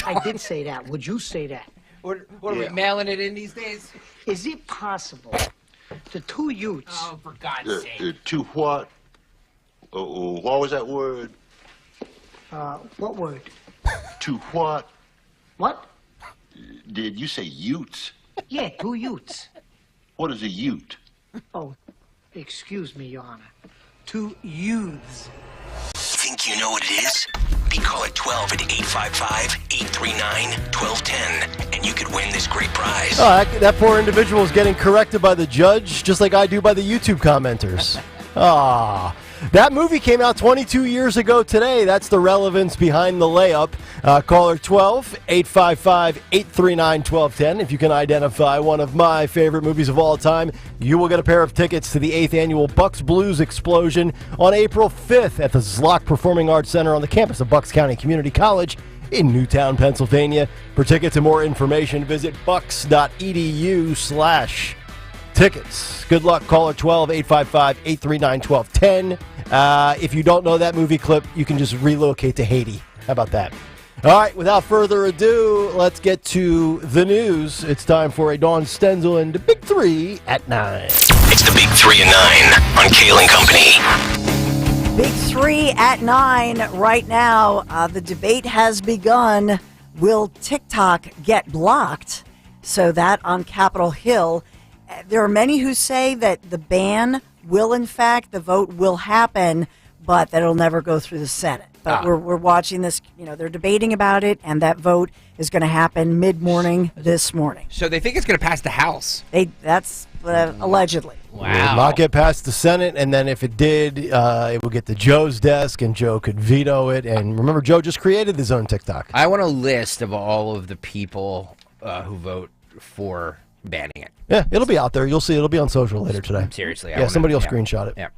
I did say that. Would you say that? What are we mailing it in these days? Is it possible the two youths... Oh, for God's sake. To what? What was that word? What word? To what? What? Did you say utes? Yeah, two youths. What is a ute? Oh, excuse me, Your Honor. Two youths. Think you know what it is? Be call at 12 at 855-839-1210, and you could win this great prize. Oh, that poor individual is getting corrected by the judge, just like I do by the YouTube commenters. Ah. That movie came out 22 years ago today. That's the relevance behind the layup. Caller 12-855-839-1210. If you can identify one of my favorite movies of all time, you will get a pair of tickets to the 8th annual Bucks Blues Explosion on April 5th at the Zlock Performing Arts Center on the campus of Bucks County Community College in Newtown, Pennsylvania. For tickets and more information, visit bucks.edu/tickets. Good luck. Caller 12-855-839-1210. If you don't know that movie clip, you can just relocate to Haiti. How about that? All right, without further ado, let's get to the news. It's time for a Dawn Stenzel and the Big Three at 9. It's the Big 3 and 9 on Kayal and Company. Big 3 at 9 right now. The debate has begun. Will TikTok get blocked? So that on Capitol Hill. There are many who say that the ban will, in fact, the vote will happen, but that it'll never go through the Senate. But we're watching this, they're debating about it, and that vote is going to happen mid-morning this morning. So they think it's going to pass the House? That's allegedly. Wow. It will not get past the Senate, and then if it did, it would get to Joe's desk, and Joe could veto it. And remember, Joe just created his own TikTok. I want a list of all of the people who vote for banning it. Yeah, it'll be out there. You'll see. It'll be on social later today. Seriously. Somebody will screenshot it. Yeah.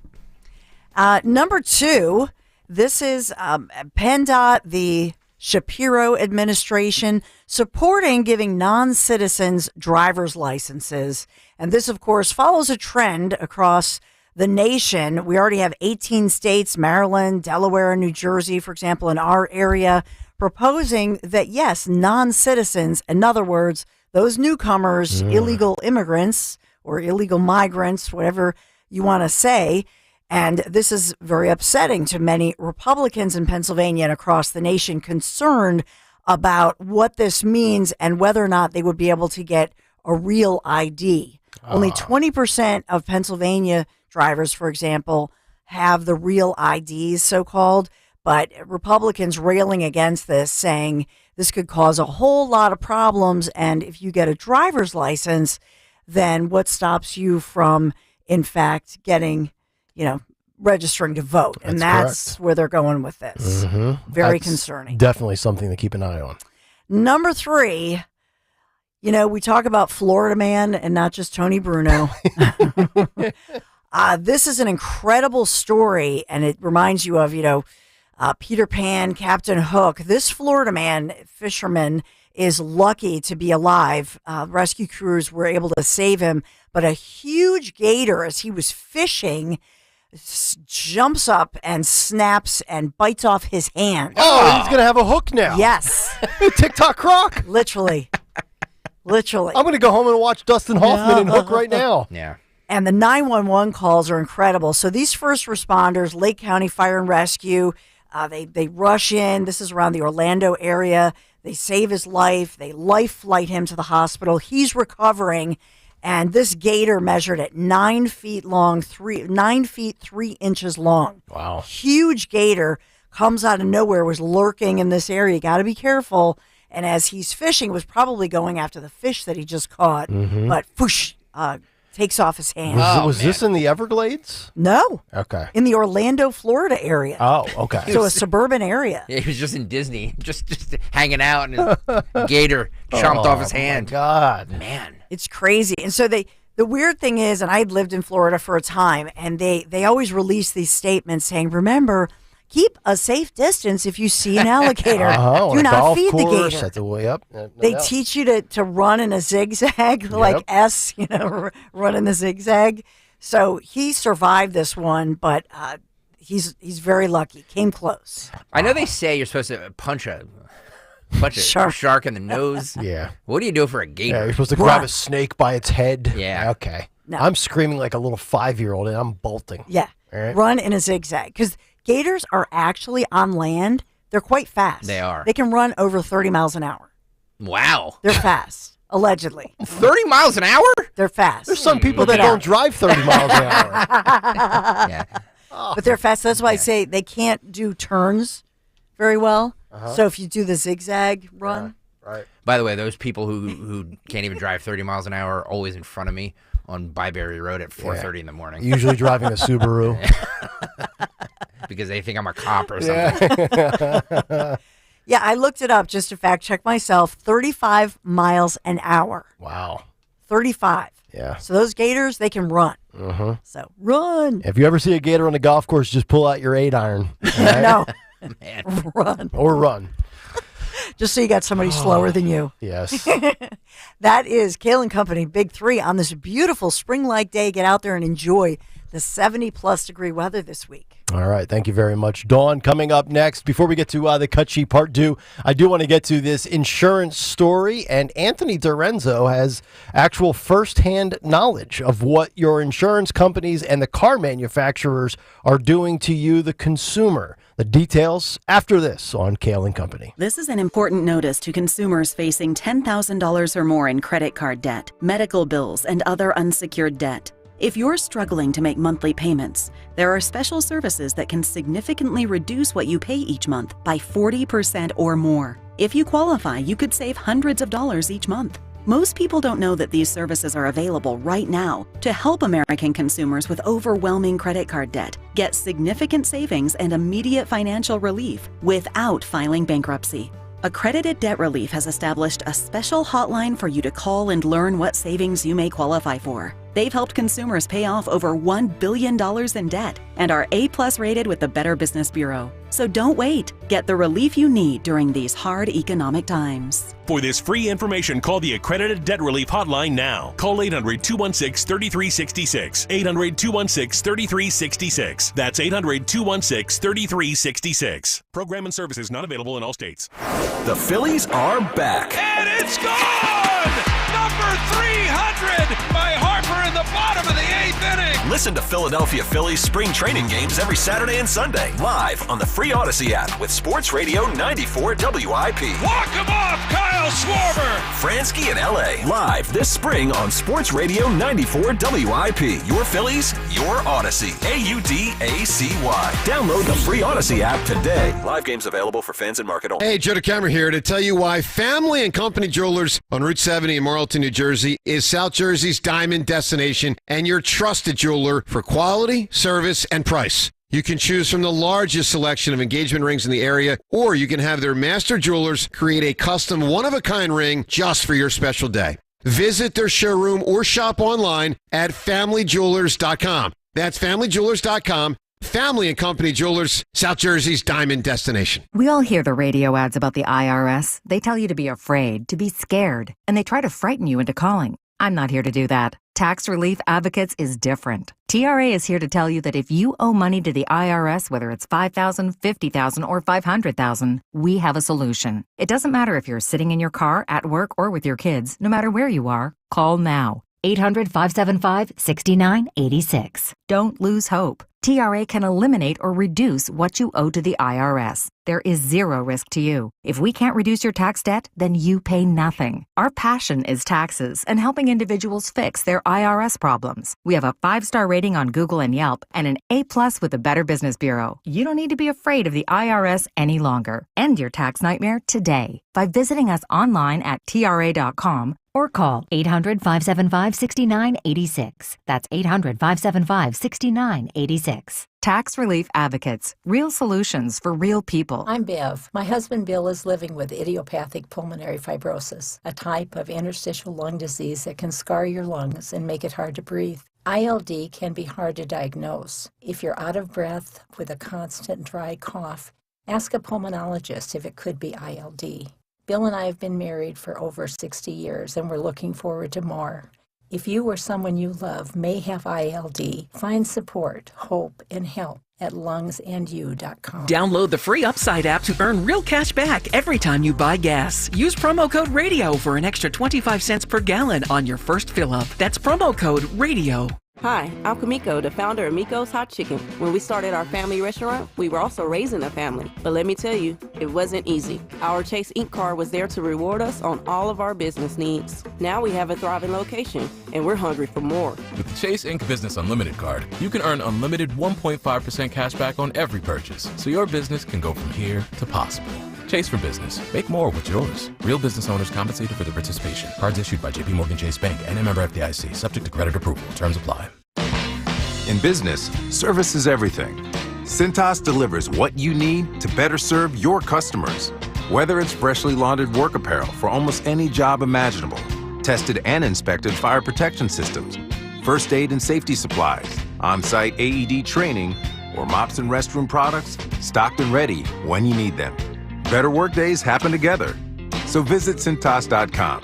Number 2, this is PennDOT, the Shapiro administration, supporting giving non-citizens driver's licenses. And this, of course, follows a trend across the nation. We already have 18 states, Maryland, Delaware, and New Jersey, for example, in our area, proposing that, yes, non-citizens, in other words, those newcomers, illegal immigrants or illegal migrants, whatever you want to say. And this is very upsetting to many Republicans in Pennsylvania and across the nation, concerned about what this means and whether or not they would be able to get a real ID. Only 20% of Pennsylvania drivers, for example, have the real IDs, so-called. But Republicans railing against this, saying this could cause a whole lot of problems. And if you get a driver's license, then what stops you from, in fact, getting, registering to vote? And that's where they're going with this. Mm-hmm. Very concerning. Definitely something to keep an eye on. Number 3, we talk about Florida Man and not just Tony Bruno. This is an incredible story, and it reminds you of, Peter Pan, Captain Hook. This Florida man, fisherman, is lucky to be alive. Rescue crews were able to save him, but a huge gator, as he was fishing, jumps up and snaps and bites off his hand. Oh, he's going to have a hook now. Yes. TikTok croc. Literally. Literally. I'm going to go home and watch Dustin Hoffman and Hook right now. Yeah. And the 911 calls are incredible. So these first responders, Lake County Fire and Rescue, they rush in. This is around the Orlando area. They save his life. They life flight him to the hospital. He's recovering. And this gator measured at 9 feet long, 9 feet 3 inches long. Wow. Huge gator comes out of nowhere, was lurking in this area. Got to be careful. And as he's fishing, was probably going after the fish that he just caught. Mhm. But whoosh, takes off his hand. Was this in the Everglades? No. Okay. In the Orlando, Florida area. Oh, okay. So a suburban area. Yeah, he was just in Disney, just hanging out, and a gator chomped off his hand. My God. Man. It's crazy. And so the weird thing is, and I had lived in Florida for a time, and they always release these statements saying, remember, keep a safe distance if you see an alligator. Do not feed the gator. At the way up. No They doubt. teach you to run in a zigzag, like S, run in the zigzag. So he survived this one, but he's very lucky. Came close. I know they say you're supposed to punch a shark in the nose. Yeah. What do you do for a gator? Yeah, you're supposed to grab a snake by its head. Yeah. Okay. No. I'm screaming like a little 5-year-old and I'm bolting. Yeah. All right. Run in a zigzag. Because gators are actually on land. They're quite fast. They are. They can run over 30 miles an hour. Wow. They're fast, allegedly. 30 miles an hour? They're fast. There's some people that don't drive 30 miles an hour. Yeah. But they're fast. That's why I say they can't do turns very well. Uh-huh. So if you do the zigzag run. Right. By the way, those people who can't even drive 30 miles an hour are always in front of me on Byberry Road at 4:30 in the morning. Usually driving a Subaru. Because they think I'm a cop or something. Yeah, I looked it up just to fact check myself. 35 miles an hour. Wow. 35. Yeah. So those gators, they can run. Uh-huh. So run. If you ever see a gator on the golf course, just pull out your 8-iron. No. Man. Run. Or run. Just so you got somebody slower than you. Yes. That is Kayal and Company Big 3 on this beautiful spring-like day. Get out there and enjoy the 70-plus degree weather this week. All right. Thank you very much, Dawn. Coming up next, before we get to the cut sheet part 2, I do want to get to this insurance story. And Anthony Dorenzo has actual firsthand knowledge of what your insurance companies and the car manufacturers are doing to you, the consumer. The details after this on Kayal and Company. This is an important notice to consumers facing $10,000 or more in credit card debt, medical bills, and other unsecured debt. If you're struggling to make monthly payments, there are special services that can significantly reduce what you pay each month by 40% or more. If you qualify, you could save hundreds of dollars each month. Most people don't know that these services are available right now to help American consumers with overwhelming credit card debt get significant savings and immediate financial relief without filing bankruptcy. Accredited Debt Relief has established a special hotline for you to call and learn what savings you may qualify for. They've helped consumers pay off over $1 billion in debt and are A+ rated with the Better Business Bureau. So don't wait. Get the relief you need during these hard economic times. For this free information, call the Accredited Debt Relief Hotline now. Call 800-216-3366. 800-216-3366. That's 800-216-3366. Program and services not available in all states. The Phillies are back. And it's gone! Number 300 by Harper in the bottom of the 8th inning. Listen to Philadelphia Phillies spring training games every Saturday and Sunday, live on the free Odyssey app with Sports Radio 94 WIP. Walk him off, Kyle Schwarber! Fransky in LA, live this spring on Sports Radio 94 WIP. Your Phillies, your Odyssey. AUDACY. Download the free Odyssey app today. Live games available for fans and market only. Hey, Joe DeCamera here to tell you why Family and Company Jewelers on Route 70 in Marlton, New Jersey is South Jersey's diamond destination and your trusted jeweler for quality, service, and price. You can choose from the largest selection of engagement rings in the area, or you can have their master jewelers create a custom one-of-a-kind ring just for your special day. Visit their showroom or shop online at familyjewelers.com. That's familyjewelers.com. Family and Company Jewelers, South Jersey's diamond destination. We all hear the radio ads about the IRS. They tell you to be afraid, to be scared, and they try to frighten you into calling. I'm not here to do that. Tax Relief Advocates is different. TRA is here to tell you that if you owe money to the IRS, whether it's $5,000, $50,000, or $500,000, we have a solution. It doesn't matter if you're sitting in your car, at work, or with your kids. No matter where you are, call now. 800-575-6986. Don't lose hope. TRA can eliminate or reduce what you owe to the IRS. There is zero risk to you. If we can't reduce your tax debt, then you pay nothing. Our passion is taxes and helping individuals fix their IRS problems. We have a 5-star rating on Google and Yelp and an A+ with the Better Business Bureau. You don't need to be afraid of the IRS any longer. End your tax nightmare today by visiting us online at TRA.com or call 800-575-6986. That's 800-575-6986. Tax Relief Advocates. Real solutions for real people. I'm Bev. My husband Bill is living with idiopathic pulmonary fibrosis, a type of interstitial lung disease that can scar your lungs and make it hard to breathe. ILD can be hard to diagnose. If you're out of breath with a constant dry cough, ask a pulmonologist if it could be ILD. Bill and I have been married for over 60 years, and we're looking forward to more. If you or someone you love may have ILD, find support, hope, and help at lungsandyou.com. Download the free Upside app to earn real cash back every time you buy gas. Use promo code RADIO for an extra 25 cents per gallon on your first fill-up. That's promo code RADIO. Hi, I'm Kamiko, the founder of Miko's Hot Chicken. When we started our family restaurant, we were also raising a family. But let me tell you, it wasn't easy. Our Chase Inc. card was there to reward us on all of our business needs. Now we have a thriving location, and we're hungry for more. With the Chase Inc. Business Unlimited card, you can earn unlimited 1.5% cash back on every purchase, so your business can go from here to possible. Chase for business. Make more with yours. Real business owners compensated for their participation. Cards issued by JPMorgan Chase Bank and a member FDIC. Subject to credit approval. Terms apply. In business, service is everything. Cintas delivers what you need to better serve your customers. Whether it's freshly laundered work apparel for almost any job imaginable, tested and inspected fire protection systems, first aid and safety supplies, on-site AED training, or mops and restroom products, stocked and ready when you need them. Better work days happen together. So visit Cintas.com.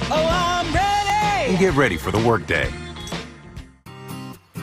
Oh, I'm ready! And get ready for the workday.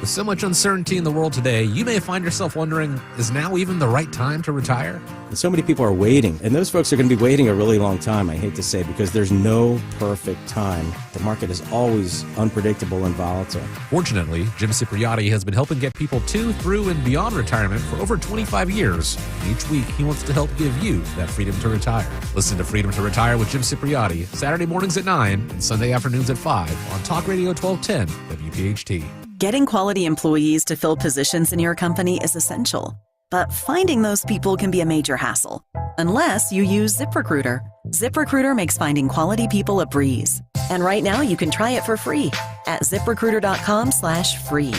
With so much uncertainty in the world today, you may find yourself wondering, is now even the right time to retire? And so many people are waiting, and those folks are going to be waiting a really long time, I hate to say, because there's no perfect time. The market is always unpredictable and volatile. Fortunately, Jim Cipriotti has been helping get people to, through, and beyond retirement for over 25 years. Each week, he wants to help give you that freedom to retire. Listen to Freedom to Retire with Jim Cipriotti, Saturday mornings at 9 and Sunday afternoons at 5 on Talk Radio 1210 WPHT. Getting quality employees to fill positions in your company is essential, but finding those people can be a major hassle, unless you use ZipRecruiter. ZipRecruiter makes finding quality people a breeze. And right now you can try it for free at ZipRecruiter.com/free.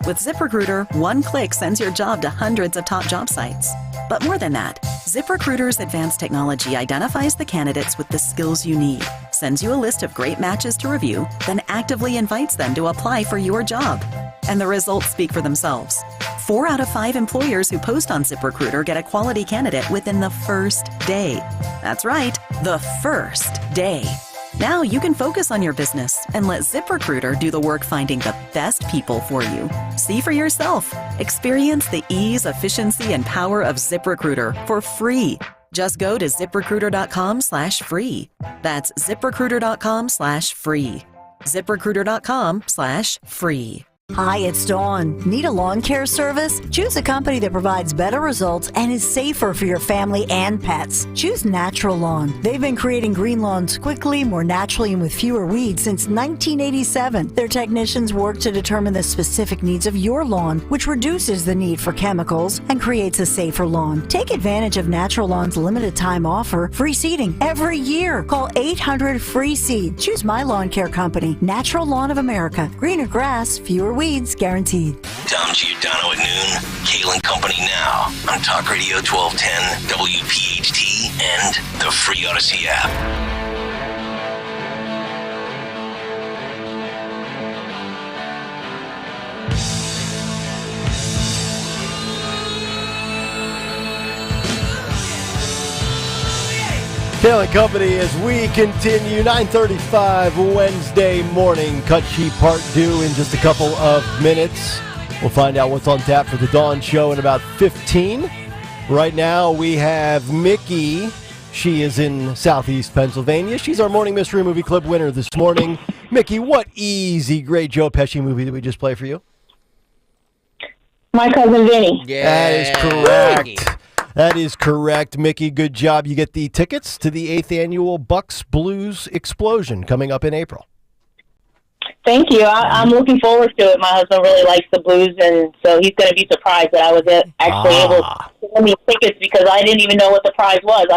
With ZipRecruiter, one click sends your job to hundreds of top job sites. But more than that, ZipRecruiter's advanced technology identifies the candidates with the skills you need, sends you a list of great matches to review, then actively invites them to apply for your job. And the results speak for themselves. 4 out of 5 employers who post on ZipRecruiter get a quality candidate within the first day. That's right, the first day. Now you can focus on your business and let ZipRecruiter do the work finding the best people for you. See for yourself. Experience the ease, efficiency, and power of ZipRecruiter for free. Just go to ZipRecruiter.com/free. That's ZipRecruiter.com/free. ZipRecruiter.com/free. Hi, it's Dawn. Need a lawn care service? Choose a company that provides better results and is safer for your family and pets. Choose Natural Lawn. They've been creating green lawns quickly, more naturally, and with fewer weeds since 1987. Their technicians work to determine the specific needs of your lawn, which reduces the need for chemicals and creates a safer lawn. Take advantage of Natural Lawn's limited time offer, free seeding every year. Call 800-FREE-SEED. Choose my lawn care company, Natural Lawn of America. Greener grass, fewer weeds guaranteed. Dom Giordano at noon. Kayal and Company now on Talk Radio 1210 WPHT and the free Odyssey app. Kayal and Company as we continue 9:35 Wednesday morning. Cut sheet part due in just a couple of minutes. We'll find out what's on tap for the Dawn Show in about 15. Right now we have Mickey. She is in Southeast Pennsylvania. She's our Morning Mystery Movie Clip winner this morning. Mickey, what easy, great Joe Pesci movie did we just play for you? My Cousin Vinny. Yeah. That is correct. That is correct, Mickey. Good job. You get the tickets to the 8th annual Bucks Blues Explosion coming up in April. Thank you. I'm looking forward to it. My husband really likes the blues, and so he's going to be surprised that I was actually able to win these tickets because I didn't even know what the prize was.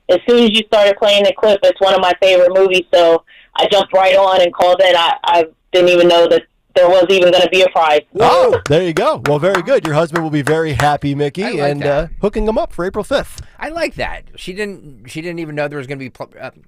As soon as you started playing the clip, it's one of my favorite movies, so I jumped right on and called it. I didn't even know that there was even going to be a prize. Oh, there you go. Well, very good. Your husband will be very happy, Mickey, like that. Hooking them up for April 5th. I like that. She didn't even know there was going to be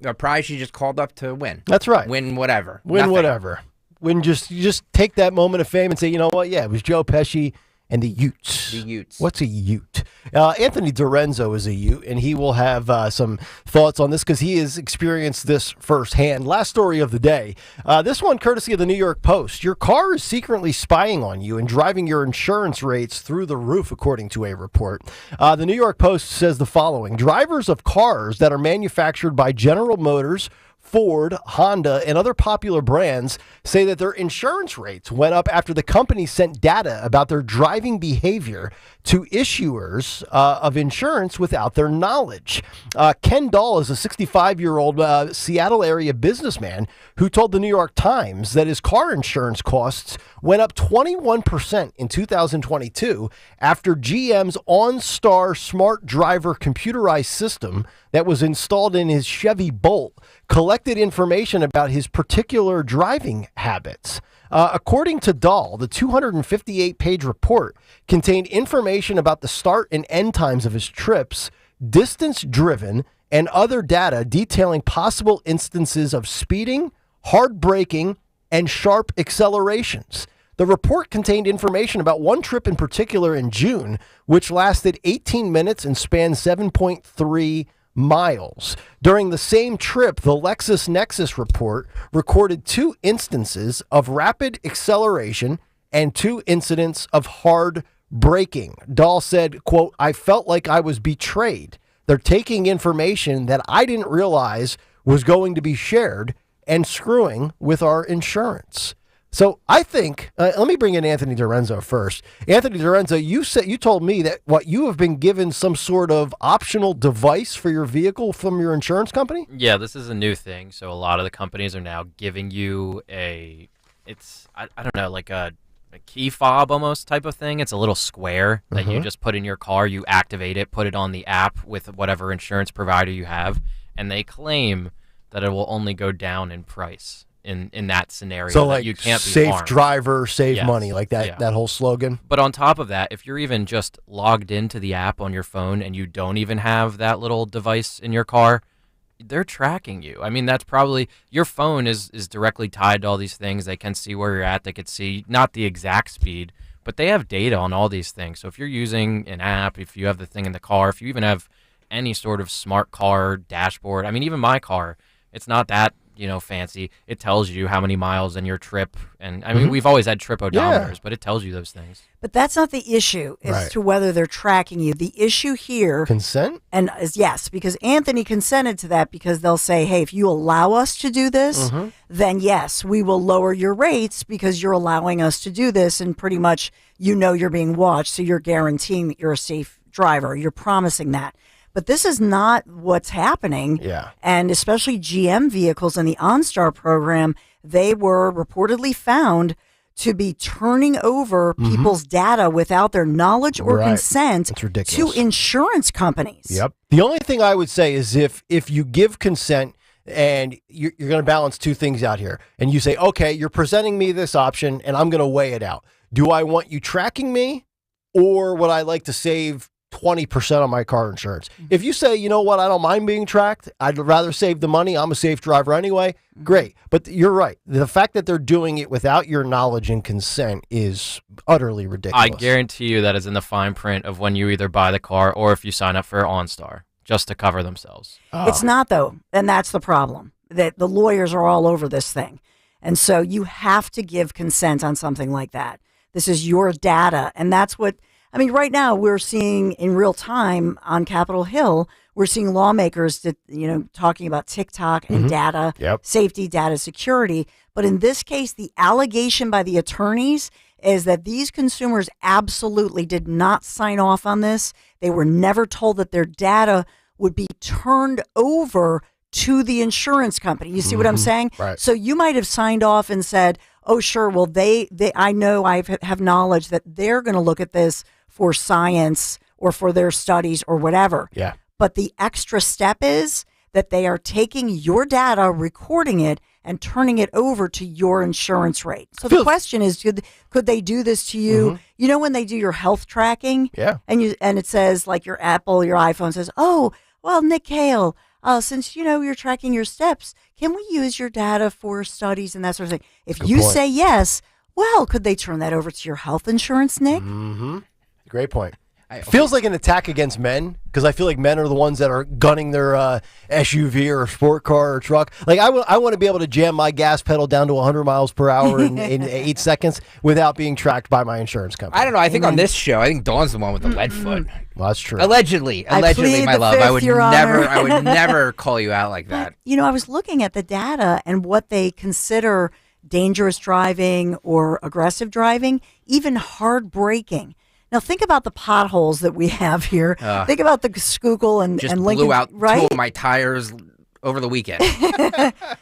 a prize. She just called up to win. That's right. Win whatever. Win Nothing. whatever. You just take that moment of fame and say, you know what? Yeah, it was Joe Pesci and the Utes. The Utes. What's a Ute? Anthony Dorenzo is a Ute, and he will have some thoughts on this because he has experienced this firsthand. Last story of the day. This one courtesy of the New York Post. Your car is secretly spying on you and driving your insurance rates through the roof, according to a report. The New York Post says the following. Drivers of cars that are manufactured by General Motors, Ford, Honda, and other popular brands say that their insurance rates went up after the company sent data about their driving behavior to issuers of insurance without their knowledge. Ken Dahl is a 65-year-old Seattle area businessman who told the New York Times that his car insurance costs went up 21% in 2022 after GM's OnStar Smart Driver computerized system that was installed in his Chevy Bolt collected information about his particular driving habits. According to Dahl, the 258-page report contained information about the start and end times of his trips, distance driven, and other data detailing possible instances of speeding, hard braking, and sharp accelerations. The report contained information about one trip in particular in June, which lasted 18 minutes and spanned 7.3 miles. During the same trip, the LexisNexis report recorded 2 instances of rapid acceleration and 2 incidents of hard braking. Dahl said, quote, "I felt like I was betrayed. They're taking information that I didn't realize was going to be shared and screwing with our insurance." So I think, let me bring in Anthony Dorenzo first. Anthony Dorenzo, you told me that you have been given some sort of optional device for your vehicle from your insurance company? Yeah, this is a new thing. So a lot of the companies are now giving you I don't know, like a key fob almost type of thing. It's a little square that you just put in your car, you activate it, put it on the app with whatever insurance provider you have, and they claim that it will only go down in price. In that scenario, so that like you can't be safe harmed. driver, save Yes. money, like that that whole slogan. But on top of that, if you're even just logged into the app on your phone and you don't even have that little device in your car, they're tracking you. I mean, that's probably your phone is directly tied to all these things. They can see where you're at. They could see not the exact speed, but they have data on all these things. So if you're using an app, if you have the thing in the car, if you even have any sort of smart car dashboard, I mean, even my car, it's not that fancy. It tells you how many miles in your trip. And I mean, we've always had trip odometers, but it tells you those things. But that's not the issue as to whether they're tracking you. The issue here. Consent? And is yes, because Anthony consented to that because they'll say, hey, if you allow us to do this, then yes, we will lower your rates because you're allowing us to do this. And pretty much, you're being watched. So you're guaranteeing that you're a safe driver. You're promising that. But this is not what's happening. Yeah. And especially GM vehicles in the OnStar program, they were reportedly found to be turning over people's data without their knowledge or consent to insurance companies. Yep. The only thing I would say is if you give consent and you're going to balance 2 things out here and you say, okay, you're presenting me this option and I'm going to weigh it out. Do I want you tracking me or would I like to save 20% on my car insurance? If you say, you know what, I don't mind being tracked, I'd rather save the money, I'm a safe driver anyway, great. But you're right. The fact that they're doing it without your knowledge and consent is utterly ridiculous. I guarantee you that is in the fine print of when you either buy the car or if you sign up for OnStar. just to cover themselves. It's not, though. And that's the problem, that the lawyers are all over this thing. And so you have to give consent on something like that. This is your data. And that's what, I mean, right now we're seeing in real time on Capitol Hill, we're seeing lawmakers that, talking about TikTok and data safety, data security. But in this case, the allegation by the attorneys is that these consumers absolutely did not sign off on this. They were never told that their data would be turned over to the insurance company. You see what I'm saying? Right. So you might have signed off and said, oh, sure, well, I know I have knowledge that they're going to look at this for science or for their studies or whatever. Yeah. But the extra step is that they are taking your data, recording it, and turning it over to your insurance rate. So the question is, could they do this to you? You know, when they do your health tracking, and it says, like, your Apple, your iPhone says, oh, well, Nick Kayal, since you're tracking your steps, can we use your data for studies and that sort of thing? If you say yes, well, could they turn that over to your health insurance, Nick? Great point. Feels like an attack against men, because I feel like men are the ones that are gunning their SUV or sport car or truck. Like, I want to be able to jam my gas pedal down to 100 miles per hour in 8 seconds without being tracked by my insurance company. I don't know. I think on this show, I think Dawn's the one with the lead foot. Well, that's true. Allegedly, my love. I would never call you out like that. I was looking at the data and what they consider dangerous driving or aggressive driving, even hard braking. Now, think about the potholes that we have here. Think about the Schuylkill and Just Lincoln. blew out right? 2 of my tires over the weekend.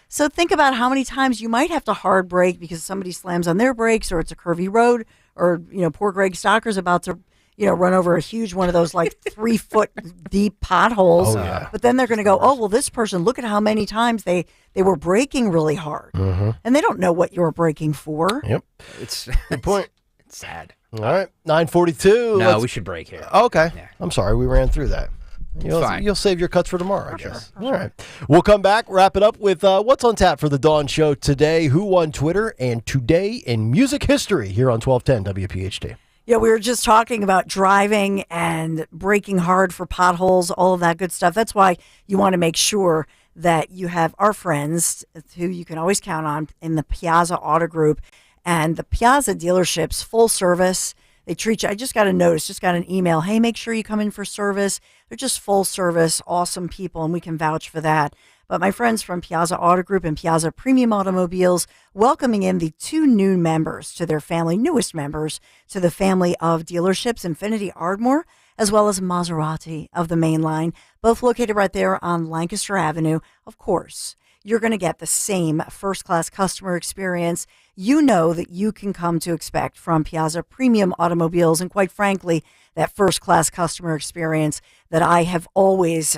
So think about how many times you might have to hard brake because somebody slams on their brakes, or it's a curvy road, or, poor Greg Stocker's about to, run over a huge one of those, like, 3 foot deep potholes. Oh, yeah. But then they're going to go, oh, well, this person, look at how many times they were braking really hard. And they don't know what you were braking for. Yep. It's good point. It's sad. All right, 9:42. No, we should break here. Okay. I'm sorry, we ran through that. Fine. You'll save your cuts for tomorrow, I guess. All right. We'll come back, wrap it up with what's on tap for the Dawn Show today, who won Twitter, and today in music history here on 1210 WPHT. Yeah, we were just talking about driving and braking hard for potholes, all of that good stuff. That's why you want to make sure that you have our friends who you can always count on in the Piazza Auto Group. And the Piazza dealerships, full service. They treat you. I just got a notice, just got an email. Hey, make sure you come in for service. They're just full service, awesome people, and we can vouch for that. But my friends from Piazza Auto Group and Piazza Premium Automobiles welcoming in the 2 new members to their family, newest members to the family of dealerships, Infiniti Ardmore, as well as Maserati of the main line, both located right there on Lancaster Avenue. Of course, you're going to get the same first-class customer experience you know that you can come to expect from Piazza Premium Automobiles, and quite frankly, that first-class customer experience that I have always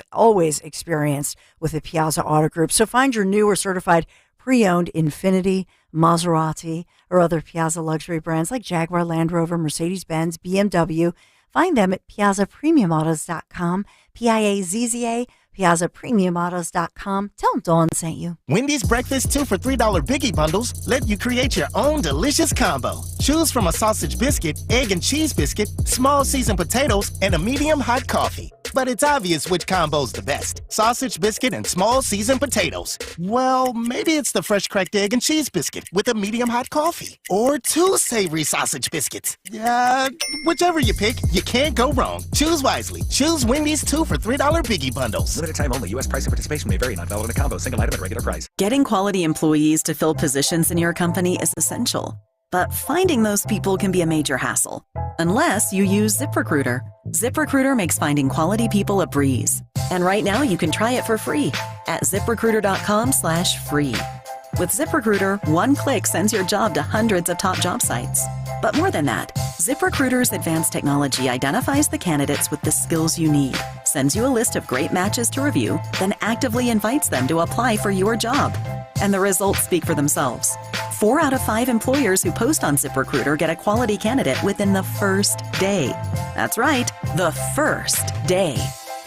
experienced with the Piazza Auto Group. So find your new or certified pre-owned Infiniti, Maserati, or other Piazza luxury brands like Jaguar, Land Rover, Mercedes-Benz, BMW. Find them at PiazzaPremiumAutos.com, Piazza, PiazzaPremiumAutos.com. Tell them Dawn sent you. Wendy's Breakfast 2 for $3 Biggie Bundles let you create your own delicious combo. Choose from a sausage biscuit, egg and cheese biscuit, small seasoned potatoes, and a medium hot coffee. But it's obvious which combo's the best. Sausage biscuit and small seasoned potatoes. Well, maybe it's the fresh cracked egg and cheese biscuit with a medium hot coffee. Or 2 savory sausage biscuits. Whichever you pick, you can't go wrong. Choose wisely. Choose Wendy's 2 for $3 Biggie Bundles. Limited time only. U.S. price and participation may vary. Not valid in a combo. Single item at regular price. Getting quality employees to fill positions in your company is essential. But finding those people can be a major hassle, unless you use ZipRecruiter. ZipRecruiter makes finding quality people a breeze. And right now you can try it for free at ZipRecruiter.com/free. With ZipRecruiter, one click sends your job to hundreds of top job sites. But more than that, ZipRecruiter's advanced technology identifies the candidates with the skills you need, sends you a list of great matches to review, then actively invites them to apply for your job. And the results speak for themselves. 4 out of 5 employers who post on ZipRecruiter get a quality candidate within the first day. That's right, the first day.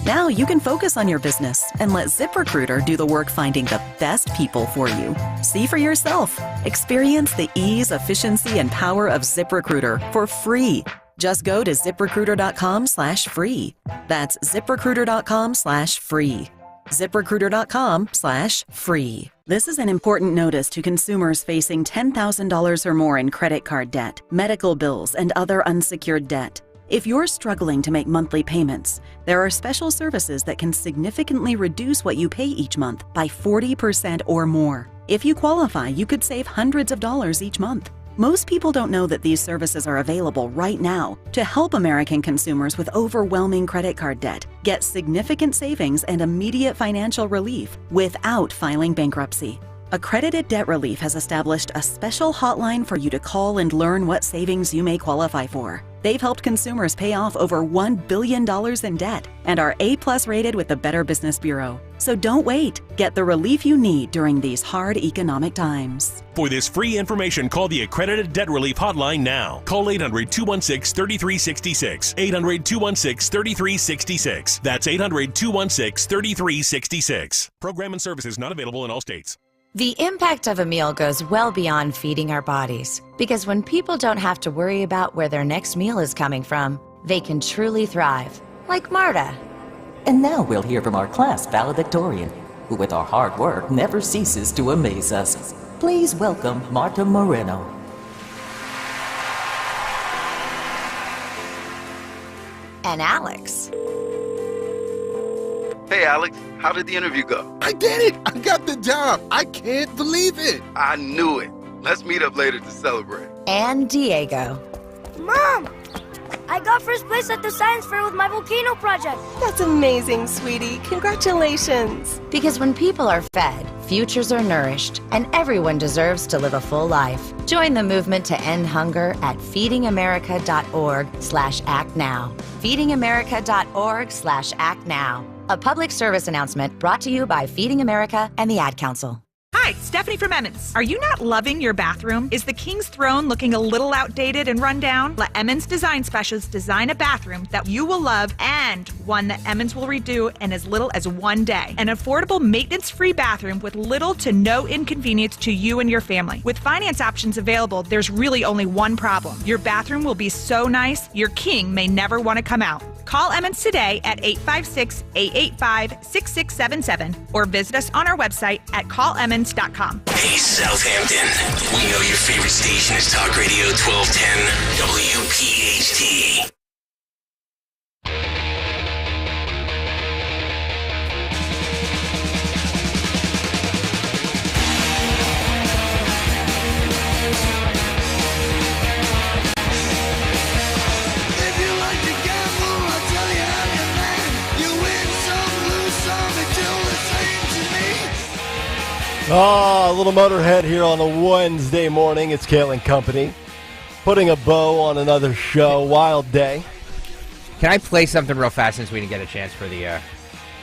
Now you can focus on your business and let ZipRecruiter do the work finding the best people for you. See for yourself. Experience the ease, efficiency, and power of ZipRecruiter for free. Just go to ziprecruiter.com/free. That's ziprecruiter.com/free. ZipRecruiter.com/free. This is an important notice to consumers facing $10,000 or more in credit card debt, medical bills, and other unsecured debt. If you're struggling to make monthly payments, there are special services that can significantly reduce what you pay each month by 40% or more. If you qualify, you could save hundreds of dollars each month. Most people don't know that these services are available right now to help American consumers with overwhelming credit card debt get significant savings and immediate financial relief without filing bankruptcy. Accredited Debt Relief has established a special hotline for you to call and learn what savings you may qualify for. They've helped consumers pay off over $1 billion in debt and are A+ rated with the Better Business Bureau. So don't wait. Get the relief you need during these hard economic times. For this free information, call the Accredited Debt Relief Hotline now. Call 800-216-3366. 800-216-3366. That's 800-216-3366. Program and services not available in all states. The impact of a meal goes well beyond feeding our bodies, because when people don't have to worry about where their next meal is coming from, they can truly thrive, like Marta. And now we'll hear from our class valedictorian, who with our hard work never ceases to amaze us. Please welcome Marta Moreno. And Alex. Hey, Alex, how did the interview go? I did it! I got the job! I can't believe it! I knew it. Let's meet up later to celebrate. And Diego. Mom! I got first place at the science fair with my volcano project. That's amazing, sweetie. Congratulations. Because when people are fed, futures are nourished, and everyone deserves to live a full life. Join the movement to end hunger at feedingamerica.org/actnow. feedingamerica.org/actnow. A public service announcement brought to you by Feeding America and the Ad Council. Hi, Stephanie from Emmons. Are you not loving your bathroom? Is the King's Throne looking a little outdated and run down? Let Emmons Design Specialists design a bathroom that you will love and one that Emmons will redo in as little as 1 day. An affordable, maintenance-free bathroom with little to no inconvenience to you and your family. With finance options available, there's really only one problem. Your bathroom will be so nice, your king may never want to come out. Call Emmons today at 856-885-6677 or visit us on our website at callemmons.com. Hey, Southampton. We know your favorite station is Talk Radio 1210 WPHT. Oh, a little Motorhead here on a Wednesday morning. It's Kayal and Company. Putting a bow on another show. Wild day. Can I play something real fast since we didn't get a chance for the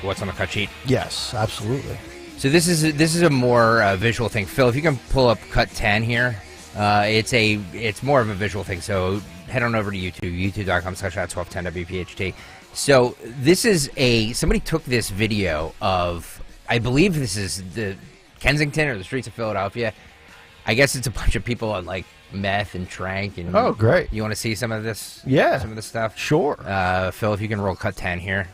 what's on the cut sheet? Yes, absolutely. So this is a more visual thing. Phil, if you can pull up cut 10 here, it's more of a visual thing. So head on over to YouTube, youtube.com/1210WPHT. So this is somebody took this video of, I believe this is the Kensington or the streets of Philadelphia. I guess it's a bunch of people on like meth and trank. And oh, great! You want to see some of this? Yeah, some of this stuff. Sure. Phil, if you can roll cut 10 here.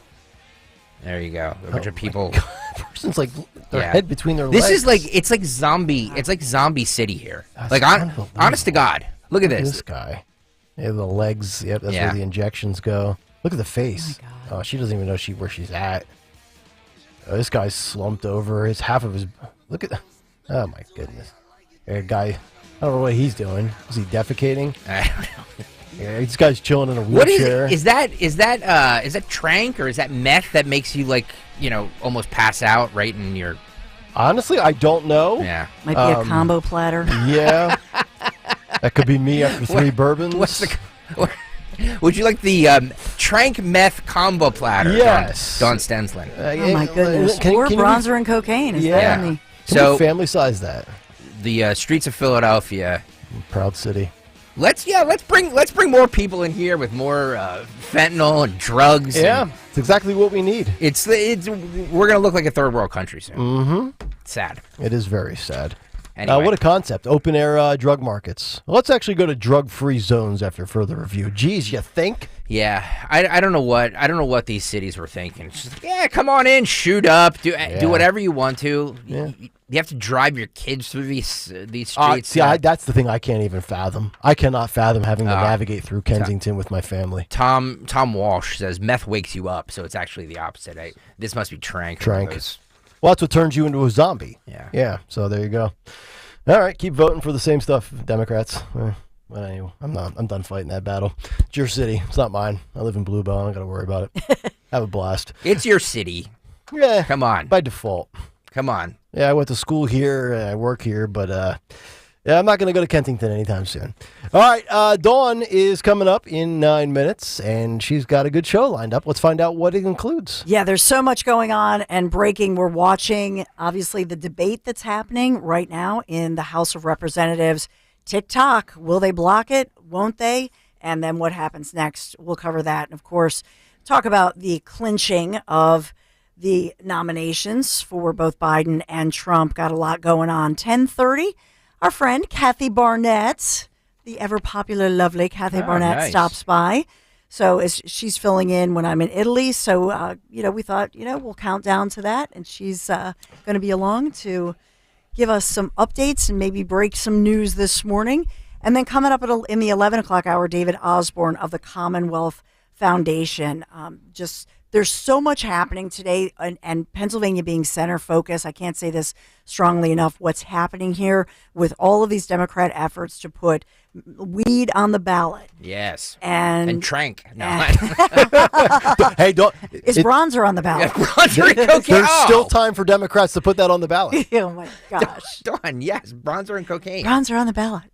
There you go. A bunch of people. Person's like their head between their legs. This is like it's like zombie city here. That's like honest to God, look at this. This guy. Yeah, the legs. Yep, that's where the injections go. Look at the face. Oh, she doesn't even know where she's at. Oh, this guy's slumped over. Half of his. Look at. Oh my goodness. A guy. I don't know what he's doing. Is he defecating? I don't know. Yeah, this guy's chilling in a wheelchair. What is that trank or is that meth that makes you like, almost pass out right in your... Honestly, I don't know. Yeah. Might be a combo platter. Yeah. That could be me after 3 bourbons. Would you like the trank meth combo platter? Yes. Don Stensland. Oh my goodness. Or bronzer and cocaine. Yeah. Can we family size that? The streets of Philadelphia. Proud city. Let's bring more people in here with more fentanyl and drugs. Yeah, it's exactly what we need. We're gonna look like a third world country soon. Mm-hmm. Sad. It is very sad. Anyway. What a concept. Open air drug markets. Well, let's actually go to drug-free zones after further review. Geez, you think? Yeah, I don't know what these cities were thinking. It's just like, yeah, come on in, shoot up, do whatever you want to. Yeah. You have to drive your kids through these streets. That's the thing I can't even fathom. I cannot fathom having to navigate through Kensington with my family. Tom Walsh says meth wakes you up, so it's actually the opposite. This must be trank. Well, that's what turns you into a zombie. Yeah. Yeah, so there you go. All right, keep voting for the same stuff, Democrats. But anyway, I'm done fighting that battle. It's your city. It's not mine. I live in Bluebell. I don't got to worry about it. Have a blast. It's your city. Yeah. Come on. By default. Come on. Yeah, I went to school here. I work here, but yeah, I'm not going to go to Kensington anytime soon. All right, Dawn is coming up in 9 minutes, and she's got a good show lined up. Let's find out what it includes. Yeah, there's so much going on and breaking. We're watching, obviously, the debate that's happening right now in the House of Representatives. TikTok, will they block it? Won't they? And then what happens next? We'll cover that. And, of course, talk about the clinching of the nominations for both Biden and Trump. Got a lot going on. 10:30, our friend Kathy Barnett, the ever-popular, lovely Kathy Barnett, stops by. So she's filling in when I'm in Italy. So, we thought, we'll count down to that. And she's going to be along to give us some updates and maybe break some news this morning. And then coming up in the 11 o'clock hour, David Osborne of the Commonwealth Foundation. There's so much happening today, and Pennsylvania being center focus. I can't say this strongly enough. What's happening here with all of these Democrat efforts to put weed on the ballot. Yes. And trank. No. Hey, don't. Is bronzer on the ballot? Yeah, bronzer and cocaine. There's still time for Democrats to put that on the ballot. Oh, my gosh. Dawn, yes, bronzer and cocaine. Bronzer on the ballot.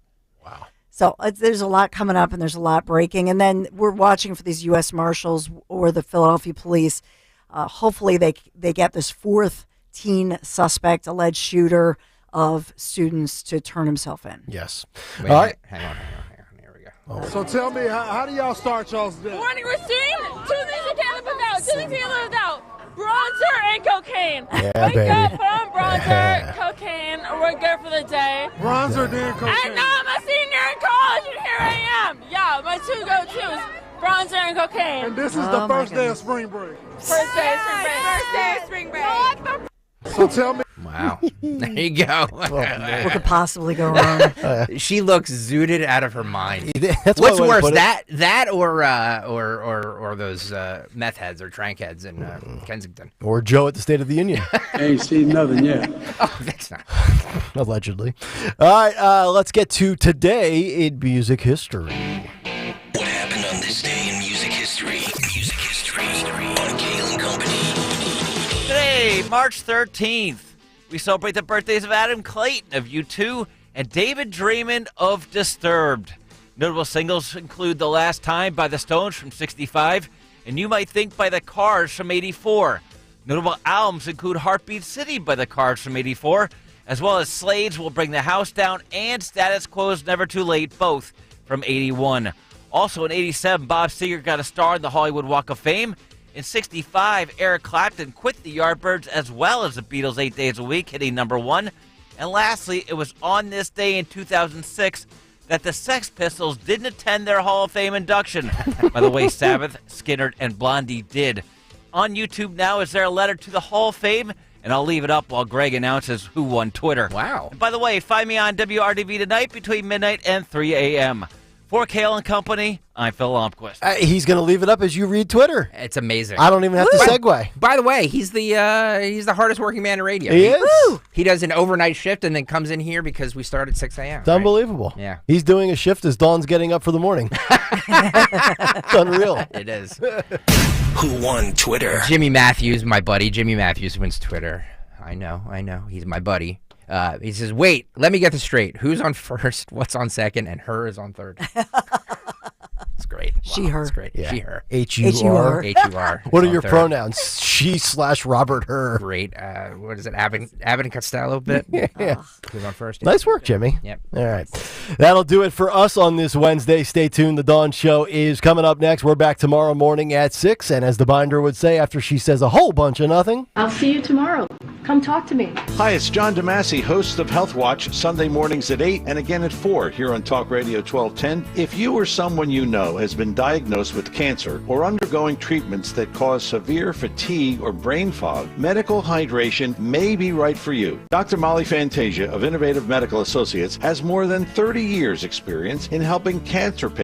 Wow. So there's a lot coming up, and there's a lot breaking. And then we're watching for these U.S. Marshals or the Philadelphia police. Hopefully they get this fourth teen suspect, alleged shooter of students, to turn himself in. Yes. Wait, all right. Hang on. Here we go. Oh. So tell me, how do y'all start y'all's day? Morning routine, two things you can't live without, bronzer and cocaine. Yeah, Wake baby. up, put on bronzer, cocaine, we're good for the day. Bronzer, then cocaine. And now I'm a senior in college, and here I am. Yeah, my two go-tos, bronzer and cocaine. And this is the first day of spring break. First day of spring break. First day of spring break. So tell me. Wow. There you go. What could possibly go wrong? She looks zooted out of her mind. That's What's one way to worse, put it. that or those meth heads or trank heads in Kensington? Or Joe at the State of the Union. Ain't seen nothing yet. Oh, that's not. Allegedly. All right, let's get to today in music history. What happened on this day in music history? Music history on Kayal and Company. Today, March 13th, we celebrate the birthdays of Adam Clayton of U2 and David Draymond of Disturbed. Notable singles include The Last Time by the Stones from 65 and You Might Think by the Cars from 84. Notable albums include Heartbeat City by the Cars from 84, as well as Slade's Will Bring the House Down and Status Quo's Never Too Late, both from 81. Also in 87, Bob Seger got a star in the Hollywood Walk of Fame. In 65, Eric Clapton quit the Yardbirds as well as the Beatles 8 days a week, hitting number 1. And lastly, it was on this day in 2006 that the Sex Pistols didn't attend their Hall of Fame induction. By the way, Sabbath, Skynyrd, and Blondie did. On YouTube now is there a letter to the Hall of Fame, and I'll leave it up while Greg announces who won Twitter. Wow. And by the way, find me on WRDV tonight between midnight and 3 a.m. For Kayal and Company, I'm Phil Lomquist. He's going to leave it up as you read Twitter. It's amazing. I don't even have to segue. By the way, he's the hardest working man in radio. He is? He does an overnight shift and then comes in here because we start at 6 a.m. It's unbelievable. Yeah. He's doing a shift as Dawn's getting up for the morning. It's unreal. It is. Who won Twitter? Jimmy Matthews, my buddy. Jimmy Matthews wins Twitter. I know. He's my buddy. He says, wait, let me get this straight. Who's on first, what's on second, and her is on third. It's great. She, her. It's great. Yeah. She, her. H-U-R. H-U-R. What are your pronouns? She/Robert, her. Great. What is it? Abbott and Costello bit? Yeah. Who's on first? Nice work, Jimmy. Yep. All right. That'll do it for us on this Wednesday. Stay tuned. The Dawn Show is coming up next. We're back tomorrow morning at 6. And as the binder would say after she says a whole bunch of nothing, I'll see you tomorrow. Come talk to me. Hi, it's John DeMasi, host of Health Watch, Sunday mornings at 8 and again at 4 here on Talk Radio 1210. If you or someone you know has been diagnosed with cancer or undergoing treatments that cause severe fatigue or brain fog, medical hydration may be right for you. Dr. Molly Fantasia of Innovative Medical Associates has more than 30 years experience in helping cancer patients